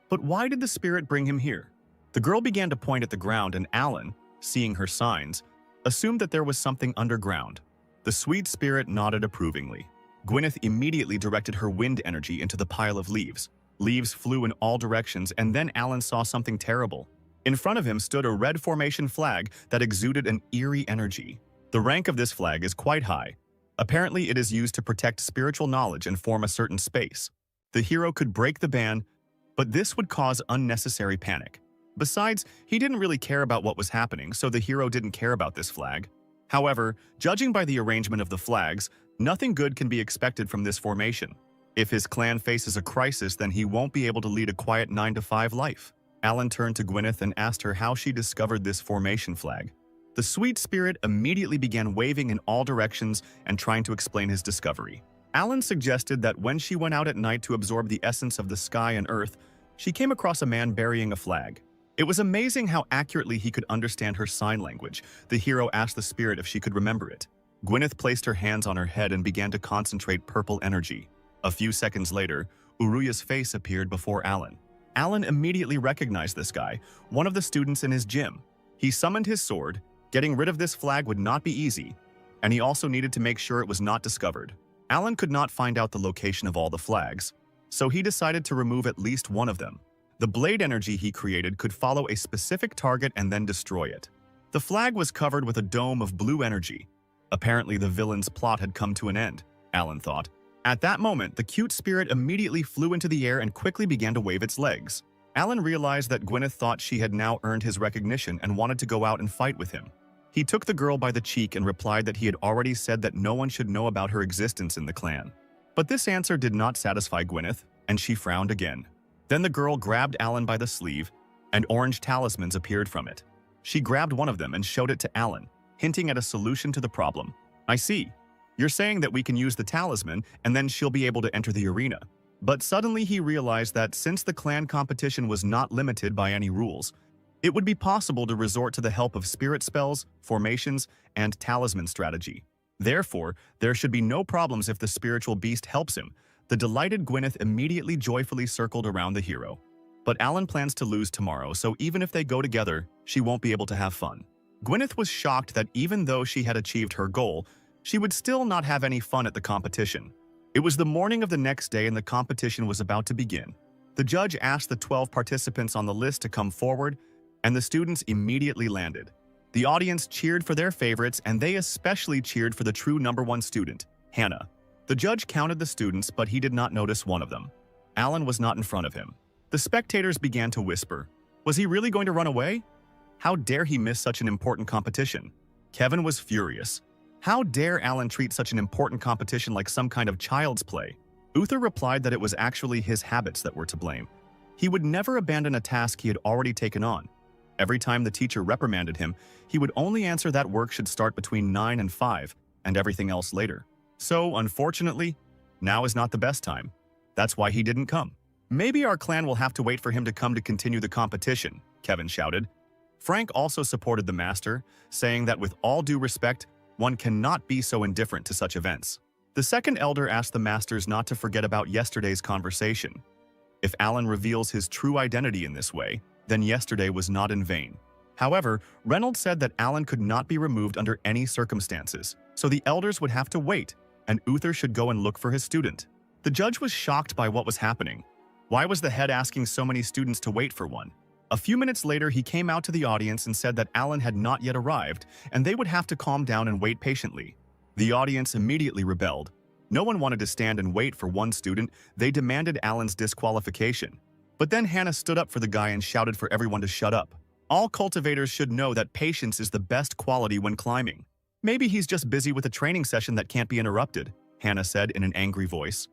But why did the spirit bring him here? The girl began to point at the ground and Alan, seeing her signs, assumed that there was something underground. The sweet spirit nodded approvingly. Gwyneth immediately directed her wind energy into the pile of leaves. Leaves flew in all directions, and then Alan saw something terrible. In front of him stood a red formation flag that exuded an eerie energy. The rank of this flag is quite high. Apparently, it is used to protect spiritual knowledge and form a certain space. The hero could break the ban, but this would cause unnecessary panic. Besides, he didn't really care about what was happening, so the hero didn't care about this flag. However, judging by the arrangement of the flags, nothing good can be expected from this formation. If his clan faces a crisis, then he won't be able to lead a quiet 9-to-5 life. Alan turned to Gwyneth and asked her how she discovered this formation flag. The sweet spirit immediately began waving in all directions and trying to explain his discovery. Alan suggested that when she went out at night to absorb the essence of the sky and earth, she came across a man burying a flag. It was amazing how accurately he could understand her sign language. The hero asked the spirit if she could remember it. Gwyneth placed her hands on her head and began to concentrate purple energy. A few seconds later, Uruya's face appeared before Alan. Alan immediately recognized this guy, one of the students in his gym. He summoned his sword. Getting rid of this flag would not be easy, and he also needed to make sure it was not discovered. Alan could not find out the location of all the flags, so he decided to remove at least one of them. The blade energy he created could follow a specific target and then destroy it. The flag was covered with a dome of blue energy. Apparently, the villain's plot had come to an end, Alan thought. At that moment, the cute spirit immediately flew into the air and quickly began to wave its legs. Alan realized that Gwyneth thought she had now earned his recognition and wanted to go out and fight with him. He took the girl by the cheek and replied that he had already said that no one should know about her existence in the clan. But this answer did not satisfy Gwyneth, and she frowned again. Then the girl grabbed Alan by the sleeve, and orange talismans appeared from it. She grabbed one of them and showed it to Alan, hinting at a solution to the problem. I see. You're saying that we can use the talisman and then she'll be able to enter the arena. But suddenly he realized that since the clan competition was not limited by any rules, it would be possible to resort to the help of spirit spells, formations, and talisman strategy. Therefore, there should be no problems if the spiritual beast helps him. The delighted Gwyneth immediately joyfully circled around the hero. But Alan plans to lose tomorrow, so even if they go together, she won't be able to have fun. Gwyneth was shocked that even though she had achieved her goal, she would still not have any fun at the competition. It was the morning of the next day and the competition was about to begin. The judge asked the 12 participants on the list to come forward, and the students immediately landed. The audience cheered for their favorites, and they especially cheered for the true #1 student, Hannah. The judge counted the students, but he did not notice one of them. Alan was not in front of him. The spectators began to whisper. Was he really going to run away? How dare he miss such an important competition? Kevin was furious. How dare Alan treat such an important competition like some kind of child's play? Uther replied that it was actually his habits that were to blame. He would never abandon a task he had already taken on. Every time the teacher reprimanded him, he would only answer that work should start between 9 and 5, and everything else later. So, unfortunately, now is not the best time. That's why he didn't come. Maybe our clan will have to wait for him to come to continue the competition, Kevin shouted. Frank also supported the master, saying that with all due respect, one cannot be so indifferent to such events. The second elder asked the masters not to forget about yesterday's conversation. If Alan reveals his true identity in this way, then yesterday was not in vain. However, Reynolds said that Alan could not be removed under any circumstances, so the elders would have to wait, and Uther should go and look for his student. The judge was shocked by what was happening. Why was the head asking so many students to wait for one? A few minutes later, he came out to the audience and said that Alan had not yet arrived, and they would have to calm down and wait patiently. The audience immediately rebelled. No one wanted to stand and wait for one student. They demanded Alan's disqualification. But then Hannah stood up for the guy and shouted for everyone to shut up. All cultivators should know that patience is the best quality when climbing. Maybe he's just busy with a training session that can't be interrupted, Hannah said in an angry voice.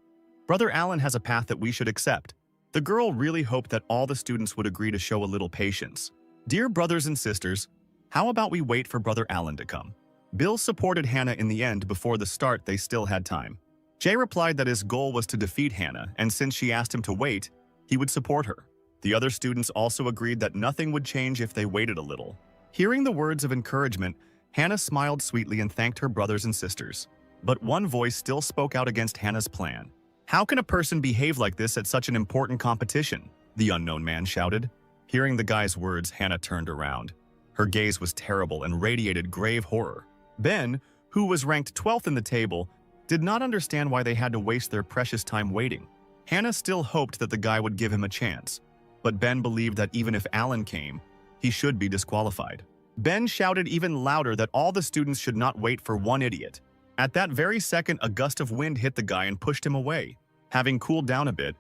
Brother Alan has a path that we should accept. The girl really hoped that all the students would agree to show a little patience. Dear brothers and sisters, how about we wait for Brother Alan to come? Bill supported Hannah in the end. Before the start, they still had time. Jay replied that his goal was to defeat Hannah, and since she asked him to wait, he would support her. The other students also agreed that nothing would change if they waited a little. Hearing the words of encouragement, Hannah smiled sweetly and thanked her brothers and sisters. But one voice still spoke out against Hannah's plan. How can a person behave like this at such an important competition? The unknown man shouted. Hearing the guy's words, Hannah turned around. Her gaze was terrible and radiated grave horror. Ben, who was ranked 12th in the table, did not understand why they had to waste their precious time waiting. Hannah still hoped that the guy would give him a chance, but Ben believed that even if Alan came, he should be disqualified. Ben shouted even louder that all the students should not wait for one idiot. At that very second, a gust of wind hit the guy and pushed him away. Having cooled down a bit,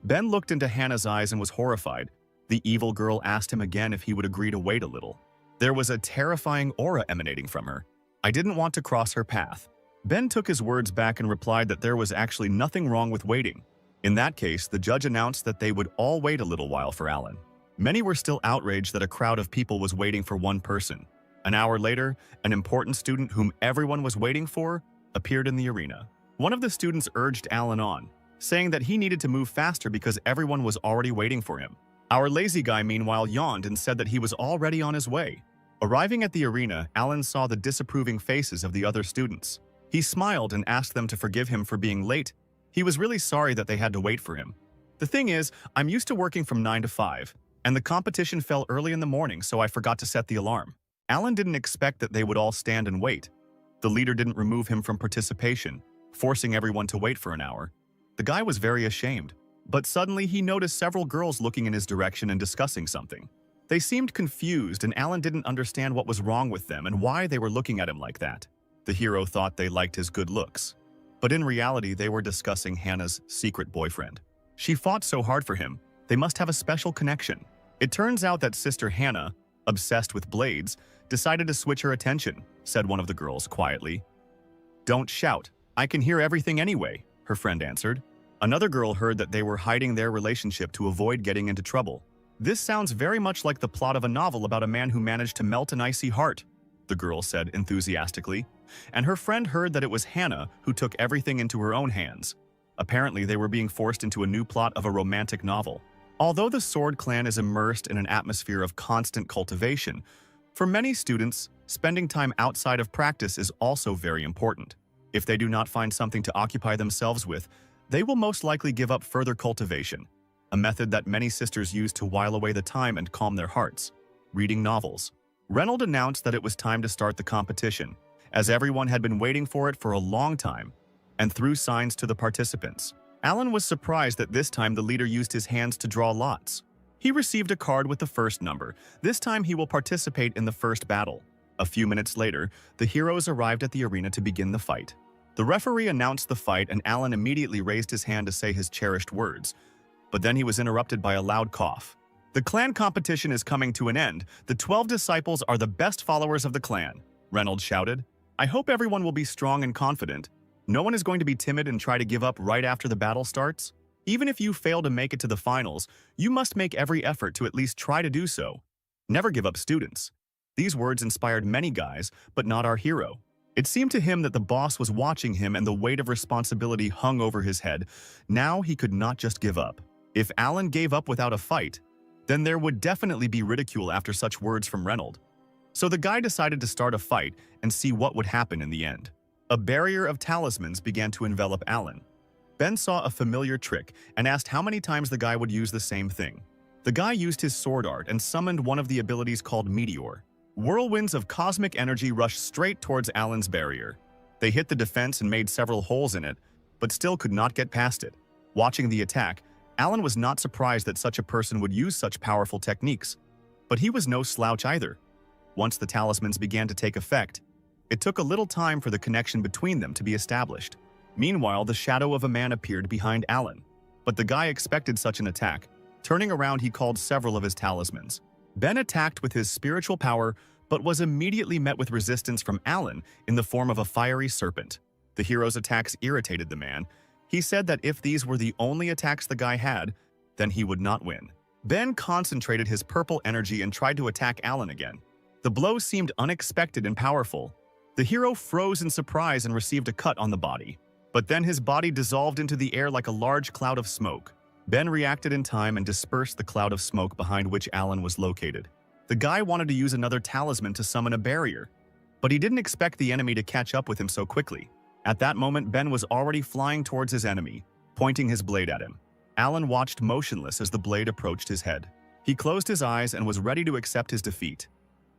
Ben looked into Hannah's eyes and was horrified. The evil girl asked him again if he would agree to wait a little. There was a terrifying aura emanating from her. I didn't want to cross her path. Ben took his words back and replied that there was actually nothing wrong with waiting. In that case, the judge announced that they would all wait a little while for Alan. Many were still outraged that a crowd of people was waiting for one person. An hour later, an important student whom everyone was waiting for appeared in the arena. One of the students urged Alan on, saying that he needed to move faster because everyone was already waiting for him. Our lazy guy meanwhile yawned and said that he was already on his way. Arriving at the arena, Alan saw the disapproving faces of the other students. He smiled and asked them to forgive him for being late. He was really sorry that they had to wait for him. The thing is, I'm used to working from 9 to 5, and the competition fell early in the morning, so I forgot to set the alarm. Alan didn't expect that they would all stand and wait. The leader didn't remove him from participation, forcing everyone to wait for an hour. The guy was very ashamed, but suddenly he noticed several girls looking in his direction and discussing something. They seemed confused, and Alan didn't understand what was wrong with them and why they were looking at him like that. The hero thought they liked his good looks, but in reality they were discussing Hannah's secret boyfriend. She fought so hard for him, they must have a special connection. It turns out that Sister Hannah, obsessed with blades, decided to switch her attention, said one of the girls quietly. Don't shout, I can hear everything anyway, her friend answered. Another girl heard that they were hiding their relationship to avoid getting into trouble. This sounds very much like the plot of a novel about a man who managed to melt an icy heart, the girl said enthusiastically. And her friend heard that it was Hannah who took everything into her own hands. Apparently, they were being forced into a new plot of a romantic novel. Although the Sword Clan is immersed in an atmosphere of constant cultivation, for many students, spending time outside of practice is also very important. If they do not find something to occupy themselves with, they will most likely give up further cultivation, a method that many sisters use to while away the time and calm their hearts. Reading novels. Reynolds announced that it was time to start the competition, as everyone had been waiting for it for a long time, and threw signs to the participants. Alan was surprised that this time the leader used his hands to draw lots. He received a card with the first number. This time he will participate in the first battle. A few minutes later, the heroes arrived at the arena to begin the fight. The referee announced the fight and Alan immediately raised his hand to say his cherished words. But then he was interrupted by a loud cough. The clan competition is coming to an end. The 12 disciples are the best followers of the clan, Reynolds shouted. I hope everyone will be strong and confident. No one is going to be timid and try to give up right after the battle starts. Even if you fail to make it to the finals, you must make every effort to at least try to do so. Never give up, students. These words inspired many guys, but not our hero. It seemed to him that the boss was watching him and the weight of responsibility hung over his head. Now he could not just give up. If Alan gave up without a fight, then there would definitely be ridicule after such words from Reynolds. So the guy decided to start a fight and see what would happen in the end. A barrier of talismans began to envelop Alan. Ben saw a familiar trick and asked how many times the guy would use the same thing. The guy used his sword art and summoned one of the abilities called Meteor. Whirlwinds of cosmic energy rushed straight towards Alan's barrier. They hit the defense and made several holes in it, but still could not get past it. Watching the attack, Alan was not surprised that such a person would use such powerful techniques. But he was no slouch either. Once the talismans began to take effect, it took a little time for the connection between them to be established. Meanwhile, the shadow of a man appeared behind Alan. But the guy expected such an attack. Turning around, he called several of his talismans. Ben attacked with his spiritual power, but was immediately met with resistance from Alan in the form of a fiery serpent. The hero's attacks irritated the man. He said that if these were the only attacks the guy had, then he would not win. Ben concentrated his purple energy and tried to attack Alan again. The blow seemed unexpected and powerful. The hero froze in surprise and received a cut on the body. But then his body dissolved into the air like a large cloud of smoke. Ben reacted in time and dispersed the cloud of smoke behind which Alan was located. The guy wanted to use another talisman to summon a barrier, but he didn't expect the enemy to catch up with him so quickly. At that moment, Ben was already flying towards his enemy, pointing his blade at him. Alan watched motionless as the blade approached his head. He closed his eyes and was ready to accept his defeat.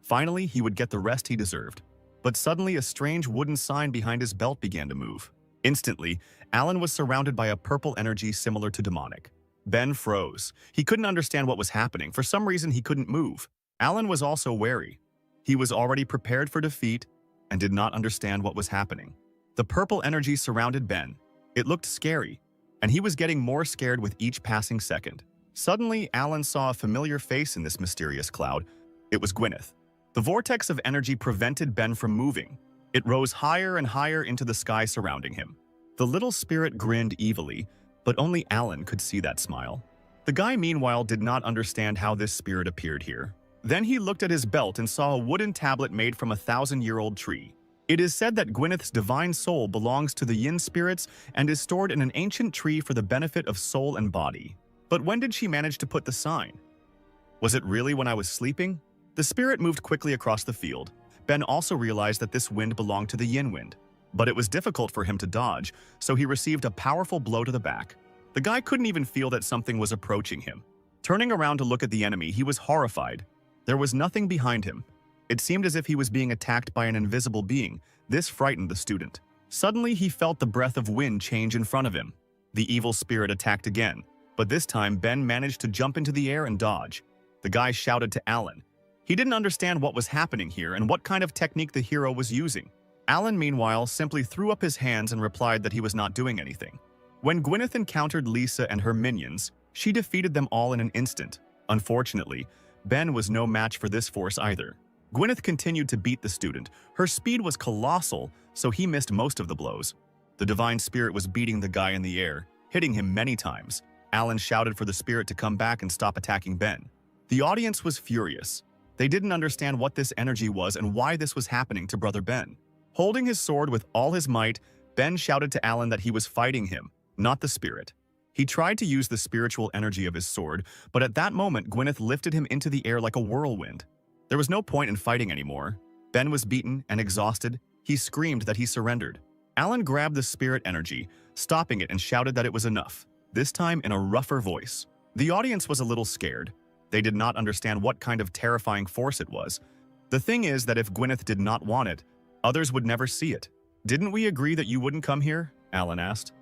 Finally, he would get the rest he deserved. But suddenly, a strange wooden sign behind his belt began to move. Instantly, Alan was surrounded by a purple energy similar to demonic. Ben froze. He couldn't understand what was happening. For some reason, he couldn't move. Alan was also wary. He was already prepared for defeat and did not understand what was happening. The purple energy surrounded Ben. It looked scary, and he was getting more scared with each passing second. Suddenly, Alan saw a familiar face in this mysterious cloud. It was Gwyneth. The vortex of energy prevented Ben from moving. It rose higher and higher into the sky surrounding him. The little spirit grinned evilly, but only Alan could see that smile. The guy, meanwhile, did not understand how this spirit appeared here. Then he looked at his belt and saw a wooden tablet made from a 1,000-year-old tree. It is said that Gwyneth's divine soul belongs to the yin spirits and is stored in an ancient tree for the benefit of soul and body. But when did she manage to put the sign? Was it really when I was sleeping? The spirit moved quickly across the field. Ben also realized that this wind belonged to the yin wind. But it was difficult for him to dodge, so he received a powerful blow to the back. The guy couldn't even feel that something was approaching him. Turning around to look at the enemy, he was horrified. There was nothing behind him. It seemed as if he was being attacked by an invisible being. This frightened the student. Suddenly, he felt the breath of wind change in front of him. The evil spirit attacked again, but this time Ben managed to jump into the air and dodge. The guy shouted to Alan. He didn't understand what was happening here and what kind of technique the hero was using. Alan, meanwhile, simply threw up his hands and replied that he was not doing anything. When Gwyneth encountered Lisa and her minions, she defeated them all in an instant. Unfortunately, Ben was no match for this force either. Gwyneth continued to beat the student. Her speed was colossal, so he missed most of the blows. The divine spirit was beating the guy in the air, hitting him many times. Alan shouted for the spirit to come back and stop attacking Ben. The audience was furious. They didn't understand what this energy was and why this was happening to Brother Ben. Holding his sword with all his might, Ben shouted to Alan that he was fighting him, not the spirit. He tried to use the spiritual energy of his sword, but at that moment Gwyneth lifted him into the air like a whirlwind. There was no point in fighting anymore. Ben was beaten and exhausted. He screamed that he surrendered. Alan grabbed the spirit energy, stopping it, and shouted that it was enough, this time in a rougher voice. The audience was a little scared. They did not understand what kind of terrifying force it was. The thing is that if Gwyneth did not want it, others would never see it. "Didn't we agree that you wouldn't come here?" Alan asked.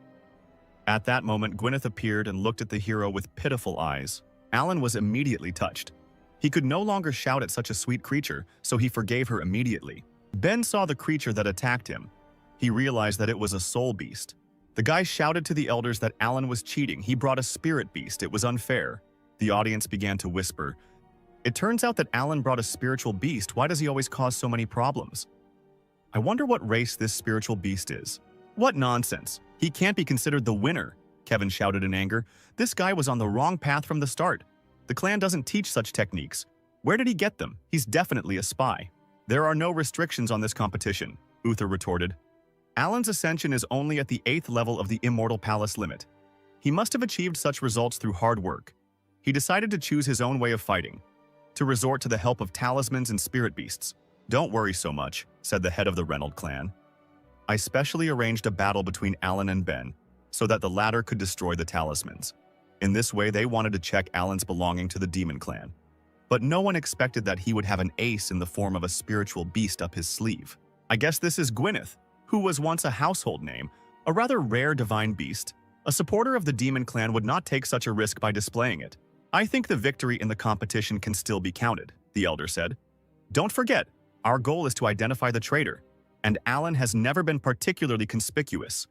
At that moment, Gwyneth appeared and looked at the hero with pitiful eyes. Alan was immediately touched. He could no longer shout at such a sweet creature, so he forgave her immediately. Ben saw the creature that attacked him. He realized that it was a soul beast. The guy shouted to the elders that Alan was cheating. He brought a spirit beast. It was unfair. The audience began to whisper. It turns out that Alan brought a spiritual beast. Why does he always cause so many problems? I wonder what race this spiritual beast is. What nonsense. He can't be considered the winner, Kevin shouted in anger. This guy was on the wrong path from the start. The clan doesn't teach such techniques. Where did he get them? He's definitely a spy. There are no restrictions on this competition, Uther retorted. Alan's ascension is only at the 8th level of the Immortal Palace limit. He must have achieved such results through hard work. He decided to choose his own way of fighting, to resort to the help of talismans and spirit beasts. Don't worry so much, said the head of the Reynolds clan. I specially arranged a battle between Alan and Ben, so that the latter could destroy the talismans. In this way, they wanted to check Alan's belonging to the Demon Clan. But no one expected that he would have an ace in the form of a spiritual beast up his sleeve. I guess this is Gwyneth, who was once a household name, a rather rare divine beast. A supporter of the Demon Clan would not take such a risk by displaying it. I think the victory in the competition can still be counted, the elder said. Don't forget, our goal is to identify the traitor, and Alan has never been particularly conspicuous.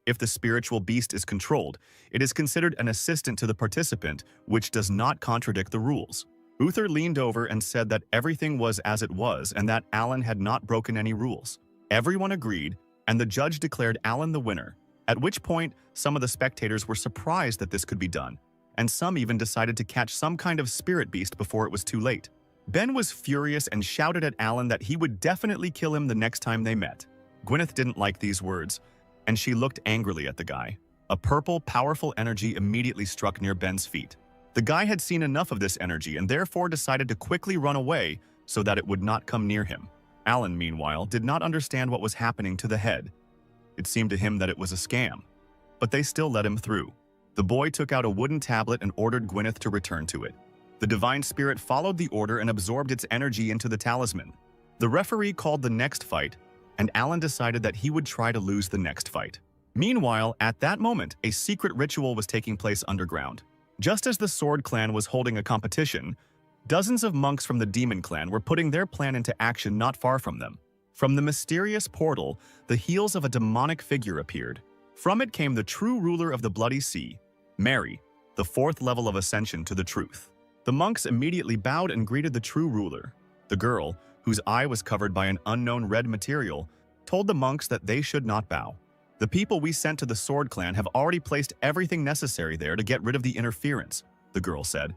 If the spiritual beast is controlled, it is considered an assistant to the participant, which does not contradict the rules. Uther leaned over and said that everything was as it was and that Alan had not broken any rules. Everyone agreed, and the judge declared Alan the winner, at which point some of the spectators were surprised that this could be done, and some even decided to catch some kind of spirit beast before it was too late. Ben was furious and shouted at Alan that he would definitely kill him the next time they met. Gwyneth didn't like these words, and she looked angrily at the guy. A purple, powerful energy immediately struck near Ben's feet. The guy had seen enough of this energy and therefore decided to quickly run away so that it would not come near him. Alan, meanwhile, did not understand what was happening to the head. It seemed to him that it was a scam, but they still let him through. The boy took out a wooden tablet and ordered Gwyneth to return to it. The divine spirit followed the order and absorbed its energy into the talisman. The referee called the next fight, and Alan decided that he would try to lose the next fight. Meanwhile, at that moment, a secret ritual was taking place underground. Just as the Sword Clan was holding a competition, dozens of monks from the Demon Clan were putting their plan into action not far from them. From the mysterious portal, the heels of a demonic figure appeared. From it came the true ruler of the Bloody Sea, Mary, the 4th level of ascension to the truth. The monks immediately bowed and greeted the true ruler. The girl, whose eye was covered by an unknown red material, told the monks that they should not bow. The people we sent to the Sword Clan have already placed everything necessary there to get rid of the interference, the girl said.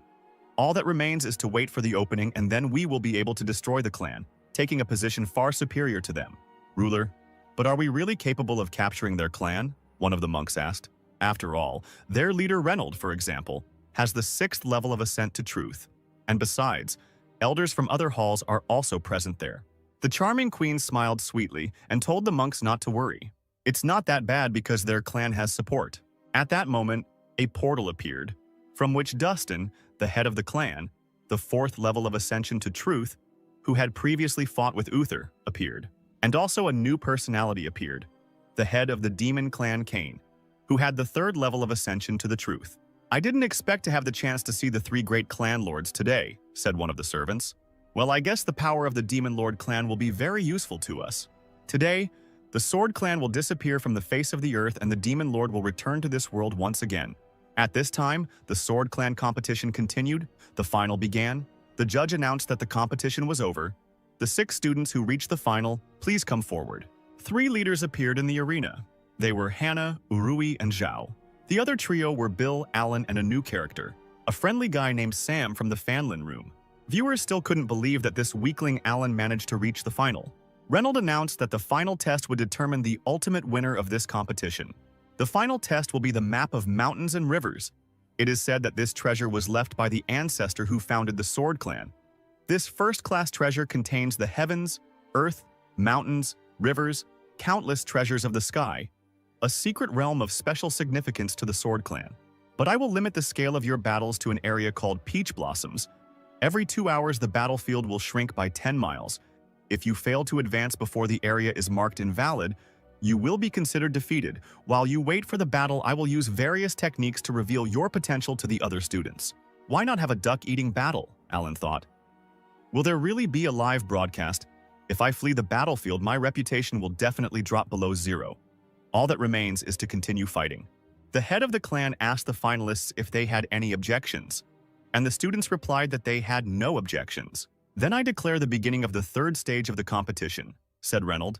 All that remains is to wait for the opening, and then we will be able to destroy the clan, taking a position far superior to them. Ruler, but are we really capable of capturing their clan? One of the monks asked. After all, their leader Reynolds, for example, has the 6th level of ascent to truth. And besides, elders from other halls are also present there. The charming queen smiled sweetly and told the monks not to worry. It's not that bad because their clan has support. At that moment, a portal appeared, from which Dustin, the head of the clan, the 4th level of ascension to truth, who had previously fought with Uther, appeared. And also a new personality appeared, the head of the Demon Clan Cain, who had the 3rd level of ascension to the truth. I didn't expect to have the chance to see the 3 great clan lords today, said one of the servants. Well, I guess the power of the Demon Lord clan will be very useful to us. Today, the Sword Clan will disappear from the face of the earth and the Demon Lord will return to this world once again. At this time, the Sword Clan competition continued, the final began, the judge announced that the competition was over. The 6 students who reached the final, please come forward. 3 leaders appeared in the arena. They were Hannah, Urui, and Zhao. The other trio were Bill, Alan, and a new character, a friendly guy named Sam from the Fanlin room. Viewers still couldn't believe that this weakling Alan managed to reach the final. Reynolds announced that the final test would determine the ultimate winner of this competition. The final test will be the map of mountains and rivers. It is said that this treasure was left by the ancestor who founded the Sword Clan. This first-class treasure contains the heavens, earth, mountains, rivers, countless treasures of the sky, a secret realm of special significance to the Sword Clan. But I will limit the scale of your battles to an area called Peach Blossoms. Every 2 hours, the battlefield will shrink by 10 miles. If you fail to advance before the area is marked invalid, you will be considered defeated. While you wait for the battle, I will use various techniques to reveal your potential to the other students. Why not have a duck-eating battle? Alan thought. Will there really be a live broadcast? If I flee the battlefield, my reputation will definitely drop below 0. All that remains is to continue fighting. The head of the clan asked the finalists if they had any objections, and the students replied that they had no objections. Then I declare the beginning of the third stage of the competition, said Reynolds.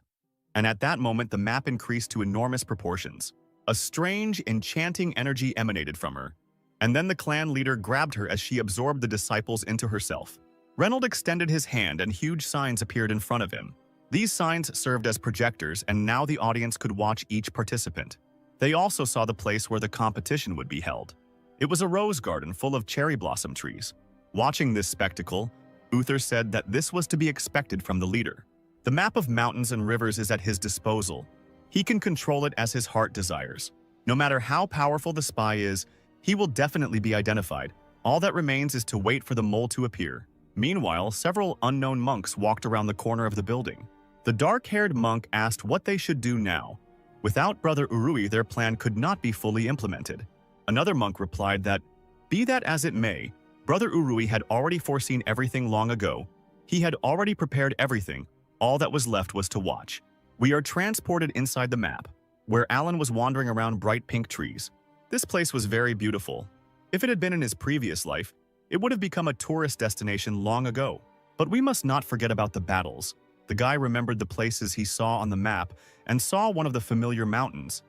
And at that moment, the map increased to enormous proportions. A strange, enchanting energy emanated from her, and then the clan leader grabbed her as she absorbed the disciples into herself. Reynolds extended his hand and huge signs appeared in front of him. These signs served as projectors, and now the audience could watch each participant. They also saw the place where the competition would be held. It was a rose garden full of cherry blossom trees. Watching this spectacle, Uther said that this was to be expected from the leader. The map of mountains and rivers is at his disposal. He can control it as his heart desires. No matter how powerful the spy is, he will definitely be identified. All that remains is to wait for the mole to appear. Meanwhile, several unknown monks walked around the corner of the building. The dark-haired monk asked what they should do now. Without Brother Urui, their plan could not be fully implemented. Another monk replied that, be that as it may, Brother Urui had already foreseen everything long ago. He had already prepared everything. All that was left was to watch. We are transported inside the map, where Alan was wandering around bright pink trees. This place was very beautiful. If it had been in his previous life, it would have become a tourist destination long ago. But we must not forget about the battles. The guy remembered the places he saw on the map and saw one of the familiar mountains.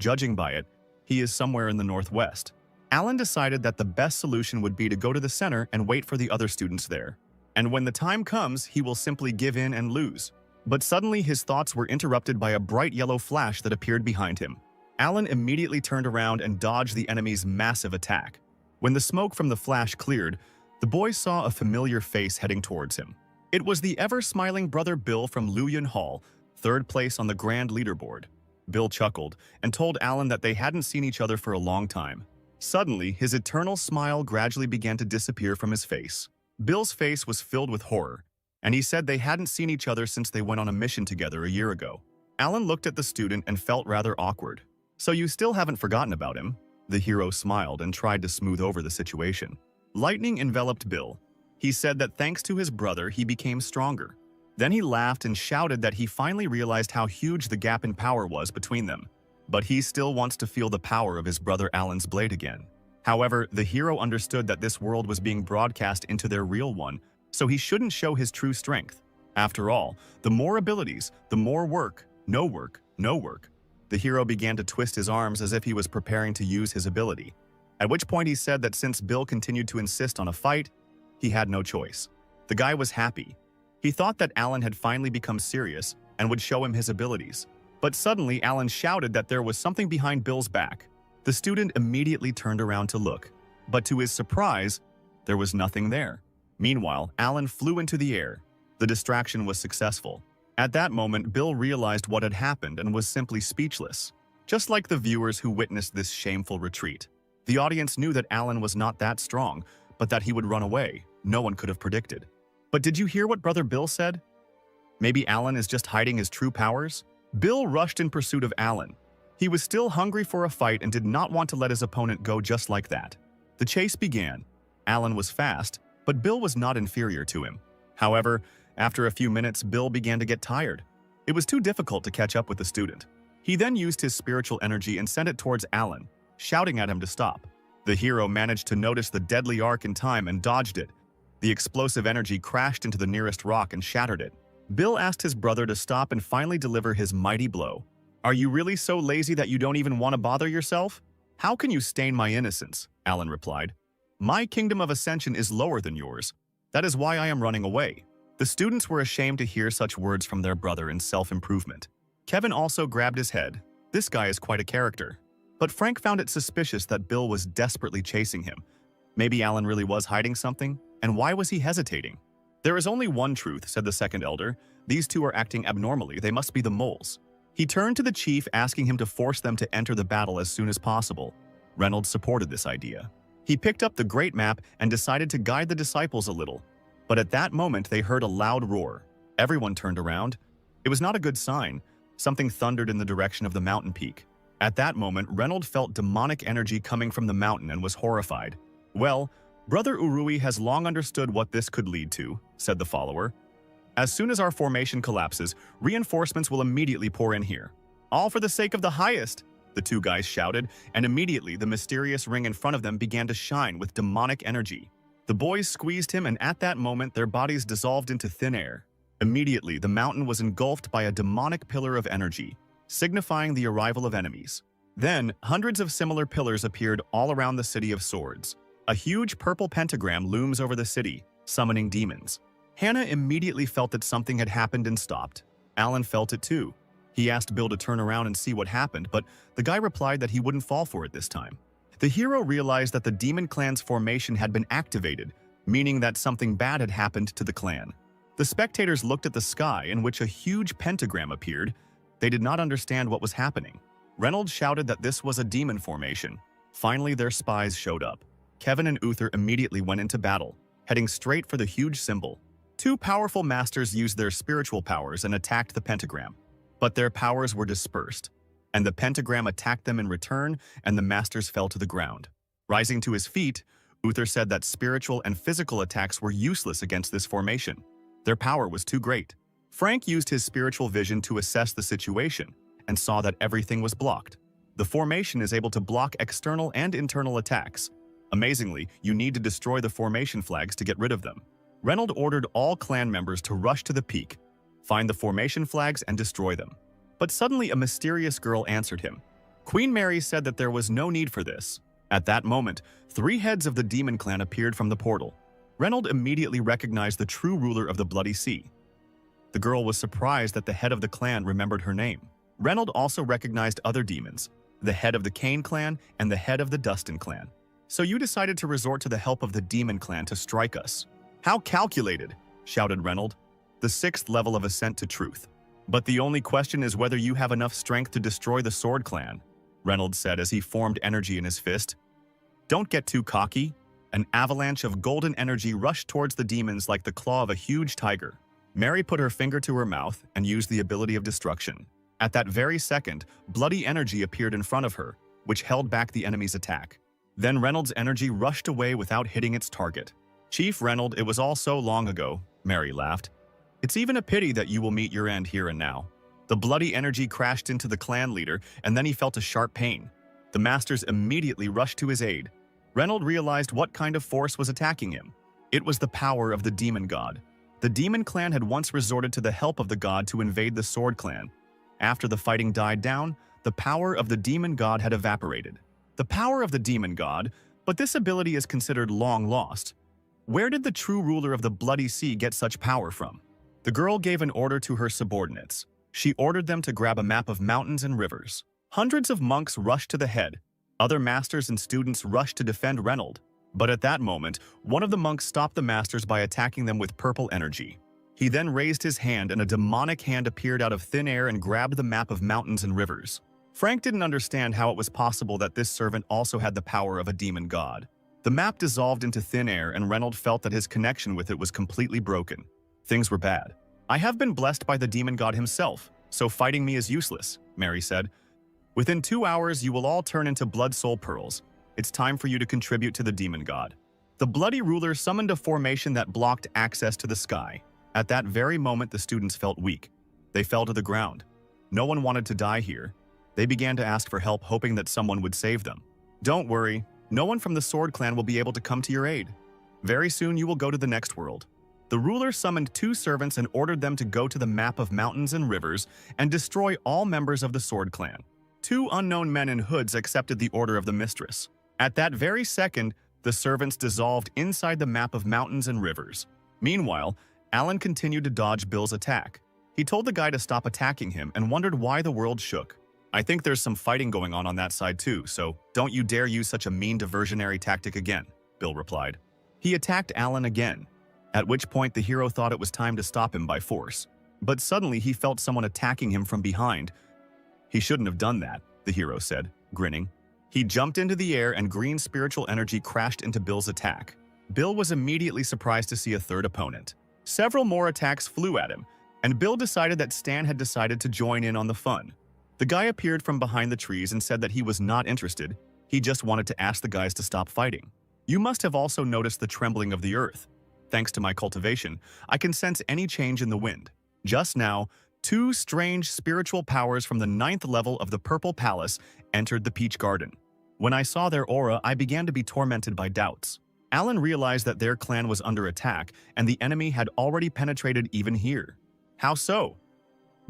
Judging by it, he is somewhere in the northwest. Alan decided that the best solution would be to go to the center and wait for the other students there. And when the time comes, he will simply give in and lose. But suddenly his thoughts were interrupted by a bright yellow flash that appeared behind him. Alan immediately turned around and dodged the enemy's massive attack. When the smoke from the flash cleared, the boy saw a familiar face heading towards him. It was the ever-smiling brother Bill from Luyan Hall, third place on the grand leaderboard. Bill chuckled and told Alan that they hadn't seen each other for a long time. Suddenly, his eternal smile gradually began to disappear from his face. Bill's face was filled with horror, and he said they hadn't seen each other since they went on a mission together a year ago. Alan looked at the student and felt rather awkward. So you still haven't forgotten about him? The hero smiled and tried to smooth over the situation. Lightning enveloped Bill. He said that thanks to his brother, he became stronger. Then he laughed and shouted that he finally realized how huge the gap in power was between them. But he still wants to feel the power of his brother Alan's blade again. However, the hero understood that this world was being broadcast into their real one, so he shouldn't show his true strength. After all, the more abilities, the more work, no work, no work. The hero began to twist his arms as if he was preparing to use his ability, at which point he said that since Bill continued to insist on a fight, he had no choice. The guy was happy. He thought that Alan had finally become serious and would show him his abilities. But suddenly, Alan shouted that there was something behind Bill's back. The student immediately turned around to look, but to his surprise, there was nothing there. Meanwhile, Alan flew into the air. The distraction was successful. At that moment, Bill realized what had happened and was simply speechless. Just like the viewers who witnessed this shameful retreat, the audience knew that Alan was not that strong, but that he would run away. No one could have predicted. But did you hear what Brother Bill said? Maybe Alan is just hiding his true powers? Bill rushed in pursuit of Alan. He was still hungry for a fight and did not want to let his opponent go just like that. The chase began. Alan was fast, but Bill was not inferior to him. However, after a few minutes, Bill began to get tired. It was too difficult to catch up with the student. He then used his spiritual energy and sent it towards Alan, shouting at him to stop. The hero managed to notice the deadly arc in time and dodged it. The explosive energy crashed into the nearest rock and shattered it. Bill asked his brother to stop and finally deliver his mighty blow. Are you really so lazy that you don't even want to bother yourself? How can you stain my innocence? Alan replied. My kingdom of ascension is lower than yours. That is why I am running away. The students were ashamed to hear such words from their brother in self-improvement. Kevin also grabbed his head. This guy is quite a character. But Frank found it suspicious that Bill was desperately chasing him. Maybe Alan really was hiding something? And why was he hesitating? There is only one truth, said the second elder. These two are acting abnormally. They must be the moles. He turned to the chief, asking him to force them to enter the battle as soon as possible. Reynolds supported this idea. He picked up the great map and decided to guide the disciples a little. But at that moment, they heard a loud roar. Everyone turned around. It was not a good sign. Something thundered in the direction of the mountain peak. At that moment, Reynolds felt demonic energy coming from the mountain and was horrified. Well, Brother Urui has long understood what this could lead to, said the follower. As soon as our formation collapses, reinforcements will immediately pour in here. All for the sake of the highest, the two guys shouted, and immediately the mysterious ring in front of them began to shine with demonic energy. The boys squeezed him, and at that moment their bodies dissolved into thin air. Immediately, the mountain was engulfed by a demonic pillar of energy, signifying the arrival of enemies. Then, hundreds of similar pillars appeared all around the City of Swords. A huge purple pentagram looms over the city, summoning demons. Hannah immediately felt that something had happened and stopped. Alan felt it too. He asked Bill to turn around and see what happened, but the guy replied that he wouldn't fall for it this time. The hero realized that the demon clan's formation had been activated, meaning that something bad had happened to the clan. The spectators looked at the sky, in which a huge pentagram appeared. They did not understand what was happening. Reynolds shouted that this was a demon formation. Finally, their spies showed up. Kevin and Uther immediately went into battle, heading straight for the huge symbol. Two powerful masters used their spiritual powers and attacked the pentagram. But their powers were dispersed, and the pentagram attacked them in return, and the masters fell to the ground. Rising to his feet, Uther said that spiritual and physical attacks were useless against this formation. Their power was too great. Frank used his spiritual vision to assess the situation and saw that everything was blocked. The formation is able to block external and internal attacks. Amazingly, you need to destroy the formation flags to get rid of them. Reynolds ordered all clan members to rush to the peak, find the formation flags, and destroy them. But suddenly a mysterious girl answered him. Queen Mary said that there was no need for this. At that moment, 3 heads of the demon clan appeared from the portal. Reynolds immediately recognized the true ruler of the Bloody Sea. The girl was surprised that the head of the clan remembered her name. Reynolds also recognized other demons, the head of the Cain clan and the head of the Dustin clan. So you decided to resort to the help of the demon clan to strike us. How calculated, shouted Reynolds. The 6th level of ascent to truth. But the only question is whether you have enough strength to destroy the Sword Clan, Reynolds said as he formed energy in his fist. Don't get too cocky. An avalanche of golden energy rushed towards the demons like the claw of a huge tiger. Mary put her finger to her mouth and used the ability of destruction. At that very second, bloody energy appeared in front of her, which held back the enemy's attack. Then Reynolds' energy rushed away without hitting its target. Chief Reynolds, it was all so long ago, Mary laughed. It's even a pity that you will meet your end here and now. The bloody energy crashed into the clan leader, and then he felt a sharp pain. The masters immediately rushed to his aid. Reynolds realized what kind of force was attacking him. It was the power of the demon god. The demon clan had once resorted to the help of the god to invade the Sword Clan. After the fighting died down, the power of the demon god had evaporated. The power of the demon god, but this ability is considered long lost. Where did the true ruler of the Bloody Sea get such power from? The girl gave an order to her subordinates. She ordered them to grab a map of mountains and rivers. Hundreds of monks rushed to the head. Other masters and students rushed to defend Reynolds. But at that moment, one of the monks stopped the masters by attacking them with purple energy. He then raised his hand, and a demonic hand appeared out of thin air and grabbed the map of mountains and rivers. Frank didn't understand how it was possible that this servant also had the power of a demon god. The map dissolved into thin air, and Reynolds felt that his connection with it was completely broken. Things were bad. I have been blessed by the demon god himself, so fighting me is useless, Mary said. Within 2 hours, you will all turn into blood soul pearls. It's time for you to contribute to the demon god. The bloody ruler summoned a formation that blocked access to the sky. At that very moment, the students felt weak. They fell to the ground. No one wanted to die here. They began to ask for help, hoping that someone would save them. Don't worry, no one from the Sword Clan will be able to come to your aid. Very soon you will go to the next world. The ruler summoned two servants and ordered them to go to the map of mountains and rivers and destroy all members of the Sword Clan. Two unknown men in hoods accepted the order of the mistress. At that very second, the servants dissolved inside the map of mountains and rivers. Meanwhile, Alan continued to dodge Bill's attack. He told the guy to stop attacking him and wondered why the world shook. "I think there's some fighting going on that side too, so don't you dare use such a mean diversionary tactic again," Bill replied. He attacked Alan again, at which point the hero thought it was time to stop him by force. But suddenly he felt someone attacking him from behind. "He shouldn't have done that," the hero said, grinning. He jumped into the air and green spiritual energy crashed into Bill's attack. Bill was immediately surprised to see a third opponent. Several more attacks flew at him, and Bill decided that Stan had decided to join in on the fun. The guy appeared from behind the trees and said that he was not interested. He just wanted to ask the guys to stop fighting. "You must have also noticed the trembling of the earth. Thanks to my cultivation, I can sense any change in the wind. Just now, two strange spiritual powers from the 9th level of the Purple Palace entered the Peach Garden. When I saw their aura, I began to be tormented by doubts." Alan realized that their clan was under attack, and the enemy had already penetrated even here. "How so?"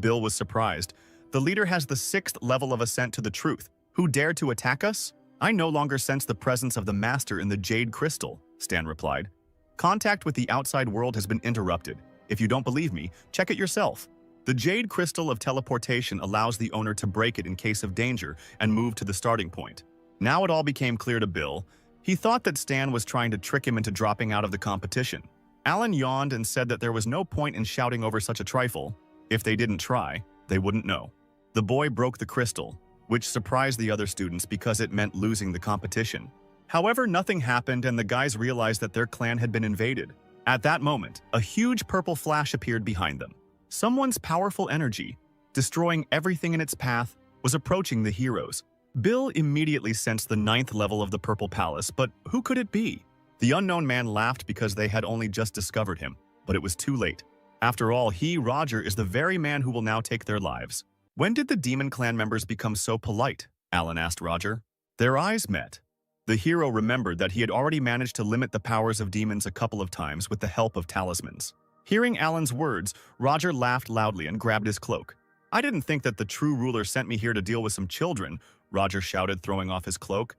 Bill was surprised. "The leader has the 6th level of ascent to the truth. Who dared to attack us? I no longer sense the presence of the master in the jade crystal," Stan replied. "Contact with the outside world has been interrupted. If you don't believe me, check it yourself. The jade crystal of teleportation allows the owner to break it in case of danger and move to the starting point." Now it all became clear to Bill. He thought that Stan was trying to trick him into dropping out of the competition. Alan yawned and said that there was no point in shouting over such a trifle. If they didn't try, they wouldn't know. The boy broke the crystal, which surprised the other students because it meant losing the competition. However, nothing happened and the guys realized that their clan had been invaded. At that moment, a huge purple flash appeared behind them. Someone's powerful energy, destroying everything in its path, was approaching the heroes. Bill immediately sensed the 9th level of the Purple Palace, but who could it be? The unknown man laughed because they had only just discovered him, but it was too late. After all, he, Roger, is the very man who will now take their lives. "When did the Demon Clan members become so polite?" Alan asked Roger. Their eyes met. The hero remembered that he had already managed to limit the powers of demons a couple of times with the help of talismans. Hearing Alan's words, Roger laughed loudly and grabbed his cloak. "I didn't think that the true ruler sent me here to deal with some children," Roger shouted, throwing off his cloak.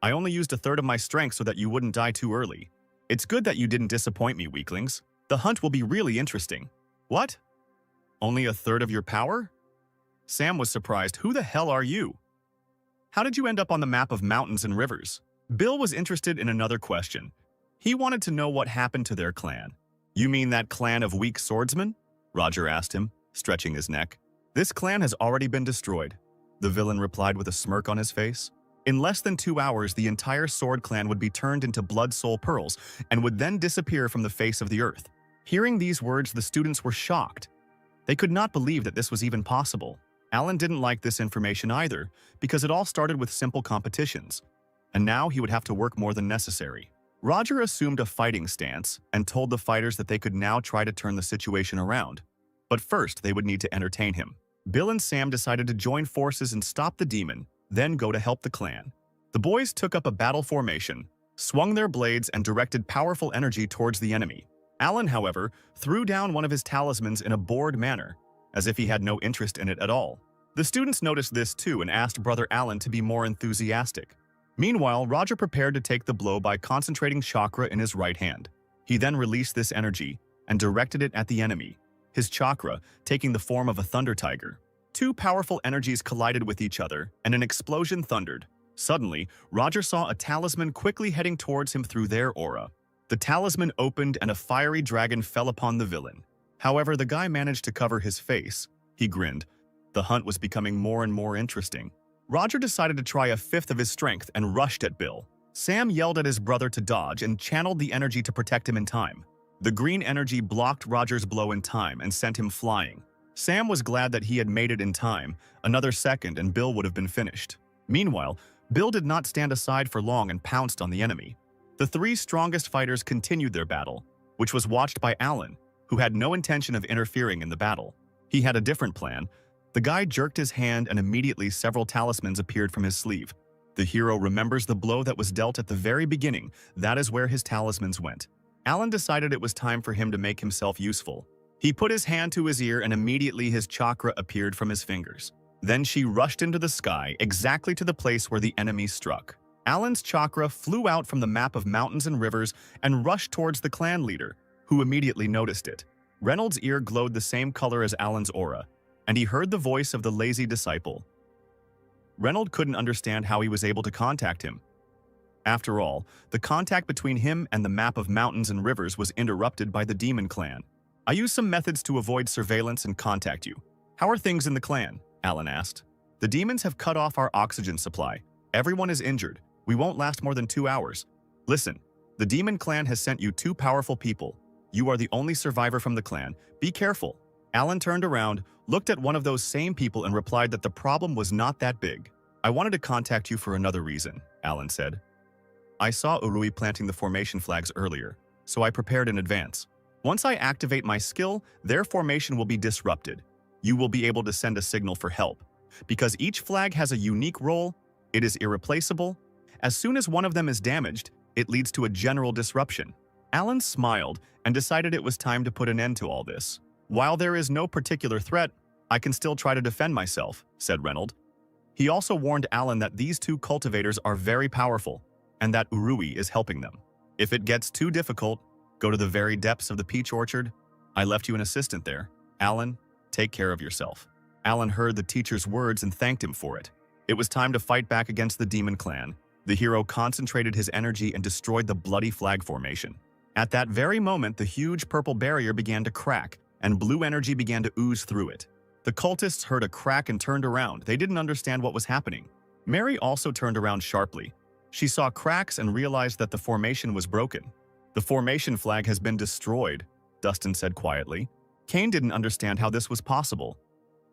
"I only used a third of my strength so that you wouldn't die too early. It's good that you didn't disappoint me, weaklings. The hunt will be really interesting." "What? Only a third of your power?" Sam was surprised. "Who the hell are you? How did you end up on the map of mountains and rivers?" Bill was interested in another question. He wanted to know what happened to their clan. "You mean that clan of weak swordsmen?" Roger asked him, stretching his neck. "This clan has already been destroyed," the villain replied with a smirk on his face. "In less than 2 hours, the entire sword clan would be turned into blood soul pearls and would then disappear from the face of the earth." Hearing these words, the students were shocked. They could not believe that this was even possible. Alan didn't like this information either, because it all started with simple competitions, and now he would have to work more than necessary. Roger assumed a fighting stance and told the fighters that they could now try to turn the situation around. But first, they would need to entertain him. Bill and Sam decided to join forces and stop the demon, then go to help the clan. The boys took up a battle formation, swung their blades, and directed powerful energy towards the enemy. Alan, however, threw down one of his talismans in a bored manner, as if he had no interest in it at all. The students noticed this too and asked Brother Alan to be more enthusiastic. Meanwhile, Roger prepared to take the blow by concentrating chakra in his right hand. He then released this energy and directed it at the enemy, his chakra taking the form of a thunder tiger. Two powerful energies collided with each other, and an explosion thundered. Suddenly, Roger saw a talisman quickly heading towards him through their aura. The talisman opened and a fiery dragon fell upon the villain. However, the guy managed to cover his face. He grinned. The hunt was becoming more and more interesting. Roger decided to try a fifth of his strength and rushed at Bill. Sam yelled at his brother to dodge and channeled the energy to protect him in time. The green energy blocked Roger's blow in time and sent him flying. Sam was glad that he had made it in time. Another second and Bill would have been finished. Meanwhile, Bill did not stand aside for long and pounced on the enemy. The three strongest fighters continued their battle, which was watched by Alan, who had no intention of interfering in the battle. He had a different plan. The guy jerked his hand and immediately several talismans appeared from his sleeve. The hero remembers the blow that was dealt at the very beginning. That is where his talismans went. Alan decided it was time for him to make himself useful. He put his hand to his ear and immediately his chakra appeared from his fingers. Then she rushed into the sky, exactly to the place where the enemy struck. Alan's chakra flew out from the map of mountains and rivers and rushed towards the clan leader, who immediately noticed it. Reynolds' ear glowed the same color as Alan's aura, and he heard the voice of the lazy disciple. Reynolds couldn't understand how he was able to contact him. After all, the contact between him and the map of mountains and rivers was interrupted by the demon clan. I used some methods to avoid surveillance and contact you. How are things in the clan? Alan asked. The demons have cut off our oxygen supply. Everyone is injured. We won't last more than 2 hours. Listen, the demon clan has sent you 2 powerful people. You are the only survivor from the clan. Be careful. Alan turned around, looked at one of those same people and replied that the problem was not that big. I wanted to contact you for another reason, Alan said. I saw Urui planting the formation flags earlier, so I prepared in advance. Once I activate my skill, their formation will be disrupted. You will be able to send a signal for help. Because each flag has a unique role, it is irreplaceable. As soon as one of them is damaged, it leads to a general disruption. Alan smiled and decided it was time to put an end to all this. While there is no particular threat, I can still try to defend myself, said Reynolds. He also warned Alan that these 2 cultivators are very powerful, and that Urui is helping them. If it gets too difficult, go to the very depths of the peach orchard. I left you an assistant there. Alan, take care of yourself. Alan heard the teacher's words and thanked him for it. It was time to fight back against the demon clan. The hero concentrated his energy and destroyed the bloody flag formation. At that very moment, the huge purple barrier began to crack, and blue energy began to ooze through it. The cultists heard a crack and turned around. They didn't understand what was happening. Mary also turned around sharply. She saw cracks and realized that the formation was broken. The formation flag has been destroyed, Dustin said quietly. Kane didn't understand how this was possible.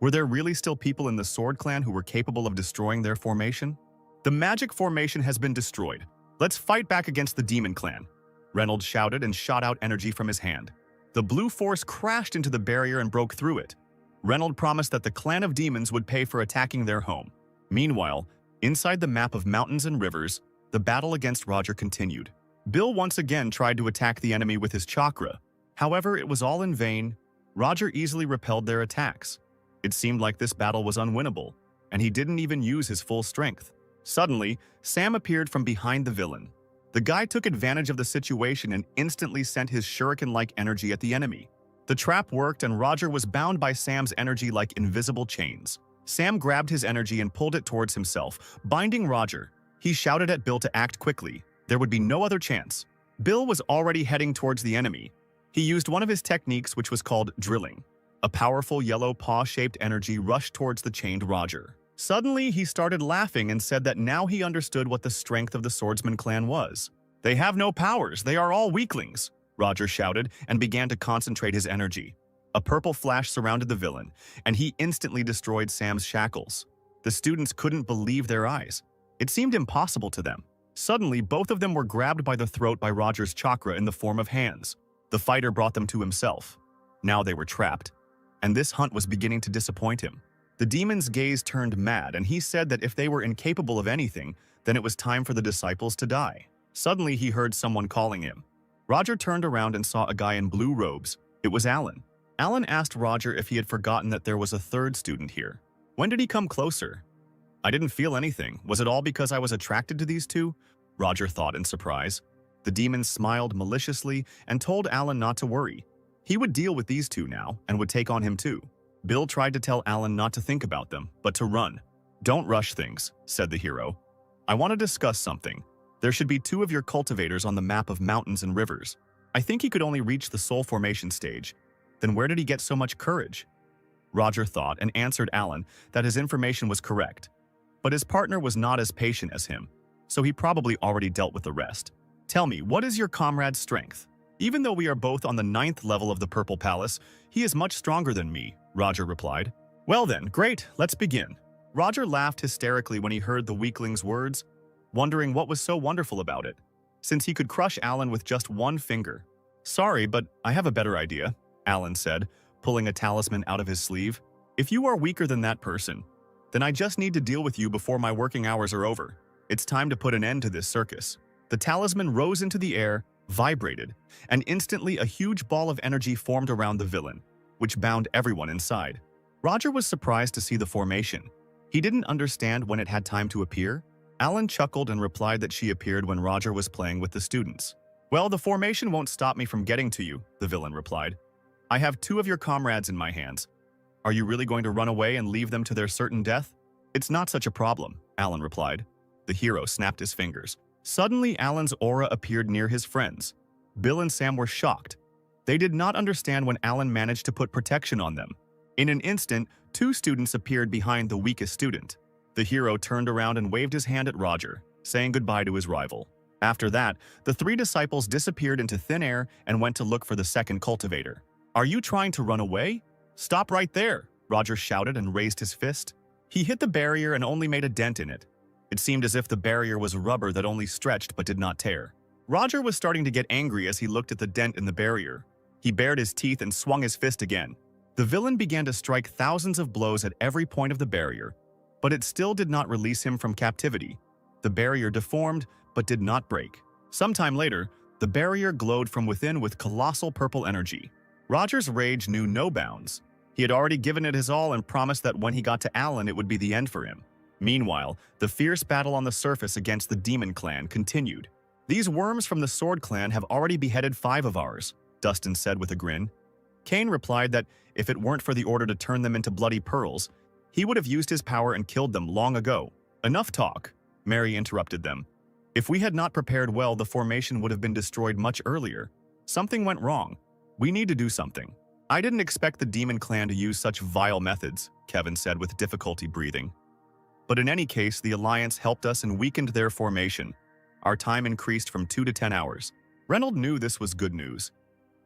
Were there really still people in the Sword Clan who were capable of destroying their formation? The magic formation has been destroyed. Let's fight back against the Demon Clan. Reynolds shouted and shot out energy from his hand. The blue force crashed into the barrier and broke through it. Reynolds promised that the Clan of Demons would pay for attacking their home. Meanwhile, inside the map of mountains and rivers, the battle against Roger continued. Bill once again tried to attack the enemy with his chakra. However, it was all in vain. Roger easily repelled their attacks. It seemed like this battle was unwinnable, and he didn't even use his full strength. Suddenly, Sam appeared from behind the villain. The guy took advantage of the situation and instantly sent his shuriken-like energy at the enemy. The trap worked and Roger was bound by Sam's energy like invisible chains. Sam grabbed his energy and pulled it towards himself, binding Roger. He shouted at Bill to act quickly. There would be no other chance. Bill was already heading towards the enemy. He used one of his techniques, which was called drilling. A powerful yellow paw-shaped energy rushed towards the chained Roger. Suddenly, he started laughing and said that now he understood what the strength of the Swordsman clan was. "They have no powers, they are all weaklings," Roger shouted and began to concentrate his energy. A purple flash surrounded the villain, and he instantly destroyed Sam's shackles. The students couldn't believe their eyes. It seemed impossible to them. Suddenly, both of them were grabbed by the throat by Roger's chakra in the form of hands. The fighter brought them to himself. Now they were trapped, and this hunt was beginning to disappoint him. The demon's gaze turned mad, and he said that if they were incapable of anything, then it was time for the disciples to die. Suddenly, he heard someone calling him. Roger turned around and saw a guy in blue robes. It was Alan. Alan asked Roger if he had forgotten that there was a third student here. When did he come closer? "I didn't feel anything. Was it all because I was attracted to these two?" Roger thought in surprise. The demon smiled maliciously and told Alan not to worry. He would deal with these two now and would take on him too. Bill tried to tell Alan not to think about them, but to run. "Don't rush things," said the hero. "I want to discuss something. There should be 2 of your cultivators on the map of mountains and rivers. I think he could only reach the soul formation stage. Then where did he get so much courage?" Roger thought and answered Alan that his information was correct. But his partner was not as patient as him, so he probably already dealt with the rest. "Tell me, what is your comrade's strength?" "Even though we are both on the 9th level of the Purple Palace, he is much stronger than me," Roger replied. "Well then, great, let's begin." Roger laughed hysterically when he heard the weakling's words, wondering what was so wonderful about it, since he could crush Alan with just one finger. "Sorry, but I have a better idea," Alan said, pulling a talisman out of his sleeve. "If you are weaker than that person, then I just need to deal with you before my working hours are over. It's time to put an end to this circus." The talisman rose into the air, vibrated, and instantly a huge ball of energy formed around the villain, which bound everyone inside. Roger was surprised to see the formation. He didn't understand when it had time to appear. Alan chuckled and replied that she appeared when Roger was playing with the students. "Well, the formation won't stop me from getting to you," the villain replied. "I have 2 of your comrades in my hands. Are you really going to run away and leave them to their certain death?" "It's not such a problem," Alan replied. The hero snapped his fingers. Suddenly, Alan's aura appeared near his friends. Bill and Sam were shocked. They did not understand when Alan managed to put protection on them. In an instant, 2 students appeared behind the weakest student. The hero turned around and waved his hand at Roger, saying goodbye to his rival. After that, the 3 disciples disappeared into thin air and went to look for the second cultivator. "Are you trying to run away? Stop right there!" Roger shouted and raised his fist. He hit the barrier and only made a dent in it. It seemed as if the barrier was rubber that only stretched but did not tear. Roger was starting to get angry as he looked at the dent in the barrier. He bared his teeth and swung his fist again. The villain began to strike thousands of blows at every point of the barrier, but it still did not release him from captivity. The barrier deformed, but did not break. Sometime later, the barrier glowed from within with colossal purple energy. Roger's rage knew no bounds. He had already given it his all and promised that when he got to Alan, it would be the end for him. Meanwhile, the fierce battle on the surface against the Demon Clan continued. "These worms from the Sword Clan have already beheaded 5 of ours," Dustin said with a grin. Kane replied that if it weren't for the order to turn them into bloody pearls, he would have used his power and killed them long ago. "Enough talk," Mary interrupted them. "If we had not prepared well, the formation would have been destroyed much earlier. Something went wrong. We need to do something." "I didn't expect the Demon Clan to use such vile methods," Kevin said with difficulty breathing. "But in any case, the Alliance helped us and weakened their formation. Our time increased from 2 to 10 hours. Reynolds knew this was good news.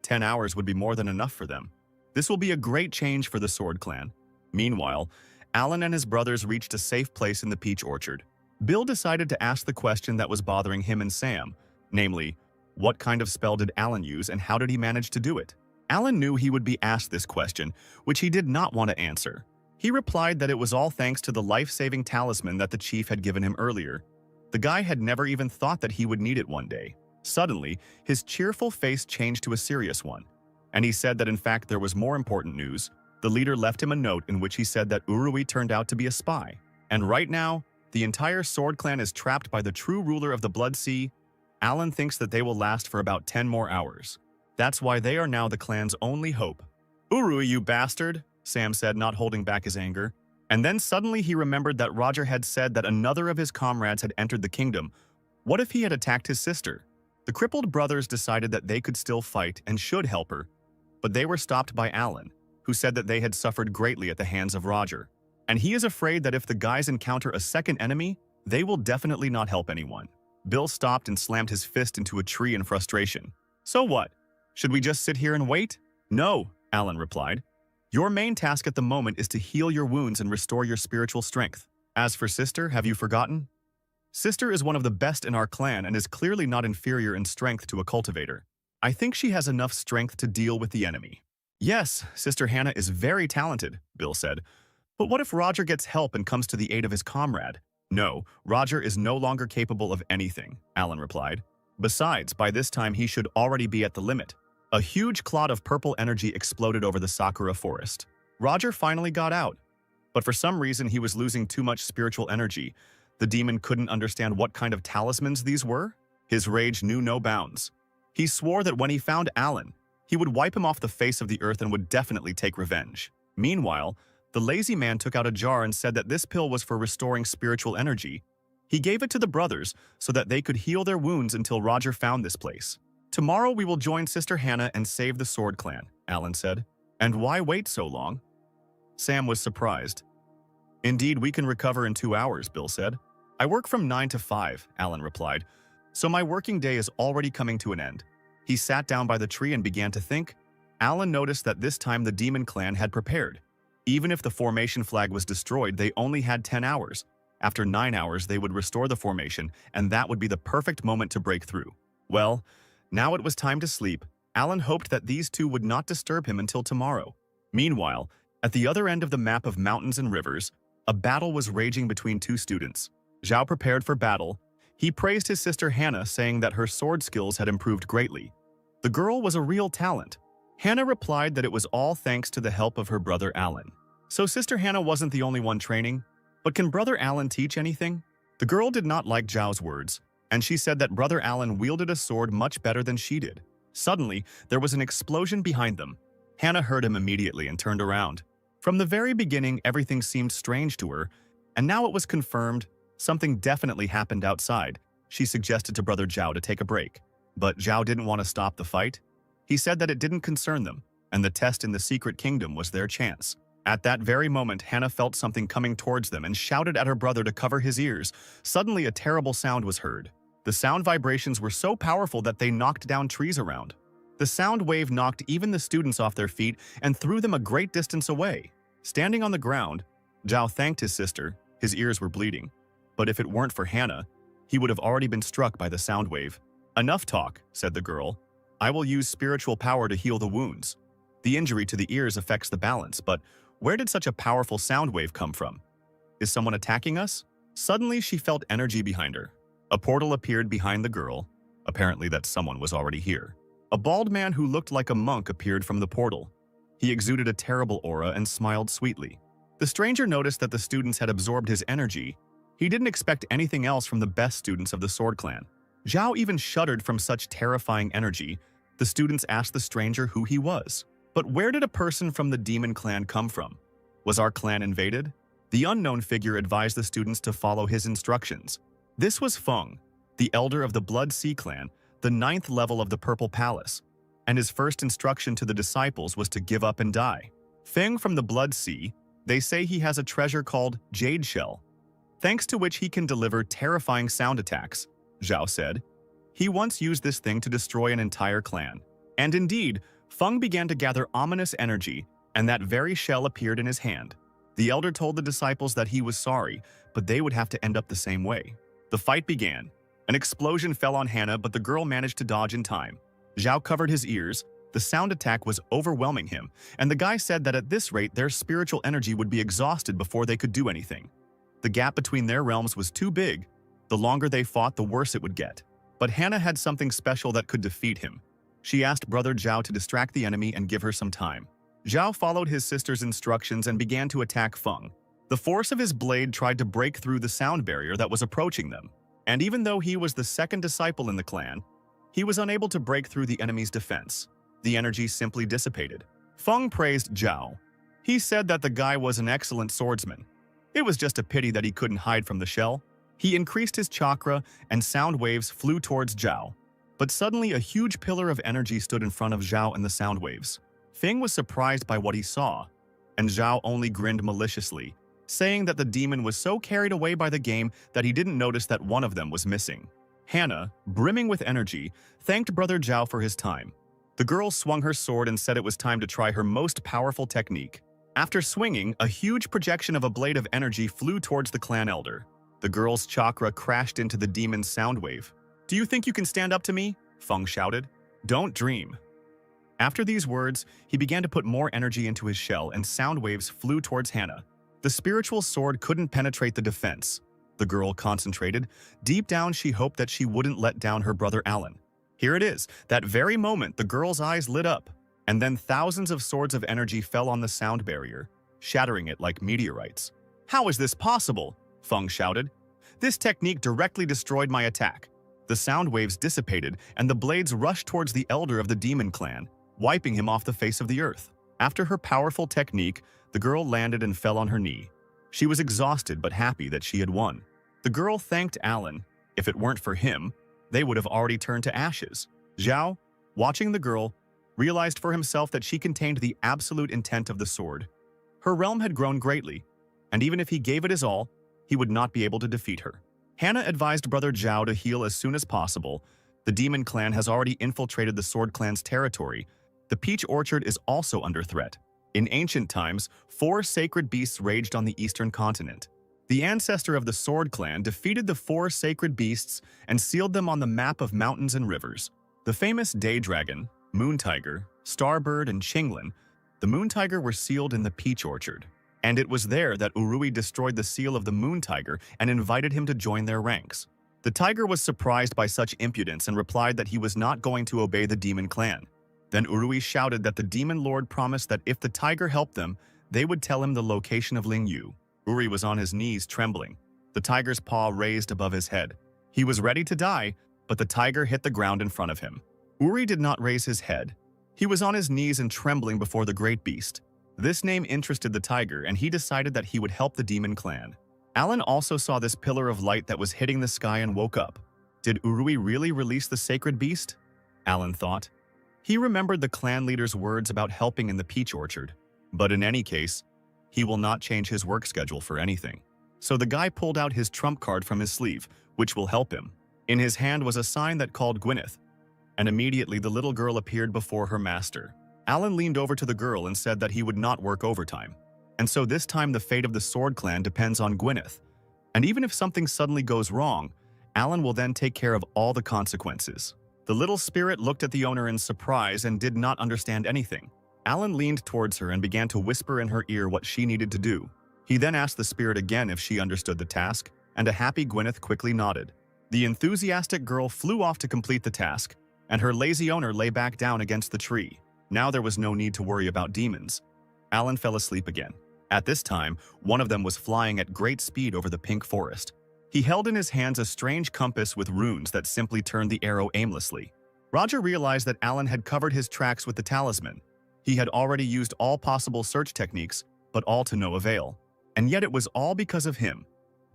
10 hours would be more than enough for them. This will be a great change for the Sword Clan. Meanwhile, Alan and his brothers reached a safe place in the peach orchard. Bill decided to ask the question that was bothering him and Sam, namely, what kind of spell did Alan use and how did he manage to do it? Alan knew he would be asked this question, which he did not want to answer. He replied that it was all thanks to the life-saving talisman that the chief had given him earlier. The guy had never even thought that he would need it one day. Suddenly, his cheerful face changed to a serious one, and he said that in fact there was more important news. The leader left him a note in which he said that Urui turned out to be a spy. And right now, the entire Sword Clan is trapped by the true ruler of the Blood Sea. Alan thinks that they will last for about 10 more hours. That's why they are now the clan's only hope. "Urui, you bastard," Sam said, not holding back his anger. And then suddenly he remembered that Roger had said that another of his comrades had entered the kingdom. What if he had attacked his sister? The crippled brothers decided that they could still fight and should help her, but they were stopped by Alan, who said that they had suffered greatly at the hands of Roger. And he is afraid that if the guys encounter a second enemy, they will definitely not help anyone. Bill stopped and slammed his fist into a tree in frustration. "So what? Should we just sit here and wait?" "No," Alan replied. "Your main task at the moment is to heal your wounds and restore your spiritual strength. As for Sister, have you forgotten? Sister is one of the best in our clan and is clearly not inferior in strength to a cultivator. I think she has enough strength to deal with the enemy." "Yes, Sister Hannah is very talented," Bill said. "But what if Roger gets help and comes to the aid of his comrade?" "No, Roger is no longer capable of anything," Alan replied. "Besides, by this time he should already be at the limit." A huge cloud of purple energy exploded over the Sakura forest. Roger finally got out, but for some reason he was losing too much spiritual energy. The demon couldn't understand what kind of talismans these were. His rage knew no bounds. He swore that when he found Alan, he would wipe him off the face of the earth and would definitely take revenge. Meanwhile, the lazy man took out a jar and said that this pill was for restoring spiritual energy. He gave it to the brothers so that they could heal their wounds until Roger found this place. "Tomorrow we will join Sister Hannah and save the Sword Clan," Alan said. "And why wait so long?" Sam was surprised. "Indeed, we can recover in 2 hours," Bill said. "I work from 9 to 5, Alan replied. "So my working day is already coming to an end." He sat down by the tree and began to think. Alan noticed that this time the Demon Clan had prepared. Even if the formation flag was destroyed, they only had 10 hours. After 9 hours, they would restore the formation, and that would be the perfect moment to break through. Well, now it was time to sleep. Alan hoped that these two would not disturb him until tomorrow. Meanwhile, at the other end of the map of mountains and rivers, a battle was raging between 2 students. Zhao prepared for battle. He praised his sister Hannah, saying that her sword skills had improved greatly. The girl was a real talent. Hannah replied that it was all thanks to the help of her brother Alan. So Sister Hannah wasn't the only one training, but can Brother Alan teach anything? The girl did not like Zhao's words, and she said that Brother Alan wielded a sword much better than she did. Suddenly, there was an explosion behind them. Hannah heard him immediately and turned around. From the very beginning, everything seemed strange to her, and now it was confirmed. Something definitely happened outside. She suggested to Brother Zhao to take a break, but Zhao didn't want to stop the fight. He said that it didn't concern them, and the test in the secret kingdom was their chance. At that very moment, Hannah felt something coming towards them and shouted at her brother to cover his ears. Suddenly, a terrible sound was heard. The sound vibrations were so powerful that they knocked down trees around. The sound wave knocked even the students off their feet and threw them a great distance away. Standing on the ground, Zhao thanked his sister. His ears were bleeding. But if it weren't for Hannah, he would have already been struck by the sound wave. "Enough talk," said the girl. "I will use spiritual power to heal the wounds. The injury to the ears affects the balance, but where did such a powerful sound wave come from? Is someone attacking us?" Suddenly, she felt energy behind her. A portal appeared behind the girl. Apparently that someone was already here. A bald man who looked like a monk appeared from the portal. He exuded a terrible aura and smiled sweetly. The stranger noticed that the students had absorbed his energy. He didn't expect anything else from the best students of the Sword Clan. Zhao even shuddered from such terrifying energy. The students asked the stranger who he was. But where did a person from the Demon Clan come from? Was our clan invaded? The unknown figure advised the students to follow his instructions. This was Feng, the elder of the Blood Sea Clan, the 9th level of the Purple Palace, and his first instruction to the disciples was to give up and die. Feng from the Blood Sea, they say he has a treasure called Jade Shell, thanks to which he can deliver terrifying sound attacks, Zhao said. He once used this thing to destroy an entire clan. And indeed, Feng began to gather ominous energy, and that very shell appeared in his hand. The elder told the disciples that he was sorry, but they would have to end up the same way. The fight began. An explosion fell on Hannah, but the girl managed to dodge in time. Zhao covered his ears. The sound attack was overwhelming him, and the guy said that at this rate their spiritual energy would be exhausted before they could do anything. The gap between their realms was too big. The longer they fought, the worse it would get. But Hannah had something special that could defeat him. She asked Brother Zhao to distract the enemy and give her some time. Zhao followed his sister's instructions and began to attack Feng. The force of his blade tried to break through the sound barrier that was approaching them. And even though he was the second disciple in the clan, he was unable to break through the enemy's defense. The energy simply dissipated. Feng praised Zhao. He said that the guy was an excellent swordsman. It was just a pity that he couldn't hide from the shell. He increased his chakra, and sound waves flew towards Zhao. But suddenly, a huge pillar of energy stood in front of Zhao and the sound waves. Feng was surprised by what he saw, and Zhao only grinned maliciously, saying that the demon was so carried away by the game that he didn't notice that one of them was missing. Hannah, brimming with energy, thanked Brother Zhao for his time. The girl swung her sword and said it was time to try her most powerful technique. After swinging, a huge projection of a blade of energy flew towards the clan elder. The girl's chakra crashed into the demon's sound wave. "Do you think you can stand up to me?" Feng shouted. "Don't dream." After these words, he began to put more energy into his shell and sound waves flew towards Hannah. The spiritual sword couldn't penetrate the defense. The girl concentrated. Deep down, she hoped that she wouldn't let down her brother Alan. Here it is. That very moment, the girl's eyes lit up, and then thousands of swords of energy fell on the sound barrier, shattering it like meteorites. "How is this possible?" Feng shouted. "This technique directly destroyed my attack." The sound waves dissipated, and the blades rushed towards the elder of the demon clan, wiping him off the face of the earth. After her powerful technique, the girl landed and fell on her knee. She was exhausted but happy that she had won. The girl thanked Alan. If it weren't for him, they would have already turned to ashes. Zhao, watching the girl, realized for himself that she contained the absolute intent of the sword. Her realm had grown greatly, and even if he gave it his all, he would not be able to defeat her. Hannah advised Brother Zhao to heal as soon as possible. The demon clan has already infiltrated the sword clan's territory. The peach orchard is also under threat. In ancient times, 4 sacred beasts raged on the eastern continent. The ancestor of the Sword Clan defeated the 4 sacred beasts and sealed them on the map of mountains and rivers. The famous Day Dragon, Moon Tiger, Starbird, and Chinglin, the Moon Tiger were sealed in the peach orchard. And it was there that Urui destroyed the seal of the Moon Tiger and invited him to join their ranks. The tiger was surprised by such impudence and replied that he was not going to obey the demon clan. Then Urui shouted that the demon lord promised that if the tiger helped them, they would tell him the location of Ling Yu. Urui was on his knees, trembling, the tiger's paw raised above his head. He was ready to die, but the tiger hit the ground in front of him. Urui did not raise his head. He was on his knees and trembling before the great beast. This name interested the tiger, and he decided that he would help the demon clan. Alan also saw this pillar of light that was hitting the sky and woke up. Did Urui really release the sacred beast? Alan thought. He remembered the clan leader's words about helping in the peach orchard. But in any case, he will not change his work schedule for anything. So the guy pulled out his trump card from his sleeve, which will help him. In his hand was a sign that called Gwyneth, and immediately the little girl appeared before her master. Alan leaned over to the girl and said that he would not work overtime. And so this time the fate of the Sword Clan depends on Gwyneth. And even if something suddenly goes wrong, Alan will then take care of all the consequences. The little spirit looked at the owner in surprise and did not understand anything. Alan leaned towards her and began to whisper in her ear what she needed to do. He then asked the spirit again if she understood the task, and a happy Gwyneth quickly nodded. The enthusiastic girl flew off to complete the task, and her lazy owner lay back down against the tree. Now there was no need to worry about demons. Alan fell asleep again. At this time, one of them was flying at great speed over the pink forest. He held in his hands a strange compass with runes that simply turned the arrow aimlessly. Roger realized that Alan had covered his tracks with the talisman. He had already used all possible search techniques, but all to no avail. And yet it was all because of him.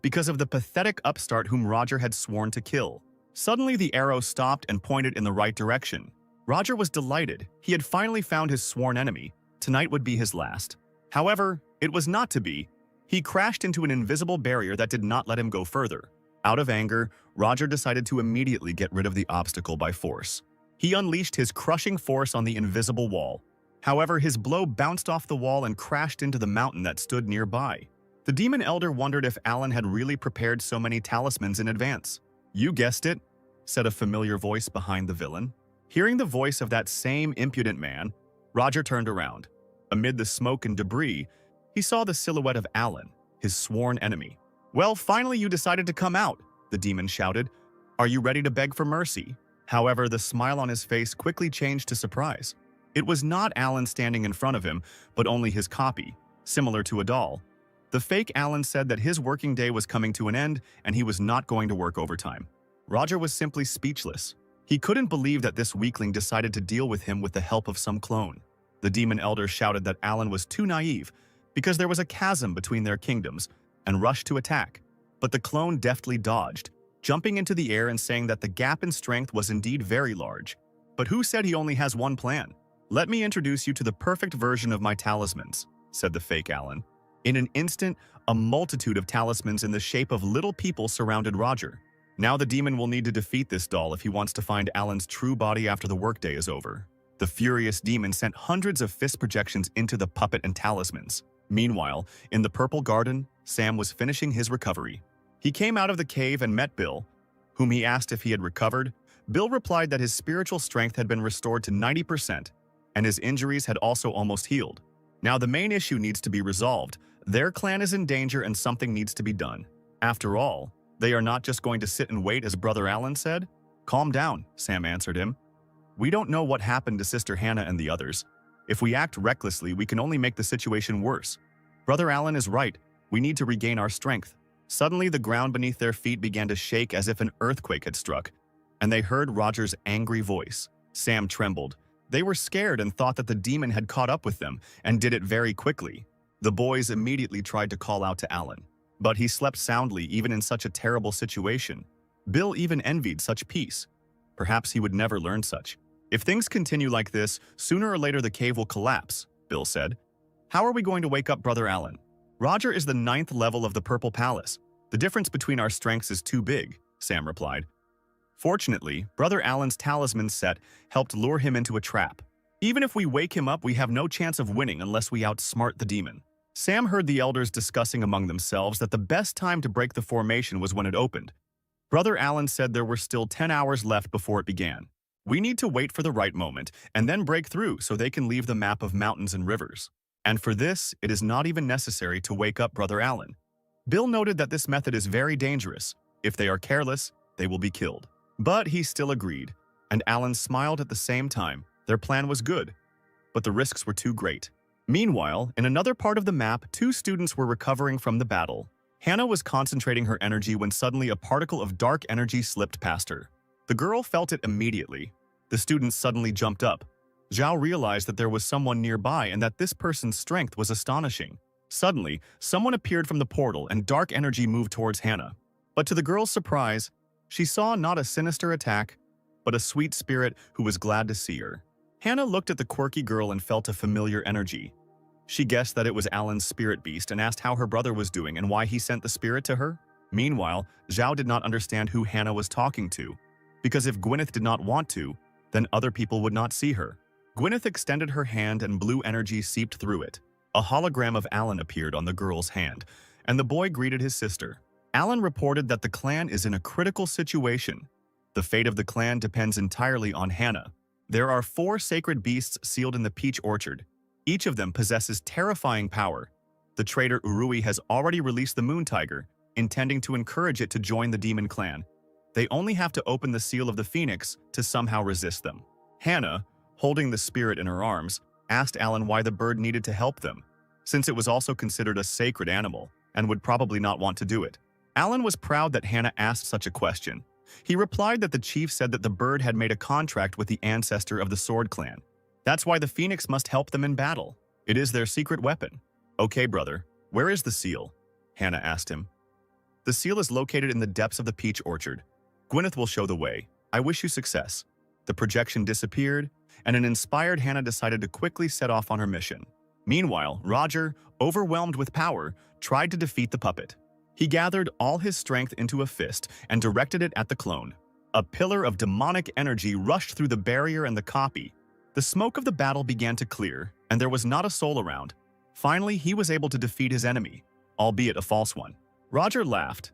Because of the pathetic upstart whom Roger had sworn to kill. Suddenly the arrow stopped and pointed in the right direction. Roger was delighted. He had finally found his sworn enemy. Tonight would be his last. However, it was not to be. He crashed into an invisible barrier that did not let him go further. Out of anger, Roger decided to immediately get rid of the obstacle by force. He unleashed his crushing force on the invisible wall. However, his blow bounced off the wall and crashed into the mountain that stood nearby. The demon elder wondered if Alan had really prepared so many talismans in advance. "You guessed it," said a familiar voice behind the villain. Hearing the voice of that same impudent man, Roger turned around. Amid the smoke and debris, he saw the silhouette of Alan, his sworn enemy. "Well, finally you decided to come out," the demon shouted. "Are you ready to beg for mercy?" However, the smile on his face quickly changed to surprise. It was not Alan standing in front of him, but only his copy, similar to a doll. The fake Alan said that his working day was coming to an end and he was not going to work overtime. Roger was simply speechless. He couldn't believe that this weakling decided to deal with him with the help of some clone. The demon elder shouted that Alan was too naive because there was a chasm between their kingdoms and rushed to attack. But the clone deftly dodged, jumping into the air and saying that the gap in strength was indeed very large. But who said he only has one plan? "Let me introduce you to the perfect version of my talismans," said the fake Alan. In an instant, a multitude of talismans in the shape of little people surrounded Roger. Now the demon will need to defeat this doll if he wants to find Alan's true body after the workday is over. The furious demon sent hundreds of fist projections into the puppet and talismans. Meanwhile, in the purple garden, Sam was finishing his recovery. He came out of the cave and met Bill, whom he asked if he had recovered. Bill replied that his spiritual strength had been restored to 90%, and his injuries had also almost healed. Now the main issue needs to be resolved. Their clan is in danger and something needs to be done. After all, they are not just going to sit and wait as Brother Alan said. "Calm down," Sam answered him. "We don't know what happened to Sister Hannah and the others. If we act recklessly, we can only make the situation worse. Brother Alan is right. We need to regain our strength." Suddenly, the ground beneath their feet began to shake as if an earthquake had struck, and they heard Roger's angry voice. Sam trembled. They were scared and thought that the demon had caught up with them, and did it very quickly. The boys immediately tried to call out to Alan, but he slept soundly even in such a terrible situation. Bill even envied such peace. Perhaps he would never learn such. "If things continue like this, sooner or later the cave will collapse," Bill said. "How are we going to wake up Brother Alan? Roger is the 9th level of the Purple Palace. The difference between our strengths is too big," Sam replied. Fortunately, Brother Alan's talisman set helped lure him into a trap. "Even if we wake him up, we have no chance of winning unless we outsmart the demon." Sam heard the elders discussing among themselves that the best time to break the formation was when it opened. Brother Alan said there were still 10 hours left before it began. "We need to wait for the right moment and then break through so they can leave the map of mountains and rivers. And for this, it is not even necessary to wake up Brother Alan." Bill noted that this method is very dangerous. If they are careless, they will be killed. But he still agreed, and Alan smiled at the same time. Their plan was good, but the risks were too great. Meanwhile, in another part of the map, two students were recovering from the battle. Hannah was concentrating her energy when suddenly a particle of dark energy slipped past her. The girl felt it immediately. The students suddenly jumped up. Zhao realized that there was someone nearby and that this person's strength was astonishing. Suddenly, someone appeared from the portal and dark energy moved towards Hannah. But to the girl's surprise, she saw not a sinister attack, but a sweet spirit who was glad to see her. Hannah looked at the quirky girl and felt a familiar energy. She guessed that it was Alan's spirit beast and asked how her brother was doing and why he sent the spirit to her. Meanwhile, Zhao did not understand who Hannah was talking to, because if Gwyneth did not want to, then other people would not see her. Gwyneth extended her hand and blue energy seeped through it. A hologram of Alan appeared on the girl's hand, and the boy greeted his sister. Alan reported that the clan is in a critical situation. The fate of the clan depends entirely on Hannah. There are 4 sacred beasts sealed in the peach orchard. Each of them possesses terrifying power. The traitor Urui has already released the moon tiger, intending to encourage it to join the demon clan. They only have to open the seal of the phoenix to somehow resist them. Hannah, holding the spirit in her arms, asked Alan why the bird needed to help them, since it was also considered a sacred animal and would probably not want to do it. Alan was proud that Hannah asked such a question. He replied that the chief said that the bird had made a contract with the ancestor of the Sword Clan. That's why the phoenix must help them in battle. It is their secret weapon. Okay, brother, where is the seal? Hannah asked him. The seal is located in the depths of the peach orchard. Gwyneth will show the way. I wish you success. The projection disappeared, and an inspired Hannah decided to quickly set off on her mission. Meanwhile, Roger, overwhelmed with power, tried to defeat the puppet. He gathered all his strength into a fist and directed it at the clone. A pillar of demonic energy rushed through the barrier and the copy. The smoke of the battle began to clear, and there was not a soul around. Finally, he was able to defeat his enemy, albeit a false one. Roger laughed.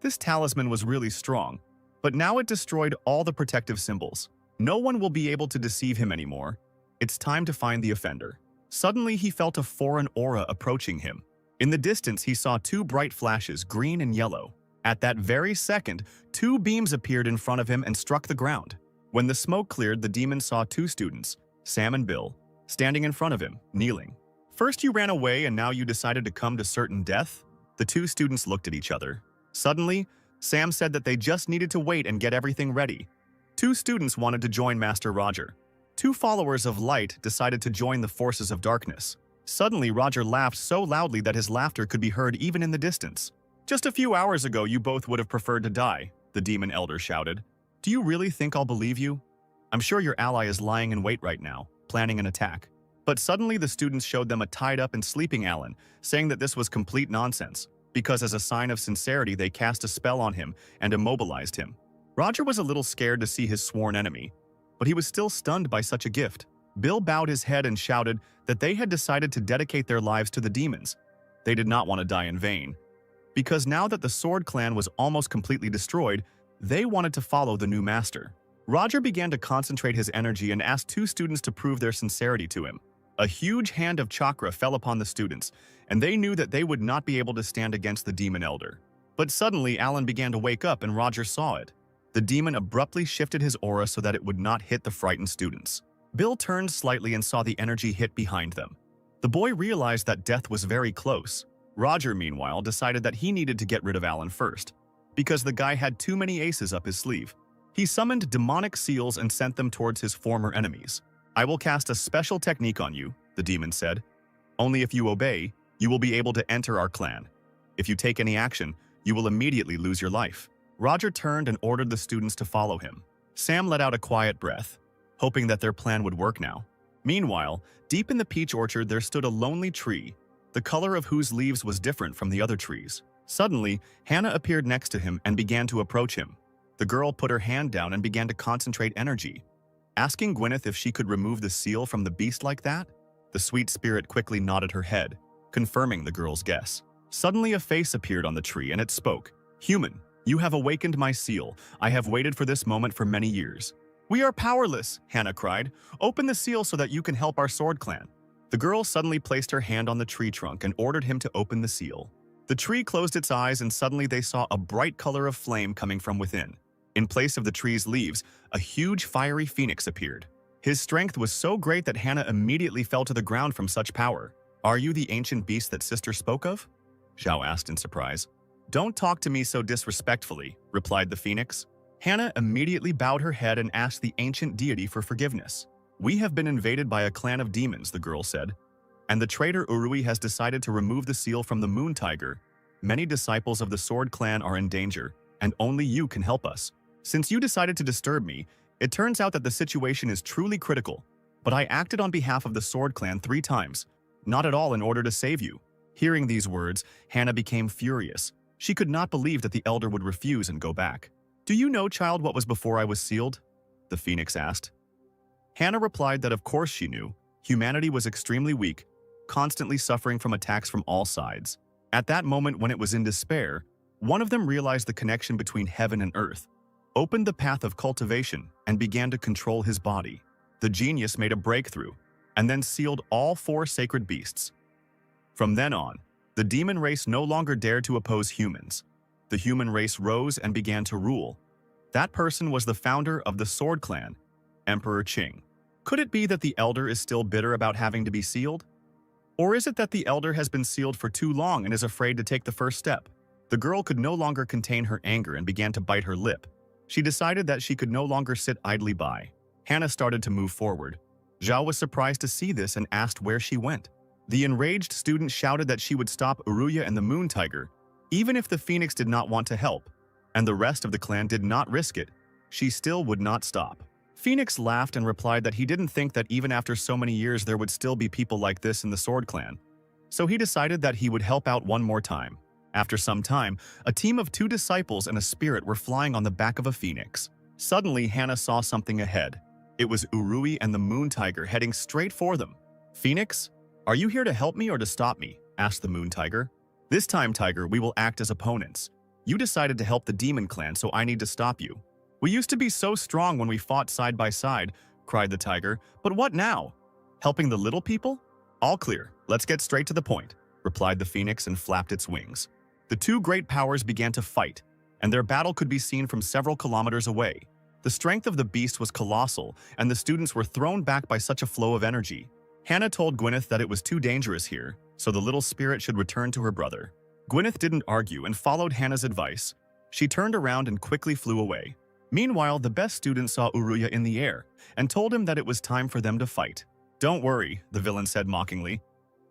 This talisman was really strong, but now it destroyed all the protective symbols. No one will be able to deceive him anymore. It's time to find the offender. Suddenly, he felt a foreign aura approaching him. In the distance, he saw 2 bright flashes, green and yellow. At that very second, 2 beams appeared in front of him and struck the ground. When the smoke cleared, the demon saw 2 students, Sam and Bill, standing in front of him, kneeling. First you ran away and now you decided to come to certain death? The 2 students looked at each other. Suddenly, Sam said that they just needed to wait and get everything ready. 2 students wanted to join Master Roger. 2 followers of light decided to join the forces of darkness. Suddenly, Roger laughed so loudly that his laughter could be heard even in the distance. Just a few hours ago, you both would have preferred to die, the demon elder shouted. Do you really think I'll believe you? I'm sure your ally is lying in wait right now, planning an attack. But suddenly the students showed them a tied-up and sleeping Alan, saying that this was complete nonsense, because as a sign of sincerity they cast a spell on him and immobilized him. Roger was a little scared to see his sworn enemy, but he was still stunned by such a gift. Bill bowed his head and shouted that they had decided to dedicate their lives to the demons. They did not want to die in vain. Because now that the Sword Clan was almost completely destroyed, they wanted to follow the new master. Roger began to concentrate his energy and asked 2 students to prove their sincerity to him. A huge hand of chakra fell upon the students, and they knew that they would not be able to stand against the demon elder. But suddenly, Alan began to wake up and Roger saw it. The demon abruptly shifted his aura so that it would not hit the frightened students. Bill turned slightly and saw the energy hit behind them. The boy realized that death was very close. Roger, meanwhile, decided that he needed to get rid of Alan first, because the guy had too many aces up his sleeve. He summoned demonic seals and sent them towards his former enemies. I will cast a special technique on you, the demon said. Only if you obey, you will be able to enter our clan. If you take any action, you will immediately lose your life. Roger turned and ordered the students to follow him. Sam let out a quiet breath, hoping that their plan would work now. Meanwhile, deep in the peach orchard there stood a lonely tree, the color of whose leaves was different from the other trees. Suddenly, Hannah appeared next to him and began to approach him. The girl put her hand down and began to concentrate energy. Asking Gwyneth if she could remove the seal from the beast like that, the sweet spirit quickly nodded her head, confirming the girl's guess. Suddenly a face appeared on the tree and it spoke. Human, you have awakened my seal. I have waited for this moment for many years. We are powerless, Hannah cried. Open the seal so that you can help our sword clan. The girl suddenly placed her hand on the tree trunk and ordered him to open the seal. The tree closed its eyes and suddenly they saw a bright color of flame coming from within. In place of the tree's leaves, a huge fiery phoenix appeared. His strength was so great that Hannah immediately fell to the ground from such power. "Are you the ancient beast that sister spoke of?" Zhao asked in surprise. "Don't talk to me so disrespectfully," replied the phoenix. Hannah immediately bowed her head and asked the ancient deity for forgiveness. "We have been invaded by a clan of demons," the girl said, "and the traitor Urui has decided to remove the seal from the moon tiger. Many disciples of the sword clan are in danger, and only you can help us. Since you decided to disturb me, it turns out that the situation is truly critical, but I acted on behalf of the sword clan 3 times, not at all in order to save you." Hearing these words, Hannah became furious. She could not believe that the elder would refuse and go back. "Do you know, child, what was before I was sealed?" the phoenix asked. Hannah replied that of course she knew. Humanity was extremely weak, constantly suffering from attacks from all sides. At that moment, when it was in despair, one of them realized the connection between heaven and earth, opened the path of cultivation, and began to control his body. The genius made a breakthrough, and then sealed all 4 sacred beasts. From then on, the demon race no longer dared to oppose humans. The human race rose and began to rule. That person was the founder of the Sword Clan, Emperor Qing. Could it be that the elder is still bitter about having to be sealed? Or is it that the elder has been sealed for too long and is afraid to take the first step? The girl could no longer contain her anger and began to bite her lip. She decided that she could no longer sit idly by. Hannah started to move forward. Zhao was surprised to see this and asked where she went. The enraged student shouted that she would stop Uruya and the moon tiger, even if the phoenix did not want to help, and the rest of the clan did not risk it. She still would not stop. Phoenix laughed and replied that he didn't think that even after so many years there would still be people like this in the Sword Clan. So he decided that he would help out one more time. After some time, a team of 2 disciples and a spirit were flying on the back of a phoenix. Suddenly, Hannah saw something ahead. It was Urui and the moon tiger heading straight for them. "Phoenix, are you here to help me or to stop me?" asked the moon tiger. "This time, tiger, we will act as opponents. You decided to help the demon clan, so I need to stop you." "We used to be so strong when we fought side by side," cried the tiger. "But what now? Helping the little people?" "All clear. Let's get straight to the point," replied the phoenix and flapped its wings. The 2 great powers began to fight, and their battle could be seen from several kilometers away. The strength of the beast was colossal, and the students were thrown back by such a flow of energy. Hannah told Gwyneth that it was too dangerous here, so the little spirit should return to her brother. Gwyneth didn't argue and followed Hannah's advice. She turned around and quickly flew away. Meanwhile, the best student saw Uruya in the air and told him that it was time for them to fight. "Don't worry," the villain said mockingly.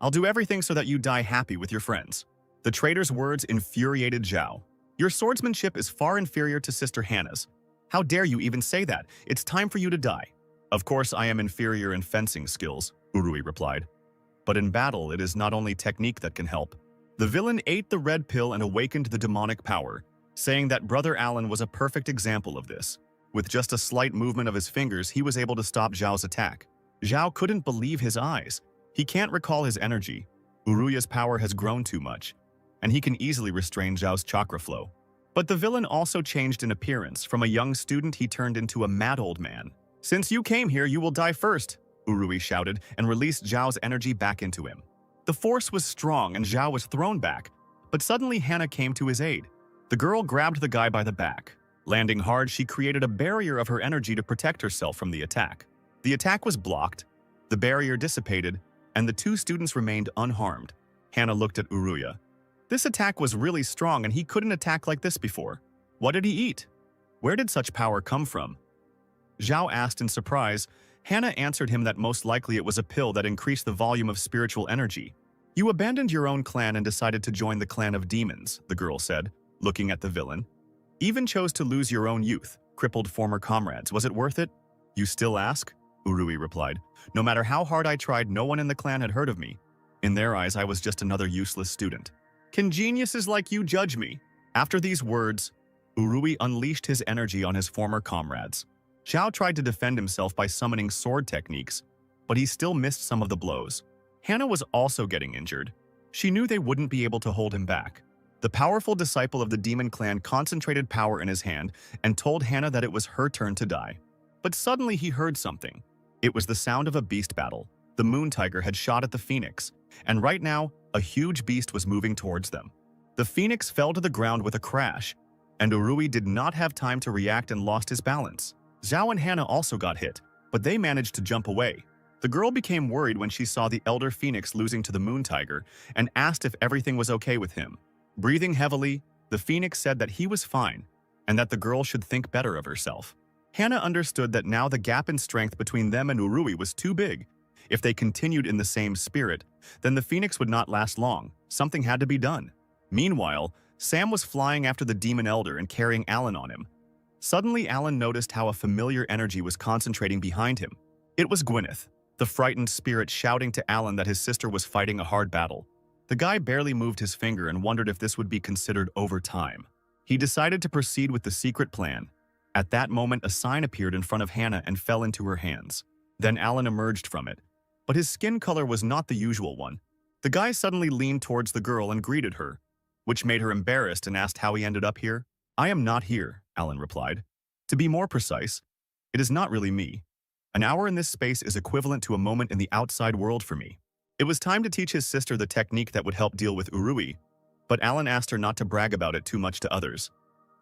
"I'll do everything so that you die happy with your friends." The traitor's words infuriated Zhao. "Your swordsmanship is far inferior to Sister Hannah's. How dare you even say that? It's time for you to die." "Of course I am inferior in fencing skills," Urui replied. "But in battle, it is not only technique that can help." The villain ate the red pill and awakened the demonic power, saying that Brother Alan was a perfect example of this. With just a slight movement of his fingers, he was able to stop Zhao's attack. Zhao couldn't believe his eyes. He can't recall his energy. Uruya's power has grown too much, and he can easily restrain Zhao's chakra flow. But the villain also changed in appearance. From a young student, he turned into a mad old man. "Since you came here, you will die first," Urui shouted and released Zhao's energy back into him. The force was strong and Zhao was thrown back, but suddenly Hannah came to his aid. The girl grabbed the guy by the back. Landing hard, she created a barrier of her energy to protect herself from the attack. The attack was blocked, the barrier dissipated, and the 2 students remained unharmed. Hannah looked at Uruya. This attack was really strong and he couldn't attack like this before. What did he eat? Where did such power come from? Zhao asked in surprise. Hannah answered him that most likely it was a pill that increased the volume of spiritual energy. "You abandoned your own clan and decided to join the clan of demons," the girl said, looking at the villain. "Even chose to lose your own youth, crippled former comrades. Was it worth it?" "You still ask?" Urui replied. "No matter how hard I tried, no one in the clan had heard of me. In their eyes, I was just another useless student. Can geniuses like you judge me?" After these words, Urui unleashed his energy on his former comrades. Zhao tried to defend himself by summoning sword techniques, but he still missed some of the blows. Hannah was also getting injured. She knew they wouldn't be able to hold him back. The powerful disciple of the demon clan concentrated power in his hand and told Hannah that it was her turn to die. But suddenly he heard something. It was the sound of a beast battle. The moon tiger had shot at the phoenix, and right now, a huge beast was moving towards them. The phoenix fell to the ground with a crash, and Urui did not have time to react and lost his balance. Zhao and Hannah also got hit, but they managed to jump away. The girl became worried when she saw the elder phoenix losing to the moon tiger and asked if everything was okay with him. Breathing heavily, the phoenix said that he was fine and that the girl should think better of herself. Hannah understood that now the gap in strength between them and Urui was too big. If they continued in the same spirit, then the phoenix would not last long. Something had to be done. Meanwhile, Sam was flying after the demon elder and carrying Alan on him. Suddenly, Alan noticed how a familiar energy was concentrating behind him. It was Gwyneth, the frightened spirit, shouting to Alan that his sister was fighting a hard battle. The guy barely moved his finger and wondered if this would be considered over time. He decided to proceed with the secret plan. At that moment, a sign appeared in front of Hannah and fell into her hands. Then Alan emerged from it. But his skin color was not the usual one. The guy suddenly leaned towards the girl and greeted her, which made her embarrassed and asked how he ended up here. "I am not here," Alan replied. "To be more precise, it is not really me. An hour in this space is equivalent to a moment in the outside world for me." It was time to teach his sister the technique that would help deal with Urui, but Alan asked her not to brag about it too much to others.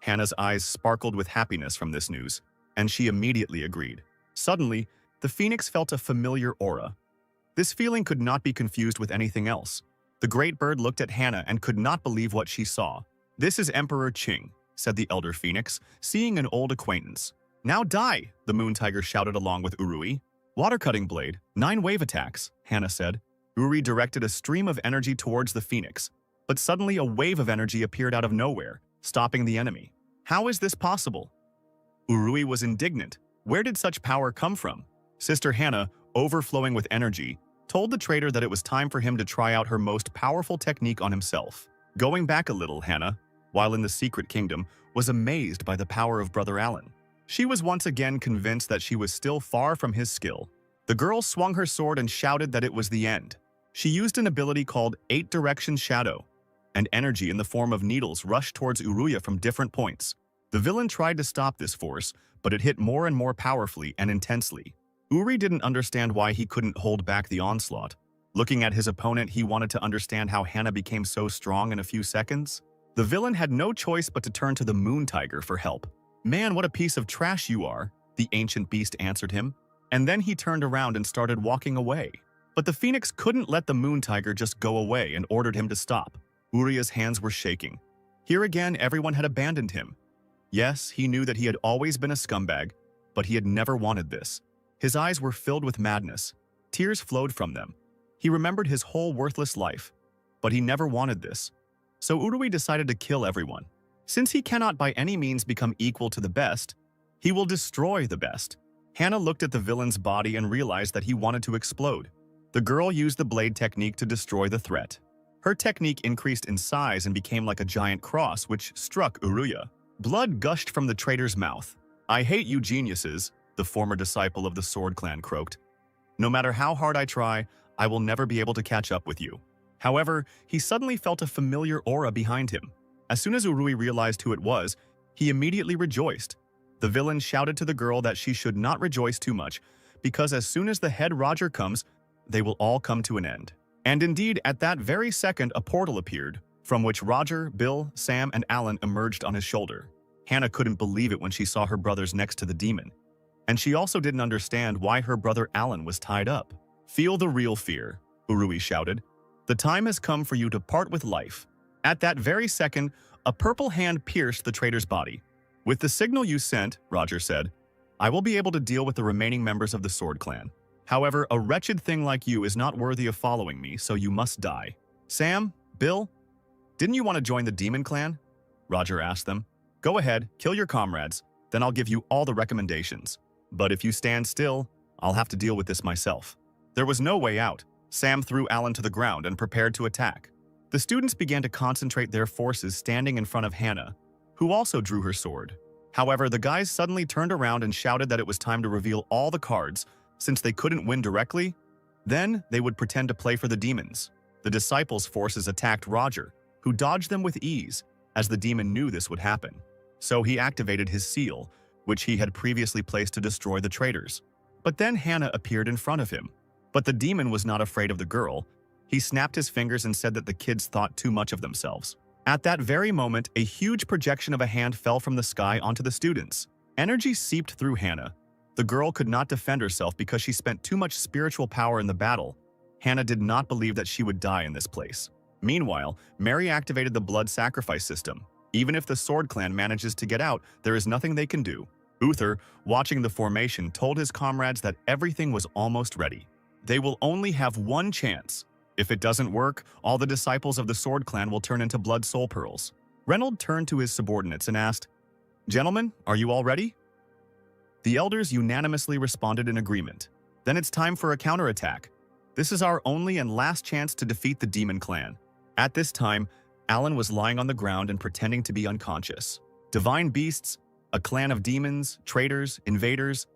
Hannah's eyes sparkled with happiness from this news, and she immediately agreed. Suddenly, the phoenix felt a familiar aura. This feeling could not be confused with anything else. The great bird looked at Hannah and could not believe what she saw. "This is Emperor Qing," said the elder phoenix, seeing an old acquaintance. "Now die," the moon tiger shouted along with Urui. "Water-cutting blade, 9 wave attacks," Hannah said. Urui directed a stream of energy towards the phoenix, but suddenly a wave of energy appeared out of nowhere, stopping the enemy. "How is this possible?" Urui was indignant. Where did such power come from? Sister Hannah, overflowing with energy, told the traitor that it was time for him to try out her most powerful technique on himself. Going back a little, Hannah, while in the secret kingdom, was amazed by the power of Brother Alan. She was once again convinced that she was still far from his skill. The girl swung her sword and shouted that it was the end. She used an ability called 8-Direction Shadow, and energy in the form of needles rushed towards Uruya from different points. The villain tried to stop this force, but it hit more and more powerfully and intensely. Uri didn't understand why he couldn't hold back the onslaught. Looking at his opponent, he wanted to understand how Hannah became so strong in a few seconds. The villain had no choice but to turn to the moon tiger for help. "Man, what a piece of trash you are," the ancient beast answered him. And then he turned around and started walking away. But the phoenix couldn't let the moon tiger just go away and ordered him to stop. Uria's hands were shaking. Here again, everyone had abandoned him. Yes, he knew that he had always been a scumbag, but he had never wanted this. His eyes were filled with madness. Tears flowed from them. He remembered his whole worthless life, but he never wanted this. So Urui decided to kill everyone. Since he cannot by any means become equal to the best, he will destroy the best. Hannah looked at the villain's body and realized that he wanted to explode. The girl used the blade technique to destroy the threat. Her technique increased in size and became like a giant cross, which struck Uruya. Blood gushed from the traitor's mouth. "I hate you geniuses," the former disciple of the Sword Clan croaked. "No matter how hard I try, I will never be able to catch up with you." However, he suddenly felt a familiar aura behind him. As soon as Urui realized who it was, he immediately rejoiced. The villain shouted to the girl that she should not rejoice too much, because as soon as the head Roger comes, they will all come to an end. And indeed, at that very second, a portal appeared, from which Roger, Bill, Sam, and Alan emerged on his shoulder. Hannah couldn't believe it when she saw her brothers next to the demon. And she also didn't understand why her brother Alan was tied up. "Feel the real fear," Urui shouted. "The time has come for you to part with life." At that very second, a purple hand pierced the traitor's body. "With the signal you sent," Roger said, "I will be able to deal with the remaining members of the Sword Clan. However, a wretched thing like you is not worthy of following me, so you must die." "Sam, Bill, didn't you want to join the Demon Clan?" Roger asked them. "Go ahead, kill your comrades, then I'll give you all the recommendations. But if you stand still, I'll have to deal with this myself." There was no way out. Sam threw Alan to the ground and prepared to attack. The students began to concentrate their forces standing in front of Hannah, who also drew her sword. However, the guys suddenly turned around and shouted that it was time to reveal all the cards, since they couldn't win directly. Then they would pretend to play for the demons. The disciples' forces attacked Roger, who dodged them with ease, as the demon knew this would happen. So he activated his seal, which he had previously placed to destroy the traitors. But then Hannah appeared in front of him. But the demon was not afraid of the girl. He snapped his fingers and said that the kids thought too much of themselves. At that very moment, a huge projection of a hand fell from the sky onto the students. Energy seeped through Hannah. The girl could not defend herself because she spent too much spiritual power in the battle. Hannah did not believe that she would die in this place. Meanwhile, Mary activated the blood sacrifice system. Even if the Sword Clan manages to get out, there is nothing they can do. Uther, watching the formation, told his comrades that everything was almost ready. They will only have one chance. If it doesn't work, all the disciples of the Sword Clan will turn into blood soul pearls. Reynold turned to his subordinates and asked, "Gentlemen, are you all ready?" The elders unanimously responded in agreement. "Then it's time for a counterattack. This is our only and last chance to defeat the Demon Clan." At this time, Alan was lying on the ground and pretending to be unconscious. Divine beasts, a clan of demons, traitors, invaders.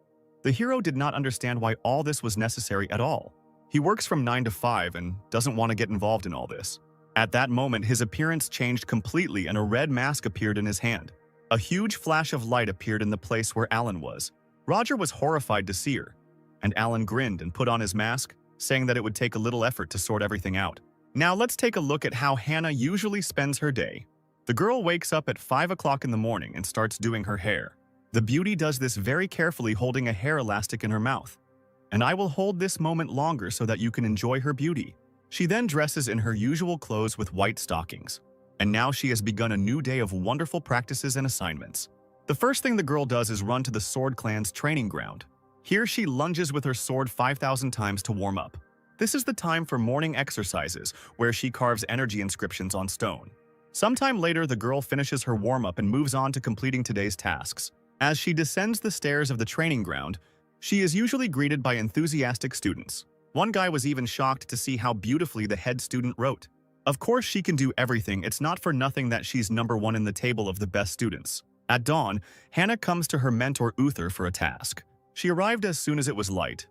The hero did not understand why all this was necessary at all. He works from 9 to 5 and doesn't want to get involved in all this. At that moment, his appearance changed completely and a red mask appeared in his hand. A huge flash of light appeared in the place where Alan was. Roger was horrified to see her, and Alan grinned and put on his mask, saying that it would take a little effort to sort everything out. Now let's take a look at how Hannah usually spends her day. The girl wakes up at 5 o'clock in the morning and starts doing her hair. The beauty does this very carefully, holding a hair elastic in her mouth. And I will hold this moment longer so that you can enjoy her beauty. She then dresses in her usual clothes with white stockings. And now she has begun a new day of wonderful practices and assignments. The first thing the girl does is run to the Sword Clan's training ground. Here she lunges with her sword 5,000 times to warm up. This is the time for morning exercises, where she carves energy inscriptions on stone. Sometime later, the girl finishes her warm-up and moves on to completing today's tasks. As she descends the stairs of the training ground, she is usually greeted by enthusiastic students. One guy was even shocked to see how beautifully the head student wrote. Of course she can do everything, it's not for nothing that she's #1 in the table of the best students. At dawn, Hannah comes to her mentor Uther for a task. She arrived as soon as it was light.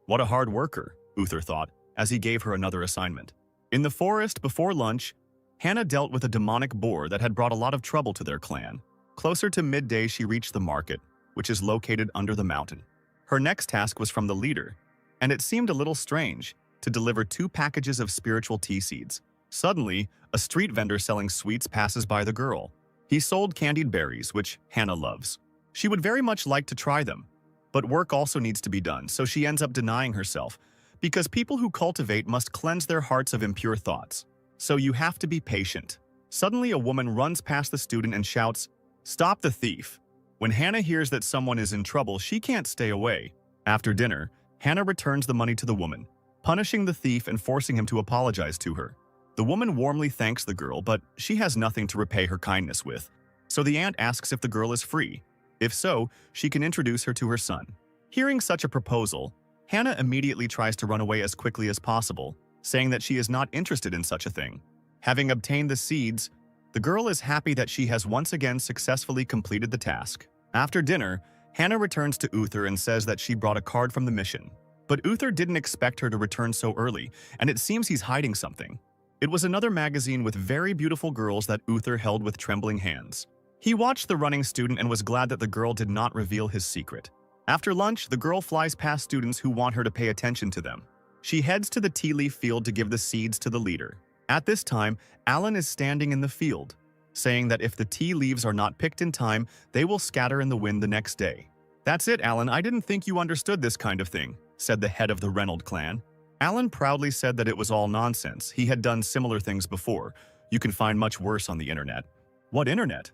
What a hard worker, Uther thought, as he gave her another assignment. In the forest before lunch, Hannah dealt with a demonic boar that had brought a lot of trouble to their clan. Closer to midday, she reached the market, which is located under the mountain. Her next task was from the leader, and it seemed a little strange to deliver 2 packages of spiritual tea seeds. Suddenly, a street vendor selling sweets passes by the girl. He sold candied berries, which Hannah loves. She would very much like to try them, but work also needs to be done, so she ends up denying herself, because people who cultivate must cleanse their hearts of impure thoughts. So you have to be patient. Suddenly, a woman runs past the student and shouts, "Stop the thief!" When Hannah hears that someone is in trouble, she can't stay away. After dinner, Hannah returns the money to the woman, punishing the thief and forcing him to apologize to her. The woman warmly thanks the girl, but she has nothing to repay her kindness with. So the aunt asks if the girl is free. If so, she can introduce her to her son. Hearing such a proposal, Hannah immediately tries to run away as quickly as possible, saying that she is not interested in such a thing. Having obtained the seeds, the girl is happy that she has once again successfully completed the task. After dinner, Hannah returns to Uther and says that she brought a card from the mission. But Uther didn't expect her to return so early, and it seems he's hiding something. It was another magazine with very beautiful girls that Uther held with trembling hands. He watched the running student and was glad that the girl did not reveal his secret. After lunch, the girl flies past students who want her to pay attention to them. She heads to the tea leaf field to give the seeds to the leader. At this time, Alan is standing in the field, saying that if the tea leaves are not picked in time, they will scatter in the wind the next day. "That's it, Alan, I didn't think you understood this kind of thing," said the head of the Reynold clan. Alan proudly said that it was all nonsense. He had done similar things before. You can find much worse on the internet. "What internet?"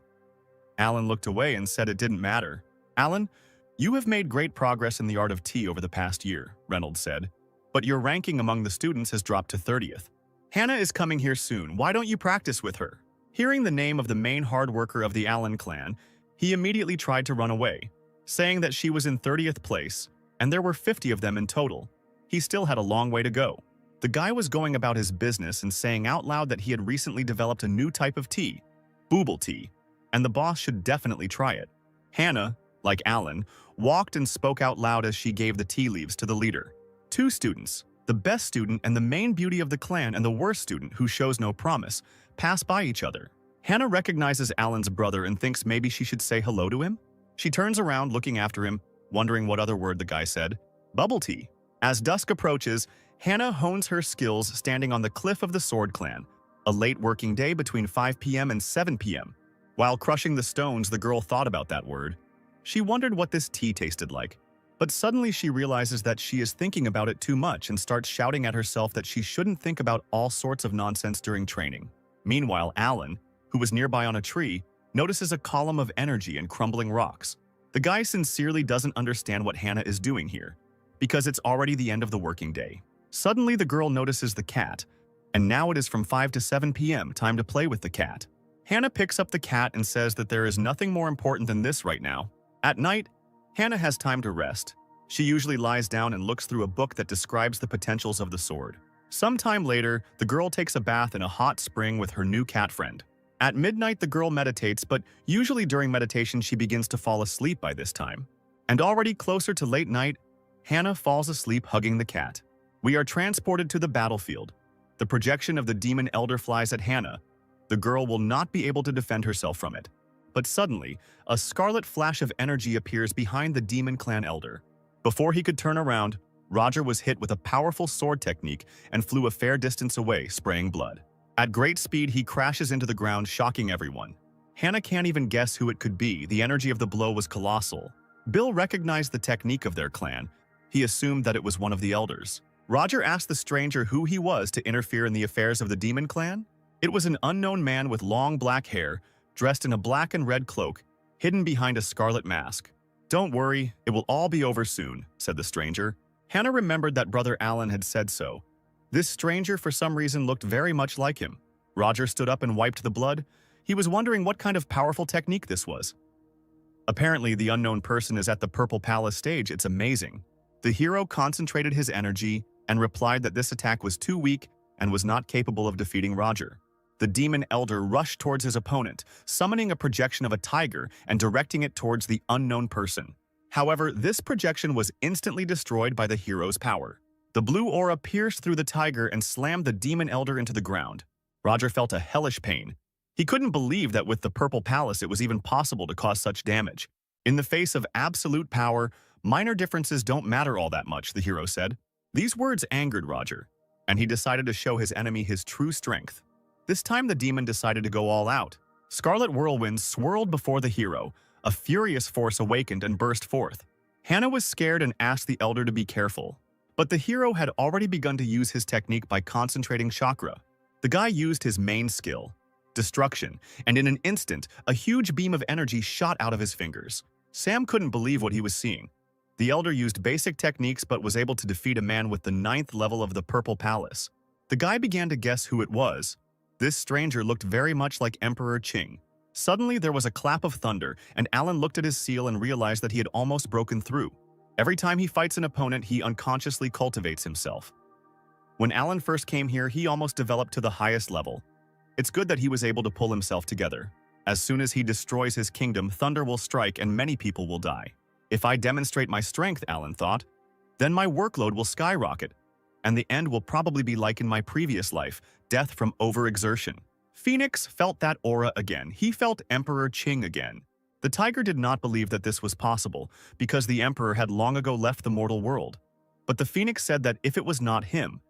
Alan looked away and said it didn't matter. "Alan, you have made great progress in the art of tea over the past year," Reynolds said, "but your ranking among the students has dropped to 30th. Hannah is coming here soon. Why don't you practice with her?" Hearing the name of the main hard worker of the Allen clan, he immediately tried to run away, saying that she was in 30th place, and there were 50 of them in total. He still had a long way to go. The guy was going about his business and saying out loud that he had recently developed a new type of tea, booble tea, and the boss should definitely try it. Hannah, like Alan, walked and spoke out loud as she gave the tea leaves to the leader. 2 students, the best student and the main beauty of the clan and the worst student who shows no promise, pass by each other. Hannah recognizes Alan's brother and thinks maybe she should say hello to him. She turns around looking after him, wondering what other word the guy said. Bubble tea. As dusk approaches, Hannah hones her skills standing on the cliff of the Sword Clan. A late working day between 5 p.m. and 7 p.m. While crushing the stones, the girl thought about that word. She wondered what this tea tasted like. But suddenly she realizes that she is thinking about it too much and starts shouting at herself that she shouldn't think about all sorts of nonsense during training. Meanwhile, Alan, who was nearby on a tree, notices a column of energy and crumbling rocks. The guy sincerely doesn't understand what Hannah is doing here, because it's already the end of the working day. Suddenly, the girl notices the cat, and now it is from 5 to 7 p.m. time to play with the cat. Hannah picks up the cat and says that there is nothing more important than this right now. At night, Hannah has time to rest. She usually lies down and looks through a book that describes the potentials of the sword. Sometime later, the girl takes a bath in a hot spring with her new cat friend. At midnight, the girl meditates, but usually during meditation she begins to fall asleep by this time. And already closer to late night, Hannah falls asleep hugging the cat. We are transported to the battlefield. The projection of the demon elder flies at Hannah. The girl will not be able to defend herself from it. But suddenly, a scarlet flash of energy appears behind the demon clan elder. Before he could turn around, Roger was hit with a powerful sword technique and flew a fair distance away, spraying blood. At great speed, he crashes into the ground, shocking everyone. Hannah can't even guess who it could be. The energy of the blow was colossal. Bill recognized the technique of their clan. He assumed that it was one of the elders. Roger asked the stranger who he was to interfere in the affairs of the demon clan. It was an unknown man with long black hair, dressed in a black and red cloak, hidden behind a scarlet mask. "Don't worry, it will all be over soon," said the stranger. Hannah remembered that Brother Alan had said so. This stranger for some reason looked very much like him. Roger stood up and wiped the blood. He was wondering what kind of powerful technique this was. Apparently, the unknown person is at the Purple Palace stage. It's amazing. The hero concentrated his energy and replied that this attack was too weak and was not capable of defeating Roger. The demon elder rushed towards his opponent, summoning a projection of a tiger and directing it towards the unknown person. However, this projection was instantly destroyed by the hero's power. The blue aura pierced through the tiger and slammed the demon elder into the ground. Roger felt a hellish pain. He couldn't believe that with the Purple Palace it was even possible to cause such damage. In the face of absolute power, minor differences don't matter all that much, the hero said. These words angered Roger, and he decided to show his enemy his true strength. This time the demon decided to go all out. Scarlet whirlwinds swirled before the hero. A furious force awakened and burst forth. Hannah was scared and asked the elder to be careful. But the hero had already begun to use his technique by concentrating chakra. The guy used his main skill, destruction, and in an instant, a huge beam of energy shot out of his fingers. Sam couldn't believe what he was seeing. The elder used basic techniques but was able to defeat a man with the 9th level of the Purple Palace. The guy began to guess who it was. This stranger looked very much like Emperor Qing. Suddenly, there was a clap of thunder, and Alan looked at his seal and realized that he had almost broken through. Every time he fights an opponent, he unconsciously cultivates himself. When Alan first came here, he almost developed to the highest level. It's good that he was able to pull himself together. As soon as he destroys his kingdom, thunder will strike and many people will die. If I demonstrate my strength, Alan thought, then my workload will skyrocket, and the end will probably be like in my previous life, death from overexertion. Phoenix felt that aura again. He felt Emperor Qing again. The tiger did not believe that this was possible, because the emperor had long ago left the mortal world. But the phoenix said that if it was not him,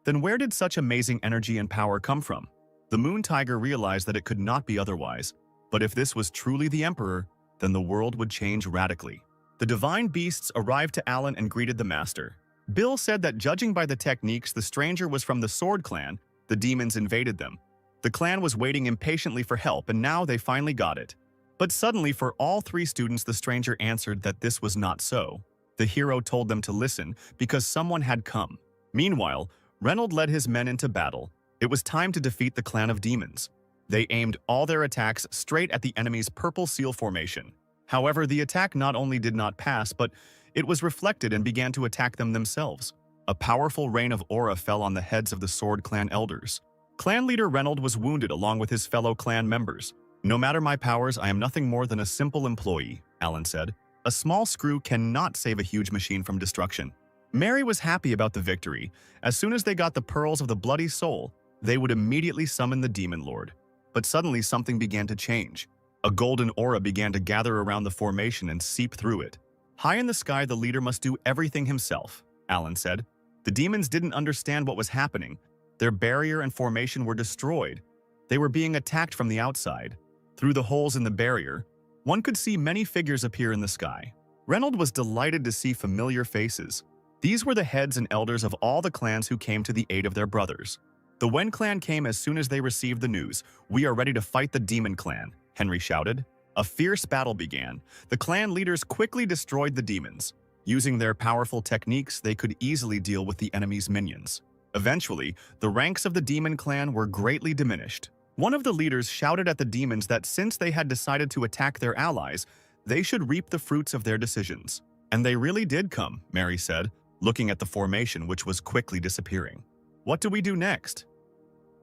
then where did such amazing energy and power come from? The moon tiger realized that it could not be otherwise. But if this was truly the emperor, then the world would change radically. The divine beasts arrived to Alan and greeted the master. Bill said that judging by the techniques, the stranger was from the Sword Clan. The demons invaded them. The clan was waiting impatiently for help, and now they finally got it. But suddenly, for all 3 students, the stranger answered that this was not so. The hero told them to listen because someone had come. Meanwhile, Reynold led his men into battle. It was time to defeat the clan of demons. They aimed all their attacks straight at the enemy's purple seal formation. However, the attack not only did not pass, but it was reflected and began to attack them themselves. A powerful rain of aura fell on the heads of the Sword Clan elders. Clan leader Reynold was wounded along with his fellow clan members. "No matter my powers, I am nothing more than a simple employee," Alan said. "A small screw cannot save a huge machine from destruction." Mary was happy about the victory. As soon as they got the pearls of the bloody soul, they would immediately summon the demon lord. But suddenly something began to change. A golden aura began to gather around the formation and seep through it. "High in the sky, the leader must do everything himself," Alan said. The demons didn't understand what was happening. Their barrier and formation were destroyed. They were being attacked from the outside. Through the holes in the barrier, one could see many figures appear in the sky. Reynold was delighted to see familiar faces. These were the heads and elders of all the clans who came to the aid of their brothers. The Wen clan came as soon as they received the news. "We are ready to fight the Demon clan," Henry shouted. A fierce battle began. The clan leaders quickly destroyed the demons. Using their powerful techniques, they could easily deal with the enemy's minions. Eventually, the ranks of the Demon clan were greatly diminished. One of the leaders shouted at the demons that since they had decided to attack their allies, they should reap the fruits of their decisions. "And they really did come," Mary said, looking at the formation which was quickly disappearing. "What do we do next?"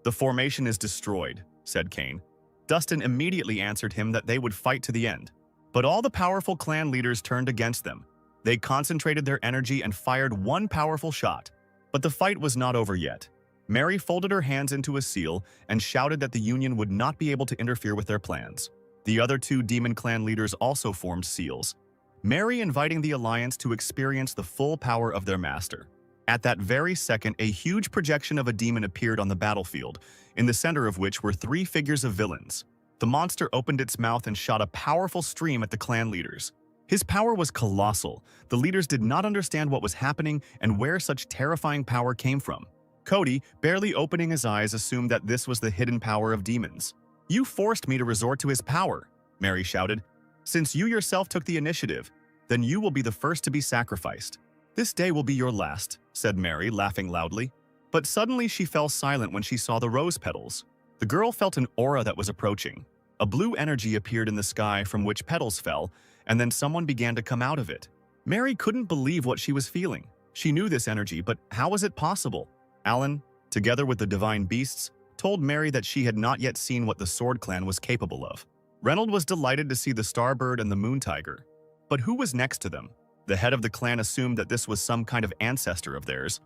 "The formation is destroyed," said Kane. Dustin immediately answered him that they would fight to the end. But all the powerful clan leaders turned against them. They concentrated their energy and fired one powerful shot. But the fight was not over yet. Mary folded her hands into a seal and shouted that the Union would not be able to interfere with their plans. The other two Demon clan leaders also formed seals, Mary inviting the Alliance to experience the full power of their master. At that very second, a huge projection of a demon appeared on the battlefield, in the center of which were three figures of villains. The monster opened its mouth and shot a powerful stream at the clan leaders. His power was colossal. The leaders did not understand what was happening and where such terrifying power came from. Cody, barely opening his eyes, assumed that this was the hidden power of demons. "You forced me to resort to his power," Mary shouted. "Since you yourself took the initiative, then you will be the first to be sacrificed." "This day will be your last," said Mary, laughing loudly. But suddenly she fell silent when she saw the rose petals. The girl felt an aura that was approaching. A blue energy appeared in the sky from which petals fell, and then someone began to come out of it. Mary couldn't believe what she was feeling. She knew this energy, but how was it possible? Alan, together with the divine beasts, told Mary that she had not yet seen what the Sword Clan was capable of. Reynold was delighted to see the Starbird and the Moon Tiger. But who was next to them? The head of the clan assumed that this was some kind of ancestor of theirs,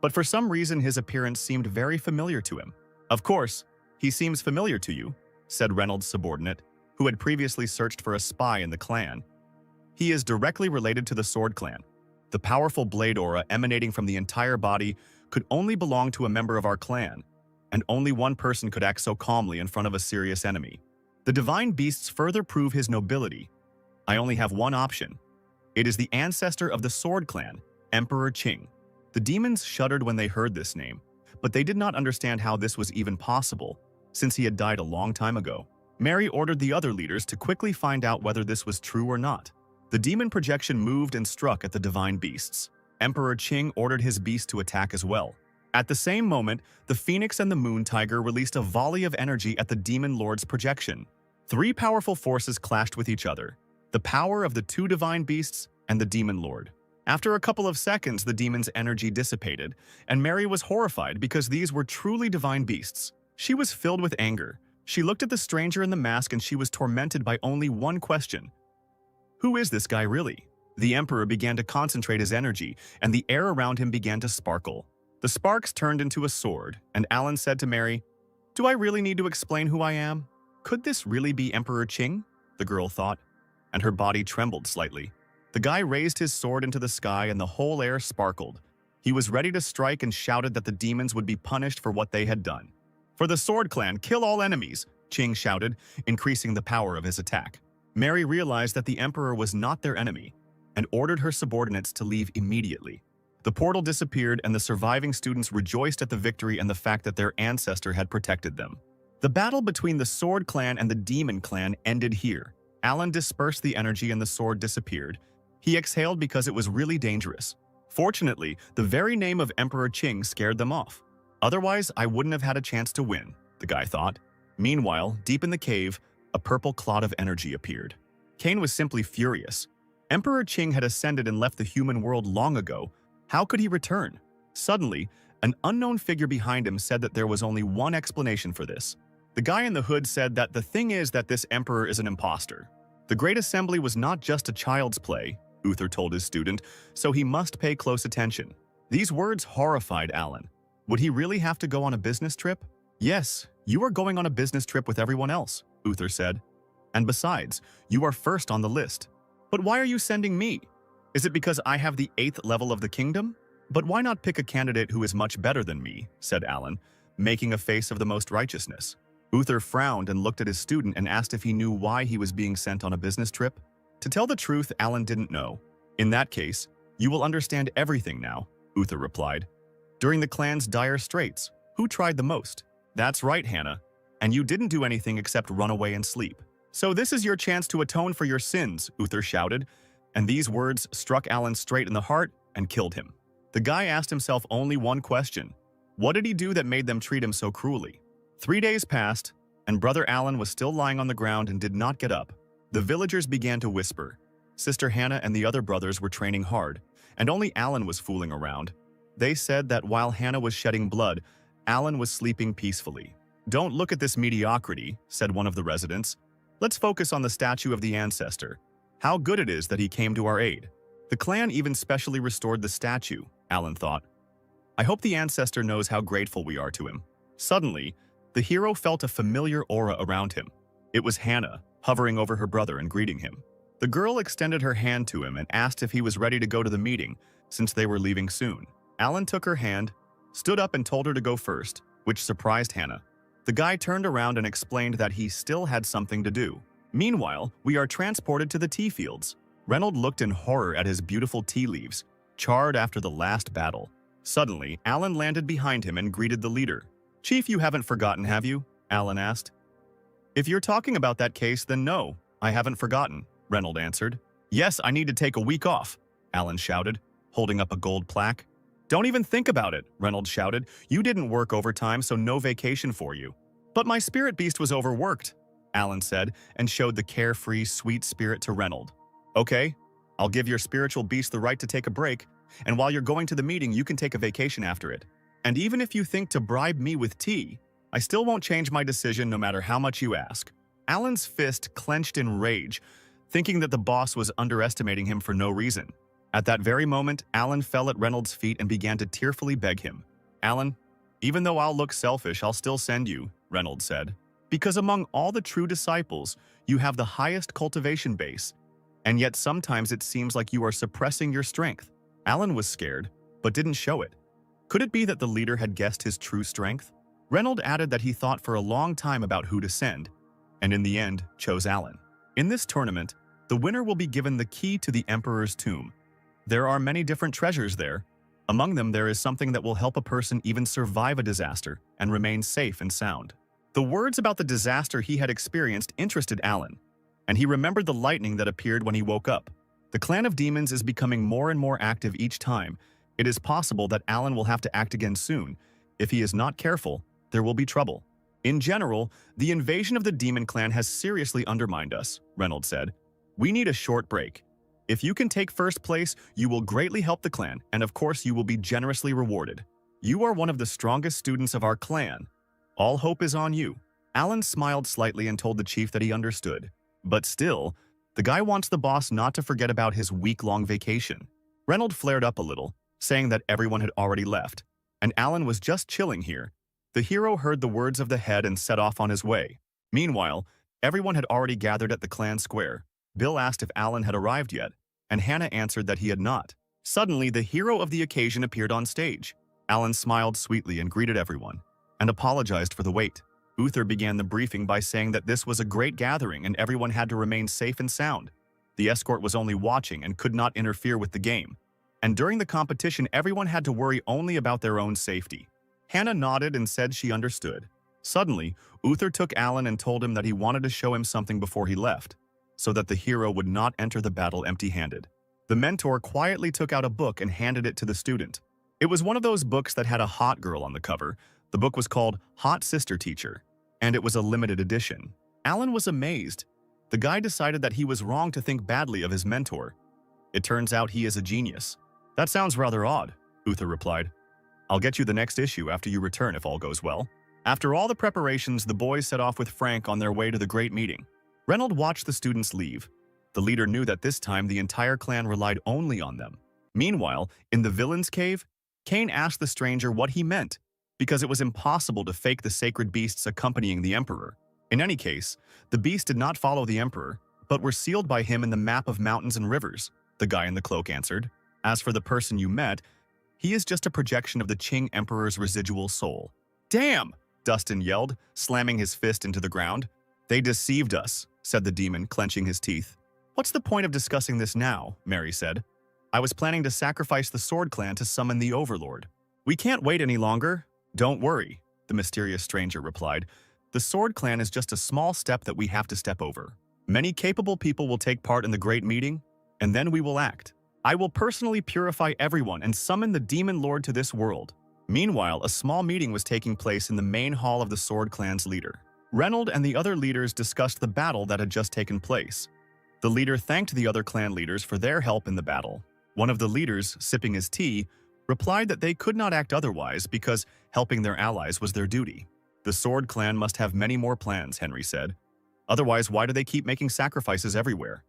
but for some reason his appearance seemed very familiar to him. "Of course, he seems familiar to you," said Reynolds' subordinate, who had previously searched for a spy in the clan. "He is directly related to the Sword Clan. The powerful blade aura emanating from the entire body could only belong to a member of our clan, and only one person could act so calmly in front of a serious enemy. The divine beasts further prove his nobility. I only have one option. It is the ancestor of the Sword Clan, Emperor Qing." The demons shuddered when they heard this name, but they did not understand how this was even possible, since he had died a long time ago. Mary ordered the other leaders to quickly find out whether this was true or not. The demon projection moved and struck at the divine beasts. Emperor Qing ordered his beast to attack as well. At the same moment, the Phoenix and the Moon Tiger released a volley of energy at the Demon Lord's projection. Three powerful forces clashed with each other: the power of the two divine beasts and the Demon Lord. After a couple of seconds, the demon's energy dissipated, and Mary was horrified because these were truly divine beasts. She was filled with anger. She looked at the stranger in the mask and she was tormented by only one question. Who is this guy really? The Emperor began to concentrate his energy, and the air around him began to sparkle. The sparks turned into a sword, and Alan said to Mary, "Do I really need to explain who I am? Could this really be Emperor Qing?" the girl thought, and her body trembled slightly. The guy raised his sword into the sky and the whole air sparkled. He was ready to strike and shouted that the demons would be punished for what they had done. "For the Sword Clan, kill all enemies," Qing shouted, increasing the power of his attack. Mary realized that the Emperor was not their enemy, and ordered her subordinates to leave immediately. The portal disappeared and the surviving students rejoiced at the victory and the fact that their ancestor had protected them. The battle between the Sword Clan and the Demon Clan ended here. Alan dispersed the energy and the sword disappeared. He exhaled because it was really dangerous. Fortunately, the very name of Emperor Qing scared them off. Otherwise, I wouldn't have had a chance to win, the guy thought. Meanwhile, deep in the cave, a purple cloud of energy appeared. Kane was simply furious. Emperor Qing had ascended and left the human world long ago. How could he return? Suddenly, an unknown figure behind him said that there was only one explanation for this. The guy in the hood said that the thing is that this emperor is an imposter. The Great Assembly was not just a child's play, Uther told his student, so he must pay close attention. These words horrified Alan. Would he really have to go on a business trip? Yes, you are going on a business trip with everyone else, Uther said. And besides, you are first on the list. But why are you sending me? Is it because I have the 8th level of the kingdom? But why not pick a candidate who is much better than me, said Alan. making a face of the most righteousness. Uther frowned and looked at his student and asked if he knew why he was being sent on a business trip. To tell the truth, Alan didn't know. In that case, you will understand everything now, Uther replied. During the clan's dire straits, who tried the most? That's right, Hannah. And you didn't do anything except run away and sleep. So this is your chance to atone for your sins, Uther shouted, and these words struck Alan straight in the heart and killed him. The guy asked himself only one question. What did he do that made them treat him so cruelly? 3 days passed, and Brother Alan was still lying on the ground and did not get up. The villagers began to whisper. Sister Hannah and the other brothers were training hard, and only Alan was fooling around. They said that while Hannah was shedding blood, Alan was sleeping peacefully. Don't look at this mediocrity, said one of the residents. Let's focus on the statue of the ancestor. How good it is that he came to our aid. The clan even specially restored the statue, Alan thought. I hope the ancestor knows how grateful we are to him. Suddenly, the hero felt a familiar aura around him. It was Hannah, hovering over her brother and greeting him. The girl extended her hand to him and asked if he was ready to go to the meeting, since they were leaving soon. Alan took her hand, stood up and told her to go first, which surprised Hannah. The guy turned around and explained that he still had something to do. Meanwhile, we are transported to the tea fields. Reynolds looked in horror at his beautiful tea leaves, charred after the last battle. Suddenly, Alan landed behind him and greeted the leader. Chief, you haven't forgotten, have you? Alan asked. If you're talking about that case, then no, I haven't forgotten, Reynolds answered. Yes, I need to take a week off, Alan shouted, holding up a gold plaque. Don't even think about it, Reynolds shouted. You didn't work overtime, so no vacation for you. But my spirit beast was overworked, Alan said, and showed the carefree, sweet spirit to Reynolds. Okay, I'll give your spiritual beast the right to take a break, and while you're going to the meeting, you can take a vacation after it. And even if you think to bribe me with tea, I still won't change my decision no matter how much you ask. Alan's fist clenched in rage, thinking that the boss was underestimating him for no reason. At that very moment, Alan fell at Reynolds' feet and began to tearfully beg him. Alan, even though I'll look selfish, I'll still send you, Reynolds said. Because among all the true disciples, you have the highest cultivation base, and yet sometimes it seems like you are suppressing your strength. Alan was scared, but didn't show it. Could it be that the leader had guessed his true strength? Reynolds added that he thought for a long time about who to send, and in the end, chose Alan. In this tournament, the winner will be given the key to the Emperor's tomb. There are many different treasures there. Among them, there is something that will help a person even survive a disaster and remain safe and sound. The words about the disaster he had experienced interested Alan, and he remembered the lightning that appeared when he woke up. The clan of demons is becoming more and more active each time. It is possible that Alan will have to act again soon. If he is not careful, there will be trouble. In general, the invasion of the demon clan has seriously undermined us, Reynolds said. We need a short break. If you can take first place, you will greatly help the clan, and of course you will be generously rewarded. You are one of the strongest students of our clan. All hope is on you. Alan smiled slightly and told the chief that he understood. But still, the guy wants the boss not to forget about his week-long vacation. Reynolds flared up a little, saying that everyone had already left, and Alan was just chilling here. The hero heard the words of the head and set off on his way. Meanwhile, everyone had already gathered at the clan square. Bill asked if Alan had arrived yet, and Hannah answered that he had not. Suddenly, the hero of the occasion appeared on stage. Alan smiled sweetly and greeted everyone, and apologized for the wait. Uther began the briefing by saying that this was a great gathering and everyone had to remain safe and sound. The escort was only watching and could not interfere with the game. And during the competition, everyone had to worry only about their own safety. Hannah nodded and said she understood. Suddenly, Uther took Alan and told him that he wanted to show him something before he left, so that the hero would not enter the battle empty-handed. The mentor quietly took out a book and handed it to the student. It was one of those books that had a hot girl on the cover. The book was called Hot Sister Teacher, and it was a limited edition. Alan was amazed. The guy decided that he was wrong to think badly of his mentor. It turns out he is a genius. That sounds rather odd, Uther replied. I'll get you the next issue after you return if all goes well. After all the preparations, the boys set off with Frank on their way to the great meeting. Reynolds watched the students leave. The leader knew that this time the entire clan relied only on them. Meanwhile, in the villain's cave, Cain asked the stranger what he meant, because it was impossible to fake the sacred beasts accompanying the emperor. In any case, the beasts did not follow the emperor, but were sealed by him in the map of mountains and rivers, the guy in the cloak answered. As for the person you met, he is just a projection of the Qing emperor's residual soul. Damn! Dustin yelled, slamming his fist into the ground. They deceived us, said the demon, clenching his teeth. What's the point of discussing this now? Mary said. I was planning to sacrifice the Sword Clan to summon the Overlord. We can't wait any longer. Don't worry, the mysterious stranger replied. The Sword Clan is just a small step that we have to step over. Many capable people will take part in the great meeting, and then we will act. I will personally purify everyone and summon the Demon Lord to this world. Meanwhile, a small meeting was taking place in the main hall of the Sword Clan's leader. Reynold and the other leaders discussed the battle that had just taken place. The leader thanked the other clan leaders for their help in the battle. One of the leaders, sipping his tea, replied that they could not act otherwise because helping their allies was their duty. The Sword Clan must have many more plans, Henry said. Otherwise, why do they keep making sacrifices everywhere?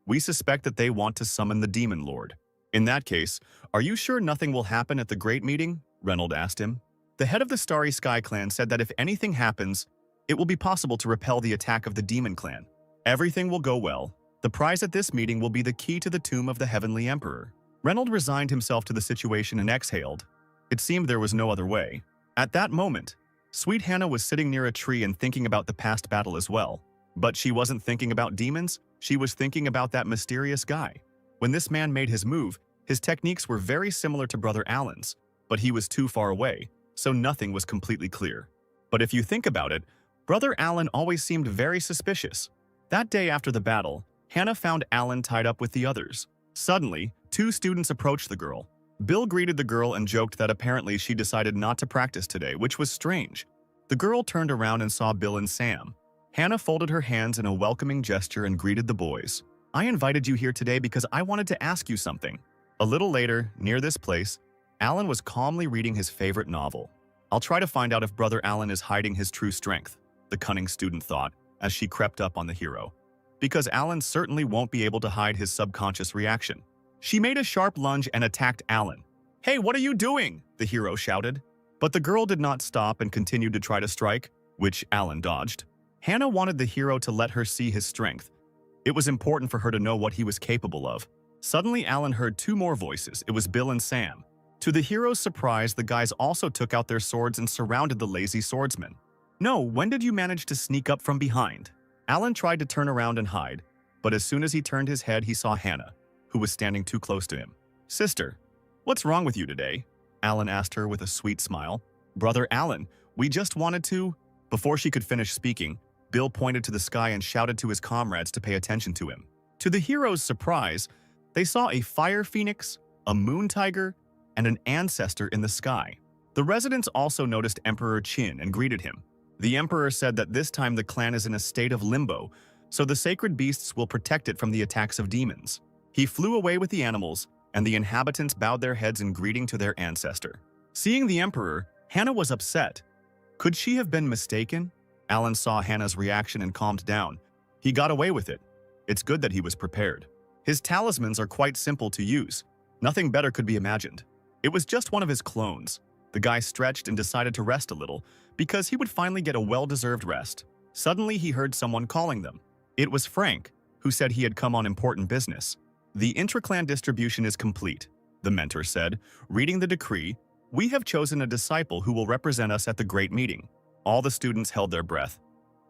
We suspect that they want to summon the Demon Lord. In that case, are you sure nothing will happen at the Great Meeting? Reynold asked him. The head of the Starry Sky Clan said that if anything happens, it will be possible to repel the attack of the Demon Clan. Everything will go well. The prize at this meeting will be the key to the tomb of the Heavenly Emperor. Reynold resigned himself to the situation and exhaled. It seemed there was no other way. At that moment, Sweet Hannah was sitting near a tree and thinking about the past battle as well. But she wasn't thinking about demons, she was thinking about that mysterious guy. When this man made his move, his techniques were very similar to Brother Alan's, but he was too far away, so nothing was completely clear. But if you think about it, Brother Alan always seemed very suspicious. That day after the battle, Hannah found Alan tied up with the others. Suddenly, two students approached the girl. Bill greeted the girl and joked that apparently she decided not to practice today, which was strange. The girl turned around and saw Bill and Sam. Hannah folded her hands in a welcoming gesture and greeted the boys. I invited you here today because I wanted to ask you something. A little later, near this place, Alan was calmly reading his favorite novel. I'll try to find out if Brother Alan is hiding his true strength, the cunning student thought as she crept up on the hero. Because Alan certainly won't be able to hide his subconscious reaction. She made a sharp lunge and attacked Alan. Hey, what are you doing? The hero shouted. But the girl did not stop and continued to try to strike, which Alan dodged. Hannah wanted the hero to let her see his strength. It was important for her to know what he was capable of. Suddenly, Alan heard two more voices. It was Bill and Sam. To the hero's surprise, the guys also took out their swords and surrounded the lazy swordsman. No, when did you manage to sneak up from behind? Alan tried to turn around and hide, but as soon as he turned his head, he saw Hannah, who was standing too close to him. Sister, what's wrong with you today? Alan asked her with a sweet smile. Brother Alan, we just wanted to… Before she could finish speaking, Bill pointed to the sky and shouted to his comrades to pay attention to him. To the hero's surprise, they saw a fire phoenix, a moon tiger, and an ancestor in the sky. The residents also noticed Emperor Qin and greeted him. The emperor said that this time the clan is in a state of limbo, so the sacred beasts will protect it from the attacks of demons. He flew away with the animals, and the inhabitants bowed their heads in greeting to their ancestor. Seeing the emperor, Hannah was upset. Could she have been mistaken? Alan saw Hannah's reaction and calmed down. He got away with it. It's good that he was prepared. His talismans are quite simple to use. Nothing better could be imagined. It was just one of his clones. The guy stretched and decided to rest a little, because he would finally get a well-deserved rest. Suddenly, he heard someone calling them. It was Frank, who said he had come on important business. The intra-clan distribution is complete, the mentor said, reading the decree. We have chosen a disciple who will represent us at the great meeting. All the students held their breath.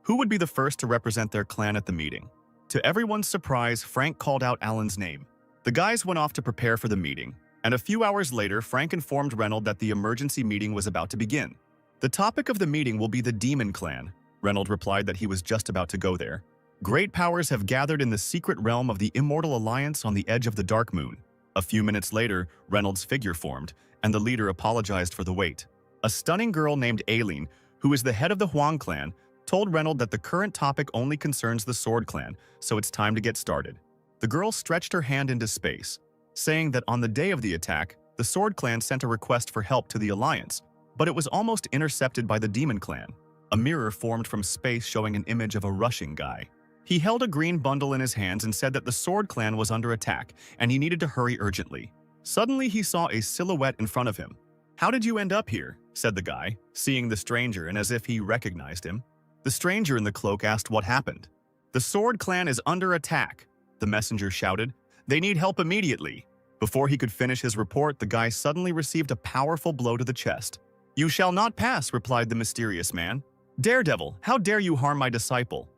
Who would be the first to represent their clan at the meeting? To everyone's surprise, Frank called out Alan's name. The guys went off to prepare for the meeting, and a few hours later, Frank informed Reynold that the emergency meeting was about to begin. The topic of the meeting will be the Demon Clan. Reynold replied that he was just about to go there. Great powers have gathered in the secret realm of the Immortal Alliance on the edge of the Dark Moon. A few minutes later, Reynold's figure formed, and the leader apologized for the wait. A stunning girl named Aileen, who is the head of the Huang clan, told Reynold that the current topic only concerns the Sword Clan, so it's time to get started. The girl stretched her hand into space, saying that on the day of the attack, the Sword Clan sent a request for help to the Alliance, but it was almost intercepted by the Demon Clan. A mirror formed from space showing an image of a rushing guy. He held a green bundle in his hands and said that the Sword Clan was under attack and he needed to hurry urgently. Suddenly, he saw a silhouette in front of him. How did you end up here? Said the guy, seeing the stranger and as if he recognized him. The stranger in the cloak asked what happened. The Sword Clan is under attack, the messenger shouted. They need help immediately. Before he could finish his report, the guy suddenly received a powerful blow to the chest. "You shall not pass," replied the mysterious man. "Daredevil, how dare you harm my disciple?"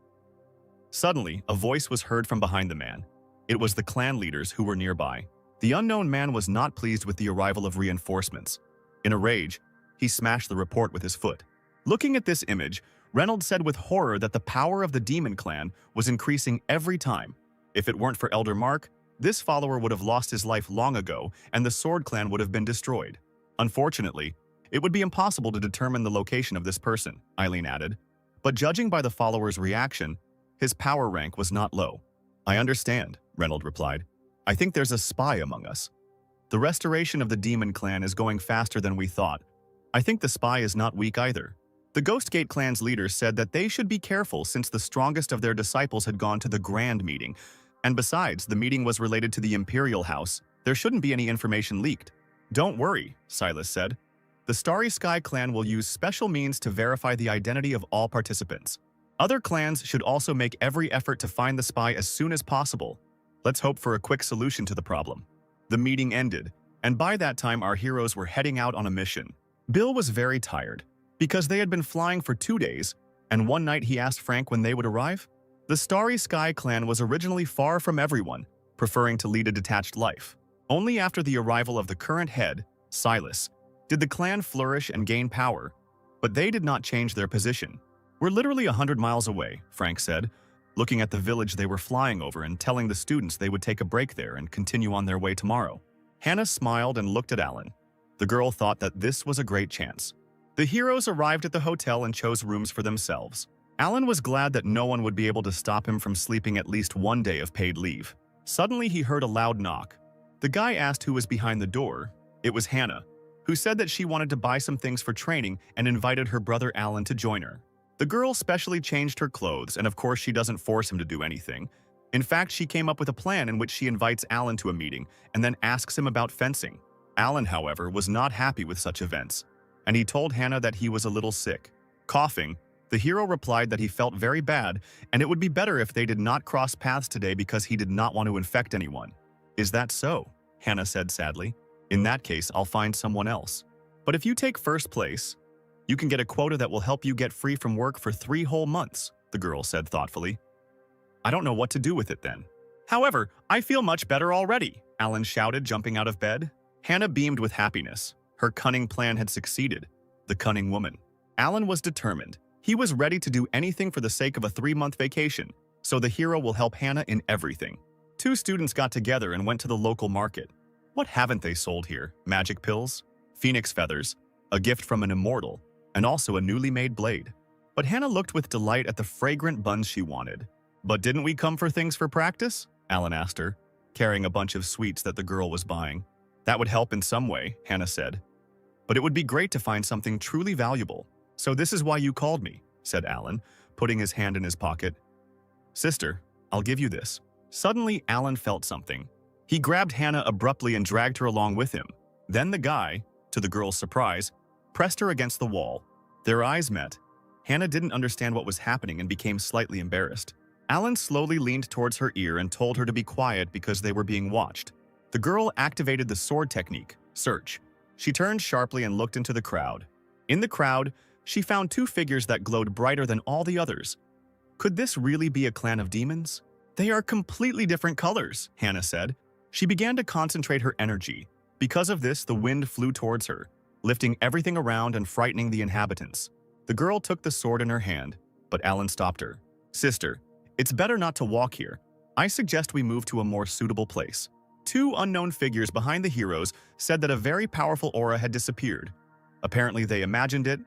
Suddenly, a voice was heard from behind the man. It was the clan leaders who were nearby. The unknown man was not pleased with the arrival of reinforcements. In a rage, he smashed the report with his foot. Looking at this image, Reynolds said with horror that the power of the demon clan was increasing every time. If it weren't for Elder Mark, this follower would have lost his life long ago and the Sword Clan would have been destroyed. Unfortunately, it would be impossible to determine the location of this person, Eileen added. But judging by the follower's reaction, his power rank was not low. "I understand," Reynolds replied. "I think there's a spy among us. The restoration of the demon clan is going faster than we thought. I think the spy is not weak either." The Ghostgate clan's leader said that they should be careful since the strongest of their disciples had gone to the Grand Meeting, and besides, the meeting was related to the Imperial House. There shouldn't be any information leaked. "Don't worry," Silas said. "The Starry Sky clan will use special means to verify the identity of all participants. Other clans should also make every effort to find the spy as soon as possible. Let's hope for a quick solution to the problem." The meeting ended, and by that time our heroes were heading out on a mission. Bill was very tired, because they had been flying for 2 days, and one night he asked Frank when they would arrive. The Starry Sky clan was originally far from everyone, preferring to lead a detached life. Only after the arrival of the current head, Silas, did the clan flourish and gain power, but they did not change their position. "We're literally 100 miles away," Frank said, looking at the village they were flying over and telling the students they would take a break there and continue on their way tomorrow. Hannah smiled and looked at Alan. The girl thought that this was a great chance. The heroes arrived at the hotel and chose rooms for themselves. Alan was glad that no one would be able to stop him from sleeping at least one day of paid leave. Suddenly he heard a loud knock. The guy asked who was behind the door. It was Hannah, who said that she wanted to buy some things for training and invited her brother Alan to join her. The girl specially changed her clothes, and of course she doesn't force him to do anything. In fact, she came up with a plan in which she invites Alan to a meeting and then asks him about fencing. Alan, however, was not happy with such events, and he told Hannah that he was a little sick. Coughing, the hero replied that he felt very bad and it would be better if they did not cross paths today because he did not want to infect anyone. "Is that so?" Hannah said sadly. "In that case, I'll find someone else. But if you take first place, you can get a quota that will help you get free from work for 3 whole months," the girl said thoughtfully. "I don't know what to do with it then." "However, I feel much better already," Alan shouted, jumping out of bed. Hannah beamed with happiness. Her cunning plan had succeeded. The cunning woman. Alan was determined. He was ready to do anything for the sake of a 3-month vacation, so the hero will help Hannah in everything. 2 students got together and went to the local market. What haven't they sold here? Magic pills, phoenix feathers, a gift from an immortal, and also a newly made blade. But Hannah looked with delight at the fragrant buns she wanted. "But didn't we come for things for practice?" Alan asked her, carrying a bunch of sweets that the girl was buying. "That would help in some way," Hannah said. "But it would be great to find something truly valuable. So this is why you called me," said Alan, putting his hand in his pocket. "Sister, I'll give you this." Suddenly, Alan felt something. He grabbed Hannah abruptly and dragged her along with him. Then the guy, to the girl's surprise, pressed her against the wall. Their eyes met. Hannah didn't understand what was happening and became slightly embarrassed. Alan slowly leaned towards her ear and told her to be quiet because they were being watched. The girl activated the sword technique, search. She turned sharply and looked into the crowd. In the crowd, she found 2 figures that glowed brighter than all the others. Could this really be a clan of demons? "They are completely different colors," Hannah said. She began to concentrate her energy. Because of this, the wind flew towards her, lifting everything around and frightening the inhabitants. The girl took the sword in her hand, but Alan stopped her. "Sister, it's better not to walk here. I suggest we move to a more suitable place." 2 unknown figures behind the heroes said that a very powerful aura had disappeared. Apparently they imagined it.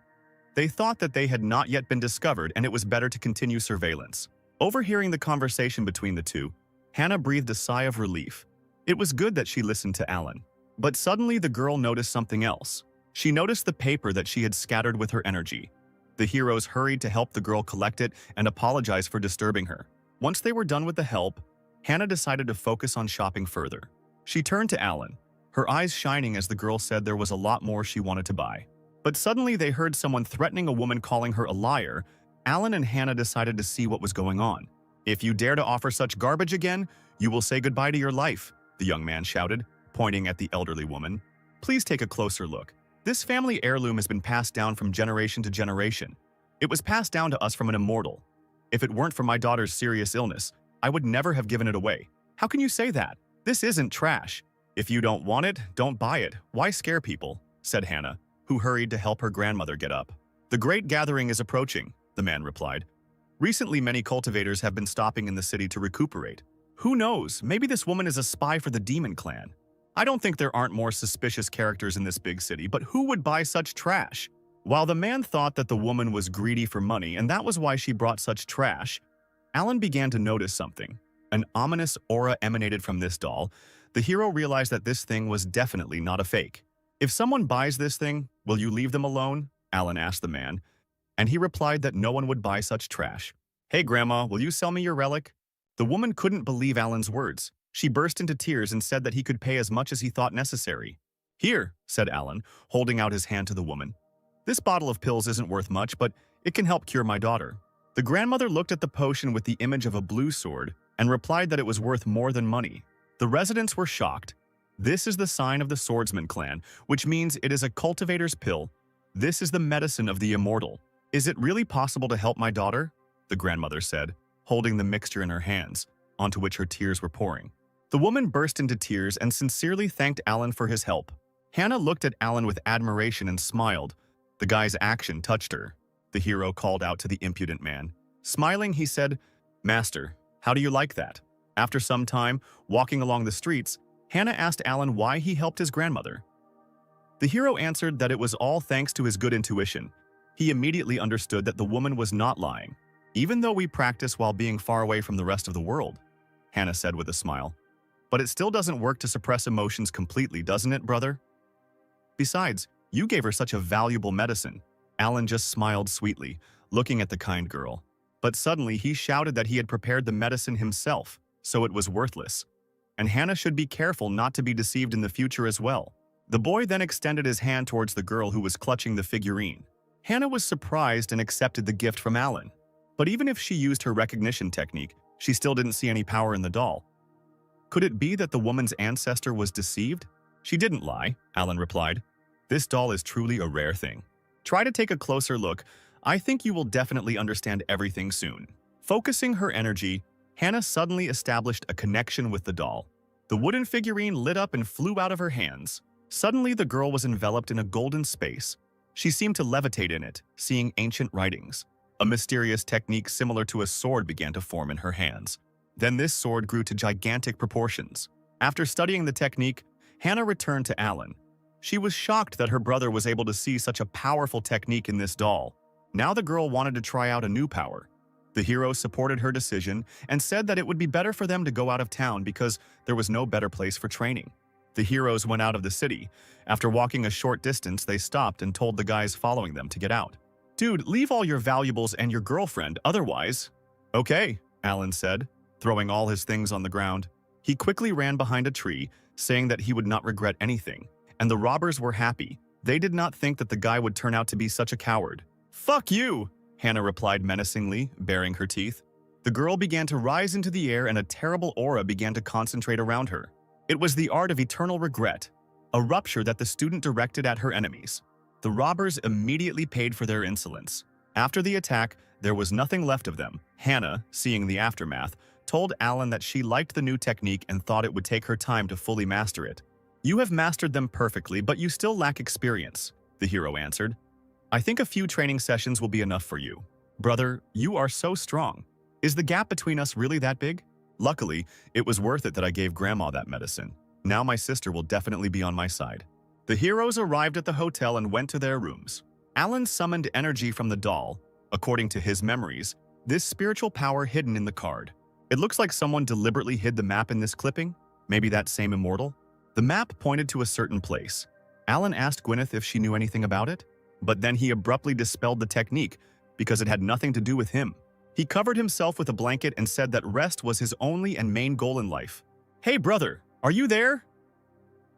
They thought that they had not yet been discovered and it was better to continue surveillance. Overhearing the conversation between the 2, Hannah breathed a sigh of relief. It was good that she listened to Alan. But suddenly the girl noticed something else. She noticed the paper that she had scattered with her energy. The heroes hurried to help the girl collect it and apologize for disturbing her. Once they were done with the help, Hannah decided to focus on shopping further. She turned to Alan, her eyes shining as the girl said there was a lot more she wanted to buy. But suddenly they heard someone threatening a woman, calling her a liar. Alan and Hannah decided to see what was going on. "If you dare to offer such garbage again, you will say goodbye to your life," the young man shouted, pointing at the elderly woman. "Please take a closer look. This family heirloom has been passed down from generation to generation. It was passed down to us from an immortal. If it weren't for my daughter's serious illness, I would never have given it away. How can you say that? This isn't trash. If you don't want it, don't buy it. Why scare people? Said Hannah, who hurried to help her grandmother get up. The great gathering is approaching, the man replied. Recently, many cultivators have been stopping in the city to recuperate. Who knows, maybe this woman is a spy for the demon clan. I don't think there aren't more suspicious characters in this big city, but who would buy such trash? While the man thought that the woman was greedy for money and that was why she brought such trash, Alan began to notice something. An ominous aura emanated from this doll. The hero realized that this thing was definitely not a fake. If someone buys this thing, will you leave them alone? Alan asked the man, and he replied that no one would buy such trash. Hey grandma, will you sell me your relic? The woman couldn't believe Alan's words. She burst into tears and said that he could pay as much as he thought necessary. Here, said Alan, holding out his hand to the woman. This bottle of pills isn't worth much, but it can help cure my daughter. The grandmother looked at the potion with the image of a blue sword and replied that it was worth more than money. The residents were shocked. This is the sign of the swordsman clan, which means it is a cultivator's pill. This is the medicine of the immortal. Is it really possible to help my daughter? The grandmother said, holding the mixture in her hands, onto which her tears were pouring. The woman burst into tears and sincerely thanked Alan for his help. Hannah looked at Alan with admiration and smiled. The guy's action touched her. The hero called out to the impudent man. Smiling, he said, Master, how do you like that? After some time, walking along the streets, Hannah asked Alan why he helped his grandmother. The hero answered that it was all thanks to his good intuition. He immediately understood that the woman was not lying. Even though we practice while being far away from the rest of the world, Hannah said with a smile. But it still doesn't work to suppress emotions completely, doesn't it, brother? Besides, you gave her such a valuable medicine. Alan just smiled sweetly, looking at the kind girl. But suddenly he shouted that he had prepared the medicine himself, so it was worthless. And Hannah should be careful not to be deceived in the future as well. The boy then extended his hand towards the girl who was clutching the figurine. Hannah was surprised and accepted the gift from Alan. But even if she used her recognition technique, she still didn't see any power in the doll. Could it be that the woman's ancestor was deceived? She didn't lie, Alan replied. This doll is truly a rare thing. Try to take a closer look. I think you will definitely understand everything soon. Focusing her energy, Hannah suddenly established a connection with the doll. The wooden figurine lit up and flew out of her hands. Suddenly, the girl was enveloped in a golden space. She seemed to levitate in it, seeing ancient writings. A mysterious technique similar to a sword began to form in her hands. Then this sword grew to gigantic proportions. After studying the technique, Hannah returned to Alan. She was shocked that her brother was able to see such a powerful technique in this doll. Now the girl wanted to try out a new power. The hero supported her decision and said that it would be better for them to go out of town because there was no better place for training. The heroes went out of the city. After walking a short distance, they stopped and told the guys following them to get out. Dude, leave all your valuables and your girlfriend, otherwise. Okay, Alan said, throwing all his things on the ground. He quickly ran behind a tree, saying that he would not regret anything. And the robbers were happy. They did not think that the guy would turn out to be such a coward. Fuck you, Hannah replied menacingly, baring her teeth. The girl began to rise into the air and a terrible aura began to concentrate around her. It was the art of eternal regret, a rupture that the student directed at her enemies. The robbers immediately paid for their insolence. After the attack, there was nothing left of them. Hannah, seeing the aftermath, told Alan that she liked the new technique and thought it would take her time to fully master it. You have mastered them perfectly, but you still lack experience, the hero answered. I think a few training sessions will be enough for you. Brother, you are so strong. Is the gap between us really that big? Luckily, it was worth it that I gave Grandma that medicine. Now my sister will definitely be on my side. The heroes arrived at the hotel and went to their rooms. Alan summoned energy from the doll. According to his memories, this spiritual power hidden in the card. It looks like someone deliberately hid the map in this clipping. Maybe that same immortal? The map pointed to a certain place. Alan asked Gwyneth if she knew anything about it, but then he abruptly dispelled the technique because it had nothing to do with him. He covered himself with a blanket and said that rest was his only and main goal in life. Hey brother, are you there?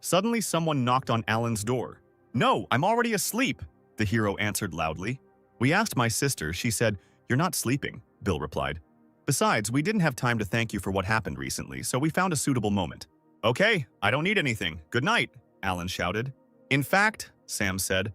Suddenly someone knocked on Alan's door. No, I'm already asleep, the hero answered loudly. We asked my sister, she said, you're not sleeping, Bill replied. Besides, we didn't have time to thank you for what happened recently, so we found a suitable moment. Okay, I don't need anything. Good night, Alan shouted. In fact, Sam said.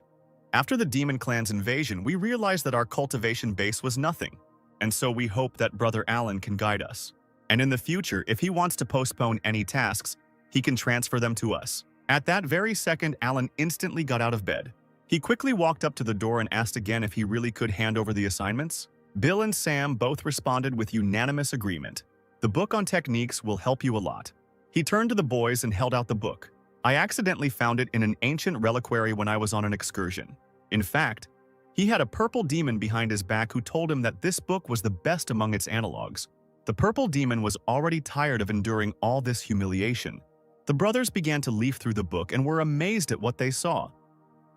After the Demon Clan's invasion, we realized that our cultivation base was nothing, and so we hope that Brother Alan can guide us. And in the future, if he wants to postpone any tasks, he can transfer them to us. At that very second, Alan instantly got out of bed. He quickly walked up to the door and asked again if he really could hand over the assignments. Bill and Sam both responded with unanimous agreement. The book on techniques will help you a lot. He turned to the boys and held out the book. I accidentally found it in an ancient reliquary when I was on an excursion. In fact, he had a purple demon behind his back who told him that this book was the best among its analogs. The purple demon was already tired of enduring all this humiliation. The brothers began to leaf through the book and were amazed at what they saw.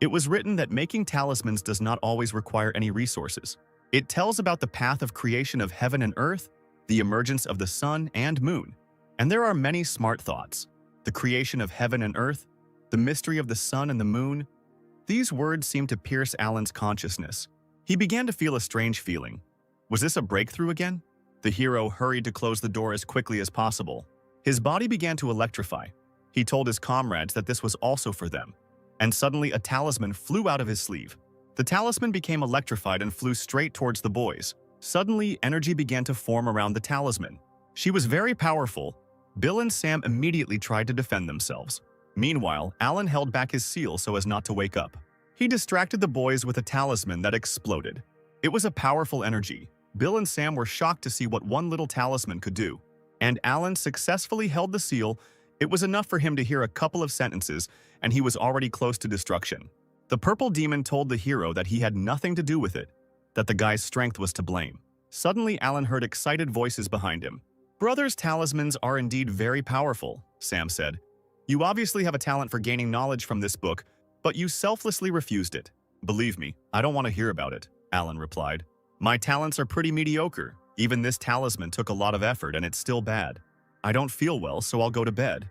It was written that making talismans does not always require any resources. It tells about the path of creation of heaven and earth, the emergence of the sun and moon. And there are many smart thoughts. The creation of heaven and earth, the mystery of the sun and the moon. These words seemed to pierce Alan's consciousness. He began to feel a strange feeling. Was this a breakthrough again? The hero hurried to close the door as quickly as possible. His body began to electrify. He told his comrades that this was also for them. And suddenly a talisman flew out of his sleeve. The talisman became electrified and flew straight towards the boys. Suddenly, energy began to form around the talisman. She was very powerful. Bill and Sam immediately tried to defend themselves. Meanwhile, Alan held back his seal so as not to wake up. He distracted the boys with a talisman that exploded. It was a powerful energy. Bill and Sam were shocked to see what one little talisman could do. And Alan successfully held the seal. It was enough for him to hear a couple of sentences, and he was already close to destruction. The purple demon told the hero that he had nothing to do with it, that the guy's strength was to blame. Suddenly, Alan heard excited voices behind him. Brothers' talismans are indeed very powerful, Sam said. You obviously have a talent for gaining knowledge from this book, but you selflessly refused it. Believe me, I don't want to hear about it, Alan replied. My talents are pretty mediocre. Even this talisman took a lot of effort and it's still bad. I don't feel well, so I'll go to bed.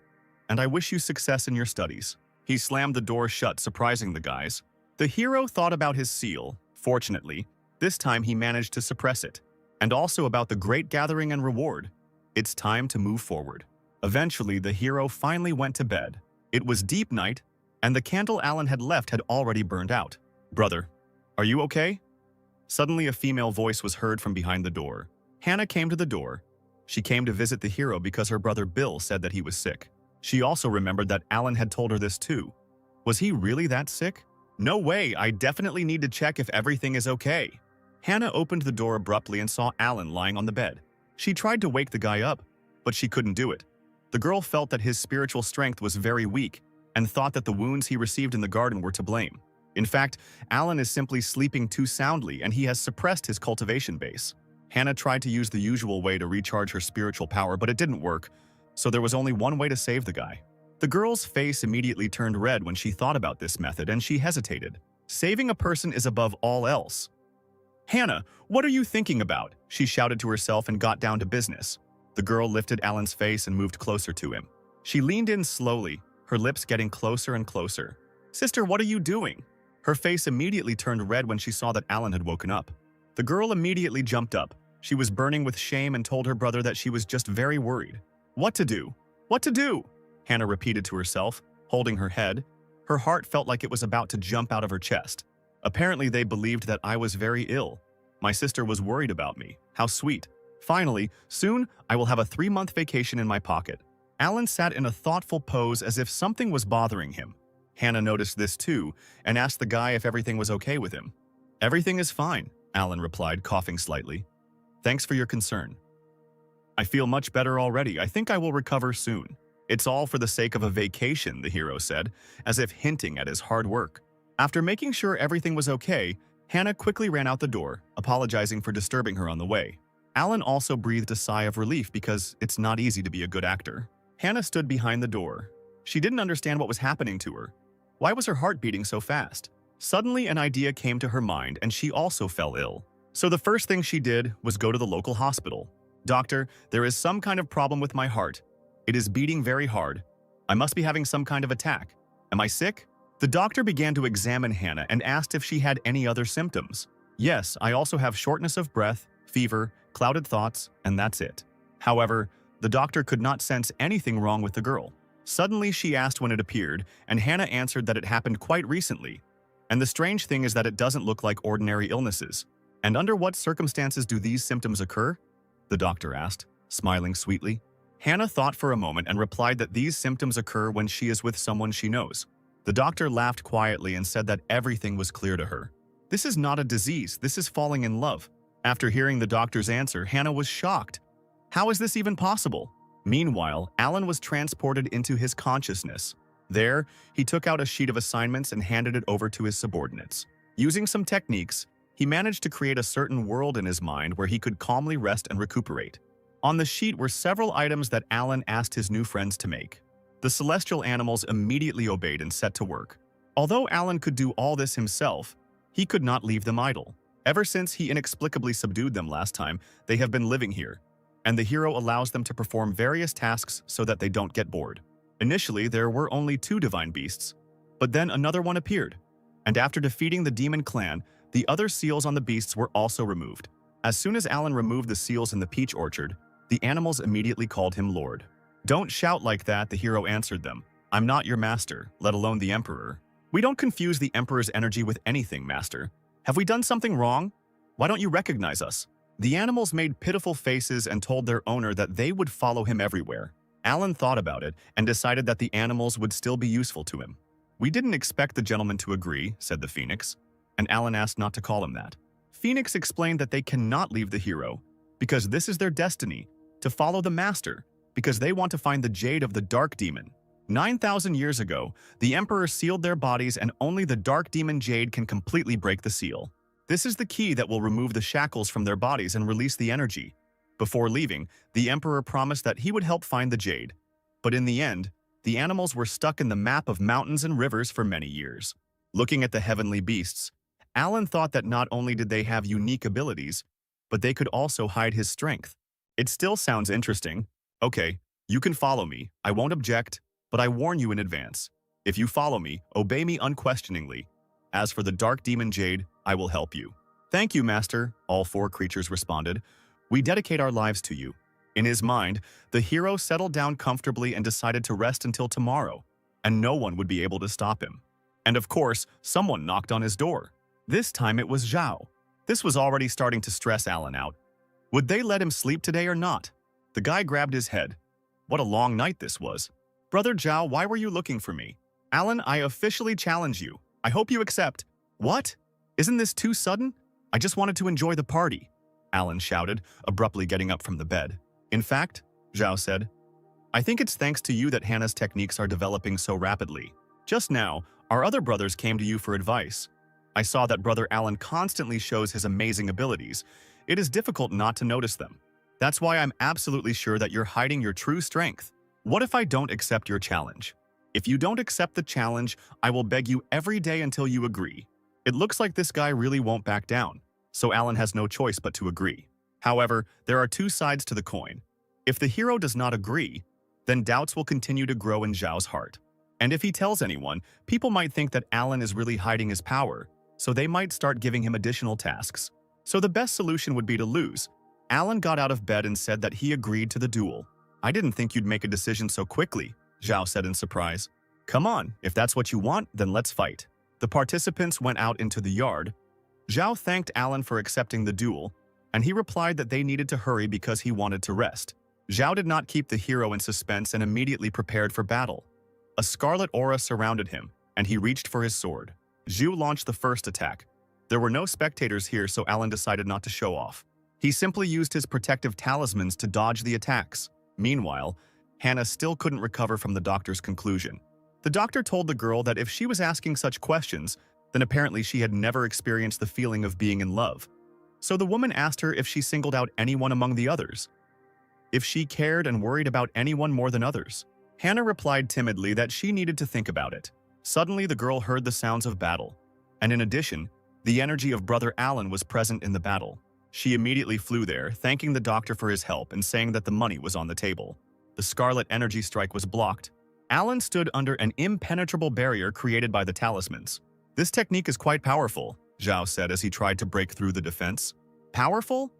And I wish you success in your studies. He slammed the door shut, surprising the guys. The hero thought about his seal. Fortunately, this time he managed to suppress it. And also about the great gathering and reward. It's time to move forward. Eventually, the hero finally went to bed. It was deep night, and the candle Alan had left had already burned out. Brother, are you okay? Suddenly, a female voice was heard from behind the door. Hannah came to the door. She came to visit the hero because her brother Bill said that he was sick. She also remembered that Alan had told her this too. Was he really that sick? No way, I definitely need to check if everything is okay. Hannah opened the door abruptly and saw Alan lying on the bed. She tried to wake the guy up, but she couldn't do it. The girl felt that his spiritual strength was very weak and thought that the wounds he received in the garden were to blame. In fact, Alan is simply sleeping too soundly and he has suppressed his cultivation base. Hannah tried to use the usual way to recharge her spiritual power, but it didn't work, so there was only one way to save the guy. The girl's face immediately turned red when she thought about this method and she hesitated. Saving a person is above all else. Hannah, what are you thinking about? She shouted to herself and got down to business. The girl lifted Alan's face and moved closer to him. She leaned in slowly, her lips getting closer and closer. Sister, what are you doing? Her face immediately turned red when she saw that Alan had woken up. The girl immediately jumped up. She was burning with shame and told her brother that she was just very worried. What to do? What to do? Hannah repeated to herself, holding her head. Her heart felt like it was about to jump out of her chest. Apparently, they believed that I was very ill. My sister was worried about me. How sweet. Finally, soon, I will have a 3-month vacation in my pocket. Alan sat in a thoughtful pose as if something was bothering him. Hannah noticed this too and asked the guy if everything was okay with him. Everything is fine, Alan replied, coughing slightly. Thanks for your concern. I feel much better already. I think I will recover soon. It's all for the sake of a vacation, the hero said, as if hinting at his hard work. After making sure everything was okay, Hannah quickly ran out the door, apologizing for disturbing her on the way. Alan also breathed a sigh of relief because it's not easy to be a good actor. Hannah stood behind the door. She didn't understand what was happening to her. Why was her heart beating so fast? Suddenly, an idea came to her mind and she also fell ill. So the first thing she did was go to the local hospital. Doctor, there is some kind of problem with my heart. It is beating very hard. I must be having some kind of attack. Am I sick? The doctor began to examine Hannah and asked if she had any other symptoms. Yes, I also have shortness of breath, fever, clouded thoughts, and that's it. However, the doctor could not sense anything wrong with the girl. Suddenly, she asked when it appeared, and Hannah answered that it happened quite recently. And the strange thing is that it doesn't look like ordinary illnesses. And under what circumstances do these symptoms occur? The doctor asked, smiling sweetly. Hannah thought for a moment and replied that these symptoms occur when she is with someone she knows. The doctor laughed quietly and said that everything was clear to her. This is not a disease, this is falling in love. After hearing the doctor's answer, Hannah was shocked. How is this even possible? Meanwhile, Alan was transported into his consciousness. There, he took out a sheet of assignments and handed it over to his subordinates. Using some techniques, he managed to create a certain world in his mind where he could calmly rest and recuperate. On the sheet were several items that Alan asked his new friends to make. The celestial animals immediately obeyed and set to work. Although Alan could do all this himself, he could not leave them idle. Ever since he inexplicably subdued them last time, they have been living here, and the hero allows them to perform various tasks so that they don't get bored. Initially, there were only 2 divine beasts, but then another one appeared, and after defeating the demon clan, the other seals on the beasts were also removed. As soon as Alan removed the seals in the peach orchard, the animals immediately called him Lord. "Don't shout like that," the hero answered them. "I'm not your master, let alone the Emperor." "We don't confuse the Emperor's energy with anything, Master. Have we done something wrong? Why don't you recognize us?" The animals made pitiful faces and told their owner that they would follow him everywhere. Alan thought about it and decided that the animals would still be useful to him. "We didn't expect the gentleman to agree," said the Phoenix, and Alan asked not to call him that. Phoenix explained that they cannot leave the hero because this is their destiny, to follow the Master, because they want to find the jade of the Dark Demon. 9,000 years ago, the Emperor sealed their bodies and only the Dark Demon Jade can completely break the seal. This is the key that will remove the shackles from their bodies and release the energy. Before leaving, the Emperor promised that he would help find the jade. But in the end, the animals were stuck in the map of mountains and rivers for many years. Looking at the heavenly beasts, Alan thought that not only did they have unique abilities, but they could also hide his strength. It still sounds interesting. Okay, you can follow me, I won't object, but I warn you in advance. If you follow me, obey me unquestioningly. As for the Dark Demon Jade, I will help you. "Thank you, Master," all 4 creatures responded. "We dedicate our lives to you." In his mind, the hero settled down comfortably and decided to rest until tomorrow, and no one would be able to stop him. And of course, someone knocked on his door. This time it was Zhao. This was already starting to stress Alan out. Would they let him sleep today or not? The guy grabbed his head. What a long night this was. "Brother Zhao, why were you looking for me?" "Alan, I officially challenge you. I hope you accept." "What? Isn't this too sudden? I just wanted to enjoy the party," Alan shouted, abruptly getting up from the bed. "In fact," Zhao said, "I think it's thanks to you that Hannah's techniques are developing so rapidly. Just now, our other brothers came to you for advice. I saw that Brother Alan constantly shows his amazing abilities. It is difficult not to notice them. That's why I'm absolutely sure that you're hiding your true strength. What if I don't accept your challenge? If you don't accept the challenge, I will beg you every day until you agree." It looks like this guy really won't back down, so Alan has no choice but to agree. However, there are 2 sides to the coin. If the hero does not agree, then doubts will continue to grow in Zhao's heart. And if he tells anyone, people might think that Alan is really hiding his power, so they might start giving him additional tasks. So the best solution would be to lose. Alan got out of bed and said that he agreed to the duel. "I didn't think you'd make a decision so quickly," Zhao said in surprise. "Come on, if that's what you want, then let's fight." The participants went out into the yard. Zhao thanked Alan for accepting the duel, and he replied that they needed to hurry because he wanted to rest. Zhao did not keep the hero in suspense and immediately prepared for battle. A scarlet aura surrounded him, and he reached for his sword. Zhu launched the first attack. There were no spectators here, so Alan decided not to show off. He simply used his protective talismans to dodge the attacks. Meanwhile, Hannah still couldn't recover from the doctor's conclusion. The doctor told the girl that if she was asking such questions, then apparently she had never experienced the feeling of being in love. So the woman asked her if she singled out anyone among the others, if she cared and worried about anyone more than others. Hannah replied timidly that she needed to think about it. Suddenly, the girl heard the sounds of battle, and in addition, the energy of Brother Alan was present in the battle. She immediately flew there, thanking the doctor for his help and saying that the money was on the table. The scarlet energy strike was blocked. Alan stood under an impenetrable barrier created by the talismans. "This technique is quite powerful," Zhao said as he tried to break through the defense. "Powerful?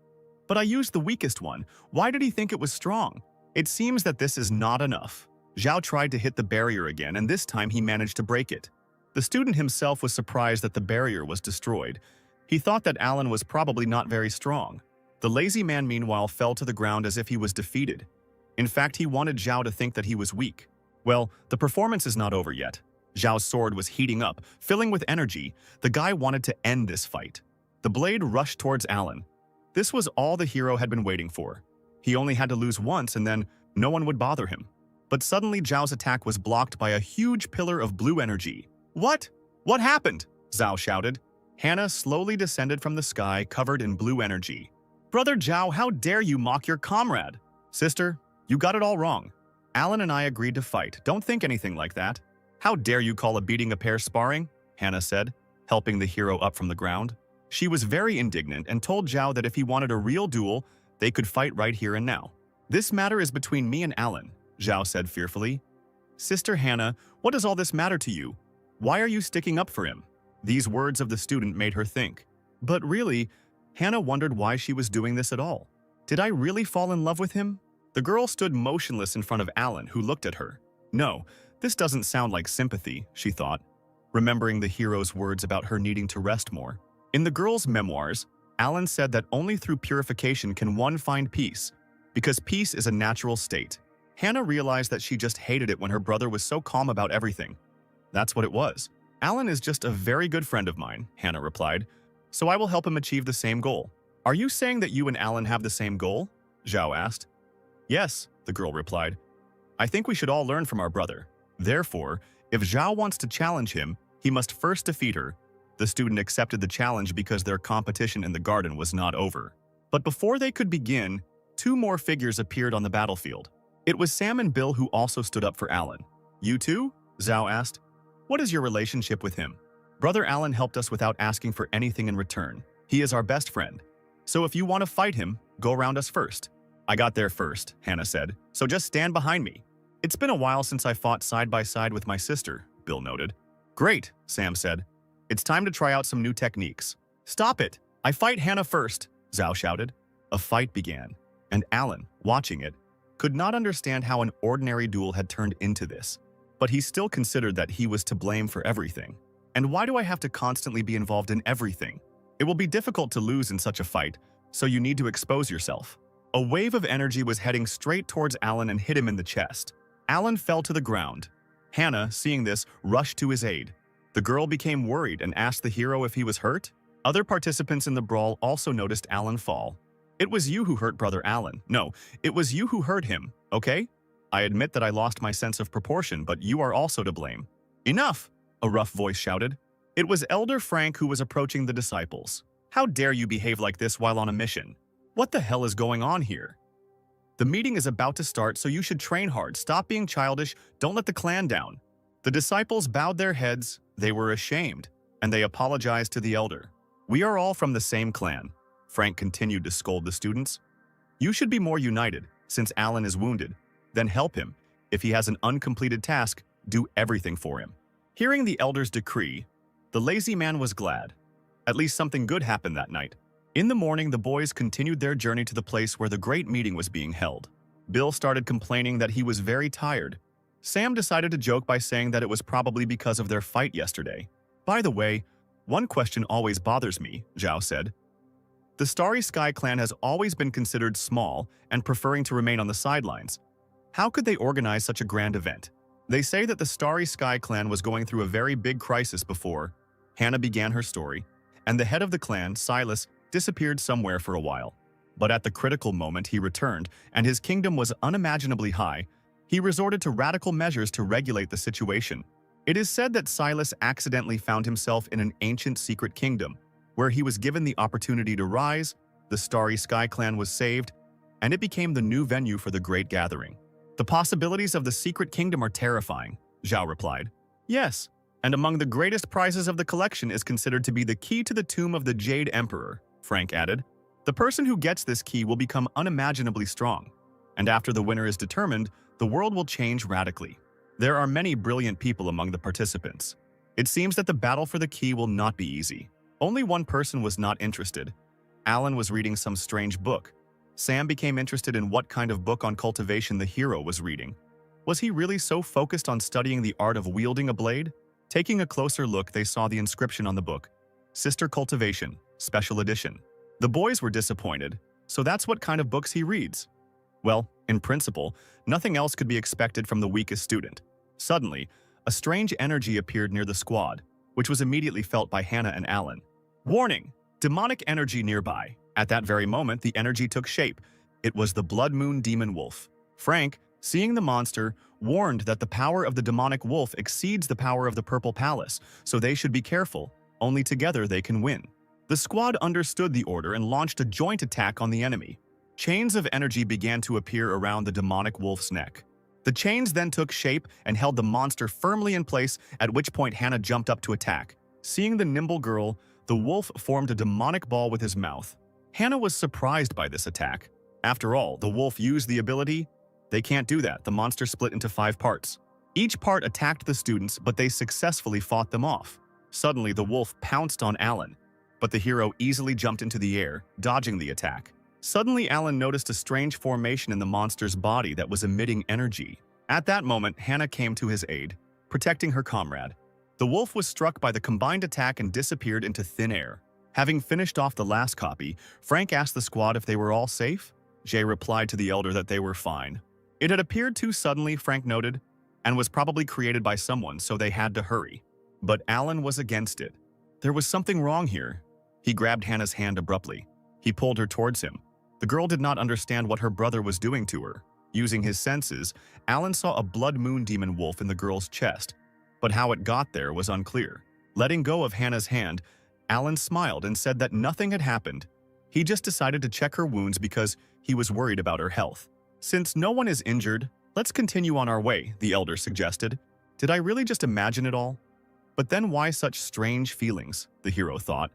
But I used the weakest one. Why did he think it was strong? It seems that this is not enough." Zhao tried to hit the barrier again, and this time he managed to break it. The student himself was surprised that the barrier was destroyed. He thought that Alan was probably not very strong. The lazy man meanwhile fell to the ground as if he was defeated. In fact, he wanted Zhao to think that he was weak. Well, the performance is not over yet. Zhao's sword was heating up, filling with energy. The guy wanted to end this fight. The blade rushed towards Alan. This was all the hero had been waiting for. He only had to lose once and then no one would bother him. But suddenly Zhao's attack was blocked by a huge pillar of blue energy. What? What happened? Zhao shouted. Hannah slowly descended from the sky, covered in blue energy. Brother Zhao, how dare you mock your comrade? Sister, you got it all wrong. Alan and I agreed to fight. Don't think anything like that. How dare you call a beating a pair sparring? Hannah said, helping the hero up from the ground. She was very indignant and told Zhao that if he wanted a real duel, they could fight right here and now. This matter is between me and Alan, Zhao said fearfully. Sister Hannah, what does all this matter to you? Why are you sticking up for him? These words of the student made her think. But really, Hannah wondered why she was doing this at all. Did I really fall in love with him? The girl stood motionless in front of Alan, who looked at her. No, this doesn't sound like sympathy, she thought, remembering the hero's words about her needing to rest more. In the girl's memoirs, Alan said that only through purification can one find peace, because peace is a natural state. Hannah realized that she just hated it when her brother was so calm about everything. That's what it was. Alan is just a very good friend of mine, Hannah replied, so I will help him achieve the same goal. Are you saying that you and Alan have the same goal? Zhao asked. Yes, the girl replied. I think we should all learn from our brother. Therefore, if Zhao wants to challenge him, he must first defeat her. The student accepted the challenge because their competition in the garden was not over. But before they could begin, two more figures appeared on the battlefield. It was Sam and Bill who also stood up for Alan. You too? Zhao asked. What is your relationship with him? Brother Alan helped us without asking for anything in return. He is our best friend. So if you want to fight him, go around us first. I got there first, Hannah said, so just stand behind me. It's been a while since I fought side by side with my sister, Bill noted. Great, Sam said. It's time to try out some new techniques. Stop it! I fight Hannah first, Zhao shouted. A fight began, and Alan, watching it, could not understand how an ordinary duel had turned into this. But he still considered that he was to blame for everything. And why do I have to constantly be involved in everything? It will be difficult to lose in such a fight, so you need to expose yourself. A wave of energy was heading straight towards Alan and hit him in the chest. Alan fell to the ground. Hannah, seeing this, rushed to his aid. The girl became worried and asked the hero if he was hurt. Other participants in the brawl also noticed Alan fall. It was you who hurt Brother Alan. No, it was you who hurt him, okay? I admit that I lost my sense of proportion, but you are also to blame. Enough, a rough voice shouted. It was Elder Frank who was approaching the disciples. How dare you behave like this while on a mission? What the hell is going on here? The meeting is about to start, so you should train hard. Stop being childish. Don't let the clan down. The disciples bowed their heads. They were ashamed, and they apologized to the elder. We are all from the same clan. Frank continued to scold the students. You should be more united, since Alan is wounded. Then help him. If he has an uncompleted task, do everything for him. Hearing the elder's decree, the lazy man was glad. At least something good happened that night. In the morning, the boys continued their journey to the place where the great meeting was being held. Bill started complaining that he was very tired. Sam decided to joke by saying that it was probably because of their fight yesterday. By the way, one question always bothers me, Zhao said. The Starry Sky clan has always been considered small and preferring to remain on the sidelines. How could they organize such a grand event? They say that the Starry Sky clan was going through a very big crisis before. Hannah began her story, and the head of the clan, Silas, disappeared somewhere for a while. But at the critical moment he returned, and his kingdom was unimaginably high. He resorted to radical measures to regulate the situation. It is said that Silas accidentally found himself in an ancient secret kingdom, where he was given the opportunity to rise, the Starry Sky clan was saved, and it became the new venue for the great gathering. The possibilities of the secret kingdom are terrifying, Zhao replied. Yes, and among the greatest prizes of the collection is considered to be the key to the tomb of the Jade Emperor, Frank added. The person who gets this key will become unimaginably strong, and after the winner is determined, the world will change radically. There are many brilliant people among the participants. It seems that the battle for the key will not be easy. Only one person was not interested. Alan was reading some strange book. Sam became interested in what kind of book on cultivation the hero was reading. Was he really so focused on studying the art of wielding a blade? Taking a closer look, they saw the inscription on the book. Sister Cultivation, Special Edition. The boys were disappointed, so that's what kind of books he reads. Well, in principle, nothing else could be expected from the weakest student. Suddenly, a strange energy appeared near the squad, which was immediately felt by Hannah and Alan. Warning! Demonic energy nearby. At that very moment, the energy took shape. It was the Blood Moon Demon Wolf. Frank, seeing the monster, warned that the power of the demonic wolf exceeds the power of the Purple Palace, so they should be careful. Only together they can win. The squad understood the order and launched a joint attack on the enemy. Chains of energy began to appear around the demonic wolf's neck. The chains then took shape and held the monster firmly in place, at which point Hannah jumped up to attack. Seeing the nimble girl, the wolf formed a demonic ball with his mouth. Hannah was surprised by this attack. After all, the wolf used the ability. They can't do that. The monster split into 5 parts. Each part attacked the students, but they successfully fought them off. Suddenly, the wolf pounced on Alan, but the hero easily jumped into the air, dodging the attack. Suddenly, Alan noticed a strange formation in the monster's body that was emitting energy. At that moment, Hannah came to his aid, protecting her comrade. The wolf was struck by the combined attack and disappeared into thin air. Having finished off the last copy, Frank asked the squad if they were all safe. Jay replied to the elder that they were fine. It had appeared too suddenly, Frank noted, and was probably created by someone, so they had to hurry. But Alan was against it. There was something wrong here. He grabbed Hannah's hand abruptly. He pulled her towards him. The girl did not understand what her brother was doing to her. Using his senses, Alan saw a blood moon demon wolf in the girl's chest, but how it got there was unclear. Letting go of Hannah's hand, Alan smiled and said that nothing had happened. He just decided to check her wounds because he was worried about her health. Since no one is injured, let's continue on our way, the elder suggested. Did I really just imagine it all? But then why such strange feelings, the hero thought.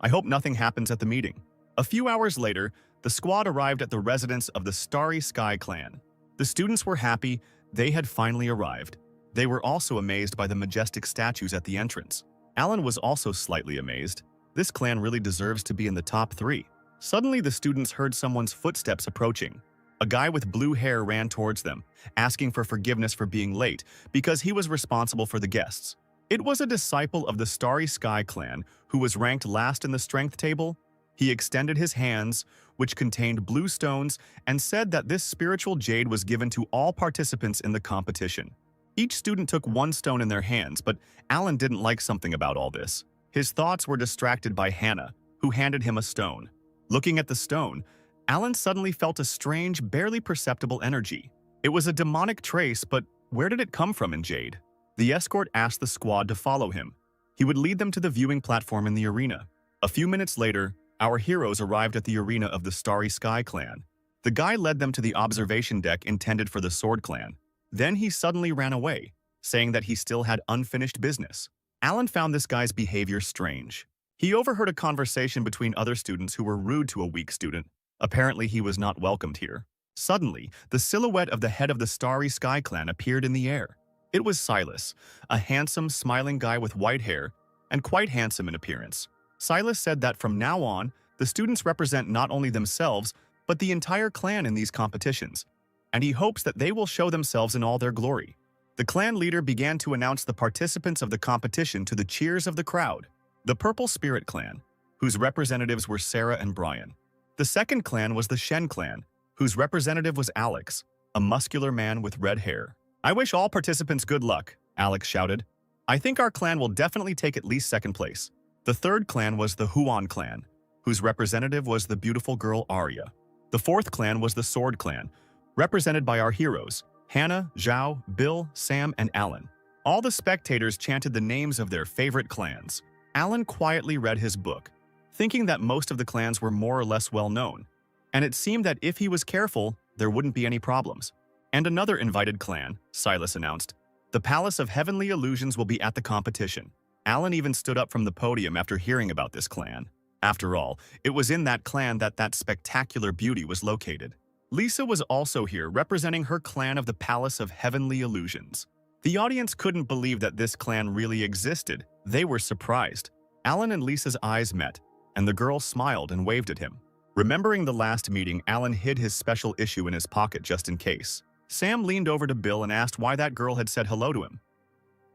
I hope nothing happens at the meeting. A few hours later, the squad arrived at the residence of the Starry Sky clan. The students were happy. They had finally arrived. They were also amazed by the majestic statues at the entrance. Alan was also slightly amazed. This clan really deserves to be in the top 3. Suddenly, the students heard someone's footsteps approaching. A guy with blue hair ran towards them, asking for forgiveness for being late because he was responsible for the guests. It was a disciple of the Starry Sky clan who was ranked last in the strength table. He extended his hands, which contained blue stones, and said that this spiritual jade was given to all participants in the competition. Each student took 1 stone in their hands, but Alan didn't like something about all this. His thoughts were distracted by Hannah, who handed him a stone. Looking at the stone, Alan suddenly felt a strange, barely perceptible energy. It was a demonic trace, but where did it come from in jade? The escort asked the squad to follow him. He would lead them to the viewing platform in the arena. A few minutes later, our heroes arrived at the arena of the Starry Sky clan. The guy led them to the observation deck intended for the Sword clan. Then he suddenly ran away, saying that he still had unfinished business. Alan found this guy's behavior strange. He overheard a conversation between other students who were rude to a weak student. Apparently, he was not welcomed here. Suddenly, the silhouette of the head of the Starry Sky clan appeared in the air. It was Silas, a handsome, smiling guy with white hair, and quite handsome in appearance. Silas said that from now on, the students represent not only themselves, but the entire clan in these competitions, and he hopes that they will show themselves in all their glory. The clan leader began to announce the participants of the competition to the cheers of the crowd. The Purple Spirit clan, whose representatives were Sarah and Brian. The second clan was the Shen clan, whose representative was Alex, a muscular man with red hair. I wish all participants good luck, Alex shouted. I think our clan will definitely take at least 2nd place. The third clan was the Huan clan, whose representative was the beautiful girl Arya. The 4th clan was the Sword clan, represented by our heroes, Hannah, Zhao, Bill, Sam, and Alan. All the spectators chanted the names of their favorite clans. Alan quietly read his book, thinking that most of the clans were more or less well known, and it seemed that if he was careful, there wouldn't be any problems. And another invited clan, Silas announced. The Palace of Heavenly Illusions will be at the competition. Alan even stood up from the podium after hearing about this clan. After all, it was in that clan that spectacular beauty was located. Lisa was also here, representing her clan of the Palace of Heavenly Illusions. The audience couldn't believe that this clan really existed. They were surprised. Alan and Lisa's eyes met, and the girl smiled and waved at him. Remembering the last meeting, Alan hid his special issue in his pocket just in case. Sam leaned over to Bill and asked why that girl had said hello to him.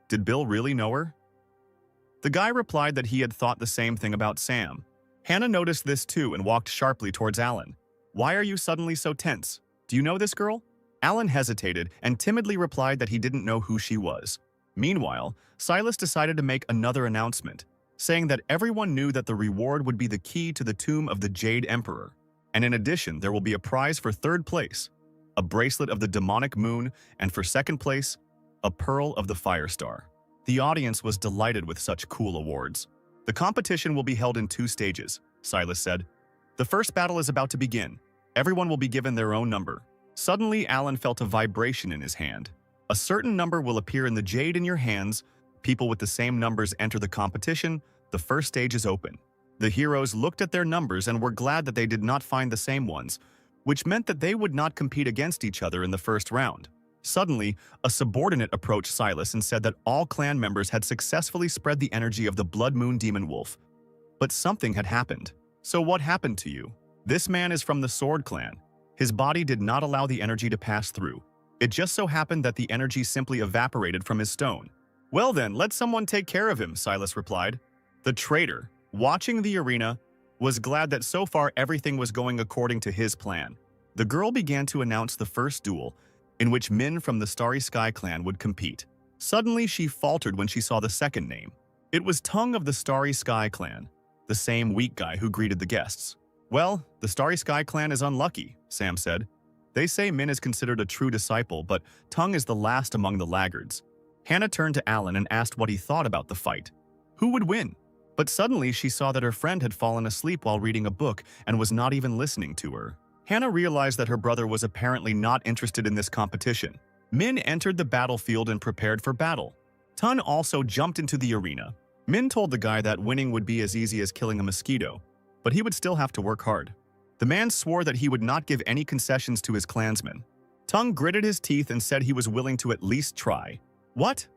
Did Bill really know her? The guy replied that he had thought the same thing about Sam. Hannah noticed this too and walked sharply towards Alan. Why are you suddenly so tense? Do you know this girl? Alan hesitated and timidly replied that he didn't know who she was. Meanwhile, Silas decided to make another announcement, saying that everyone knew that the reward would be the key to the tomb of the Jade Emperor. And in addition, there will be a prize for third place, a bracelet of the demonic moon, and for second place, a pearl of the fire star. The audience was delighted with such cool awards. The competition will be held in 2 stages, Silas said. The first battle is about to begin. Everyone will be given their own number. Suddenly, Alan felt a vibration in his hand. A certain number will appear in the jade in your hands. People with the same numbers enter the competition. The first stage is open. The heroes looked at their numbers and were glad that they did not find the same ones, which meant that they would not compete against each other in the first round. Suddenly, a subordinate approached Silas and said that all clan members had successfully spread the energy of the Blood Moon Demon Wolf. But something had happened. So what happened to you? This man is from the Sword Clan. His body did not allow the energy to pass through. It just so happened that the energy simply evaporated from his stone. Well then, let someone take care of him, Silas replied. The traitor, watching the arena, was glad that so far everything was going according to his plan. The girl began to announce the first duel, in which men from the Starry Sky clan would compete. Suddenly, she faltered when she saw the second name. It was Tongue of the Starry Sky clan, the same weak guy who greeted the guests. Well, the Starry Sky clan is unlucky, Sam said. They say Min is considered a true disciple, but Tongue is the last among the laggards. Hannah turned to Alan and asked what he thought about the fight. Who would win? But suddenly she saw that her friend had fallen asleep while reading a book and was not even listening to her. Hannah realized that her brother was apparently not interested in this competition. Min entered the battlefield and prepared for battle. Tun also jumped into the arena. Min told the guy that winning would be as easy as killing a mosquito, but he would still have to work hard. The man swore that he would not give any concessions to his clansmen. Tung gritted his teeth and said he was willing to at least try. What?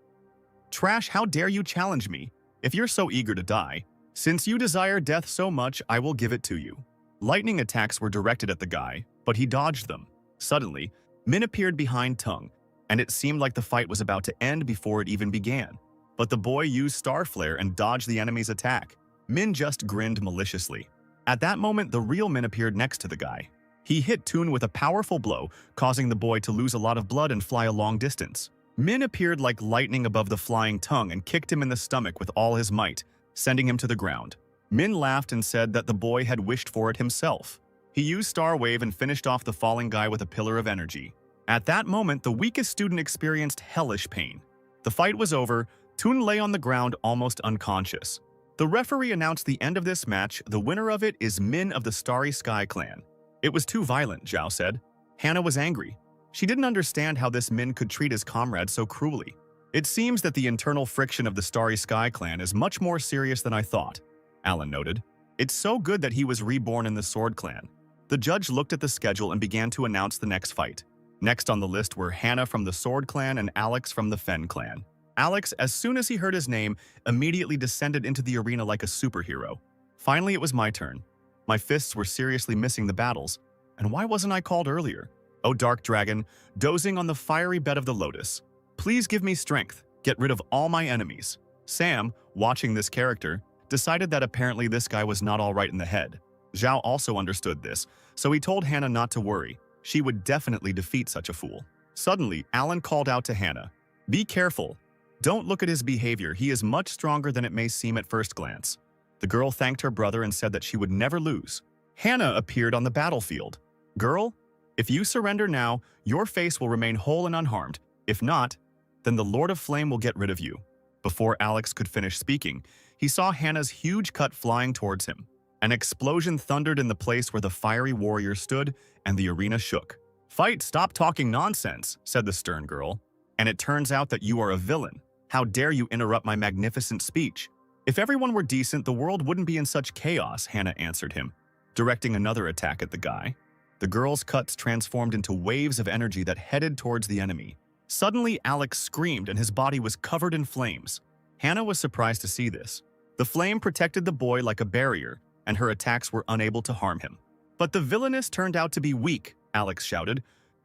Trash, how dare you challenge me? If you're so eager to die, since you desire death so much, I will give it to you. Lightning attacks were directed at the guy, but he dodged them. Suddenly, Min appeared behind Tung, and it seemed like the fight was about to end before it even began. But the boy used Star Flare and dodged the enemy's attack. Min just grinned maliciously. At that moment, the real Min appeared next to the guy. He hit Toon with a powerful blow, causing the boy to lose a lot of blood and fly a long distance. Min appeared like lightning above the flying Tung and kicked him in the stomach with all his might, sending him to the ground. Min laughed and said that the boy had wished for it himself. He used Star Wave and finished off the falling guy with a pillar of energy. At that moment, the weakest student experienced hellish pain. The fight was over. Toon lay on the ground almost unconscious. The referee announced the end of this match. The winner of it is Min of the Starry Sky clan. It was too violent, Zhao said. Hannah was angry. She didn't understand how this Min could treat his comrade so cruelly. It seems that the internal friction of the Starry Sky clan is much more serious than I thought, Alan noted. It's so good that he was reborn in the Sword clan. The judge looked at the schedule and began to announce the next fight. Next on the list were Hannah from the Sword clan and Alex from the Fen clan. Alex, as soon as he heard his name, immediately descended into the arena like a superhero. Finally, it was my turn. My fists were seriously missing the battles. And why wasn't I called earlier? Oh, Dark Dragon, dozing on the fiery bed of the lotus. Please give me strength. Get rid of all my enemies. Sam, watching this character, decided that apparently this guy was not all right in the head. Zhao also understood this, so he told Hannah not to worry. She would definitely defeat such a fool. Suddenly, Alan called out to Hannah. Be careful. Don't look at his behavior. He is much stronger than it may seem at first glance. The girl thanked her brother and said that she would never lose. Hannah appeared on the battlefield. Girl, if you surrender now, your face will remain whole and unharmed. If not, then the Lord of Flame will get rid of you. Before Alex could finish speaking, he saw Hannah's huge cut flying towards him. An explosion thundered in the place where the fiery warrior stood, and the arena shook. Fight, stop talking nonsense, said the stern girl. And it turns out that you are a villain. How dare you interrupt my magnificent speech? If everyone were decent, the world wouldn't be in such chaos, Hannah answered him, directing another attack at the guy. The girl's cuts transformed into waves of energy that headed towards the enemy. Suddenly, Alex screamed and his body was covered in flames. Hannah was surprised to see this. The flame protected the boy like a barrier, and her attacks were unable to harm him. But the villainess turned out to be weak, Alex shouted.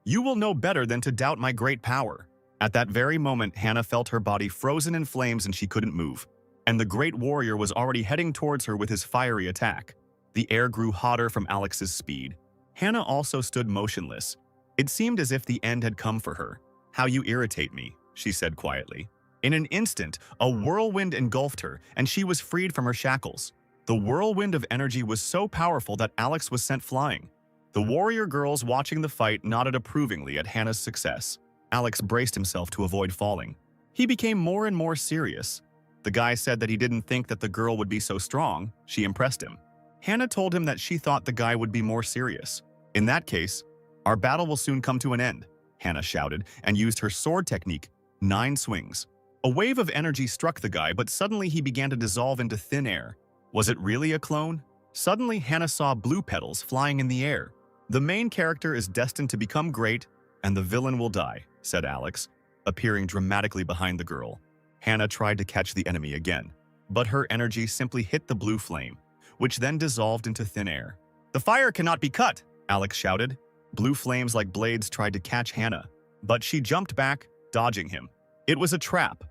You will know better than to doubt my great power." At that very moment, Hannah felt her body frozen in flames and she couldn't move. And the great warrior was already heading towards her with his fiery attack. The air grew hotter from Alex's speed. Hannah also stood motionless. It seemed as if the end had come for her. "How you irritate me," she said quietly. In an instant, a whirlwind engulfed her, and she was freed from her shackles. The whirlwind of energy was so powerful that Alex was sent flying. The warrior girls watching the fight nodded approvingly at Hannah's success. Alex braced himself to avoid falling. He became more and more serious. The guy said that he didn't think that the girl would be so strong. She impressed him. Hannah told him that she thought the guy would be more serious. "In that case, our battle will soon come to an end," Hannah shouted and used her sword technique, 9 swings. A wave of energy struck the guy, but suddenly he began to dissolve into thin air. Was it really a clone? Suddenly, Hannah saw blue petals flying in the air. "The main character is destined to become great, and the villain will die," said Alex, appearing dramatically behind the girl. Hannah tried to catch the enemy again, but her energy simply hit the blue flame, which then dissolved into thin air. "The fire cannot be cut," Alex shouted. Blue flames like blades tried to catch Hannah, but she jumped back, dodging him. It was a trap.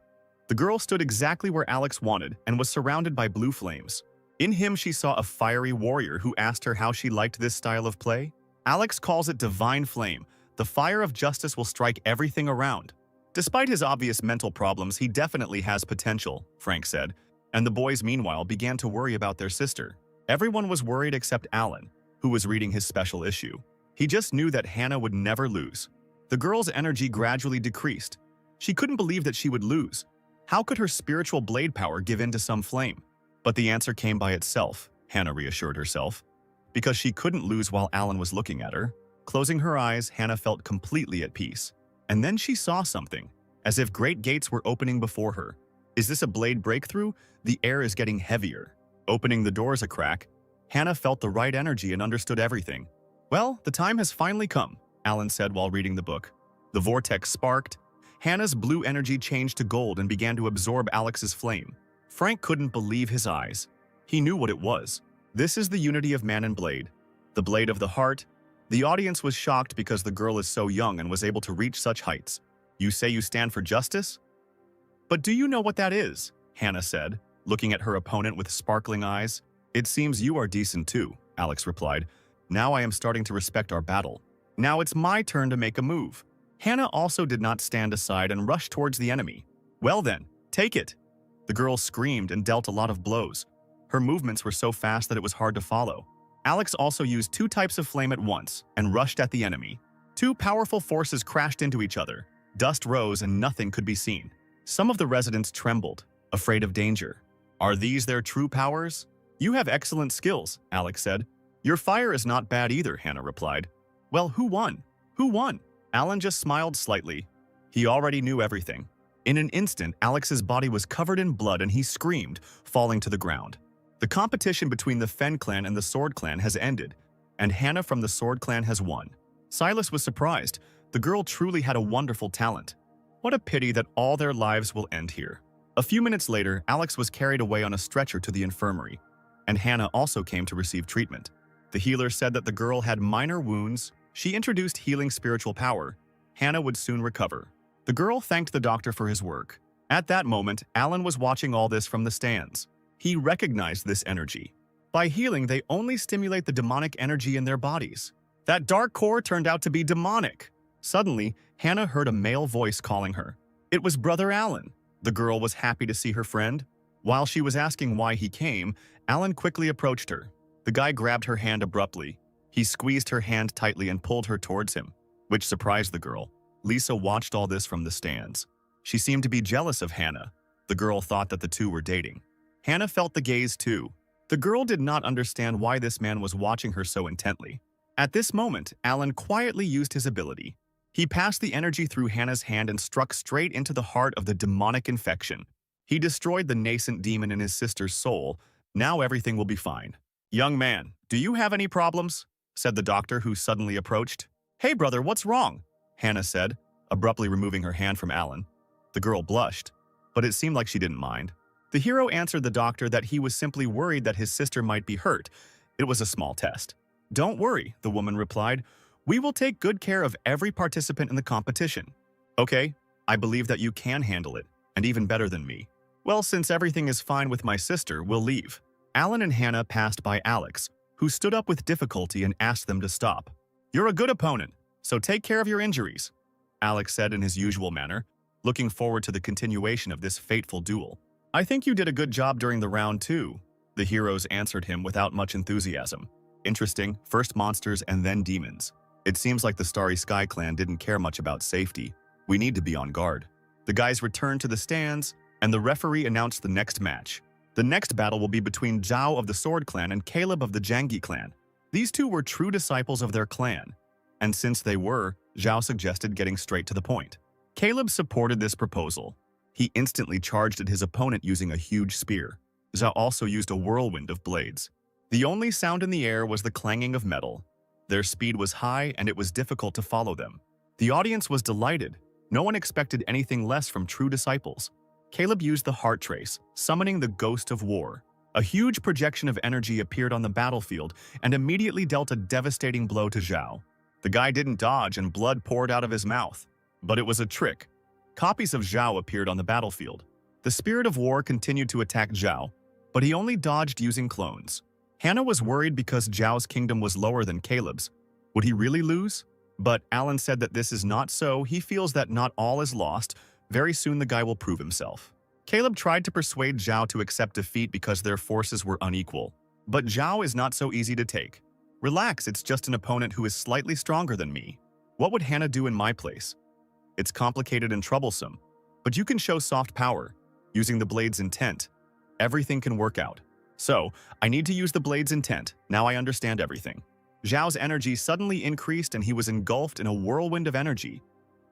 The girl stood exactly where Alex wanted and was surrounded by blue flames. In him, she saw a fiery warrior who asked her how she liked this style of play. Alex calls it divine flame. The fire of justice will strike everything around. Despite his obvious mental problems, he definitely has potential, Frank said, and the boys meanwhile began to worry about their sister. Everyone was worried except Alan, who was reading his special issue. He just knew that Hannah would never lose. The girl's energy gradually decreased. She couldn't believe that she would lose. How could her spiritual blade power give in to some flame? But the answer came by itself, Hannah reassured herself, because she couldn't lose while Alan was looking at her. Closing her eyes, Hannah felt completely at peace. And then she saw something, as if great gates were opening before her. Is this a blade breakthrough? The air is getting heavier. Opening the doors a crack, Hannah felt the right energy and understood everything. "Well, the time has finally come," Alan said while reading the book. The vortex sparked. Hannah's blue energy changed to gold and began to absorb Alex's flame. Frank couldn't believe his eyes. He knew what it was. This is the unity of man and blade. The blade of the heart. The audience was shocked because the girl is so young and was able to reach such heights. "You say you stand for justice? But do you know what that is?" Hannah said, looking at her opponent with sparkling eyes. "It seems you are decent too," Alex replied. "Now I am starting to respect our battle. Now it's my turn to make a move." Hannah also did not stand aside and rushed towards the enemy. "Well then, take it." The girl screamed and dealt a lot of blows. Her movements were so fast that it was hard to follow. Alex also used 2 types of flame at once and rushed at the enemy. 2 powerful forces crashed into each other. Dust rose and nothing could be seen. Some of the residents trembled, afraid of danger. "Are these their true powers?" "You have excellent skills," Alex said. "Your fire is not bad either," Hannah replied. "Well, who won? Who won?" Alan just smiled slightly. He already knew everything. In an instant, Alex's body was covered in blood and he screamed, falling to the ground. The competition between the Fen clan and the Sword clan has ended, and Hannah from the Sword clan has won. Silas was surprised. The girl truly had a wonderful talent. What a pity that all their lives will end here. A few minutes later, Alex was carried away on a stretcher to the infirmary, and Hannah also came to receive treatment. The healer said that the girl had minor wounds. She introduced healing spiritual power. Hannah would soon recover. The girl thanked the doctor for his work. At that moment, Alan was watching all this from the stands. He recognized this energy. By healing, they only stimulate the demonic energy in their bodies. That dark core turned out to be demonic. Suddenly, Hannah heard a male voice calling her. It was Brother Alan. The girl was happy to see her friend. While she was asking why he came, Alan quickly approached her. The guy grabbed her hand abruptly. He squeezed her hand tightly and pulled her towards him, which surprised the girl. Lisa watched all this from the stands. She seemed to be jealous of Hannah. The girl thought that the two were dating. Hannah felt the gaze too. The girl did not understand why this man was watching her so intently. At this moment, Alan quietly used his ability. He passed the energy through Hannah's hand and struck straight into the heart of the demonic infection. He destroyed the nascent demon in his sister's soul. Now everything will be fine. "Young man, do you have any problems?" said the doctor, who suddenly approached. "Hey brother, what's wrong?" Hannah said, abruptly removing her hand from Alan. The girl blushed, but it seemed like she didn't mind. The hero answered the doctor that he was simply worried that his sister might be hurt. It was a small test. "Don't worry," the woman replied. We will take good care of every participant in the competition. Okay, I believe that you can handle it, and even better than me. Well, since everything is fine with my sister, we'll leave. Alan and Hannah passed by Alex, who stood up with difficulty and asked them to stop. You're a good opponent, so take care of your injuries, Alex said in his usual manner, looking forward to the continuation of this fateful duel. I think you did a good job during the round too, the heroes answered him without much enthusiasm. Interesting, first monsters and then demons. It seems like the Starry Sky clan didn't care much about safety. We need to be on guard. The guys returned to the stands, and the referee announced the next match. The next battle will be between Zhao of the Sword Clan and Caleb of the Jangi clan. These two were true disciples of their clan, and since they were, Zhao suggested getting straight to the point. Caleb supported this proposal. He instantly charged at his opponent using a huge spear. Zhao also used a whirlwind of blades. The only sound in the air was the clanging of metal. Their speed was high and it was difficult to follow them. The audience was delighted. No one expected anything less from true disciples. Caleb used the heart trace, summoning the ghost of war. A huge projection of energy appeared on the battlefield and immediately dealt a devastating blow to Zhao. The guy didn't dodge and blood poured out of his mouth. But it was a trick. Copies of Zhao appeared on the battlefield. The spirit of war continued to attack Zhao, but he only dodged using clones. Hannah was worried because Zhao's kingdom was lower than Caleb's. Would he really lose? But Alan said that this is not so. He feels that not all is lost. Very soon the guy will prove himself. Caleb tried to persuade Zhao to accept defeat because their forces were unequal. But Zhao is not so easy to take. Relax, it's just an opponent who is slightly stronger than me. What would Hannah do in my place? It's complicated and troublesome, but you can show soft power. Using the blade's intent, everything can work out. So, I need to use the blade's intent. Now I understand everything. Zhao's energy suddenly increased and he was engulfed in a whirlwind of energy.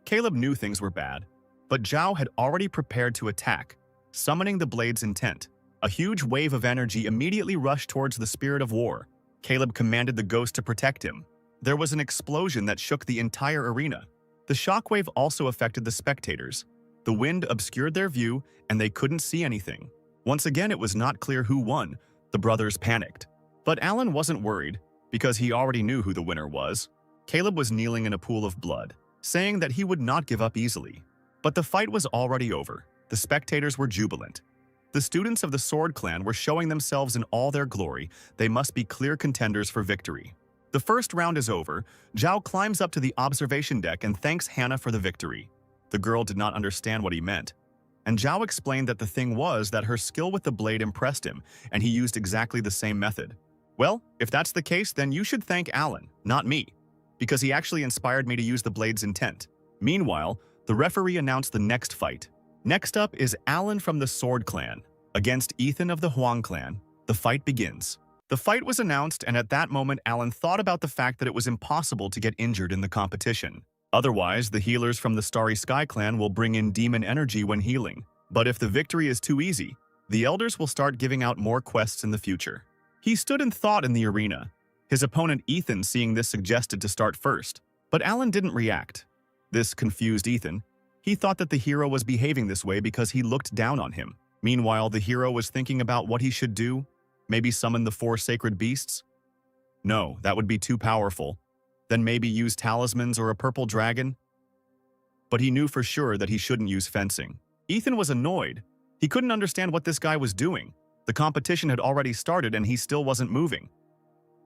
Caleb knew things were bad, but Zhao had already prepared to attack, summoning the blade's intent. A huge wave of energy immediately rushed towards the spirit of war. Caleb commanded the ghost to protect him. There was an explosion that shook the entire arena. The shockwave also affected the spectators. The wind obscured their view, and they couldn't see anything. Once again, it was not clear who won. The brothers panicked. But Alan wasn't worried, because he already knew who the winner was. Caleb was kneeling in a pool of blood, saying that he would not give up easily. But the fight was already over. The spectators were jubilant. The students of the Sword Clan were showing themselves in all their glory. They must be clear contenders for victory. The first round is over. Zhao climbs up to the observation deck and thanks Hannah for the victory. The girl did not understand what he meant. And Zhao explained that the thing was that her skill with the blade impressed him, and he used exactly the same method. Well, if that's the case, then you should thank Alan, not me, because he actually inspired me to use the blade's intent. Meanwhile, the referee announced the next fight. Next up is Alan from the Sword Clan against Ethan of the Huang Clan. The fight begins. The fight was announced, and at that moment, Alan thought about the fact that it was impossible to get injured in the competition. Otherwise, the healers from the Starry Sky Clan will bring in demon energy when healing. But if the victory is too easy, the elders will start giving out more quests in the future. He stood in thought in the arena. His opponent Ethan, seeing this, suggested to start first. But Alan didn't react. This confused Ethan. He thought that the hero was behaving this way because he looked down on him. Meanwhile, the hero was thinking about what he should do. Maybe summon the 4 sacred beasts? No, that would be too powerful. Then maybe use talismans or a purple dragon? But he knew for sure that he shouldn't use fencing. Ethan was annoyed. He couldn't understand what this guy was doing. The competition had already started and he still wasn't moving.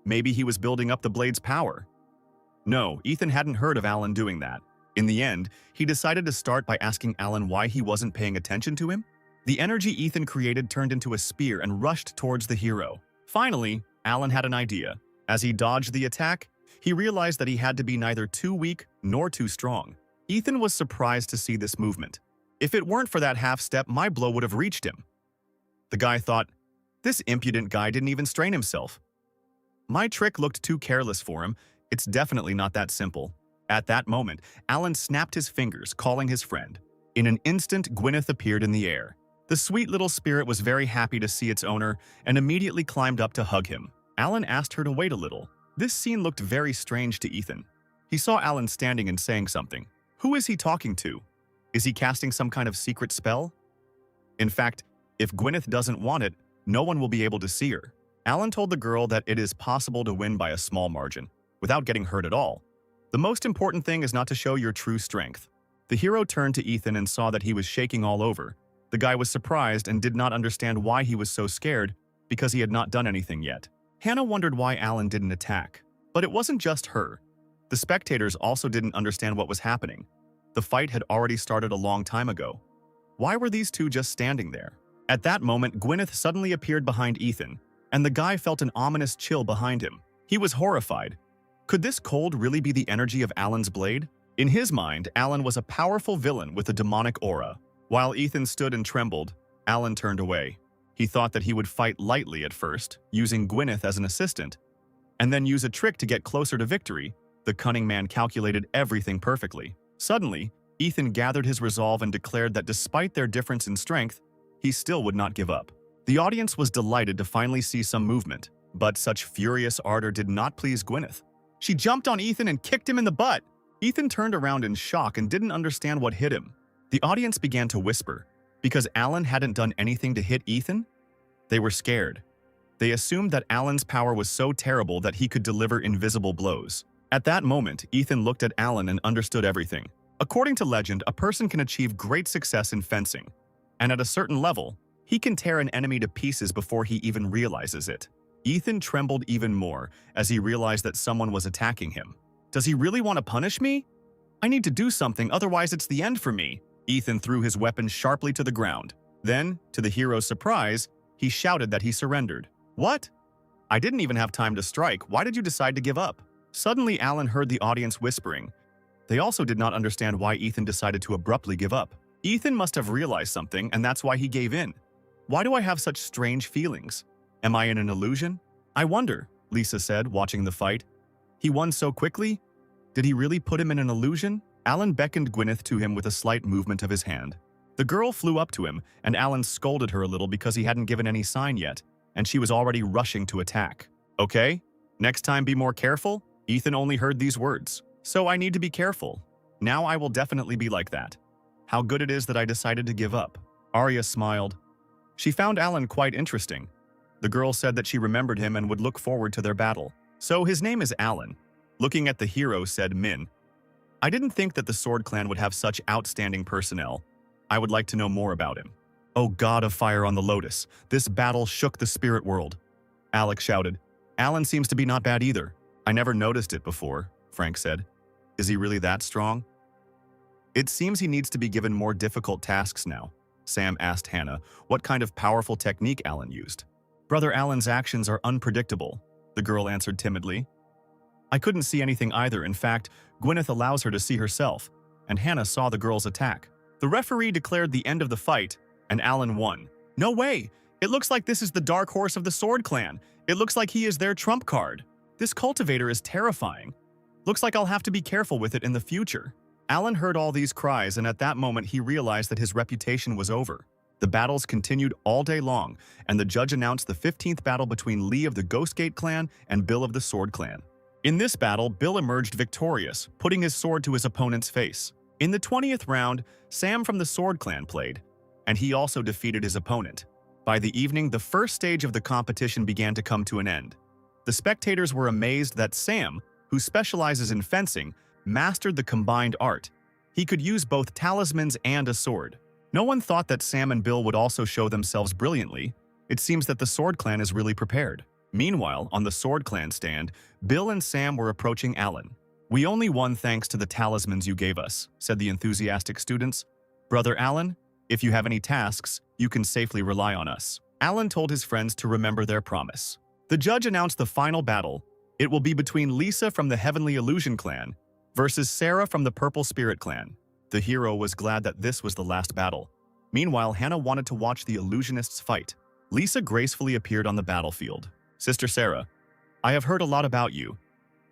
Maybe he was building up the blade's power. No, Ethan hadn't heard of Alan doing that. In the end, he decided to start by asking Alan why he wasn't paying attention to him. The energy Ethan created turned into a spear and rushed towards the hero. Finally, Alan had an idea. As he dodged the attack, he realized that he had to be neither too weak nor too strong. Ethan was surprised to see this movement. If it weren't for that half step, my blow would have reached him. The guy thought, this impudent guy didn't even strain himself. My trick looked too careless for him. It's definitely not that simple. At that moment, Alan snapped his fingers, calling his friend. In an instant, Gwyneth appeared in the air. The sweet little spirit was very happy to see its owner and immediately climbed up to hug him. Alan asked her to wait a little. This scene looked very strange to Ethan. He saw Alan standing and saying something. Who is he talking to? Is he casting some kind of secret spell? In fact, if Gwyneth doesn't want it, no one will be able to see her. Alan told the girl that it is possible to win by a small margin, without getting hurt at all. The most important thing is not to show your true strength. The hero turned to Ethan and saw that he was shaking all over. The guy was surprised and did not understand why he was so scared because he had not done anything yet. Hannah wondered why Alan didn't attack. But it wasn't just her. The spectators also didn't understand what was happening. The fight had already started a long time ago. Why were these two just standing there? At that moment, Gwyneth suddenly appeared behind Ethan, and the guy felt an ominous chill behind him. He was horrified. Could this cold really be the energy of Alan's blade? In his mind, Alan was a powerful villain with a demonic aura. While Ethan stood and trembled, Alan turned away. He thought that he would fight lightly at first, using Gwyneth as an assistant, and then use a trick to get closer to victory. The cunning man calculated everything perfectly. Suddenly, Ethan gathered his resolve and declared that despite their difference in strength, he still would not give up. The audience was delighted to finally see some movement, but such furious ardor did not please Gwyneth. She jumped on Ethan and kicked him in the butt. Ethan turned around in shock and didn't understand what hit him. The audience began to whisper, because Alan hadn't done anything to hit Ethan? They were scared. They assumed that Alan's power was so terrible that he could deliver invisible blows. At that moment, Ethan looked at Alan and understood everything. According to legend, a person can achieve great success in fencing, and at a certain level, he can tear an enemy to pieces before he even realizes it. Ethan trembled even more as he realized that someone was attacking him. Does he really want to punish me? I need to do something, otherwise it's the end for me. Ethan threw his weapon sharply to the ground. Then, to the hero's surprise, he shouted that he surrendered. What? I didn't even have time to strike. Why did you decide to give up? Suddenly, Alan heard the audience whispering. They also did not understand why Ethan decided to abruptly give up. Ethan must have realized something, and that's why he gave in. Why do I have such strange feelings? Am I in an illusion? I wonder, Lisa said, watching the fight. He won so quickly? Did he really put him in an illusion? Alan beckoned Gwyneth to him with a slight movement of his hand. The girl flew up to him, and Alan scolded her a little because he hadn't given any sign yet, and she was already rushing to attack. Okay? Next time be more careful? Ethan only heard these words. So I need to be careful. Now I will definitely be like that. How good it is that I decided to give up. Arya smiled. She found Alan quite interesting. The girl said that she remembered him and would look forward to their battle. So his name is Alan. Looking at the hero, said Min. I didn't think that the Sword Clan would have such outstanding personnel. I would like to know more about him. Oh God of Fire on the Lotus, this battle shook the spirit world. Alex shouted. Alan seems to be not bad either. I never noticed it before, Frank said. Is he really that strong? It seems he needs to be given more difficult tasks now. Sam asked Hannah what kind of powerful technique Alan used. Brother Alan's actions are unpredictable, the girl answered timidly. I couldn't see anything either. In fact, Gwyneth allows her to see herself, and Hannah saw the girl's attack. The referee declared the end of the fight, and Alan won. No way! It looks like this is the dark horse of the Sword Clan. It looks like he is their trump card. This cultivator is terrifying. Looks like I'll have to be careful with it in the future. Alan heard all these cries, and at that moment he realized that his reputation was over. The battles continued all day long, and the judge announced the 15th battle between Lee of the Ghostgate clan and Bill of the Sword Clan. In this battle, Bill emerged victorious, putting his sword to his opponent's face. In the 20th round, Sam from the Sword Clan played, and he also defeated his opponent. By the evening, the first stage of the competition began to come to an end. The spectators were amazed that Sam, who specializes in fencing, mastered the combined art. He could use both talismans and a sword. No one thought that Sam and Bill would also show themselves brilliantly. It seems that the Sword Clan is really prepared. Meanwhile, on the Sword Clan stand, Bill and Sam were approaching Alan. We only won thanks to the talismans you gave us, said the enthusiastic students. Brother Alan, if you have any tasks, you can safely rely on us. Alan told his friends to remember their promise. The judge announced the final battle. It will be between Lisa from the Heavenly Illusion Clan versus Sarah from the Purple Spirit Clan. The hero was glad that this was the last battle. Meanwhile, Hannah wanted to watch the illusionists fight. Lisa gracefully appeared on the battlefield. Sister Sarah, I have heard a lot about you.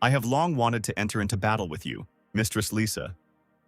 I have long wanted to enter into battle with you. Mistress Lisa,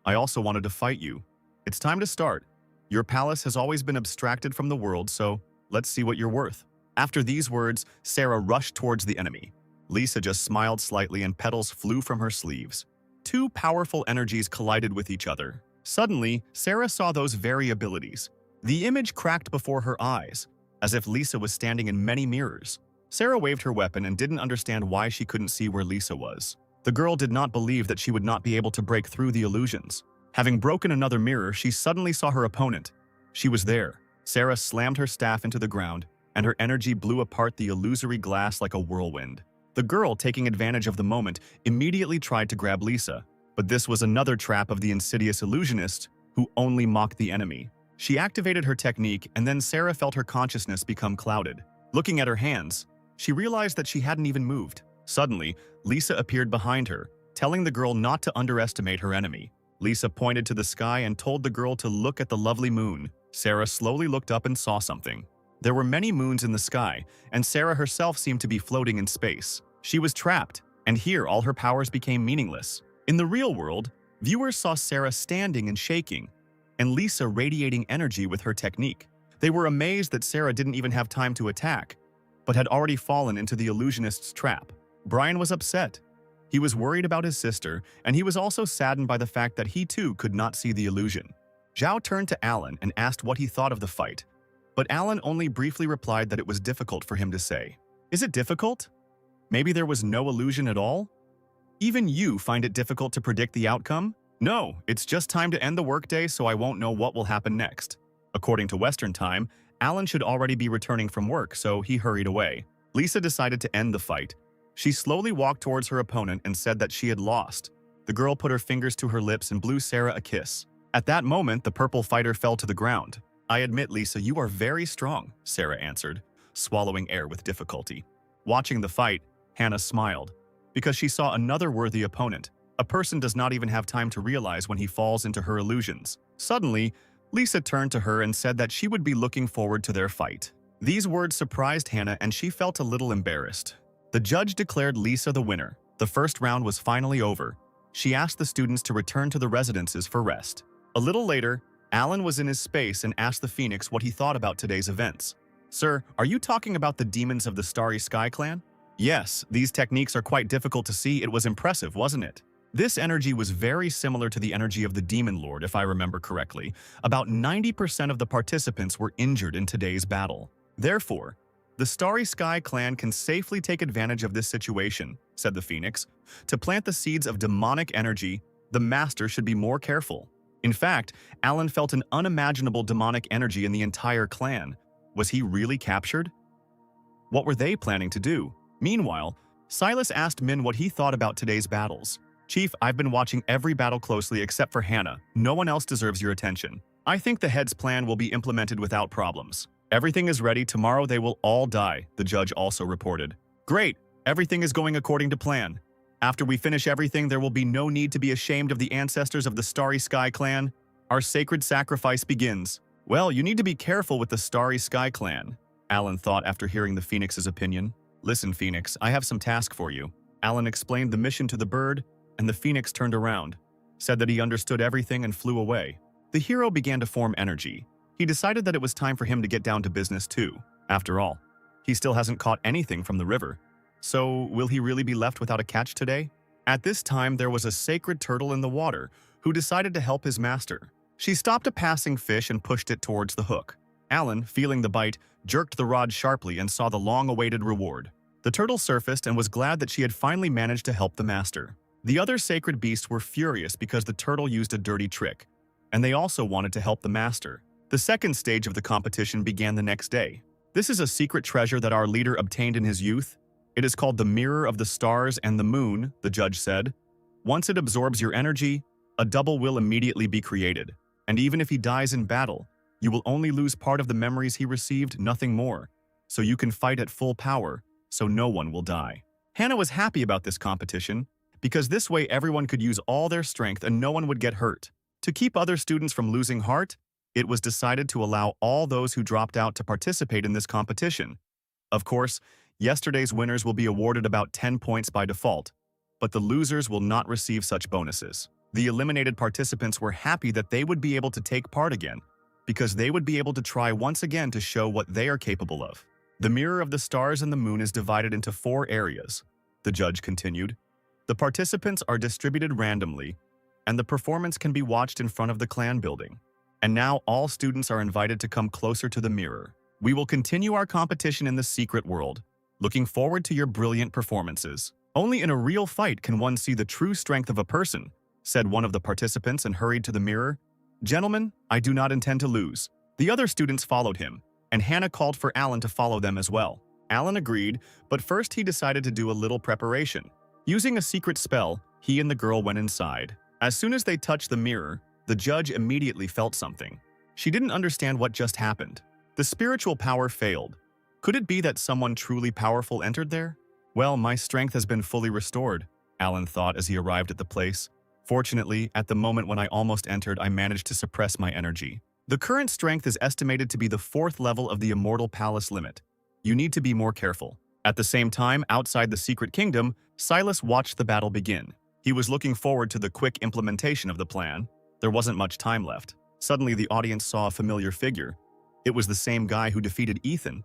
I also wanted to fight you. It's time to start. Your palace has always been abstracted from the world, so let's see what you're worth. After these words, Sarah rushed towards the enemy. Lisa just smiled slightly and petals flew from her sleeves. Two powerful energies collided with each other. Suddenly, Sarah saw those very abilities. The image cracked before her eyes, as if Lisa was standing in many mirrors. Sarah waved her weapon and didn't understand why she couldn't see where Lisa was. The girl did not believe that she would not be able to break through the illusions. Having broken another mirror, she suddenly saw her opponent. She was there. Sarah slammed her staff into the ground, and her energy blew apart the illusory glass like a whirlwind. The girl, taking advantage of the moment, immediately tried to grab Lisa, but this was another trap of the insidious illusionist who only mocked the enemy. She activated her technique, and then Sarah felt her consciousness become clouded. Looking at her hands, she realized that she hadn't even moved. Suddenly, Lisa appeared behind her, telling the girl not to underestimate her enemy. Lisa pointed to the sky and told the girl to look at the lovely moon. Sarah slowly looked up and saw something. There were many moons in the sky, and Sarah herself seemed to be floating in space. She was trapped, and here all her powers became meaningless. In the real world, viewers saw Sarah standing and shaking, and Lisa radiating energy with her technique. They were amazed that Sarah didn't even have time to attack, but had already fallen into the illusionist's trap. Brian was upset. He was worried about his sister, and he was also saddened by the fact that he too could not see the illusion. Zhao turned to Alan and asked what he thought of the fight, but Alan only briefly replied that it was difficult for him to say. Is it difficult? Maybe there was no illusion at all? Even you find it difficult to predict the outcome? No, it's just time to end the workday, so I won't know what will happen next. According to Western time, Alan should already be returning from work, so he hurried away. Lisa decided to end the fight. She slowly walked towards her opponent and said that she had lost. The girl put her fingers to her lips and blew Sarah a kiss. At that moment, the purple fighter fell to the ground. I admit, Lisa, you are very strong, Sarah answered, swallowing air with difficulty. Watching the fight, Hannah smiled, because she saw another worthy opponent. A person does not even have time to realize when he falls into her illusions. Suddenly, Lisa turned to her and said that she would be looking forward to their fight. These words surprised Hannah, and she felt a little embarrassed. The judge declared Lisa the winner. The first round was finally over. She asked the students to return to the residences for rest. A little later, Alan was in his space and asked the Phoenix what he thought about today's events. Sir, are you talking about the demons of the Starry Sky clan? Yes, these techniques are quite difficult to see. It was impressive, wasn't it? This energy was very similar to the energy of the Demon Lord, if I remember correctly. About 90% of the participants were injured in today's battle. Therefore, the Starry Sky clan can safely take advantage of this situation, said the Phoenix. To plant the seeds of demonic energy, the master should be more careful. In fact, Alan felt an unimaginable demonic energy in the entire clan. Was he really captured? What were they planning to do? Meanwhile, Silas asked Min what he thought about today's battles. Chief, I've been watching every battle closely except for Hannah. No one else deserves your attention. I think the head's plan will be implemented without problems. Everything is ready. Tomorrow they will all die, the judge also reported. Great. Everything is going according to plan. After we finish everything, there will be no need to be ashamed of the ancestors of the Starry Sky clan. Our sacred sacrifice begins. Well, you need to be careful with the Starry Sky clan, Alan thought after hearing the Phoenix's opinion. Listen, Phoenix, I have some task for you. Alan explained the mission to the bird, and the Phoenix turned around, said that he understood everything and flew away. The hero began to form energy. He decided that it was time for him to get down to business too. After all, he still hasn't caught anything from the river. So, will he really be left without a catch today? At this time, there was a sacred turtle in the water who decided to help his master. She stopped a passing fish and pushed it towards the hook. Alan, feeling the bite, jerked the rod sharply and saw the long-awaited reward. The turtle surfaced and was glad that she had finally managed to help the master. The other sacred beasts were furious because the turtle used a dirty trick, and they also wanted to help the master. The second stage of the competition began the next day. This is a secret treasure that our leader obtained in his youth. It is called the Mirror of the Stars and the Moon, the judge said. Once it absorbs your energy, a double will immediately be created. And even if he dies in battle, you will only lose part of the memories he received, nothing more. So you can fight at full power, so no one will die. Hannah was happy about this competition, because this way everyone could use all their strength and no one would get hurt. To keep other students from losing heart, it was decided to allow all those who dropped out to participate in this competition. Of course, yesterday's winners will be awarded about 10 points by default, but the losers will not receive such bonuses. The eliminated participants were happy that they would be able to take part again, because they would be able to try once again to show what they are capable of. The Mirror of the Stars and the Moon is divided into 4 areas, the judge continued. The participants are distributed randomly, and the performance can be watched in front of the clan building. And now all students are invited to come closer to the mirror. We will continue our competition in the secret world. Looking forward to your brilliant performances. Only in a real fight can one see the true strength of a person, said one of the participants and hurried to the mirror. Gentlemen, I do not intend to lose. The other students followed him, and Hannah called for Alan to follow them as well. Alan agreed, but first he decided to do a little preparation. Using a secret spell, he and the girl went inside. As soon as they touched the mirror, the judge immediately felt something. She didn't understand what just happened. The spiritual power failed. Could it be that someone truly powerful entered there? Well, my strength has been fully restored, Alan thought as he arrived at the place. Fortunately, at the moment when I almost entered, I managed to suppress my energy. The current strength is estimated to be the 4th level of the Immortal Palace limit. You need to be more careful. At the same time, outside the Secret Kingdom, Silas watched the battle begin. He was looking forward to the quick implementation of the plan. There wasn't much time left. Suddenly, the audience saw a familiar figure. It was the same guy who defeated Ethan.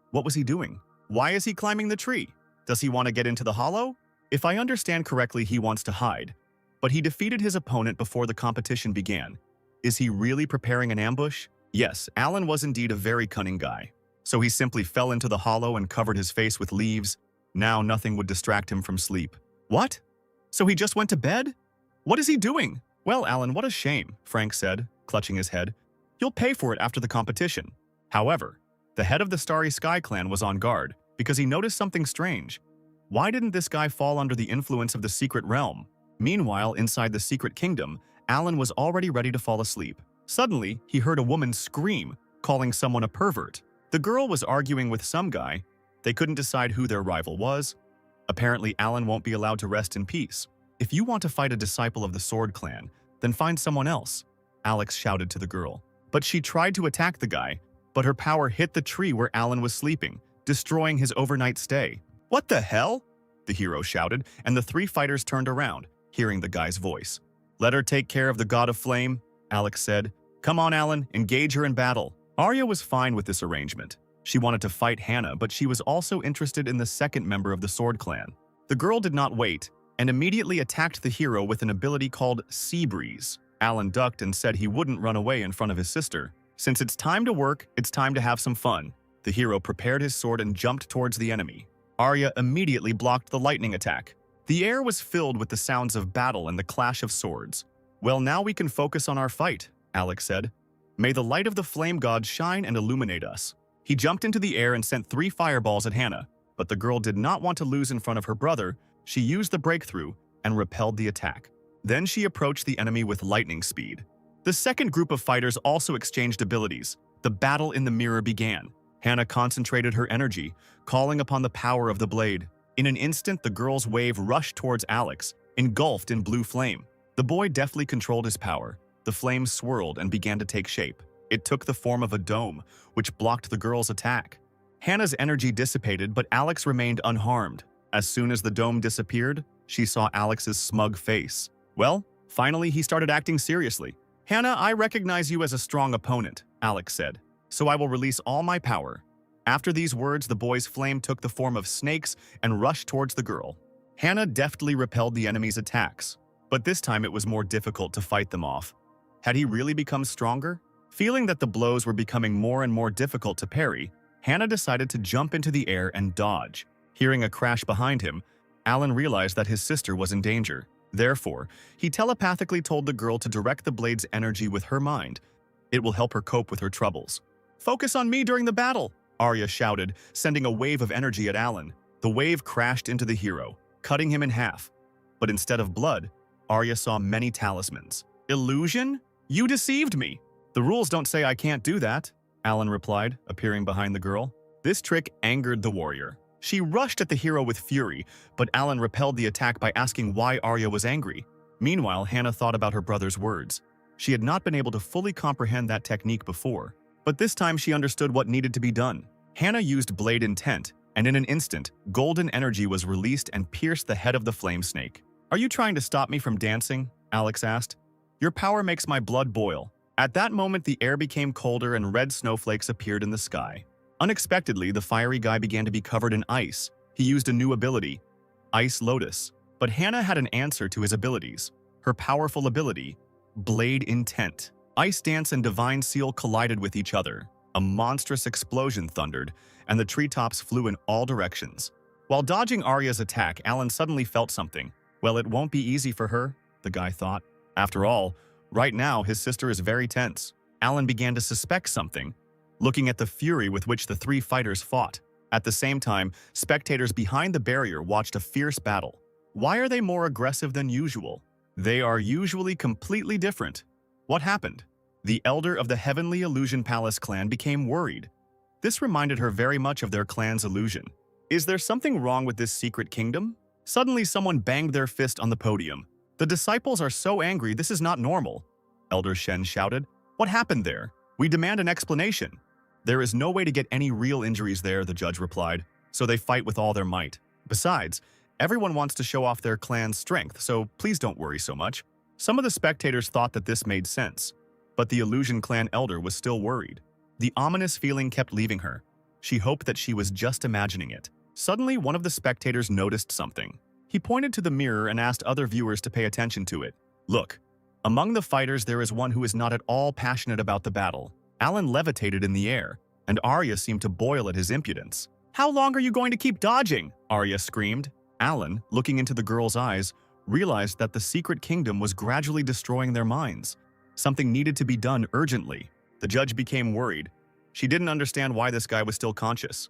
What was he doing? Why is he climbing the tree? Does he want to get into the hollow? If I understand correctly, he wants to hide. But he defeated his opponent before the competition began. Is he really preparing an ambush? Yes, Alan was indeed a very cunning guy. So he simply fell into the hollow and covered his face with leaves. Now nothing would distract him from sleep. What? So he just went to bed? What is he doing? Well, Alan, what a shame, Frank said, clutching his head. You'll pay for it after the competition. However, the head of the Starry Sky clan was on guard because he noticed something strange. Why didn't this guy fall under the influence of the secret realm? Meanwhile, inside the Secret Kingdom, Alan was already ready to fall asleep. Suddenly, he heard a woman scream, calling someone a pervert. The girl was arguing with some guy. They couldn't decide who their rival was. Apparently, Alan won't be allowed to rest in peace. If you want to fight a disciple of the Sword Clan, then find someone else, Alex shouted to the girl. But she tried to attack the guy, but her power hit the tree where Alan was sleeping, destroying his overnight stay. What the hell? The hero shouted, and the 3 fighters turned around, hearing the guy's voice. Let her take care of the God of Flame, Alex said. Come on, Alan, engage her in battle. Arya was fine with this arrangement. She wanted to fight Hannah, but she was also interested in the second member of the Sword Clan. The girl did not wait, and immediately attacked the hero with an ability called Sea Breeze. Alan ducked and said he wouldn't run away in front of his sister. Since it's time to work, it's time to have some fun. The hero prepared his sword and jumped towards the enemy. Arya immediately blocked the lightning attack. The air was filled with the sounds of battle and the clash of swords. Well, now we can focus on our fight, Alex said. May the light of the flame god shine and illuminate us. He jumped into the air and sent 3 fireballs at Hannah, but the girl did not want to lose in front of her brother. She used the breakthrough and repelled the attack. Then she approached the enemy with lightning speed. The second group of fighters also exchanged abilities. The battle in the mirror began. Hannah concentrated her energy, calling upon the power of the blade. In an instant, the girl's wave rushed towards Alex, engulfed in blue flame. The boy deftly controlled his power. The flames swirled and began to take shape. It took the form of a dome, which blocked the girl's attack. Hannah's energy dissipated, but Alex remained unharmed. As soon as the dome disappeared, she saw Alex's smug face. Well, finally he started acting seriously. Hannah, I recognize you as a strong opponent, Alex said, so I will release all my power. After these words, the boy's flame took the form of snakes and rushed towards the girl. Hannah deftly repelled the enemy's attacks, but this time it was more difficult to fight them off. Had he really become stronger? Feeling that the blows were becoming more and more difficult to parry, Hannah decided to jump into the air and dodge. Hearing a crash behind him, Alan realized that his sister was in danger. Therefore, he telepathically told the girl to direct the blade's energy with her mind. It will help her cope with her troubles. Focus on me during the battle, Arya shouted, sending a wave of energy at Alan. The wave crashed into the hero, cutting him in half. But instead of blood, Arya saw many talismans. Illusion? You deceived me. The rules don't say I can't do that, Alan replied, appearing behind the girl. This trick angered the warrior. She rushed at the hero with fury, but Alan repelled the attack by asking why Arya was angry. Meanwhile, Hannah thought about her brother's words. She had not been able to fully comprehend that technique before, but this time she understood what needed to be done. Hannah used Blade Intent, and in an instant, golden energy was released and pierced the head of the flame snake. Are you trying to stop me from dancing? Alex asked. Your power makes my blood boil. At that moment, the air became colder and red snowflakes appeared in the sky. Unexpectedly, the fiery guy began to be covered in ice. He used a new ability, Ice Lotus. But Hannah had an answer to his abilities. Her powerful ability, Blade Intent. Ice Dance and Divine Seal collided with each other. A monstrous explosion thundered, and the treetops flew in all directions. While dodging Arya's attack, Alan suddenly felt something. Well, it won't be easy for her, the guy thought. After all, right now his sister is very tense. Alan began to suspect something, looking at the fury with which the three fighters fought. At the same time, spectators behind the barrier watched a fierce battle. Why are they more aggressive than usual? They are usually completely different. What happened? The elder of the Heavenly Illusion Palace clan became worried. This reminded her very much of their clan's illusion. Is there something wrong with this secret kingdom? Suddenly, someone banged their fist on the podium. The disciples are so angry, this is not normal. Elder Shen shouted. What happened there? We demand an explanation. There is no way to get any real injuries there, the judge replied, so they fight with all their might. Besides, everyone wants to show off their clan's strength, so please don't worry so much. Some of the spectators thought that this made sense, but the Illusion Clan elder was still worried. The ominous feeling kept leaving her. She hoped that she was just imagining it. Suddenly, one of the spectators noticed something. He pointed to the mirror and asked other viewers to pay attention to it. Look, among the fighters there is one who is not at all passionate about the battle. Alan levitated in the air, and Arya seemed to boil at his impudence. How long are you going to keep dodging? Arya screamed. Alan, looking into the girl's eyes, realized that the secret kingdom was gradually destroying their minds. Something needed to be done urgently. The judge became worried. She didn't understand why this guy was still conscious.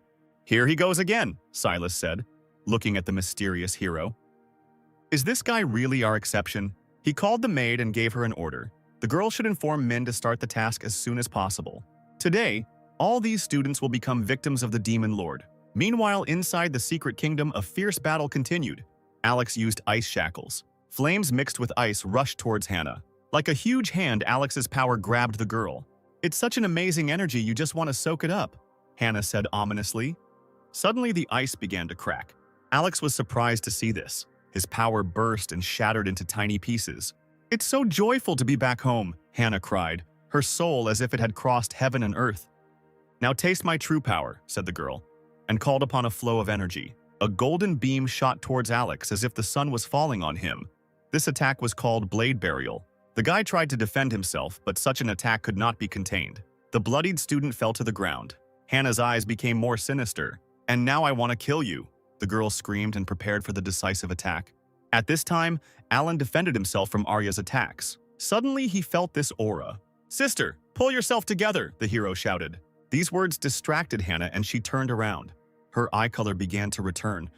Here he goes again, Silas said, looking at the mysterious hero. Is this guy really our exception? He called the maid and gave her an order. The girl should inform Min to start the task as soon as possible. Today, all these students will become victims of the Demon Lord. Meanwhile, inside the secret kingdom, a fierce battle continued. Alex used ice shackles. Flames mixed with ice rushed towards Hannah. Like a huge hand, Alex's power grabbed the girl. It's such an amazing energy, you just want to soak it up, Hannah said ominously. Suddenly, the ice began to crack. Alex was surprised to see this. His power burst and shattered into tiny pieces. It's so joyful to be back home, Hannah cried, her soul as if it had crossed heaven and earth. Now taste my true power, said the girl, and called upon a flow of energy. A golden beam shot towards Alex as if the sun was falling on him. This attack was called Blade Burial. The guy tried to defend himself, but such an attack could not be contained. The bloodied student fell to the ground. Hannah's eyes became more sinister. And now I want to kill you, the girl screamed and prepared for the decisive attack. At this time, Alan defended himself from Arya's attacks. Suddenly, he felt this aura. Sister, pull yourself together, the hero shouted. These words distracted Hannah and she turned around. Her eye color began to return.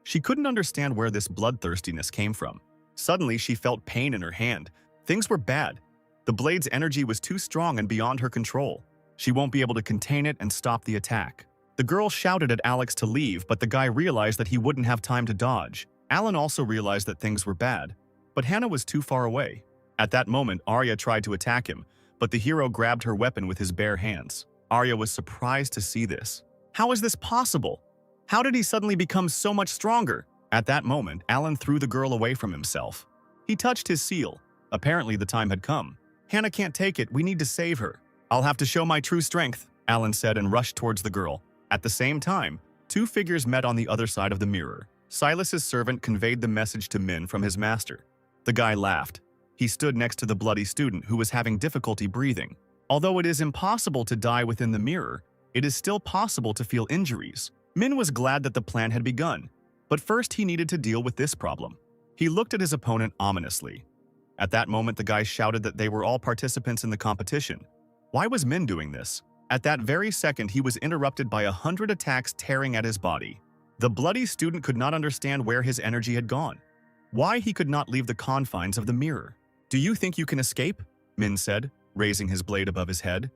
She couldn't understand where this bloodthirstiness came from. Suddenly, she felt pain in her hand. Things were bad. The blade's energy was too strong and beyond her control. She won't be able to contain it and stop the attack. The girl shouted at Alex to leave, but the guy realized that he wouldn't have time to dodge. Alan also realized that things were bad, but Hannah was too far away. At that moment, Arya tried to attack him, but the hero grabbed her weapon with his bare hands. Arya was surprised to see this. How is this possible? How did he suddenly become so much stronger? At that moment, Alan threw the girl away from himself. He touched his seal. Apparently, the time had come. Hannah can't take it. We need to save her. I'll have to show my true strength, Alan said and rushed towards the girl. At the same time, two figures met on the other side of the mirror. Silas's servant conveyed the message to Min from his master. The guy laughed. He stood next to the bloody student who was having difficulty breathing. Although it is impossible to die within the mirror, it is still possible to feel injuries. Min was glad that the plan had begun, but first he needed to deal with this problem. He looked at his opponent ominously. At that moment, the guy shouted that they were all participants in the competition. Why was Min doing this? At that very second, he was interrupted by 100 attacks tearing at his body. The bloody student could not understand where his energy had gone. Why he could not leave the confines of the mirror. Do you think you can escape? Min said, raising his blade above his head.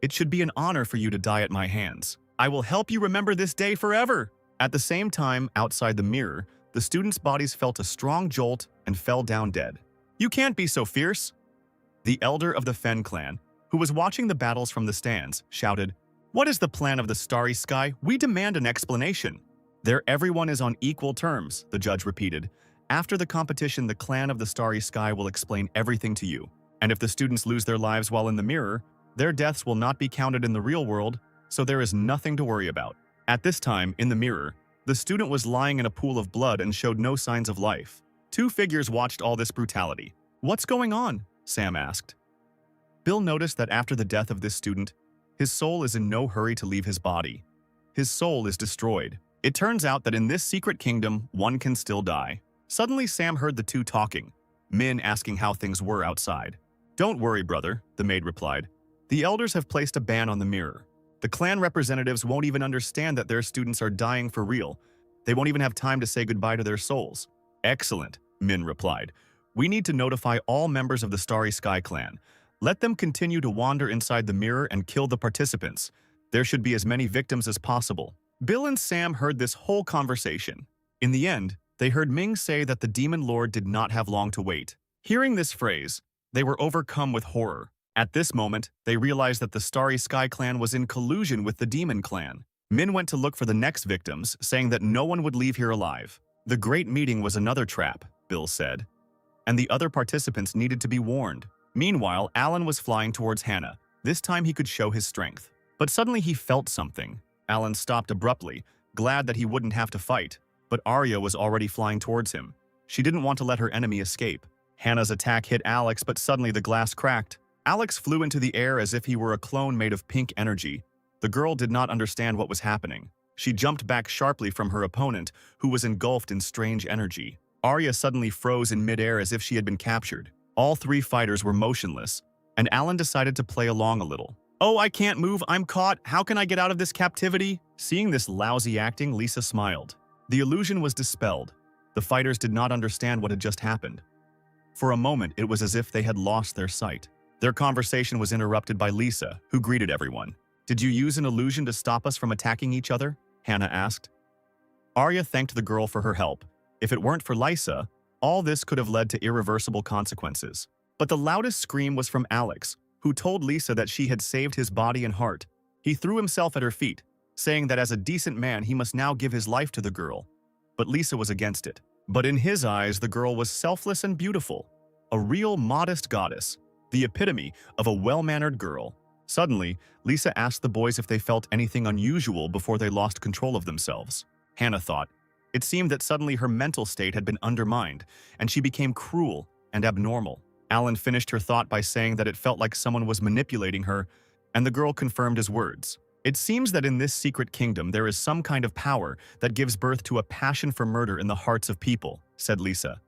It should be an honor for you to die at my hands. I will help you remember this day forever. At the same time, outside the mirror, the students' bodies felt a strong jolt and fell down dead. You can't be so fierce. The elder of the Fen clan, who was watching the battles from the stands, shouted, What is the plan of the starry sky? We demand an explanation. There everyone is on equal terms, the judge repeated. After the competition, the clan of the starry sky will explain everything to you. And if the students lose their lives while in the mirror, their deaths will not be counted in the real world, so there is nothing to worry about. At this time, in the mirror, the student was lying in a pool of blood and showed no signs of life. Two figures watched all this brutality. What's going on? Sam asked. Bill noticed that after the death of this student, his soul is in no hurry to leave his body. His soul is destroyed. It turns out that in this secret kingdom, one can still die. Suddenly, Sam heard the two talking, Min asking how things were outside. "Don't worry, brother," the maid replied. "The elders have placed a ban on the mirror. The clan representatives won't even understand that their students are dying for real. They won't even have time to say goodbye to their souls." "Excellent," Min replied. "We need to notify all members of the Starry Sky clan. Let them continue to wander inside the mirror and kill the participants. There should be as many victims as possible." Bill and Sam heard this whole conversation. In the end, they heard Ming say that the Demon Lord did not have long to wait. Hearing this phrase, they were overcome with horror. At this moment, they realized that the Starry Sky clan was in collusion with the Demon clan. Min went to look for the next victims, saying that no one would leave here alive. "The Great Meeting was another trap," Bill said, "and the other participants needed to be warned." Meanwhile, Alan was flying towards Hannah. This time he could show his strength. But suddenly he felt something. Alan stopped abruptly, glad that he wouldn't have to fight. But Arya was already flying towards him. She didn't want to let her enemy escape. Hannah's attack hit Alex, but suddenly the glass cracked. Alex flew into the air as if he were a clone made of pink energy. The girl did not understand what was happening. She jumped back sharply from her opponent, who was engulfed in strange energy. Arya suddenly froze in midair as if she had been captured. All three fighters were motionless, and Alan decided to play along a little. "Oh, I can't move, I'm caught, how can I get out of this captivity?" Seeing this lousy acting, Lisa smiled. The illusion was dispelled. The fighters did not understand what had just happened. For a moment, it was as if they had lost their sight. Their conversation was interrupted by Lisa, who greeted everyone. "Did you use an illusion to stop us from attacking each other?" Hannah asked. Arya thanked the girl for her help. If it weren't for Lisa, all this could have led to irreversible consequences. But the loudest scream was from Alex, who told Lisa that she had saved his body and heart. He threw himself at her feet, saying that as a decent man he must now give his life to the girl. But Lisa was against it. But in his eyes, the girl was selfless and beautiful. A real modest goddess. The epitome of a well-mannered girl. Suddenly, Lisa asked the boys if they felt anything unusual before they lost control of themselves. Hannah thought. It seemed that suddenly her mental state had been undermined, and she became cruel and abnormal. Alan finished her thought by saying that it felt like someone was manipulating her, and the girl confirmed his words. "It seems that in this secret kingdom there is some kind of power that gives birth to a passion for murder in the hearts of people," said Lisa.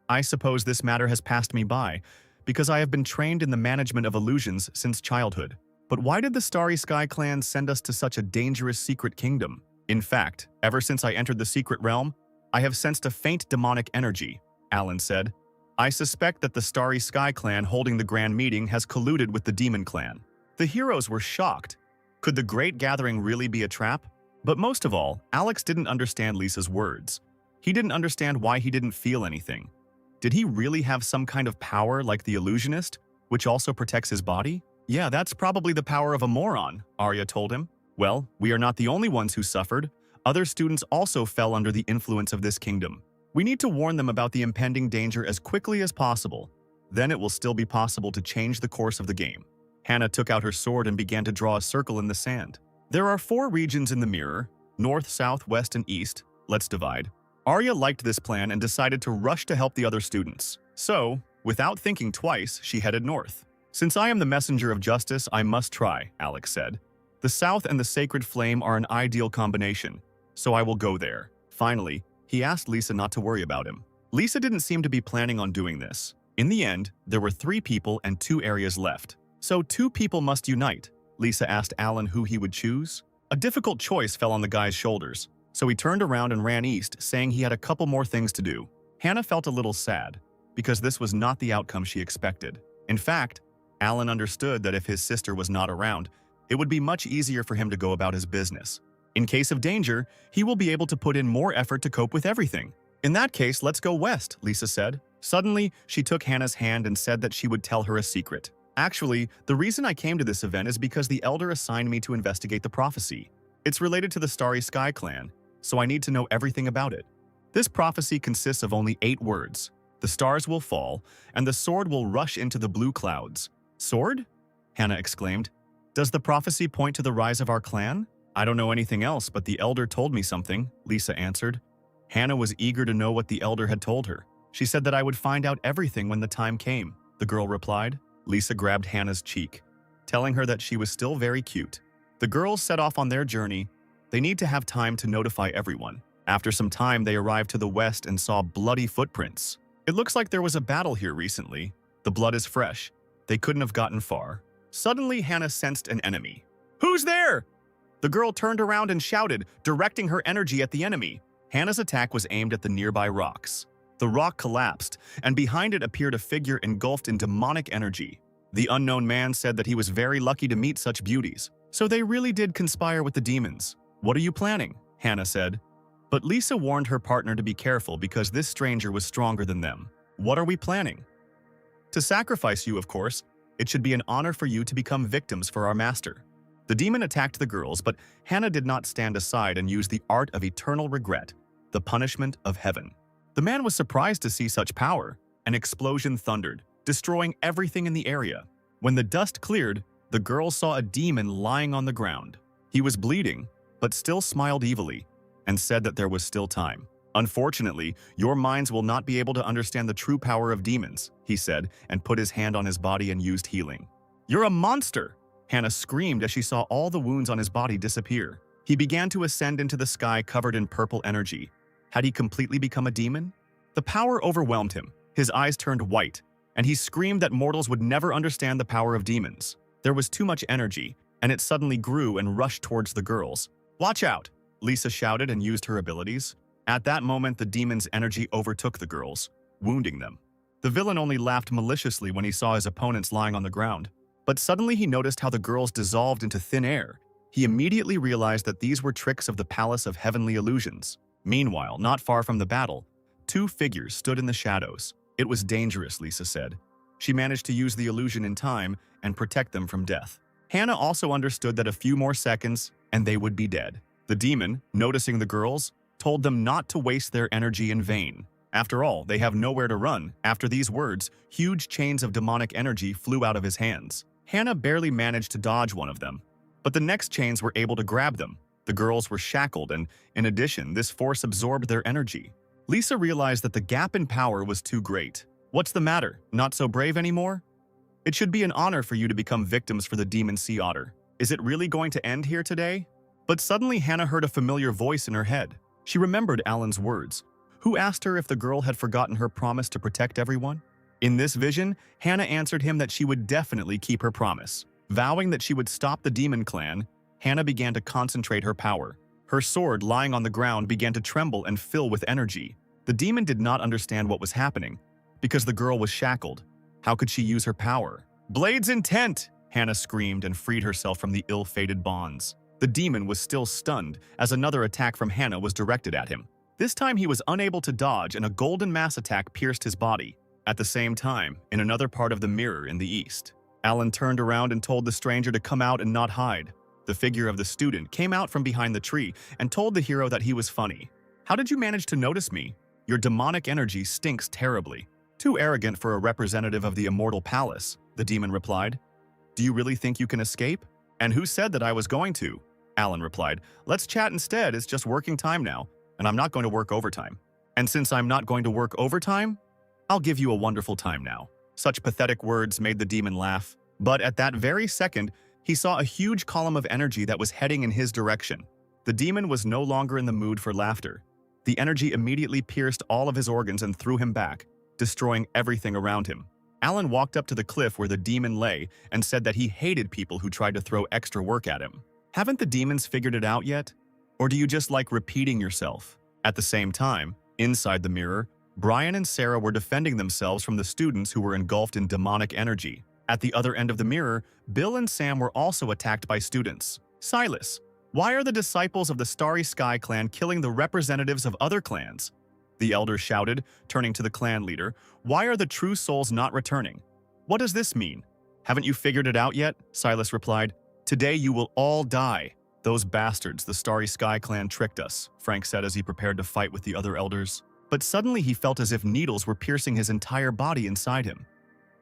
"I suppose this matter has passed me by, because I have been trained in the management of illusions since childhood. But why did the Starry Sky clan send us to such a dangerous secret kingdom? In fact, ever since I entered the secret realm, I have sensed a faint demonic energy," Alan said. "I suspect that the Starry Sky clan holding the grand meeting has colluded with the Demon clan." The heroes were shocked. Could the Great Gathering really be a trap? But most of all, Alex didn't understand Lisa's words. He didn't understand why he didn't feel anything. Did he really have some kind of power like the illusionist, which also protects his body? "Yeah, that's probably the power of a moron," Arya told him. "Well, we are not the only ones who suffered. Other students also fell under the influence of this kingdom. We need to warn them about the impending danger as quickly as possible. Then it will still be possible to change the course of the game." Hannah took out her sword and began to draw a circle in the sand. "There are 4 regions in the mirror, north, south, west, and east. Let's divide." Arya liked this plan and decided to rush to help the other students. So, without thinking twice, she headed north. "Since I am the messenger of justice, I must try," Alex said. "The south and the sacred flame are an ideal combination, so I will go there." Finally, he asked Lisa not to worry about him. Lisa didn't seem to be planning on doing this. In the end, there were 3 people and 2 areas left. So 2 people must unite. Lisa asked Alan who he would choose. A difficult choice fell on the guy's shoulders, so he turned around and ran east, saying he had a couple more things to do. Hannah felt a little sad, because this was not the outcome she expected. In fact, Alan understood that if his sister was not around, it would be much easier for him to go about his business. In case of danger, he will be able to put in more effort to cope with everything. "In that case, let's go west," Lisa said. Suddenly, she took Hannah's hand and said that she would tell her a secret. "Actually, the reason I came to this event is because the Elder assigned me to investigate the prophecy. It's related to the Starry Sky clan, so I need to know everything about it. This prophecy consists of only 8 words. The stars will fall, and the sword will rush into the blue clouds." "Sword?" Hannah exclaimed. "Does the prophecy point to the rise of our clan?" "I don't know anything else, but the Elder told me something," Lisa answered. Hannah was eager to know what the Elder had told her. "She said that I would find out everything when the time came," the girl replied. Lisa grabbed Hannah's cheek, telling her that she was still very cute. The girls set off on their journey, They need to have time to notify everyone. After some time, they arrived to the west and saw bloody footprints. It looks like there was a battle here recently. The blood is fresh. They couldn't have gotten far. Suddenly, Hannah sensed an enemy. "Who's there?" The girl turned around and shouted, directing her energy at the enemy. Hannah's attack was aimed at the nearby rocks. The rock collapsed, and behind it appeared a figure engulfed in demonic energy. The unknown man said that he was very lucky to meet such beauties. So they really did conspire with the demons. "What are you planning?" Hannah said. But Lisa warned her partner to be careful because this stranger was stronger than them. "What are we planning?" "To sacrifice you, of course. It should be an honor for you to become victims for our master." The demon attacked the girls, but Hannah did not stand aside and use the art of eternal regret, the punishment of heaven. The man was surprised to see such power. An explosion thundered, destroying everything in the area. When the dust cleared, the girls saw a demon lying on the ground. He was bleeding, but still smiled evilly, and said that there was still time. "Unfortunately, your minds will not be able to understand the true power of demons," he said, and put his hand on his body and used healing. "You're a monster!" Hannah screamed as she saw all the wounds on his body disappear. He began to ascend into the sky covered in purple energy. Had he completely become a demon? The power overwhelmed him. His eyes turned white, and he screamed that mortals would never understand the power of demons. There was too much energy, and it suddenly grew and rushed towards the girls. "Watch out!" Lisa shouted and used her abilities. At that moment, the demon's energy overtook the girls, wounding them. The villain only laughed maliciously when he saw his opponents lying on the ground. But suddenly he noticed how the girls dissolved into thin air. He immediately realized that these were tricks of the Palace of Heavenly Illusions. Meanwhile, not far from the battle, two figures stood in the shadows. It was dangerous, Lisa said. She managed to use the illusion in time and protect them from death. Hannah also understood that a few more seconds and they would be dead. The demon, noticing the girls, told them not to waste their energy in vain. After all, they have nowhere to run. After these words, huge chains of demonic energy flew out of his hands. Hannah barely managed to dodge one of them, but the next chains were able to grab them. The girls were shackled, and in addition, this force absorbed their energy. Lisa realized that the gap in power was too great. "What's the matter? Not so brave anymore? It should be an honor for you to become victims for the demon sea otter. Is it really going to end here today?" But suddenly Hannah heard a familiar voice in her head. She remembered Alan's words, who asked her if the girl had forgotten her promise to protect everyone. In this vision, Hannah answered him that she would definitely keep her promise. Vowing that she would stop the demon clan, Hannah began to concentrate her power. Her sword, lying on the ground, began to tremble and fill with energy. The demon did not understand what was happening, because the girl was shackled. How could she use her power? "Blade's intent!" Hannah screamed and freed herself from the ill-fated bonds. The demon was still stunned, as another attack from Hannah was directed at him. This time he was unable to dodge, and a golden mass attack pierced his body. At the same time, in another part of the mirror in the east, Alan turned around and told the stranger to come out and not hide. The figure of the student came out from behind the tree and told the hero that he was funny. "How did you manage to notice me? Your demonic energy stinks terribly." "Too arrogant for a representative of the immortal palace," the demon replied. "Do you really think you can escape?" "And who said that I was going to?" Alan replied. "Let's chat instead. It's just working time now, and I'm not going to work overtime. And since I'm not going to work overtime, I'll give you a wonderful time now." Such pathetic words made the demon laugh. But at that very second, he saw a huge column of energy that was heading in his direction. The demon was no longer in the mood for laughter. The energy immediately pierced all of his organs and threw him back, destroying everything around him. Alan walked up to the cliff where the demon lay and said that he hated people who tried to throw extra work at him. Haven't the demons figured it out yet? Or do you just like repeating yourself? At the same time, inside the mirror, Brian and Sarah were defending themselves from the students who were engulfed in demonic energy. At the other end of the mirror, Bill and Sam were also attacked by students. "Silas, why are the disciples of the Starry Sky clan killing the representatives of other clans?" The elder shouted, turning to the clan leader. "Why are the true souls not returning? What does this mean?" "Haven't you figured it out yet?" Silas replied. "Today you will all die." "Those bastards, the Starry Sky clan tricked us," Frank said as he prepared to fight with the other elders. But suddenly he felt as if needles were piercing his entire body inside him.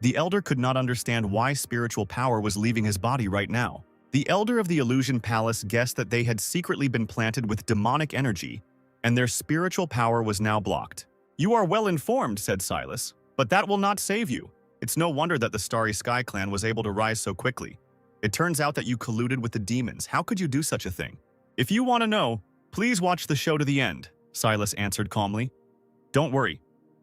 The elder could not understand why spiritual power was leaving his body right now. The elder of the Illusion Palace guessed that they had secretly been planted with demonic energy, and their spiritual power was now blocked. "You are well informed," said Silas, "but that will not save you. It's no wonder that the Starry Sky clan was able to rise so quickly. It turns out that you colluded with the demons. How could you do such a thing? If you want to know, please watch the show to the end, Silas answered calmly. Don't worry.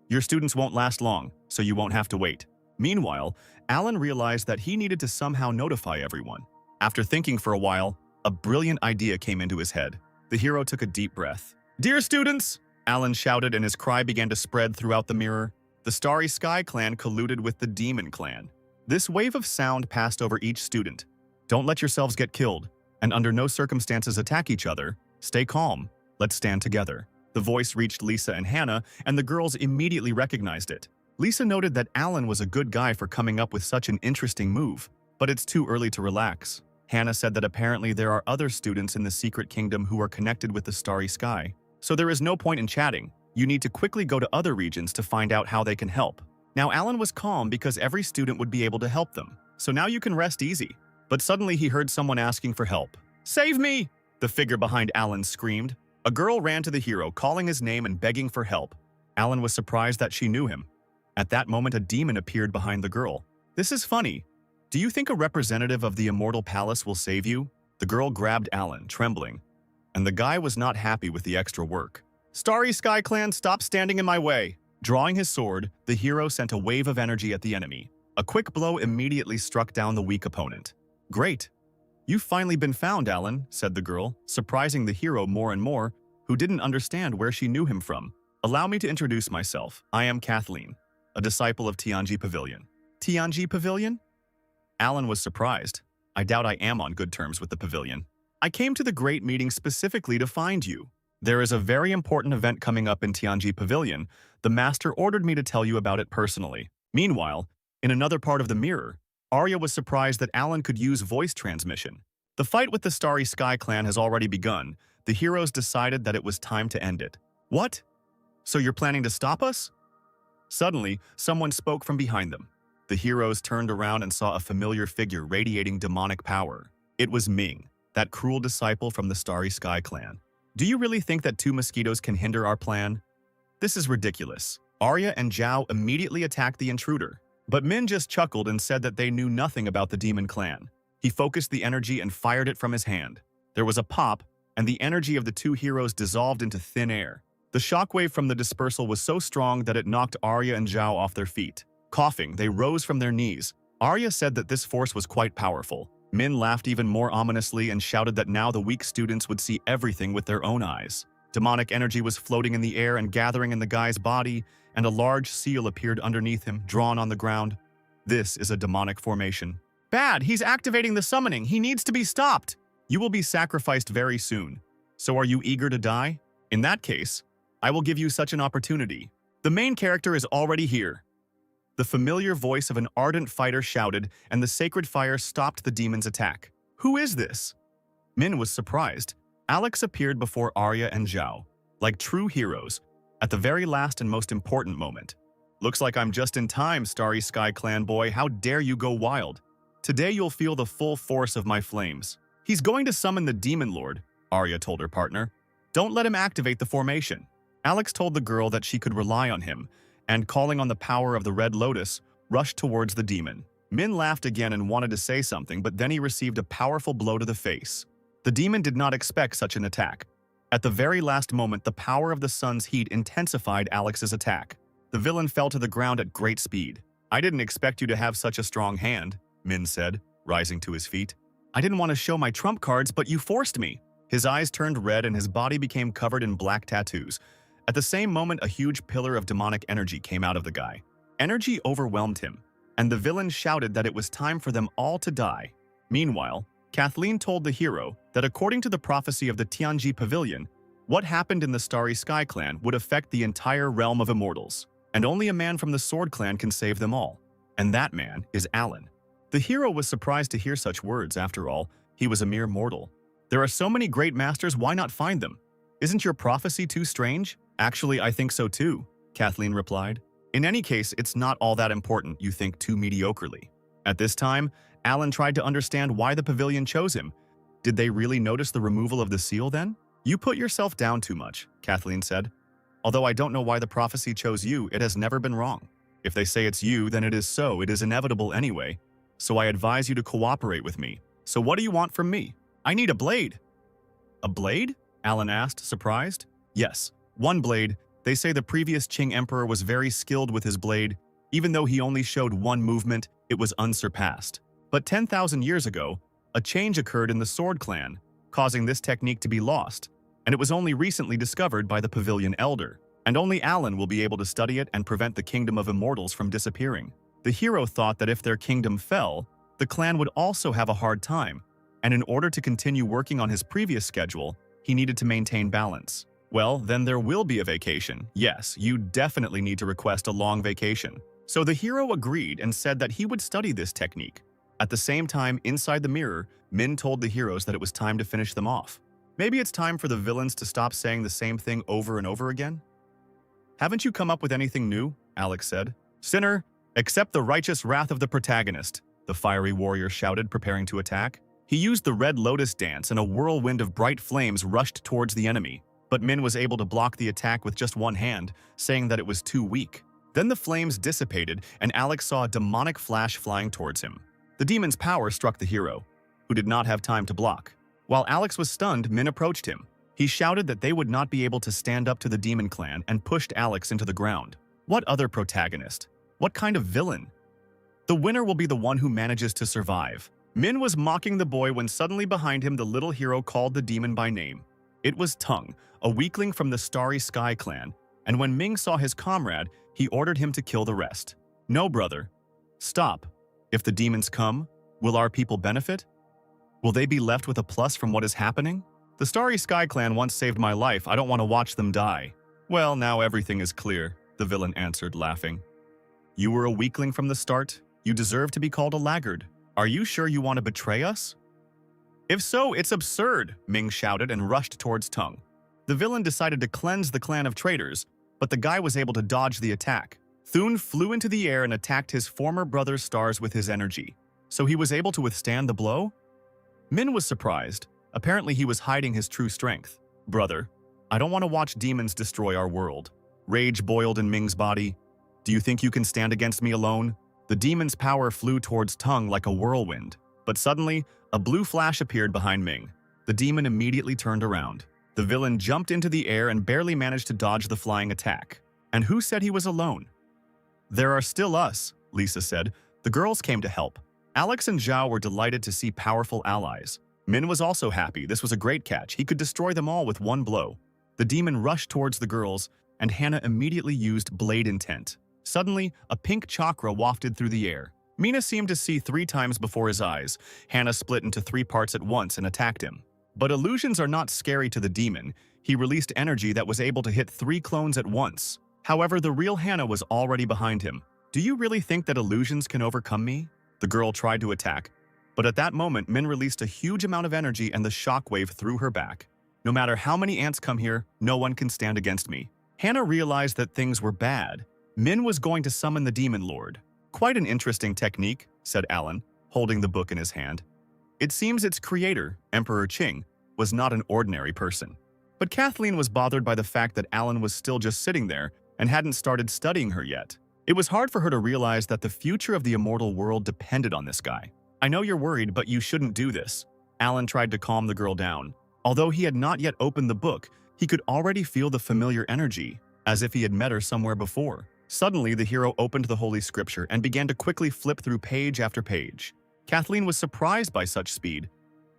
Your students won't last long, so you won't have to wait. Meanwhile, Alan realized that he needed to somehow notify everyone. After thinking for a while, a brilliant idea came into his head. The hero took a deep breath. Dear students, Alan shouted, and his cry began to spread throughout the mirror. The Starry Sky clan colluded with the Demon clan. This wave of sound passed over each student. Don't let yourselves get killed, and under no circumstances attack each other. Stay calm. Let's stand together. The voice reached Lisa and Hannah, and the girls immediately recognized it. Lisa noted that Alan was a good guy for coming up with such an interesting move, but it's too early to relax. Hannah said that apparently there are other students in the Secret Kingdom who are connected with the Starry Sky, so there is no point in chatting. You need to quickly go to other regions to find out how they can help. Now Alan was calm because every student would be able to help them, so now you can rest easy. But suddenly he heard someone asking for help. Save me! The figure behind Alan screamed. A girl ran to the hero, calling his name and begging for help. Alan was surprised that she knew him. At that moment, a demon appeared behind the girl. This is funny. Do you think a representative of the Immortal Palace will save you? The girl grabbed Alan, trembling, and the guy was not happy with the extra work. Starry Sky Clan, stop standing in my way! Drawing his sword, the hero sent a wave of energy at the enemy. A quick blow immediately struck down the weak opponent. Great! You've finally been found, Alan, said the girl, surprising the hero more and more, who didn't understand where she knew him from. Allow me to introduce myself. I am Kathleen, a disciple of Tianji Pavilion. Tianji Pavilion? Alan was surprised. I doubt I am on good terms with the pavilion. I came to the great meeting specifically to find you. There is a very important event coming up in Tianji Pavilion. The master ordered me to tell you about it personally. Meanwhile, in another part of the mirror, Arya was surprised that Alan could use voice transmission. The fight with the Starry Sky clan has already begun. The heroes decided that it was time to end it. What? So you're planning to stop us? Suddenly, someone spoke from behind them. The heroes turned around and saw a familiar figure radiating demonic power. It was Ming, that cruel disciple from the Starry Sky clan. Do you really think that 2 mosquitoes can hinder our plan? This is ridiculous. Arya and Zhao immediately attacked the intruder, but Min just chuckled and said that they knew nothing about the demon clan. He focused the energy and fired it from his hand. There was a pop, and the energy of the 2 heroes dissolved into thin air. The shockwave from the dispersal was so strong that it knocked Arya and Zhao off their feet. Coughing, they rose from their knees. Arya said that this force was quite powerful. Min laughed even more ominously and shouted that now the weak students would see everything with their own eyes. Demonic energy was floating in the air and gathering in the guy's body, and a large seal appeared underneath him, drawn on the ground. This is a demonic formation. Bad, he's activating the summoning. He needs to be stopped. You will be sacrificed very soon. So are you eager to die? In that case, I will give you such an opportunity. The main character is already here. The familiar voice of an ardent fighter shouted, and the sacred fire stopped the demon's attack. Who is this? Min was surprised. Alex appeared before Arya and Zhao, like true heroes, at the very last and most important moment. Looks like I'm just in time, Starry Sky Clan boy. How dare you go wild? Today you'll feel the full force of my flames. He's going to summon the Demon Lord, Arya told her partner. Don't let him activate the formation. Alex told the girl that she could rely on him, and calling on the power of the Red Lotus, rushed towards the demon. Min laughed again and wanted to say something, but then he received a powerful blow to the face. The demon did not expect such an attack. At the very last moment, the power of the sun's heat intensified Alex's attack. The villain fell to the ground at great speed. I didn't expect you to have such a strong hand, Min said, rising to his feet. I didn't want to show my trump cards, but you forced me. His eyes turned red and his body became covered in black tattoos. At the same moment, a huge pillar of demonic energy came out of the guy. Energy overwhelmed him, and the villain shouted that it was time for them all to die. Meanwhile, Kathleen told the hero that according to the prophecy of the Tianji Pavilion, what happened in the Starry Sky Clan would affect the entire realm of immortals, and only a man from the Sword Clan can save them all. And that man is Alan. The hero was surprised to hear such words. After all, he was a mere mortal. There are so many great masters, why not find them? Isn't your prophecy too strange? Actually, I think so too, Kathleen replied. In any case, it's not all that important, you think too mediocrely. At this time, Alan tried to understand why the pavilion chose him. Did they really notice the removal of the seal then? You put yourself down too much, Kathleen said. Although I don't know why the prophecy chose you, it has never been wrong. If they say it's you, then it is so, it is inevitable anyway. So I advise you to cooperate with me. So what do you want from me? I need a blade. A blade? Alan asked, surprised. Yes, one blade. They say the previous Qing emperor was very skilled with his blade. Even though he only showed one movement, it was unsurpassed. But 10,000 years ago, a change occurred in the Sword Clan, causing this technique to be lost, and it was only recently discovered by the Pavilion Elder. And only Alan will be able to study it and prevent the Kingdom of Immortals from disappearing. The hero thought that if their kingdom fell, the clan would also have a hard time, and in order to continue working on his previous schedule, he needed to maintain balance. Well, then there will be a vacation. Yes, you definitely need to request a long vacation. So the hero agreed and said that he would study this technique. At the same time, inside the mirror, Min told the heroes that it was time to finish them off. Maybe it's time for the villains to stop saying the same thing over and over again? Haven't you come up with anything new? Alex said. Sinner, accept the righteous wrath of the protagonist, the fiery warrior shouted, preparing to attack. He used the Red Lotus dance and a whirlwind of bright flames rushed towards the enemy, but Min was able to block the attack with just one hand, saying that it was too weak. Then the flames dissipated and Alex saw a demonic flash flying towards him. The demon's power struck the hero, who did not have time to block. While Alex was stunned, Min approached him. He shouted that they would not be able to stand up to the demon clan and pushed Alex into the ground. What other protagonist? What kind of villain? The winner will be the one who manages to survive. Min was mocking the boy when suddenly behind him the little hero called the demon by name. It was Tung, a weakling from the Starry Sky clan, and when Ming saw his comrade, he ordered him to kill the rest. No, brother. Stop. If the demons come, will our people benefit? Will they be left with a plus from what is happening? The Starry Sky clan once saved my life. I don't want to watch them die. Well, now everything is clear, the villain answered, laughing. You were a weakling from the start. You deserve to be called a laggard. Are you sure you want to betray us? If so, it's absurd, Ming shouted and rushed towards Tung. The villain decided to cleanse the clan of traitors, but the guy was able to dodge the attack. Thun flew into the air and attacked his former brother's stars with his energy. So he was able to withstand the blow? Min was surprised. Apparently he was hiding his true strength. Brother, I don't want to watch demons destroy our world. Rage boiled in Ming's body. Do you think you can stand against me alone? The demon's power flew towards Tung like a whirlwind. But suddenly, a blue flash appeared behind Ming. The demon immediately turned around. The villain jumped into the air and barely managed to dodge the flying attack. And who said he was alone? There are still us, Lisa said. The girls came to help. Alex and Zhao were delighted to see powerful allies. Min was also happy. This was a great catch. He could destroy them all with one blow. The demon rushed towards the girls, and Hannah immediately used Blade Intent. Suddenly, a pink chakra wafted through the air. Mina seemed to see 3 times before his eyes. Hannah split into 3 parts at once and attacked him. But illusions are not scary to the demon. He released energy that was able to hit 3 clones at once. However, the real Hannah was already behind him. Do you really think that illusions can overcome me? The girl tried to attack, but at that moment, Min released a huge amount of energy and the shockwave threw her back. No matter how many ants come here, no one can stand against me. Hannah realized that things were bad. Min was going to summon the Demon Lord. Quite an interesting technique, said Alan, holding the book in his hand. It seems its creator, Emperor Qing, was not an ordinary person. But Kathleen was bothered by the fact that Alan was still just sitting there and hadn't started studying her yet. It was hard for her to realize that the future of the immortal world depended on this guy. I know you're worried, but you shouldn't do this. Alan tried to calm the girl down. Although he had not yet opened the book, he could already feel the familiar energy, as if he had met her somewhere before. Suddenly, the hero opened the Holy Scripture and began to quickly flip through page after page. Kathleen was surprised by such speed.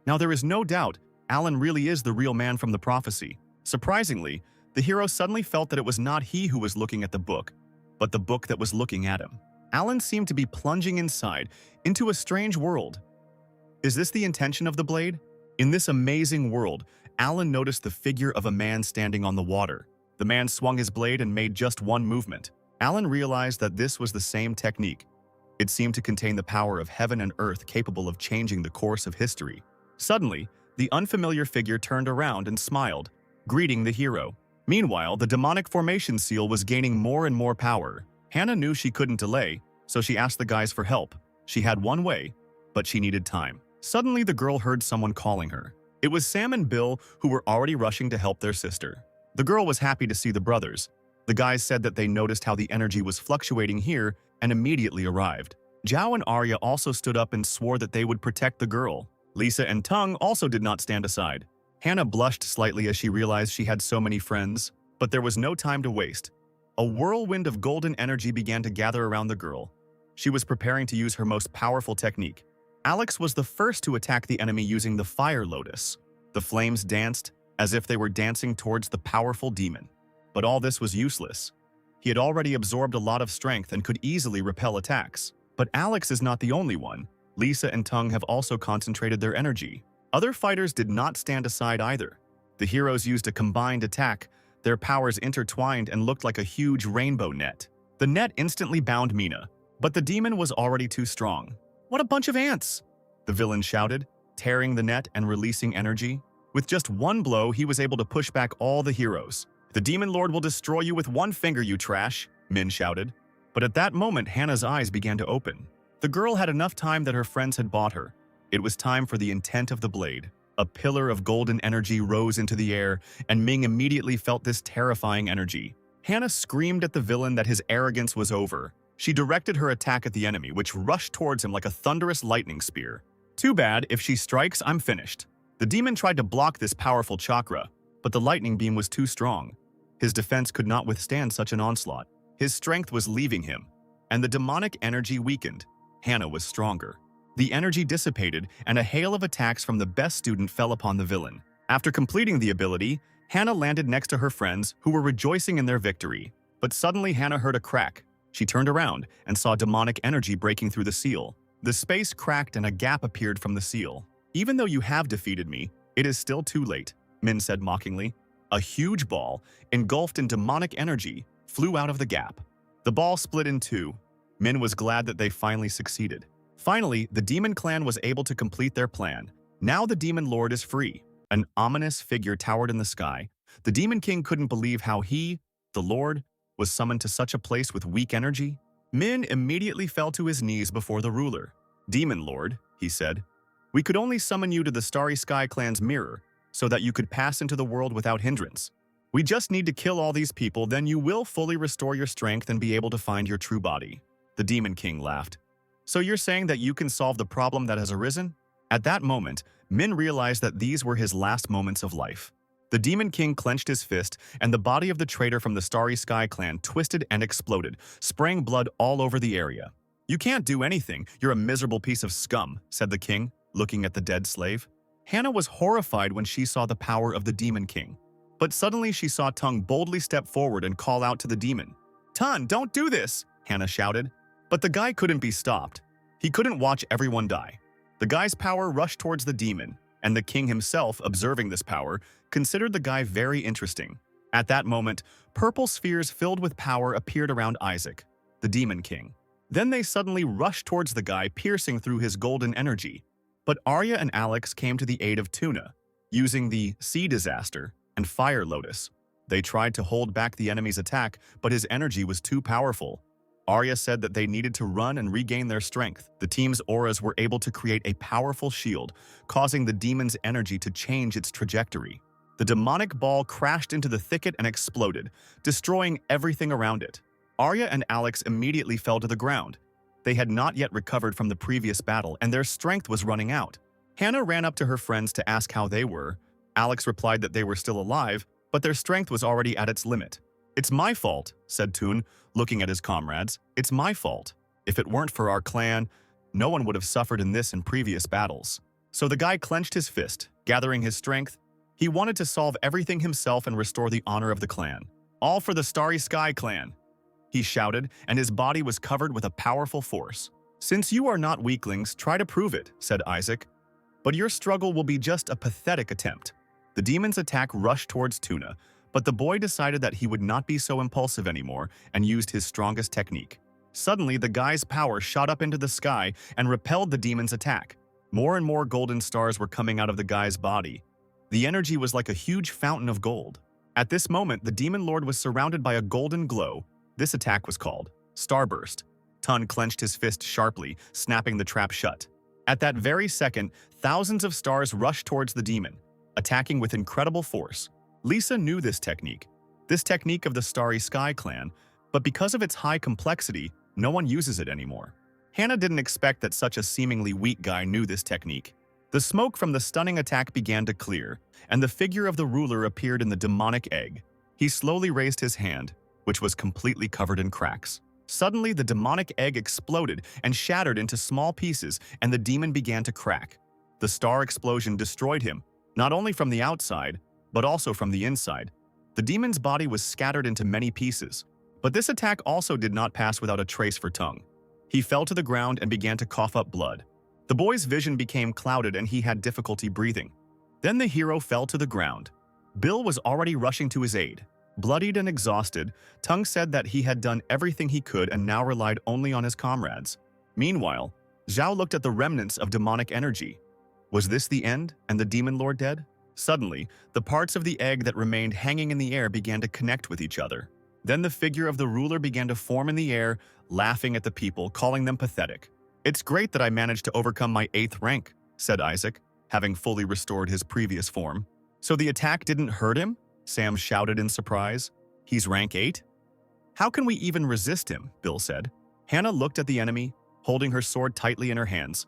Now there is no doubt, Alan really is the real man from the prophecy. Surprisingly, the hero suddenly felt that it was not he who was looking at the book, but the book that was looking at him. Alan seemed to be plunging inside, into a strange world. Is this the intention of the blade? In this amazing world, Alan noticed the figure of a man standing on the water. The man swung his blade and made just one movement. Alan realized that this was the same technique. It seemed to contain the power of heaven and earth capable of changing the course of history. Suddenly, the unfamiliar figure turned around and smiled, greeting the hero. Meanwhile, the demonic formation seal was gaining more and more power. Hannah knew she couldn't delay, so she asked the guys for help. She had one way, but she needed time. Suddenly, the girl heard someone calling her. It was Sam and Bill, who were already rushing to help their sister. The girl was happy to see the brothers. The guys said that they noticed how the energy was fluctuating here and immediately arrived. Zhao and Arya also stood up and swore that they would protect the girl. Lisa and Tung also did not stand aside. Hannah blushed slightly as she realized she had so many friends, but there was no time to waste. A whirlwind of golden energy began to gather around the girl. She was preparing to use her most powerful technique. Alex was the first to attack the enemy using the Fire Lotus. The flames danced as if they were dancing towards the powerful demon. But all this was useless. He had already absorbed a lot of strength and could easily repel attacks. But Alex is not the only one. Lisa and Tung have also concentrated their energy. Other fighters did not stand aside either. The heroes used a combined attack. Their powers intertwined and looked like a huge rainbow net. The net instantly bound Mina, but the demon was already too strong. "What a bunch of ants!" the villain shouted, tearing the net and releasing energy. With just one blow, he was able to push back all the heroes. "The demon lord will destroy you with one finger, you trash," Min shouted. But at that moment, Hannah's eyes began to open. The girl had enough time that her friends had bought her. It was time for the intent of the blade. A pillar of golden energy rose into the air, and Ming immediately felt this terrifying energy. Hannah screamed at the villain that his arrogance was over. She directed her attack at the enemy, which rushed towards him like a thunderous lightning spear. "Too bad, if she strikes, I'm finished." The demon tried to block this powerful chakra, but the lightning beam was too strong. His defense could not withstand such an onslaught. His strength was leaving him, and the demonic energy weakened. Hannah was stronger. The energy dissipated, and a hail of attacks from the best student fell upon the villain. After completing the ability, Hannah landed next to her friends, who were rejoicing in their victory. But suddenly Hannah heard a crack. She turned around and saw demonic energy breaking through the seal. The space cracked and a gap appeared from the seal. "Even though you have defeated me, it is still too late," Min said mockingly. A huge ball, engulfed in demonic energy, flew out of the gap. The ball split in two. Min was glad that they finally succeeded. Finally, the demon clan was able to complete their plan. Now the demon lord is free. An ominous figure towered in the sky. The demon king couldn't believe how he, the lord, was summoned to such a place with weak energy. Min immediately fell to his knees before the ruler. "Demon lord," he said, "we could only summon you to the Starry Sky clan's mirror so that you could pass into the world without hindrance. We just need to kill all these people, then you will fully restore your strength and be able to find your true body." The demon king laughed. "So you're saying that you can solve the problem that has arisen?" At that moment, Min realized that these were his last moments of life. The demon king clenched his fist, and the body of the traitor from the Starry Sky clan twisted and exploded, spraying blood all over the area. "You can't do anything, you're a miserable piece of scum," said the king, looking at the dead slave. Hannah was horrified when she saw the power of the demon king. But suddenly she saw Tung boldly step forward and call out to the demon. "Tun, don't do this!" Hannah shouted. But the guy couldn't be stopped. He couldn't watch everyone die. The guy's power rushed towards the demon, and the king himself, observing this power, considered the guy very interesting. At that moment, purple spheres filled with power appeared around Isaac, the demon king. Then they suddenly rushed towards the guy, piercing through his golden energy. But Arya and Alex came to the aid of Tuna, using the Sea Disaster and Fire Lotus. They tried to hold back the enemy's attack, but his energy was too powerful. Arya said that they needed to run and regain their strength. The team's auras were able to create a powerful shield, causing the demon's energy to change its trajectory. The demonic ball crashed into the thicket and exploded, destroying everything around it. Arya and Alex immediately fell to the ground. They had not yet recovered from the previous battle, and their strength was running out. Hannah ran up to her friends to ask how they were. Alex replied that they were still alive, but their strength was already at its limit. "It's my fault," said Toon, looking at his comrades. "It's my fault. If it weren't for our clan, no one would have suffered in this and previous battles." So the guy clenched his fist, gathering his strength. He wanted to solve everything himself and restore the honor of the clan. "All for the Starry Sky clan," he shouted, and his body was covered with a powerful force. "Since you are not weaklings, try to prove it," said Isaac. "But your struggle will be just a pathetic attempt." The demon's attack rushed towards Tuna, but the boy decided that he would not be so impulsive anymore and used his strongest technique. Suddenly, the guy's power shot up into the sky and repelled the demon's attack. More and more golden stars were coming out of the guy's body. The energy was like a huge fountain of gold. At this moment, the demon lord was surrounded by a golden glow. This attack was called Starburst. Tun clenched his fist sharply, snapping the trap shut. At that very second, thousands of stars rushed towards the demon, attacking with incredible force. Lisa knew this technique of the Starry Sky clan, but because of its high complexity, no one uses it anymore. Hannah didn't expect that such a seemingly weak guy knew this technique. The smoke from the stunning attack began to clear, and the figure of the ruler appeared in the demonic egg. He slowly raised his hand, which was completely covered in cracks. Suddenly, the demonic egg exploded and shattered into small pieces, and the demon began to crack. The star explosion destroyed him, not only from the outside, but also from the inside. The demon's body was scattered into many pieces. But this attack also did not pass without a trace for Tongue. He fell to the ground and began to cough up blood. The boy's vision became clouded and he had difficulty breathing. Then the hero fell to the ground. Bill was already rushing to his aid. Bloodied and exhausted, Tongue said that he had done everything he could and now relied only on his comrades. Meanwhile, Zhao looked at the remnants of demonic energy. Was this the end and the demon lord dead? Suddenly, the parts of the egg that remained hanging in the air began to connect with each other. Then the figure of the ruler began to form in the air, laughing at the people, calling them pathetic. "It's great that I managed to overcome my 8th rank," said Isaac, having fully restored his previous form. "So the attack didn't hurt him?" Sam shouted in surprise. "He's rank 8? How can we even resist him?" Bill said. Hannah looked at the enemy, holding her sword tightly in her hands.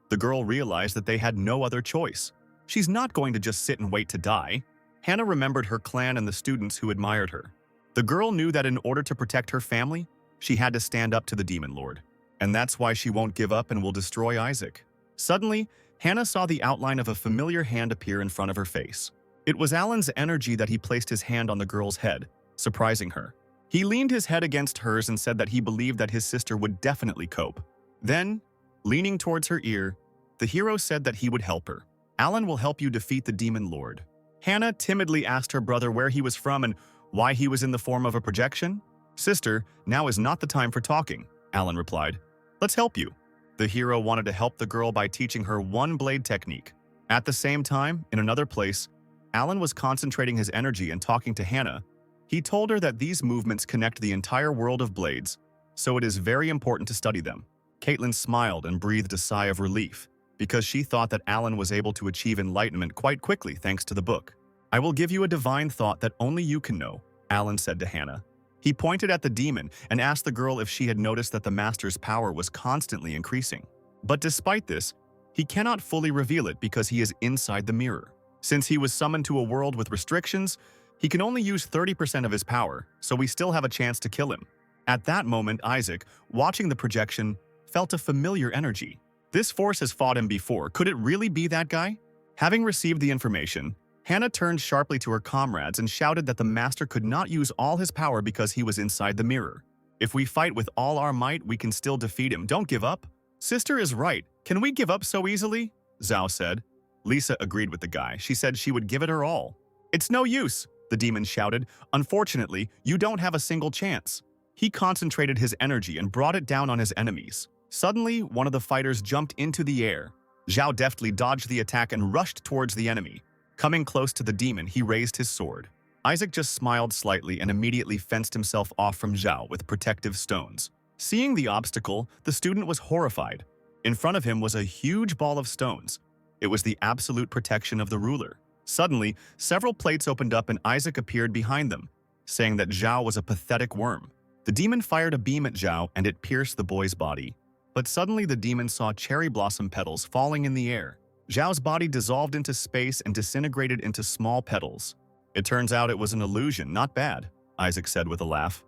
The girl realized that they had no other choice. She's not going to just sit and wait to die. Hannah remembered her clan and the students who admired her. The girl knew that in order to protect her family, she had to stand up to the demon lord. And that's why she won't give up and will destroy Isaac. Suddenly, Hannah saw the outline of a familiar hand appear in front of her face. It was Alan's energy that he placed his hand on the girl's head, surprising her. He leaned his head against hers and said that he believed that his sister would definitely cope. Then, leaning towards her ear, the hero said that he would help her. "Alan will help you defeat the demon lord." Hannah timidly asked her brother where he was from and why he was in the form of a projection. "Sister, now is not the time for talking," Alan replied. "Let's help you." The hero wanted to help the girl by teaching her one blade technique. At the same time, in another place, Alan was concentrating his energy and talking to Hannah. He told her that these movements connect the entire world of blades, so it is very important to study them. Caitlin smiled and breathed a sigh of relief, because she thought that Alan was able to achieve enlightenment quite quickly thanks to the book. "I will give you a divine thought that only you can know," Alan said to Hannah. He pointed at the demon and asked the girl if she had noticed that the master's power was constantly increasing. But despite this, he cannot fully reveal it because he is inside the mirror. Since he was summoned to a world with restrictions, he can only use 30% of his power, so we still have a chance to kill him. At that moment, Isaac, watching the projection, felt a familiar energy. This force has fought him before. Could it really be that guy? Having received the information, Hannah turned sharply to her comrades and shouted that the master could not use all his power because he was inside the mirror. "If we fight with all our might, we can still defeat him. Don't give up." "Sister is right. Can we give up so easily?" Zhao said. Lisa agreed with the guy. She said she would give it her all. "It's no use," the demon shouted. "Unfortunately, you don't have a single chance." He concentrated his energy and brought it down on his enemies. Suddenly, one of the fighters jumped into the air. Zhao deftly dodged the attack and rushed towards the enemy. Coming close to the demon, he raised his sword. Isaac just smiled slightly and immediately fenced himself off from Zhao with protective stones. Seeing the obstacle, the student was horrified. In front of him was a huge ball of stones. It was the absolute protection of the ruler. Suddenly, several plates opened up and Isaac appeared behind them, saying that Zhao was a pathetic worm. The demon fired a beam at Zhao and it pierced the boy's body. But suddenly the demon saw cherry blossom petals falling in the air. Zhao's body dissolved into space and disintegrated into small petals. "It turns out it was an illusion, not bad," Isaac said with a laugh.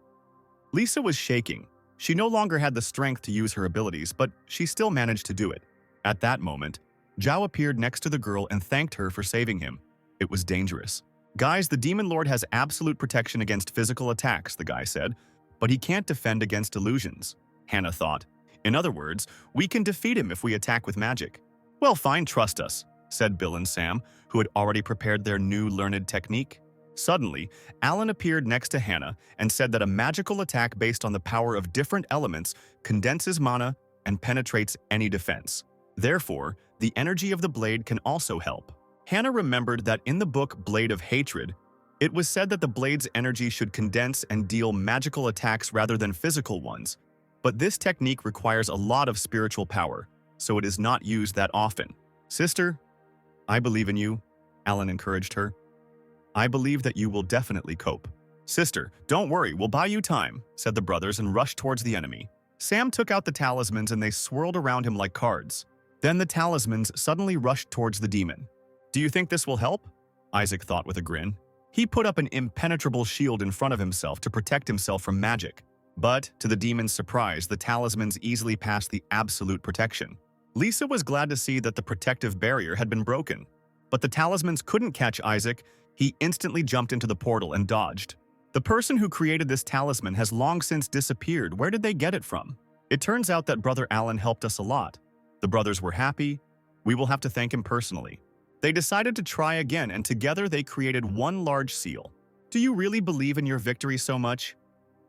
Lisa was shaking. She no longer had the strength to use her abilities, but she still managed to do it. At that moment, Zhao appeared next to the girl and thanked her for saving him. It was dangerous. "Guys, the demon lord has absolute protection against physical attacks," the guy said, "but he can't defend against illusions," Hannah thought. "In other words, we can defeat him if we attack with magic." "Well, fine, trust us," said Bill and Sam, who had already prepared their new learned technique. Suddenly, Alan appeared next to Hannah and said that a magical attack based on the power of different elements condenses mana and penetrates any defense. Therefore, the energy of the blade can also help. Hannah remembered that in the book Blade of Hatred, it was said that the blade's energy should condense and deal magical attacks rather than physical ones. But this technique requires a lot of spiritual power, so it is not used that often. "Sister, I believe in you," Alan encouraged her. "I believe that you will definitely cope." "Sister, don't worry, we'll buy you time," said the brothers and rushed towards the enemy. Sam took out the talismans and they swirled around him like cards. Then the talismans suddenly rushed towards the demon. "Do you think this will help?" Isaac thought with a grin. He put up an impenetrable shield in front of himself to protect himself from magic. But, to the demon's surprise, the talismans easily passed the absolute protection. Lisa was glad to see that the protective barrier had been broken. But the talismans couldn't catch Isaac. He instantly jumped into the portal and dodged. The person who created this talisman has long since disappeared. Where did they get it from? It turns out that Brother Alan helped us a lot. The brothers were happy. We will have to thank him personally. They decided to try again, and together they created one large seal. Do you really believe in your victory so much?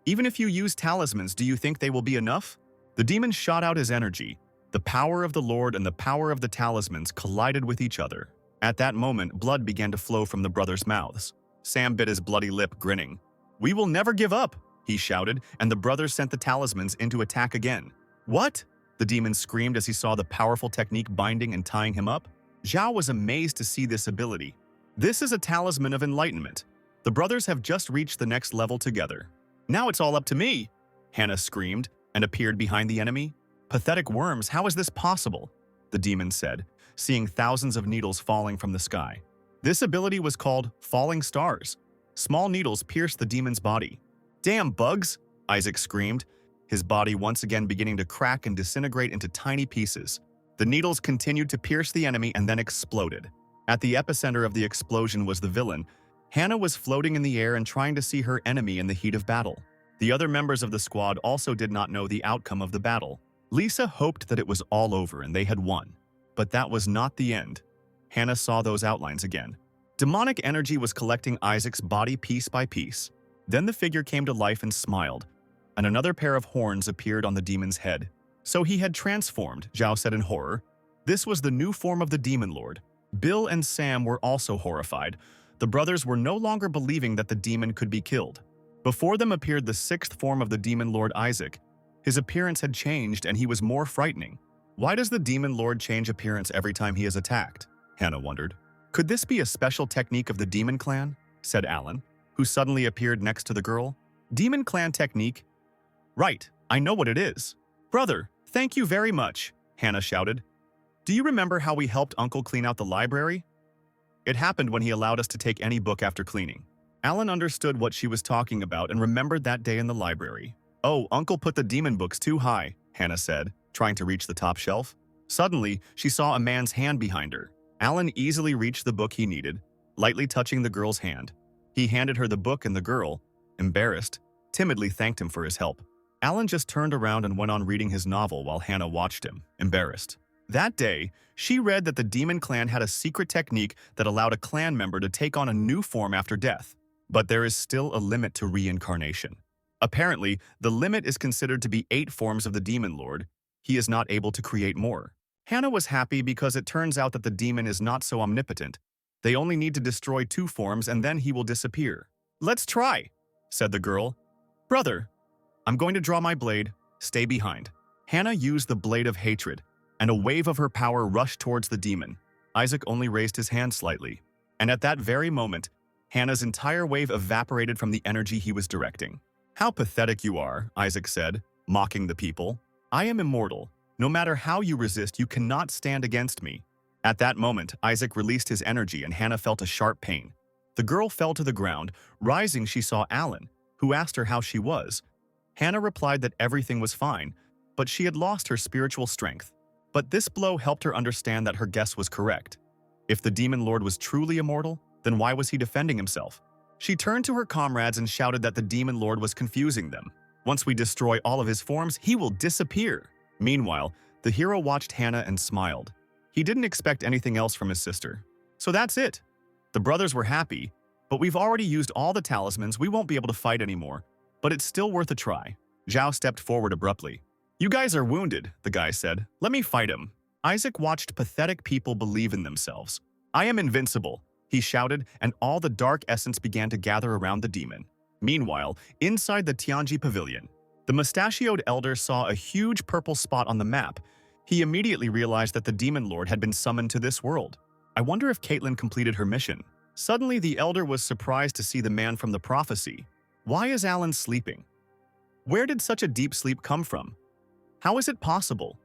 Even if you use talismans, do you think they will be enough? The demon shot out his energy. The power of the Lord and the power of the talismans collided with each other. At that moment, blood began to flow from the brothers' mouths. Sam bit his bloody lip, grinning. "We will never give up," he shouted, and the brothers sent the talismans into attack again. "What?" the demon screamed as he saw the powerful technique binding and tying him up. Zhao was amazed to see this ability. This is a talisman of enlightenment. The brothers have just reached the next level together. "Now it's all up to me," Hannah screamed and appeared behind the enemy. "Pathetic worms, how is this possible?" the demon said, seeing thousands of needles falling from the sky. This ability was called Falling Stars. Small needles pierced the demon's body. "Damn bugs!" Isaac screamed, his body once again beginning to crack and disintegrate into tiny pieces. The needles continued to pierce the enemy and then exploded. At the epicenter of the explosion was the villain. Hannah was floating in the air and trying to see her enemy in the heat of battle. The other members of the squad also did not know the outcome of the battle. Lisa hoped that it was all over and they had won. But that was not the end. Hannah saw those outlines again. Demonic energy was collecting Isaac's body piece by piece. Then the figure came to life and smiled, and another pair of horns appeared on the demon's head. So he had transformed, Zhao said in horror. This was the new form of the Demon Lord. Bill and Sam were also horrified. The brothers were no longer believing that the demon could be killed. Before them appeared the sixth form of the Demon Lord, Isaac. His appearance had changed and he was more frightening. Why does the Demon Lord change appearance every time he is attacked? Hannah wondered. Could this be a special technique of the Demon Clan? Said Alan, who suddenly appeared next to the girl. Demon Clan technique? Right, I know what it is. Brother, thank you very much, Hannah shouted. Do you remember how we helped Uncle clean out the library? It happened when he allowed us to take any book after cleaning. Alan understood what she was talking about and remembered that day in the library. Oh, Uncle put the demon books too high, Hannah said, trying to reach the top shelf. Suddenly, she saw a man's hand behind her. Alan easily reached the book he needed, lightly touching the girl's hand. He handed her the book and the girl, embarrassed, timidly thanked him for his help. Alan just turned around and went on reading his novel while Hannah watched him, embarrassed. That day, she read that the Demon Clan had a secret technique that allowed a clan member to take on a new form after death. But there is still a limit to reincarnation. Apparently, the limit is considered to be 8 forms of the Demon Lord. He is not able to create more. Hannah was happy because it turns out that the demon is not so omnipotent. They only need to destroy 2 forms and then he will disappear. Let's try, said the girl. Brother, I'm going to draw my blade. Stay behind. Hannah used the blade of hatred, and a wave of her power rushed towards the demon. Isaac only raised his hand slightly. And at that very moment, Hannah's entire wave evaporated from the energy he was directing. How pathetic you are, Isaac said, mocking the people. I am immortal. No matter how you resist, you cannot stand against me. At that moment, Isaac released his energy and Hannah felt a sharp pain. The girl fell to the ground. Rising, she saw Alan, who asked her how she was. Hannah replied that everything was fine, but she had lost her spiritual strength. But this blow helped her understand that her guess was correct. If the Demon Lord was truly immortal, then why was he defending himself? She turned to her comrades and shouted that the Demon Lord was confusing them. Once we destroy all of his forms, he will disappear. Meanwhile, the hero watched Hannah and smiled. He didn't expect anything else from his sister. So that's it. The brothers were happy, but we've already used all the talismans. We won't be able to fight anymore, but it's still worth a try. Zhao stepped forward abruptly. You guys are wounded, the guy said. Let me fight him. Isaac watched pathetic people believe in themselves. I am invincible, he shouted, and all the dark essence began to gather around the demon. Meanwhile, inside the Tianji pavilion, the mustachioed elder saw a huge purple spot on the map. He immediately realized that the Demon Lord had been summoned to this world. I wonder if Caitlin completed her mission. Suddenly, the elder was surprised to see the man from the prophecy. Why is Alan sleeping? Where did such a deep sleep come from? How is it possible?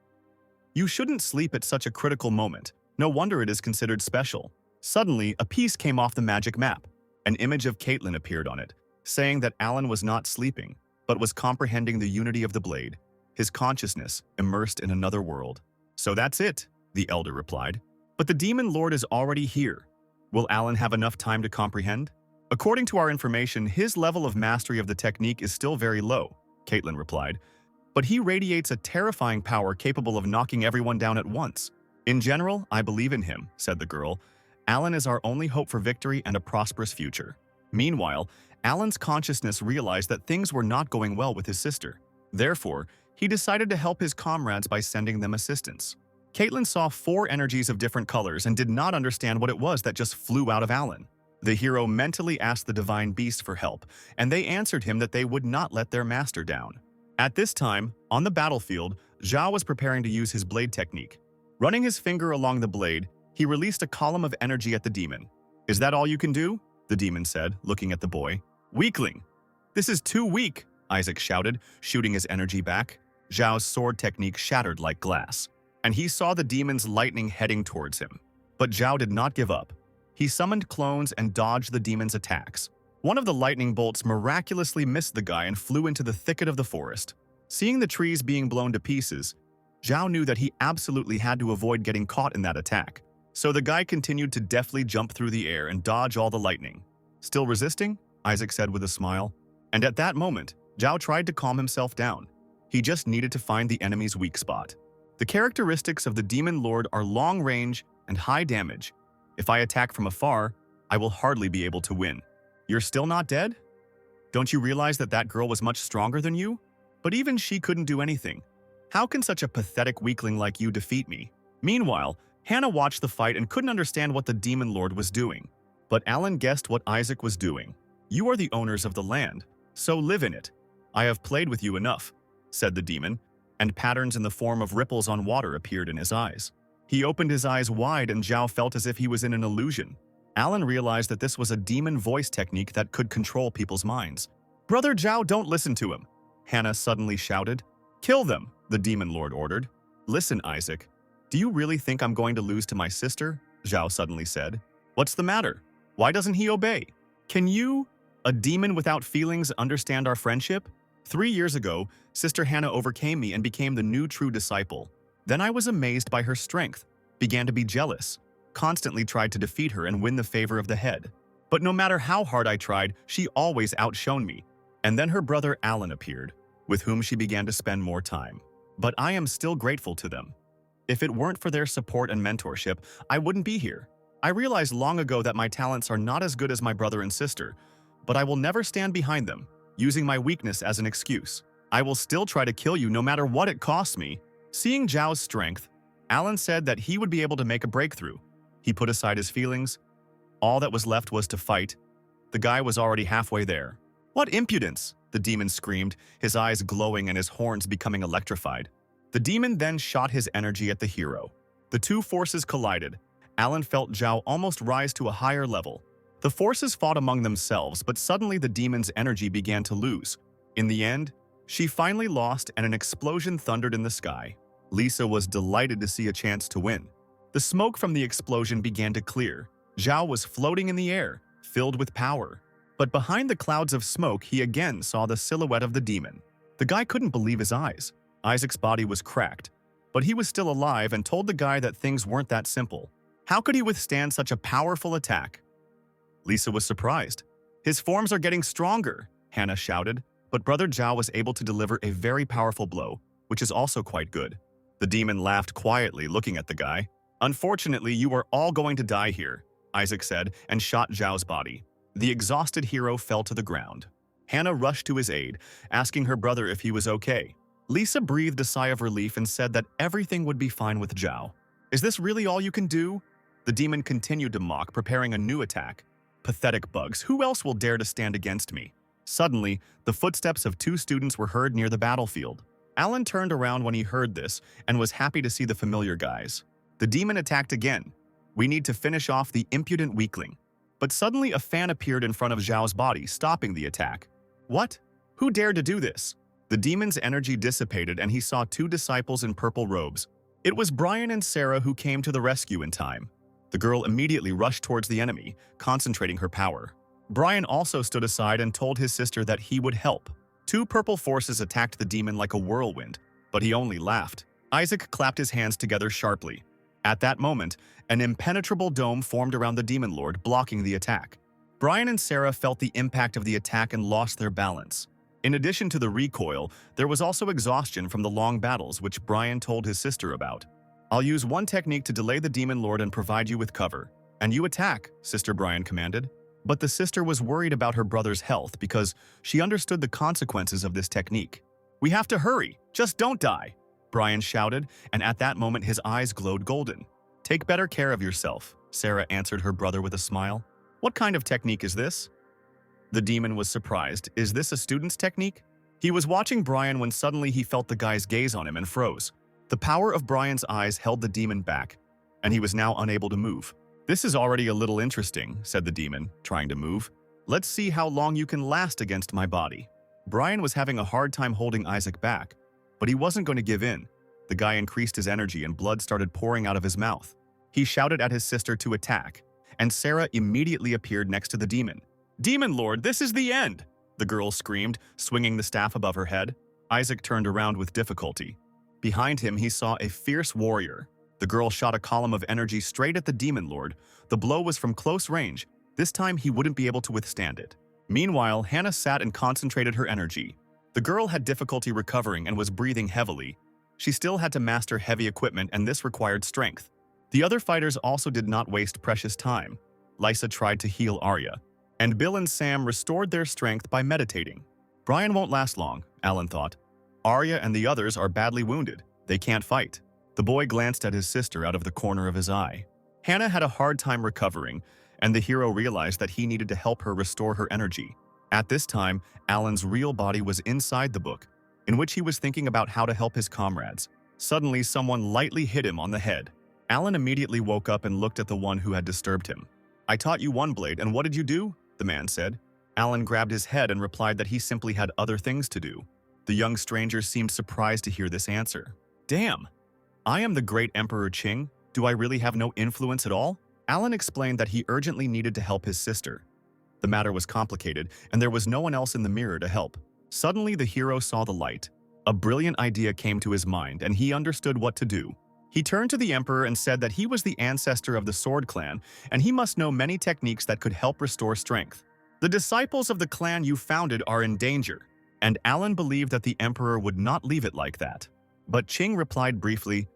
You shouldn't sleep at such a critical moment. No wonder it is considered special. Suddenly, a piece came off the magic map. An image of Caitlin appeared on it, saying that Alan was not sleeping, but was comprehending the unity of the blade, his consciousness immersed in another world. So that's it, the elder replied. But the demon lord is already here. Will Alan have enough time to comprehend? According to our information, his level of mastery of the technique is still very low, Caitlin replied. But he radiates a terrifying power capable of knocking everyone down at once. In general, I believe in him, said the girl. Alan is our only hope for victory and a prosperous future. Meanwhile, Alan's consciousness realized that things were not going well with his sister. Therefore, he decided to help his comrades by sending them assistance. Caitlin saw 4 energies of different colors and did not understand what it was that just flew out of Alan. The hero mentally asked the divine beast for help, and they answered him that they would not let their master down. At this time, on the battlefield, Zhao was preparing to use his blade technique. Running his finger along the blade, he released a column of energy at the demon. "Is that all you can do?" the demon said, looking at the boy. "Weakling! This is too weak!" Isaac shouted, shooting his energy back. Zhao's sword technique shattered like glass, and he saw the demon's lightning heading towards him. But Zhao did not give up. He summoned clones and dodged the demon's attacks. One of the lightning bolts miraculously missed the guy and flew into the thicket of the forest. Seeing the trees being blown to pieces, Zhao knew that he absolutely had to avoid getting caught in that attack. So the guy continued to deftly jump through the air and dodge all the lightning. "Still resisting?" Isaac said with a smile. And at that moment, Zhao tried to calm himself down. He just needed to find the enemy's weak spot. The characteristics of the Demon Lord are long range and high damage. If I attack from afar, I will hardly be able to win. "You're still not dead? Don't you realize that that girl was much stronger than you? But even she couldn't do anything. How can such a pathetic weakling like you defeat me?" Meanwhile, Hannah watched the fight and couldn't understand what the Demon Lord was doing. But Alan guessed what Isaac was doing. "You are the owners of the land, so live in it. I have played with you enough," said the demon, and patterns in the form of ripples on water appeared in his eyes. He opened his eyes wide and Zhao felt as if he was in an illusion. Alan realized that this was a demon voice technique that could control people's minds. "Brother Zhao, don't listen to him," Hannah suddenly shouted. "Kill them," the Demon Lord ordered. "Listen, Isaac, do you really think I'm going to lose to my sister?" Zhao suddenly said. "What's the matter? Why doesn't he obey? Can you, a demon without feelings, understand our friendship? 3 years ago, Sister Hannah overcame me and became the new true disciple. Then I was amazed by her strength, began to be jealous, constantly tried to defeat her and win the favor of the head. But no matter how hard I tried, she always outshone me. And then her brother Alan appeared, with whom she began to spend more time. But I am still grateful to them. If it weren't for their support and mentorship, I wouldn't be here. I realized long ago that my talents are not as good as my brother and sister, but I will never stand behind them, using my weakness as an excuse. I will still try to kill you no matter what it costs me." Seeing Zhao's strength, Alan said that he would be able to make a breakthrough. He put aside his feelings. All that was left was to fight. The guy was already halfway there. "What impudence!" the demon screamed, his eyes glowing and his horns becoming electrified. The demon then shot his energy at the hero. The two forces collided. Alan felt Zhao almost rise to a higher level. The forces fought among themselves, but suddenly the demon's energy began to lose. In the end, she finally lost and an explosion thundered in the sky. Lisa was delighted to see a chance to win. The smoke from the explosion began to clear. Zhao was floating in the air, filled with power. But behind the clouds of smoke, he again saw the silhouette of the demon. The guy couldn't believe his eyes. Isaac's body was cracked, but he was still alive and told the guy that things weren't that simple. How could he withstand such a powerful attack? Lisa was surprised. "His forms are getting stronger," Hannah shouted, but Brother Zhao was able to deliver a very powerful blow, which is also quite good. The demon laughed quietly, looking at the guy. "Unfortunately, you are all going to die here," Isaac said, and shot Zhao's body. The exhausted hero fell to the ground. Hannah rushed to his aid, asking her brother if he was okay. Lisa breathed a sigh of relief and said that everything would be fine with Zhao. "Is this really all you can do?" The demon continued to mock, preparing a new attack. "Pathetic bugs, who else will dare to stand against me?" Suddenly, the footsteps of 2 students were heard near the battlefield. Alan turned around when he heard this and was happy to see the familiar guys. The demon attacked again. "We need to finish off the impudent weakling." But suddenly a fan appeared in front of Zhao's body, stopping the attack. "What? Who dared to do this?" The demon's energy dissipated and he saw 2 disciples in purple robes. It was Brian and Sarah who came to the rescue in time. The girl immediately rushed towards the enemy, concentrating her power. Brian also stood aside and told his sister that he would help. Two purple forces attacked the demon like a whirlwind, but he only laughed. Isaac clapped his hands together sharply. At that moment, an impenetrable dome formed around the demon lord, blocking the attack. Brian and Sarah felt the impact of the attack and lost their balance. In addition to the recoil, there was also exhaustion from the long battles, which Brian told his sister about. "I'll use one technique to delay the demon lord and provide you with cover. And you attack," Sister Brian commanded. But the sister was worried about her brother's health because she understood the consequences of this technique. "We have to hurry! Just don't die!" Brian shouted, and at that moment his eyes glowed golden. "Take better care of yourself," Sarah answered her brother with a smile. "What kind of technique is this?" The demon was surprised. "Is this a student's technique?" He was watching Brian when suddenly he felt the guy's gaze on him and froze. The power of Brian's eyes held the demon back, and he was now unable to move. "This is already a little interesting," said the demon, trying to move. "Let's see how long you can last against my body." Brian was having a hard time holding Isaac back, but he wasn't going to give in. The guy increased his energy and blood started pouring out of his mouth. He shouted at his sister to attack, and Sarah immediately appeared next to the demon. "Demon Lord, this is the end!" the girl screamed, swinging the staff above her head. Isaac turned around with difficulty. Behind him, he saw a fierce warrior. The girl shot a column of energy straight at the demon lord. The blow was from close range. This time, he wouldn't be able to withstand it. Meanwhile, Hannah sat and concentrated her energy. The girl had difficulty recovering and was breathing heavily. She still had to master heavy equipment, and this required strength. The other fighters also did not waste precious time. Lysa tried to heal Arya, and Bill and Sam restored their strength by meditating. Brian won't last long, Alan thought. Arya and the others are badly wounded. They can't fight. The boy glanced at his sister out of the corner of his eye. Hannah had a hard time recovering, and the hero realized that he needed to help her restore her energy. At this time, Alan's real body was inside the book, in which he was thinking about how to help his comrades. Suddenly, someone lightly hit him on the head. Alan immediately woke up and looked at the one who had disturbed him. "I taught you one blade, and what did you do?" the man said. Alan grabbed his head and replied that he simply had other things to do. The young stranger seemed surprised to hear this answer. "Damn! I am the great Emperor Qing. Do I really have no influence at all?" Alan explained that he urgently needed to help his sister. The matter was complicated, and there was no one else in the mirror to help. Suddenly, the hero saw the light. A brilliant idea came to his mind, and he understood what to do. He turned to the Emperor and said that he was the ancestor of the Sword Clan, and he must know many techniques that could help restore strength. "The disciples of the clan you founded are in danger," and Alan believed that the Emperor would not leave it like that. But Qing replied briefly,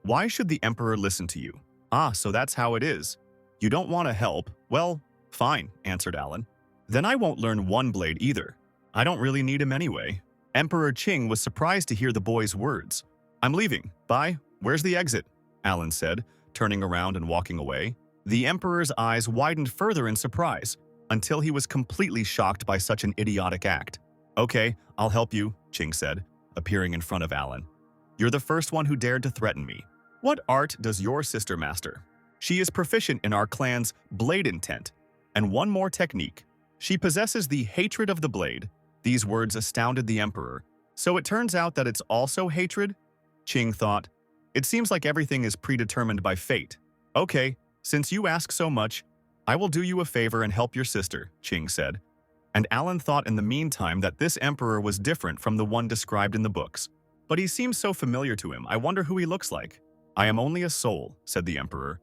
"Why should the Emperor listen to you?" "Ah, so that's how it is. You don't want to help. Well, fine," answered Alan. "Then I won't learn one blade either. I don't really need him anyway." Emperor Qing was surprised to hear the boy's words. "I'm leaving. Bye. Where's the exit?" Alan said, turning around and walking away. The Emperor's eyes widened further in surprise, until he was completely shocked by such an idiotic act. "Okay, I'll help you," Qing said, appearing in front of Alan. "You're the first one who dared to threaten me. What art does your sister master?" "She is proficient in our clan's blade intent, and one more technique. She possesses the hatred of the blade." These words astounded the Emperor. "So it turns out that it's also hatred?" Qing thought. "It seems like everything is predetermined by fate." "Okay, since you ask so much, I will do you a favor and help your sister," Qing said. And Alan thought in the meantime that this Emperor was different from the one described in the books. "But he seems so familiar to him. I wonder who he looks like." "I am only a soul," said the Emperor,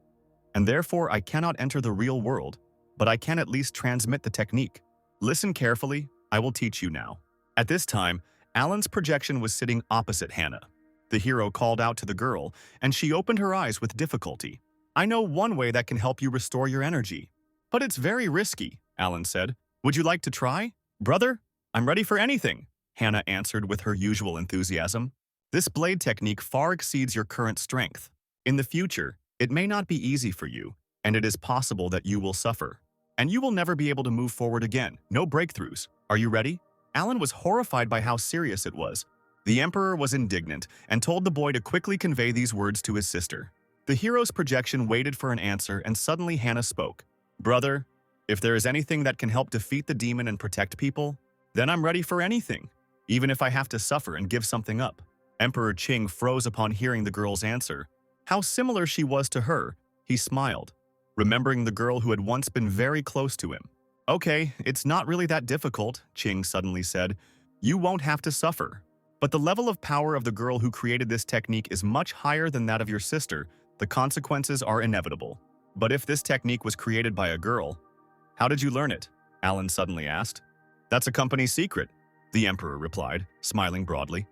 "and therefore I cannot enter the real world, but I can at least transmit the technique. Listen carefully, I will teach you now." At this time, Alan's projection was sitting opposite Hannah. The hero called out to the girl, and she opened her eyes with difficulty. "I know one way that can help you restore your energy." "But it's very risky," Alan said. "Would you like to try?" "Brother, I'm ready for anything," Hannah answered with her usual enthusiasm. "This blade technique far exceeds your current strength. In the future, it may not be easy for you, and it is possible that you will suffer. And you will never be able to move forward again. No breakthroughs. Are you ready?" Alan was horrified by how serious it was. The Emperor was indignant and told the boy to quickly convey these words to his sister. The hero's projection waited for an answer, and suddenly Hannah spoke. "Brother, if there is anything that can help defeat the demon and protect people, then I'm ready for anything, even if I have to suffer and give something up." Emperor Qing froze upon hearing the girl's answer. How similar she was to her, he smiled, remembering the girl who had once been very close to him. Okay, it's not really that difficult, Qing suddenly said. You won't have to suffer. But the level of power of the girl who created this technique is much higher than that of your sister. The consequences are inevitable. But if this technique was created by a girl, how did you learn it? Alan suddenly asked. That's a company secret, the Emperor replied, smiling broadly.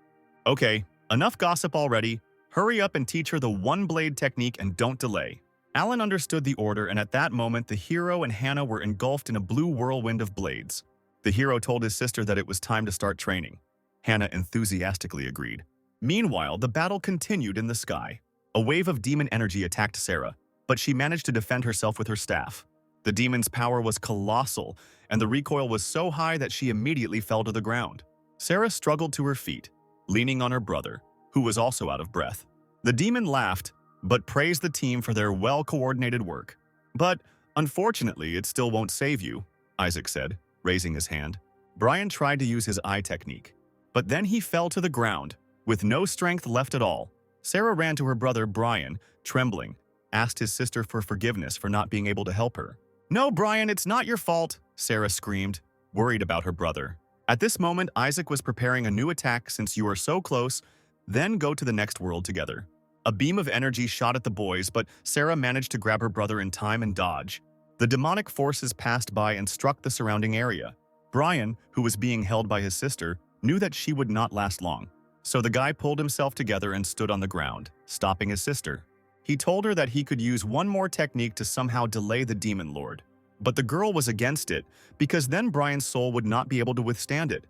Okay, enough gossip already. Hurry up and teach her the one-blade technique and don't delay. Alan understood the order, and at that moment the hero and Hannah were engulfed in a blue whirlwind of blades. The hero told his sister that it was time to start training. Hannah enthusiastically agreed. Meanwhile, the battle continued in the sky. A wave of demon energy attacked Sarah, but she managed to defend herself with her staff. The demon's power was colossal, and the recoil was so high that she immediately fell to the ground. Sarah struggled to her feet, leaning on her brother, who was also out of breath. The demon laughed, but praised the team for their well-coordinated work. But, unfortunately, it still won't save you, Isaac said, raising his hand. Brian tried to use his eye technique, but then he fell to the ground, with no strength left at all. Sarah ran to her brother Brian, trembling, asked his sister for forgiveness for not being able to help her. No, Brian, it's not your fault, Sarah screamed, worried about her brother. At this moment, Isaac was preparing a new attack. Since you are so close, then go to the next world together. A beam of energy shot at the boys, but Sarah managed to grab her brother in time and dodge. The demonic forces passed by and struck the surrounding area. Brian, who was being held by his sister, knew that she would not last long. So the guy pulled himself together and stood on the ground, stopping his sister. He told her that he could use one more technique to somehow delay the demon lord. But the girl was against it, because then Brian's soul would not be able to withstand it.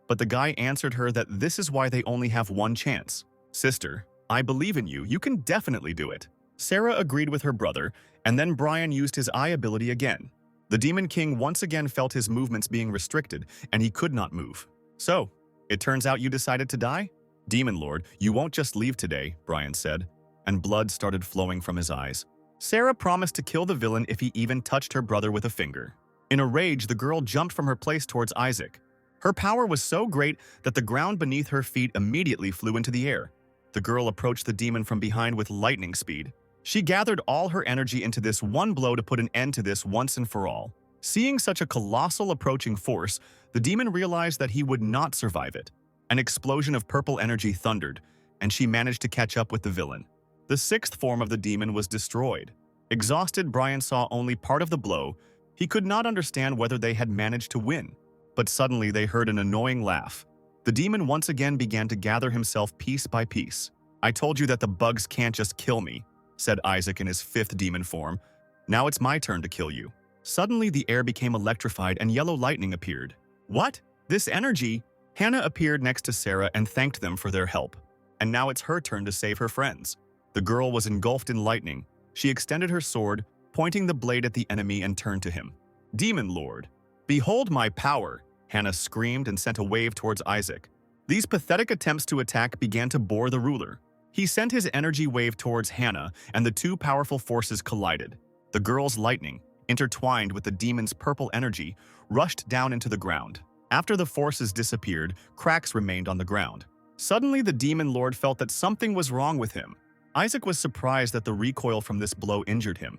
But the guy answered her that this is why they only have one chance. Sister, I believe in you. You can definitely do it. Sarah agreed with her brother, and then Brian used his eye ability again. The Demon King once again felt his movements being restricted, and he could not move. So, it turns out you decided to die? Demon Lord, you won't just leave today, Brian said, and blood started flowing from his eyes. Sarah promised to kill the villain if he even touched her brother with a finger. In a rage, the girl jumped from her place towards Isaac. Her power was so great that the ground beneath her feet immediately flew into the air. The girl approached the demon from behind with lightning speed. She gathered all her energy into this one blow to put an end to this once and for all. Seeing such a colossal approaching force, the demon realized that he would not survive it. An explosion of purple energy thundered, and she managed to catch up with the villain. The sixth form of the demon was destroyed. Exhausted, Brian saw only part of the blow. He could not understand whether they had managed to win. But suddenly they heard an annoying laugh. The demon once again began to gather himself piece by piece. I told you that the bugs can't just kill me, said Isaac in his fifth demon form. Now it's my turn to kill you. Suddenly the air became electrified and yellow lightning appeared. What? This energy? Hannah appeared next to Sarah and thanked them for their help. And now it's her turn to save her friends. The girl was engulfed in lightning. She extended her sword, pointing the blade at the enemy, and turned to him. Demon Lord, behold my power, Hannah screamed and sent a wave towards Isaac. These pathetic attempts to attack began to bore the ruler. He sent his energy wave towards Hannah, and the two powerful forces collided. The girl's lightning, intertwined with the demon's purple energy, rushed down into the ground. After the forces disappeared, cracks remained on the ground. Suddenly, the demon lord felt that something was wrong with him. Isaac was surprised that the recoil from this blow injured him.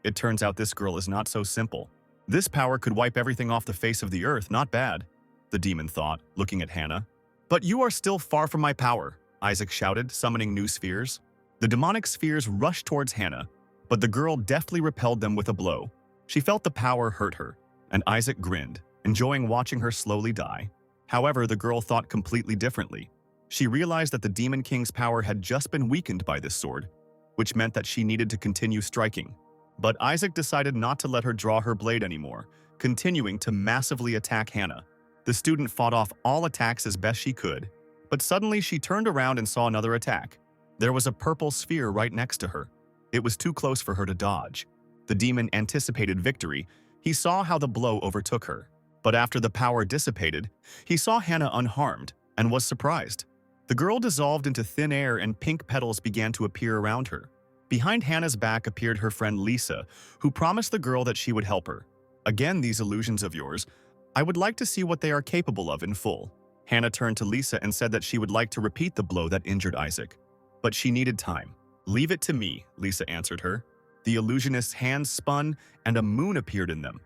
It turns out this girl is not so simple. This power could wipe everything off the face of the earth, not bad, the demon thought, looking at Hannah. But you are still far from my power, Isaac shouted, summoning new spheres. The demonic spheres rushed towards Hannah, but the girl deftly repelled them with a blow. She felt the power hurt her, and Isaac grinned, enjoying watching her slowly die. However, the girl thought completely differently. She realized that the Demon King's power had just been weakened by this sword, which meant that she needed to continue striking. But Isaac decided not to let her draw her blade anymore, continuing to massively attack Hannah. The student fought off all attacks as best she could, but suddenly she turned around and saw another attack. There was a purple sphere right next to her. It was too close for her to dodge. The demon anticipated victory. He saw how the blow overtook her. But after the power dissipated, he saw Hannah unharmed and was surprised. The girl dissolved into thin air and pink petals began to appear around her. Behind Hannah's back appeared her friend Lisa, who promised the girl that she would help her. Again, these illusions of yours, I would like to see what they are capable of in full. Hannah turned to Lisa and said that she would like to repeat the blow that injured Isaac. But she needed time. "Leave it to me," Lisa answered her. The illusionist's hands spun and a moon appeared in them.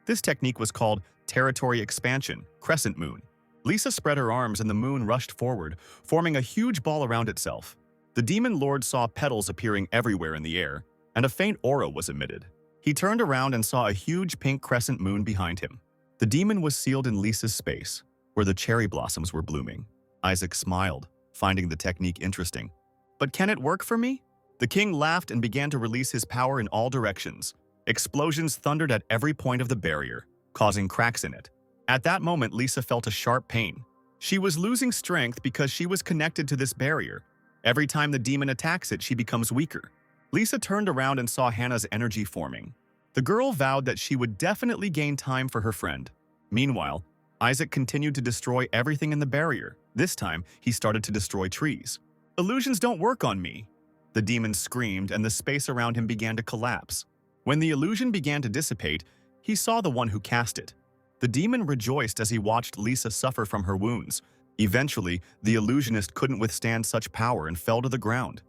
This technique was called territory expansion, crescent moon. Lisa spread her arms and the moon rushed forward, forming a huge ball around itself. The demon lord saw petals appearing everywhere in the air, and a faint aura was emitted. He turned around and saw a huge pink crescent moon behind him. The demon was sealed in Lisa's space, where the cherry blossoms were blooming. Isaac smiled, finding the technique interesting. "But can it work for me?" The king laughed and began to release his power in all directions. Explosions thundered at every point of the barrier, causing cracks in it. At that moment, Lisa felt a sharp pain. She was losing strength because she was connected to this barrier. Every time the demon attacks it, she becomes weaker. Lisa turned around and saw Hannah's energy forming. The girl vowed that she would definitely gain time for her friend. Meanwhile, Isaac continued to destroy everything in the barrier. This time, he started to destroy trees. "Illusions don't work on me!" The demon screamed and the space around him began to collapse. When the illusion began to dissipate, he saw the one who cast it. The demon rejoiced as he watched Lisa suffer from her wounds. Eventually, the illusionist couldn't withstand such power and fell to the ground.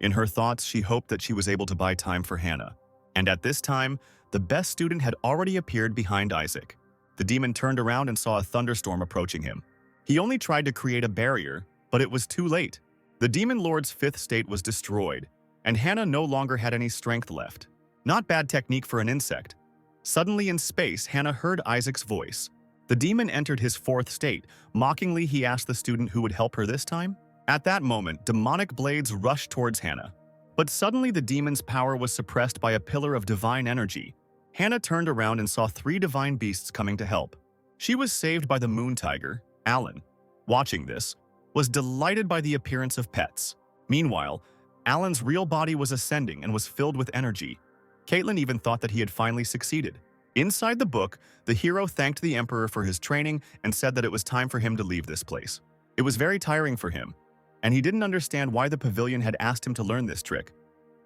In her thoughts, she hoped that she was able to buy time for Hannah. And at this time, the best student had already appeared behind Isaac. The demon turned around and saw a thunderstorm approaching him. He only tried to create a barrier, but it was too late. The demon lord's fifth state was destroyed, and Hannah no longer had any strength left. Not bad technique for an insect. Suddenly in space, Hannah heard Isaac's voice. The demon entered his fourth state. Mockingly, he asked the student who would help her this time. At that moment, demonic blades rushed towards Hannah. But suddenly the demon's power was suppressed by a pillar of divine energy. Hannah turned around and saw 3 divine beasts coming to help. She was saved by the moon tiger, Alan. Watching this, was delighted by the appearance of pets. Meanwhile, Alan's real body was ascending and was filled with energy. Caitlin even thought that he had finally succeeded. Inside the book, the hero thanked the emperor for his training and said that it was time for him to leave this place. It was very tiring for him, and he didn't understand why the pavilion had asked him to learn this trick.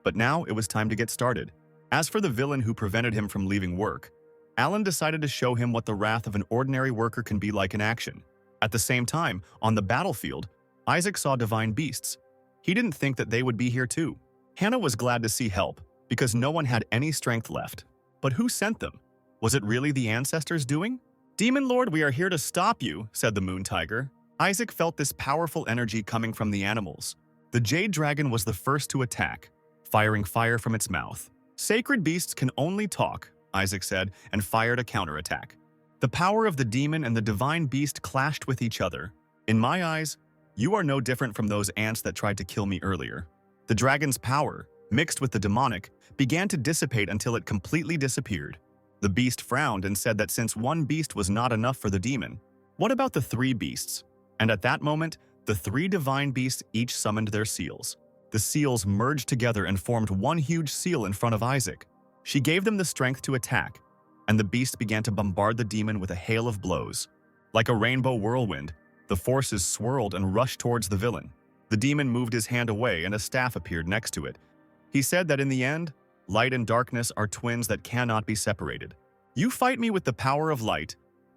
But now it was time to get started. As for the villain who prevented him from leaving work, Alan decided to show him what the wrath of an ordinary worker can be like in action. At the same time, on the battlefield, Isaac saw divine beasts. He didn't think that they would be here too. Hannah was glad to see help, because no one had any strength left. But who sent them? Was it really the ancestors doing? "Demon Lord, we are here to stop you," said the moon tiger. Isaac felt this powerful energy coming from the animals. The jade dragon was the first to attack, firing fire from its mouth. "Sacred beasts can only talk," Isaac said, and fired a counterattack. The power of the demon and the divine beast clashed with each other. "In my eyes, you are no different from those ants that tried to kill me earlier." The dragon's power, mixed with the demonic, began to dissipate until it completely disappeared. The beast frowned and said that since one beast was not enough for the demon, what about the 3 beasts? And at that moment, the 3 divine beasts each summoned their seals. The seals merged together and formed one huge seal in front of Isaac. She gave them the strength to attack, and the beast began to bombard the demon with a hail of blows. Like a rainbow whirlwind, the forces swirled and rushed towards the villain. The demon moved his hand away and a staff appeared next to it. He said that in the end, light and darkness are twins that cannot be separated. "You fight me with the power of light,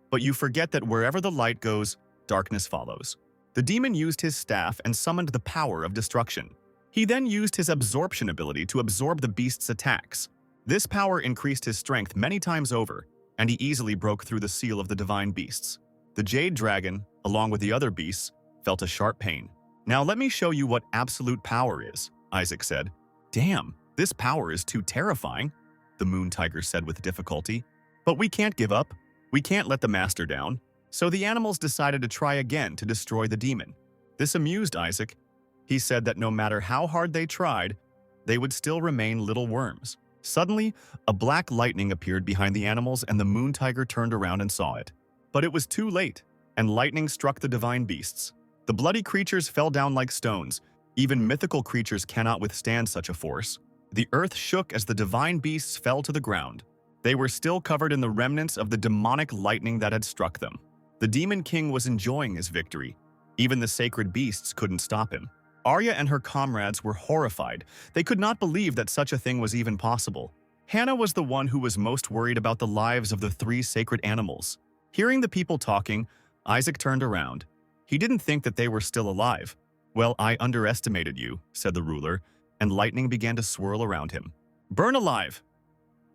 but you forget that wherever the light goes, darkness follows." The demon used his staff and summoned the power of destruction. He then used his absorption ability to absorb the beast's attacks. This power increased his strength many times over, and he easily broke through the seal of the divine beasts. The jade dragon, along with the other beasts, felt a sharp pain. "Now let me show you what absolute power is," Isaac said. "Damn, this power is too terrifying," the moon tiger said with difficulty. "But we can't give up. We can't let the master down." So the animals decided to try again to destroy the demon. This amused Isaac. He said that no matter how hard they tried, they would still remain little worms. Suddenly, a black lightning appeared behind the animals and the moon tiger turned around and saw it. But it was too late, and lightning struck the divine beasts. The bloody creatures fell down like stones. Even mythical creatures cannot withstand such a force. The earth shook as the divine beasts fell to the ground. They were still covered in the remnants of the demonic lightning that had struck them. The demon king was enjoying his victory. Even the sacred beasts couldn't stop him. Arya and her comrades were horrified. They could not believe that such a thing was even possible. Hannah was the one who was most worried about the lives of the 3 sacred animals. Hearing the people talking, Isaac turned around. He didn't think that they were still alive. "Well, I underestimated you," said the ruler, and lightning began to swirl around him. "Burn alive!"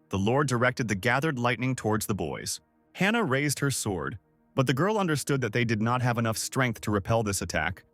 The Lord directed the gathered lightning towards the boys. Hannah raised her sword, but the girl understood that they did not have enough strength to repel this attack.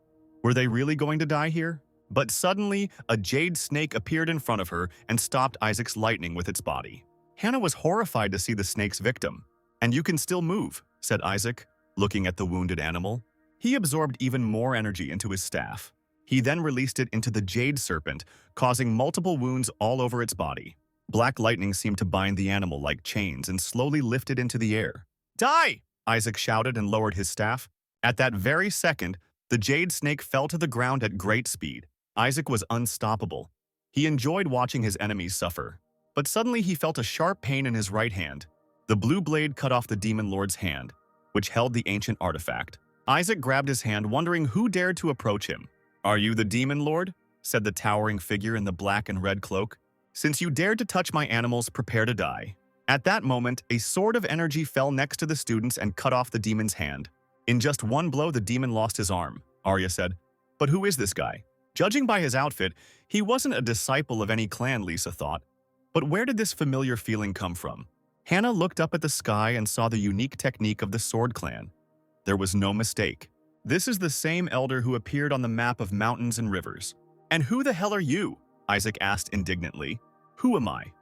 Were they really going to die here? But suddenly, a jade snake appeared in front of her and stopped Isaac's lightning with its body. Hannah was horrified to see the snake's victim. "And you can still move," said Isaac, looking at the wounded animal. He absorbed even more energy into his staff. He then released it into the jade serpent, causing multiple wounds all over its body. Black lightning seemed to bind the animal like chains and slowly lift it into the air. "Die!" Isaac shouted and lowered his staff. At that very second, the jade snake fell to the ground at great speed. Isaac was unstoppable. He enjoyed watching his enemies suffer. But suddenly he felt a sharp pain in his right hand. The blue blade cut off the demon lord's hand, which held the ancient artifact. Isaac grabbed his hand, wondering who dared to approach him. "Are you the demon lord?" said the towering figure in the black and red cloak. "Since you dared to touch my animals, prepare to die." At that moment, a sword of energy fell next to the students and cut off the demon's hand. In just one blow, the demon lost his arm, Arya said. "But who is this guy?" Judging by his outfit, he wasn't a disciple of any clan, Lisa thought. But where did this familiar feeling come from? Hannah looked up at the sky and saw the unique technique of the Sword Clan. There was no mistake. This is the same elder who appeared on the map of mountains and rivers. "And who the hell are you?" Isaac asked indignantly. "Who am I?"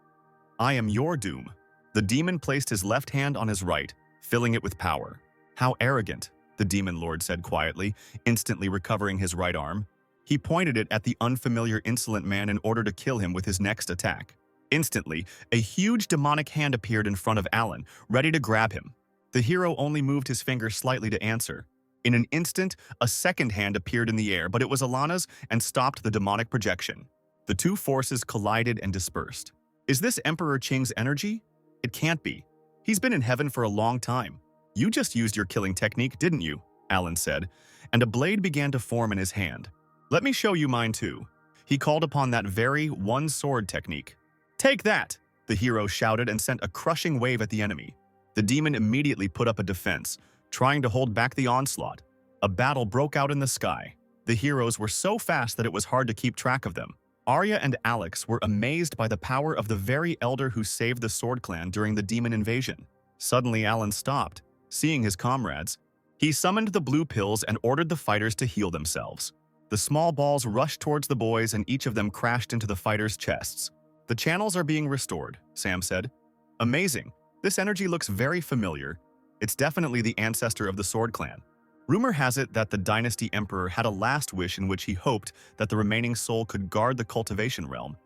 "I am your doom." The demon placed his left hand on his right, filling it with power. "How arrogant," the demon lord said quietly, instantly recovering his right arm. He pointed it at the unfamiliar insolent man in order to kill him with his next attack. Instantly, a huge demonic hand appeared in front of Alan, ready to grab him. The hero only moved his finger slightly to answer. In an instant, a second hand appeared in the air, but it was Alana's and stopped the demonic projection. The two forces collided and dispersed. "Is this Emperor Qing's energy?" "It can't be. He's been in heaven for a long time." "You just used your killing technique, didn't you?" Alan said, and a blade began to form in his hand. "Let me show you mine too." He called upon that very one-sword technique. "Take that!" the hero shouted and sent a crushing wave at the enemy. The demon immediately put up a defense, trying to hold back the onslaught. A battle broke out in the sky. The heroes were so fast that it was hard to keep track of them. Arya and Alex were amazed by the power of the very elder who saved the Sword Clan during the demon invasion. Suddenly, Alan stopped, seeing his comrades. He summoned the blue pills and ordered the fighters to heal themselves. The small balls rushed towards the boys and each of them crashed into the fighters' chests. "The channels are being restored," Sam said. "Amazing. This energy looks very familiar. It's definitely the ancestor of the Sword Clan." Rumor has it that the Dynasty Emperor had a last wish in which he hoped that the remaining soul could guard the cultivation realm.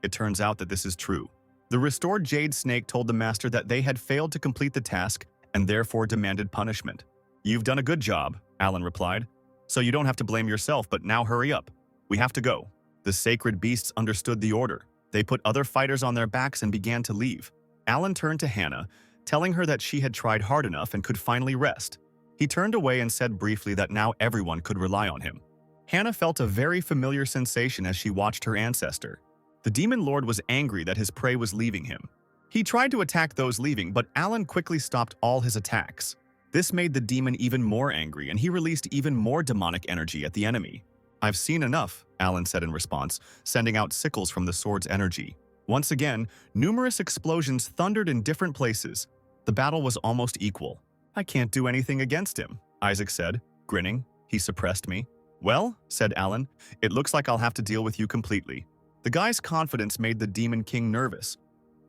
It turns out that this is true. The restored Jade Snake told the Master that they had failed to complete the task and therefore demanded punishment. "You've done a good job," Alan replied. "So you don't have to blame yourself, but now hurry up. We have to go." The sacred beasts understood the order. They put other fighters on their backs and began to leave. Alan turned to Hannah, telling her that she had tried hard enough and could finally rest. He turned away and said briefly that now everyone could rely on him. Hannah felt a very familiar sensation as she watched her ancestor. The demon lord was angry that his prey was leaving him. He tried to attack those leaving, but Alan quickly stopped all his attacks. This made the demon even more angry, and he released even more demonic energy at the enemy. "I've seen enough," Alan said in response, sending out sickles from the sword's energy. Once again, numerous explosions thundered in different places. The battle was almost equal. "I can't do anything against him," Isaac said, grinning. "He suppressed me." "Well," said Alan, "it looks like I'll have to deal with you completely." The guy's confidence made the Demon King nervous.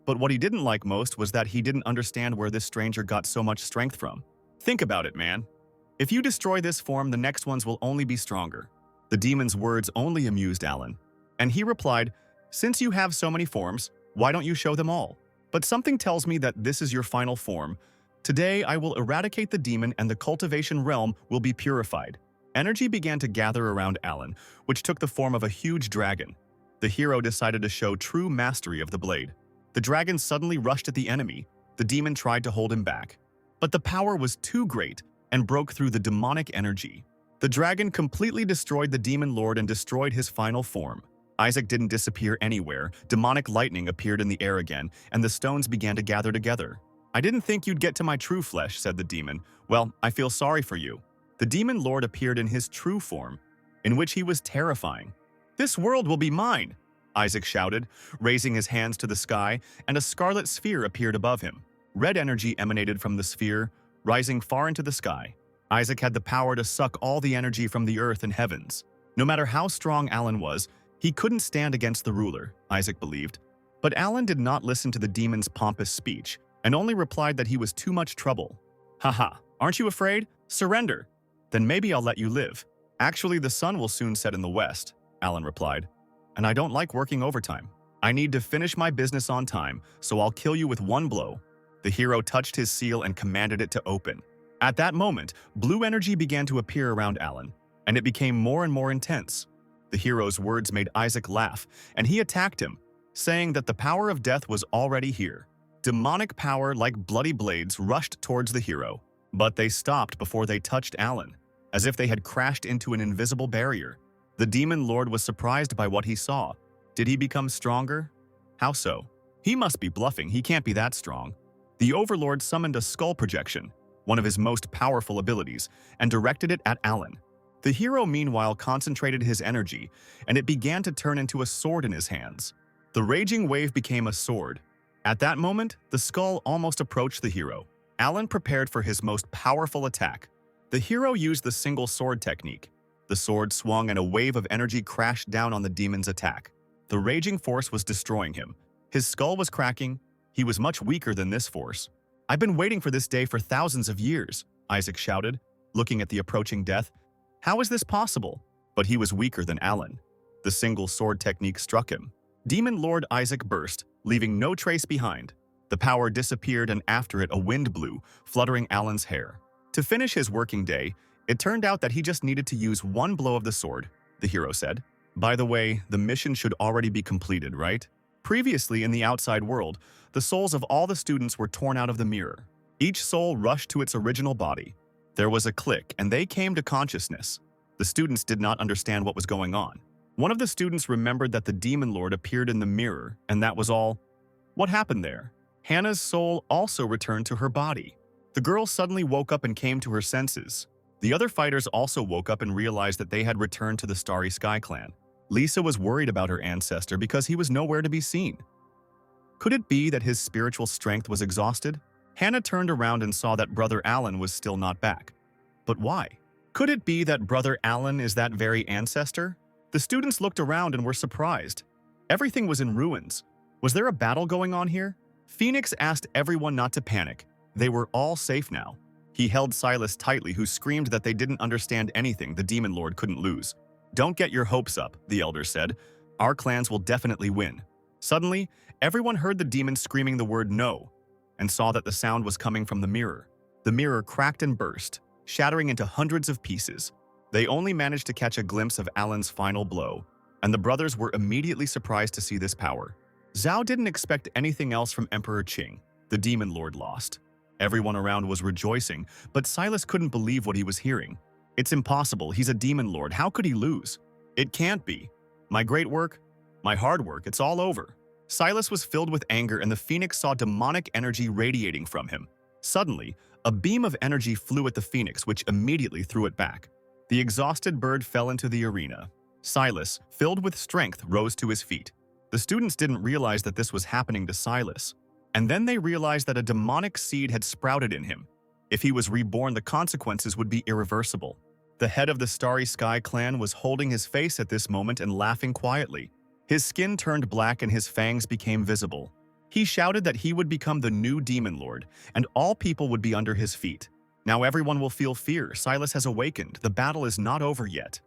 But what he didn't like most was that he didn't understand where this stranger got so much strength from. "Think about it, man. If you destroy this form, the next ones will only be stronger." The demon's words only amused Alan, and he replied, "Since you have so many forms, why don't you show them all? But something tells me that this is your final form. Today, I will eradicate the demon and the cultivation realm will be purified." Energy began to gather around Alan, which took the form of a huge dragon. The hero decided to show true mastery of the blade. The dragon suddenly rushed at the enemy. The demon tried to hold him back. But the power was too great and broke through the demonic energy. The dragon completely destroyed the demon lord and destroyed his final form. Isaac didn't disappear anywhere. Demonic lightning appeared in the air again, and the stones began to gather together. "I didn't think you'd get to my true flesh," said the demon. "Well, I feel sorry for you." the demon lord appeared in his true form, in which he was terrifying. "This world will be mine!" Isaac shouted, raising his hands to the sky, and a scarlet sphere appeared above him. Red energy emanated from the sphere, rising far into the sky. Isaac had the power to suck all the energy from the earth and heavens. No matter how strong Alan was, he couldn't stand against the ruler, Isaac believed. But Alan did not listen to the demon's pompous speech, and only replied that he was too much trouble. "Haha, aren't you afraid? Surrender. Then maybe I'll let you live. Actually, the sun will soon set in the west," Alan replied. "And I don't like working overtime. I need to finish my business on time, so I'll kill you with one blow." The hero touched his seal and commanded it to open. At that moment, blue energy began to appear around Alan, and it became more and more intense. The hero's words made Isaac laugh, and he attacked him, saying that the power of death was already here. Demonic power like bloody blades rushed towards the hero, but they stopped before they touched Alan, as if they had crashed into an invisible barrier. The demon lord was surprised by what he saw. Did he become stronger? How so? He must be bluffing, he can't be that strong. The overlord summoned a skull projection, one of his most powerful abilities, and directed it at Alan. The hero meanwhile concentrated his energy, and it began to turn into a sword in his hands. The raging wave became a sword. At that moment, the skull almost approached the hero. Alan prepared for his most powerful attack. The hero used the single sword technique. The sword swung and a wave of energy crashed down on the demon's attack. The raging force was destroying him. His skull was cracking. He was much weaker than this force. "I've been waiting for this day for thousands of years," Isaac shouted, looking at the approaching death. "How is this possible?" But he was weaker than Alan. The single sword technique struck him. Demon Lord Isaac burst, leaving no trace behind. The power disappeared, and after it a wind blew, fluttering Alan's hair. To finish his working day, it turned out that he just needed to use one blow of the sword, the hero said. "By the way, the mission should already be completed, right?" Previously in the outside world, the souls of all the students were torn out of the mirror. Each soul rushed to its original body. There was a click, and they came to consciousness. The students did not understand what was going on. One of the students remembered that the demon lord appeared in the mirror, and that was all. What happened there? Hannah's soul also returned to her body. The girl suddenly woke up and came to her senses. The other fighters also woke up and realized that they had returned to the Starry Sky clan. Lisa was worried about her ancestor because he was nowhere to be seen. Could it be that his spiritual strength was exhausted? Hannah turned around and saw that Brother Alan was still not back. But why? Could it be that Brother Alan is that very ancestor? The students looked around and were surprised. Everything was in ruins. Was there a battle going on here? Phoenix asked everyone not to panic. They were all safe now. He held Silas tightly, who screamed that they didn't understand anything the demon lord couldn't lose. "Don't get your hopes up," the elder said. "Our clans will definitely win." Suddenly, everyone heard the demon screaming the word "no" and saw that the sound was coming from the mirror. The mirror cracked and burst, shattering into hundreds of pieces. They only managed to catch a glimpse of Alan's final blow, and the brothers were immediately surprised to see this power. Zhao didn't expect anything else from Emperor Qing. The demon lord lost. Everyone around was rejoicing, but Silas couldn't believe what he was hearing. "It's impossible, he's a demon lord, how could he lose? It can't be. My great work, my hard work, it's all over." Silas was filled with anger, and the phoenix saw demonic energy radiating from him. Suddenly, a beam of energy flew at the phoenix, which immediately threw it back. The exhausted bird fell into the arena. Silas, filled with strength, rose to his feet. The students didn't realize that this was happening to Silas. And then they realized that a demonic seed had sprouted in him. If he was reborn, the consequences would be irreversible. The head of the Starry Sky clan was holding his face at this moment and laughing quietly. His skin turned black and his fangs became visible. He shouted that he would become the new demon lord, and all people would be under his feet. "Now everyone will feel fear. Silas has awakened. The battle is not over yet."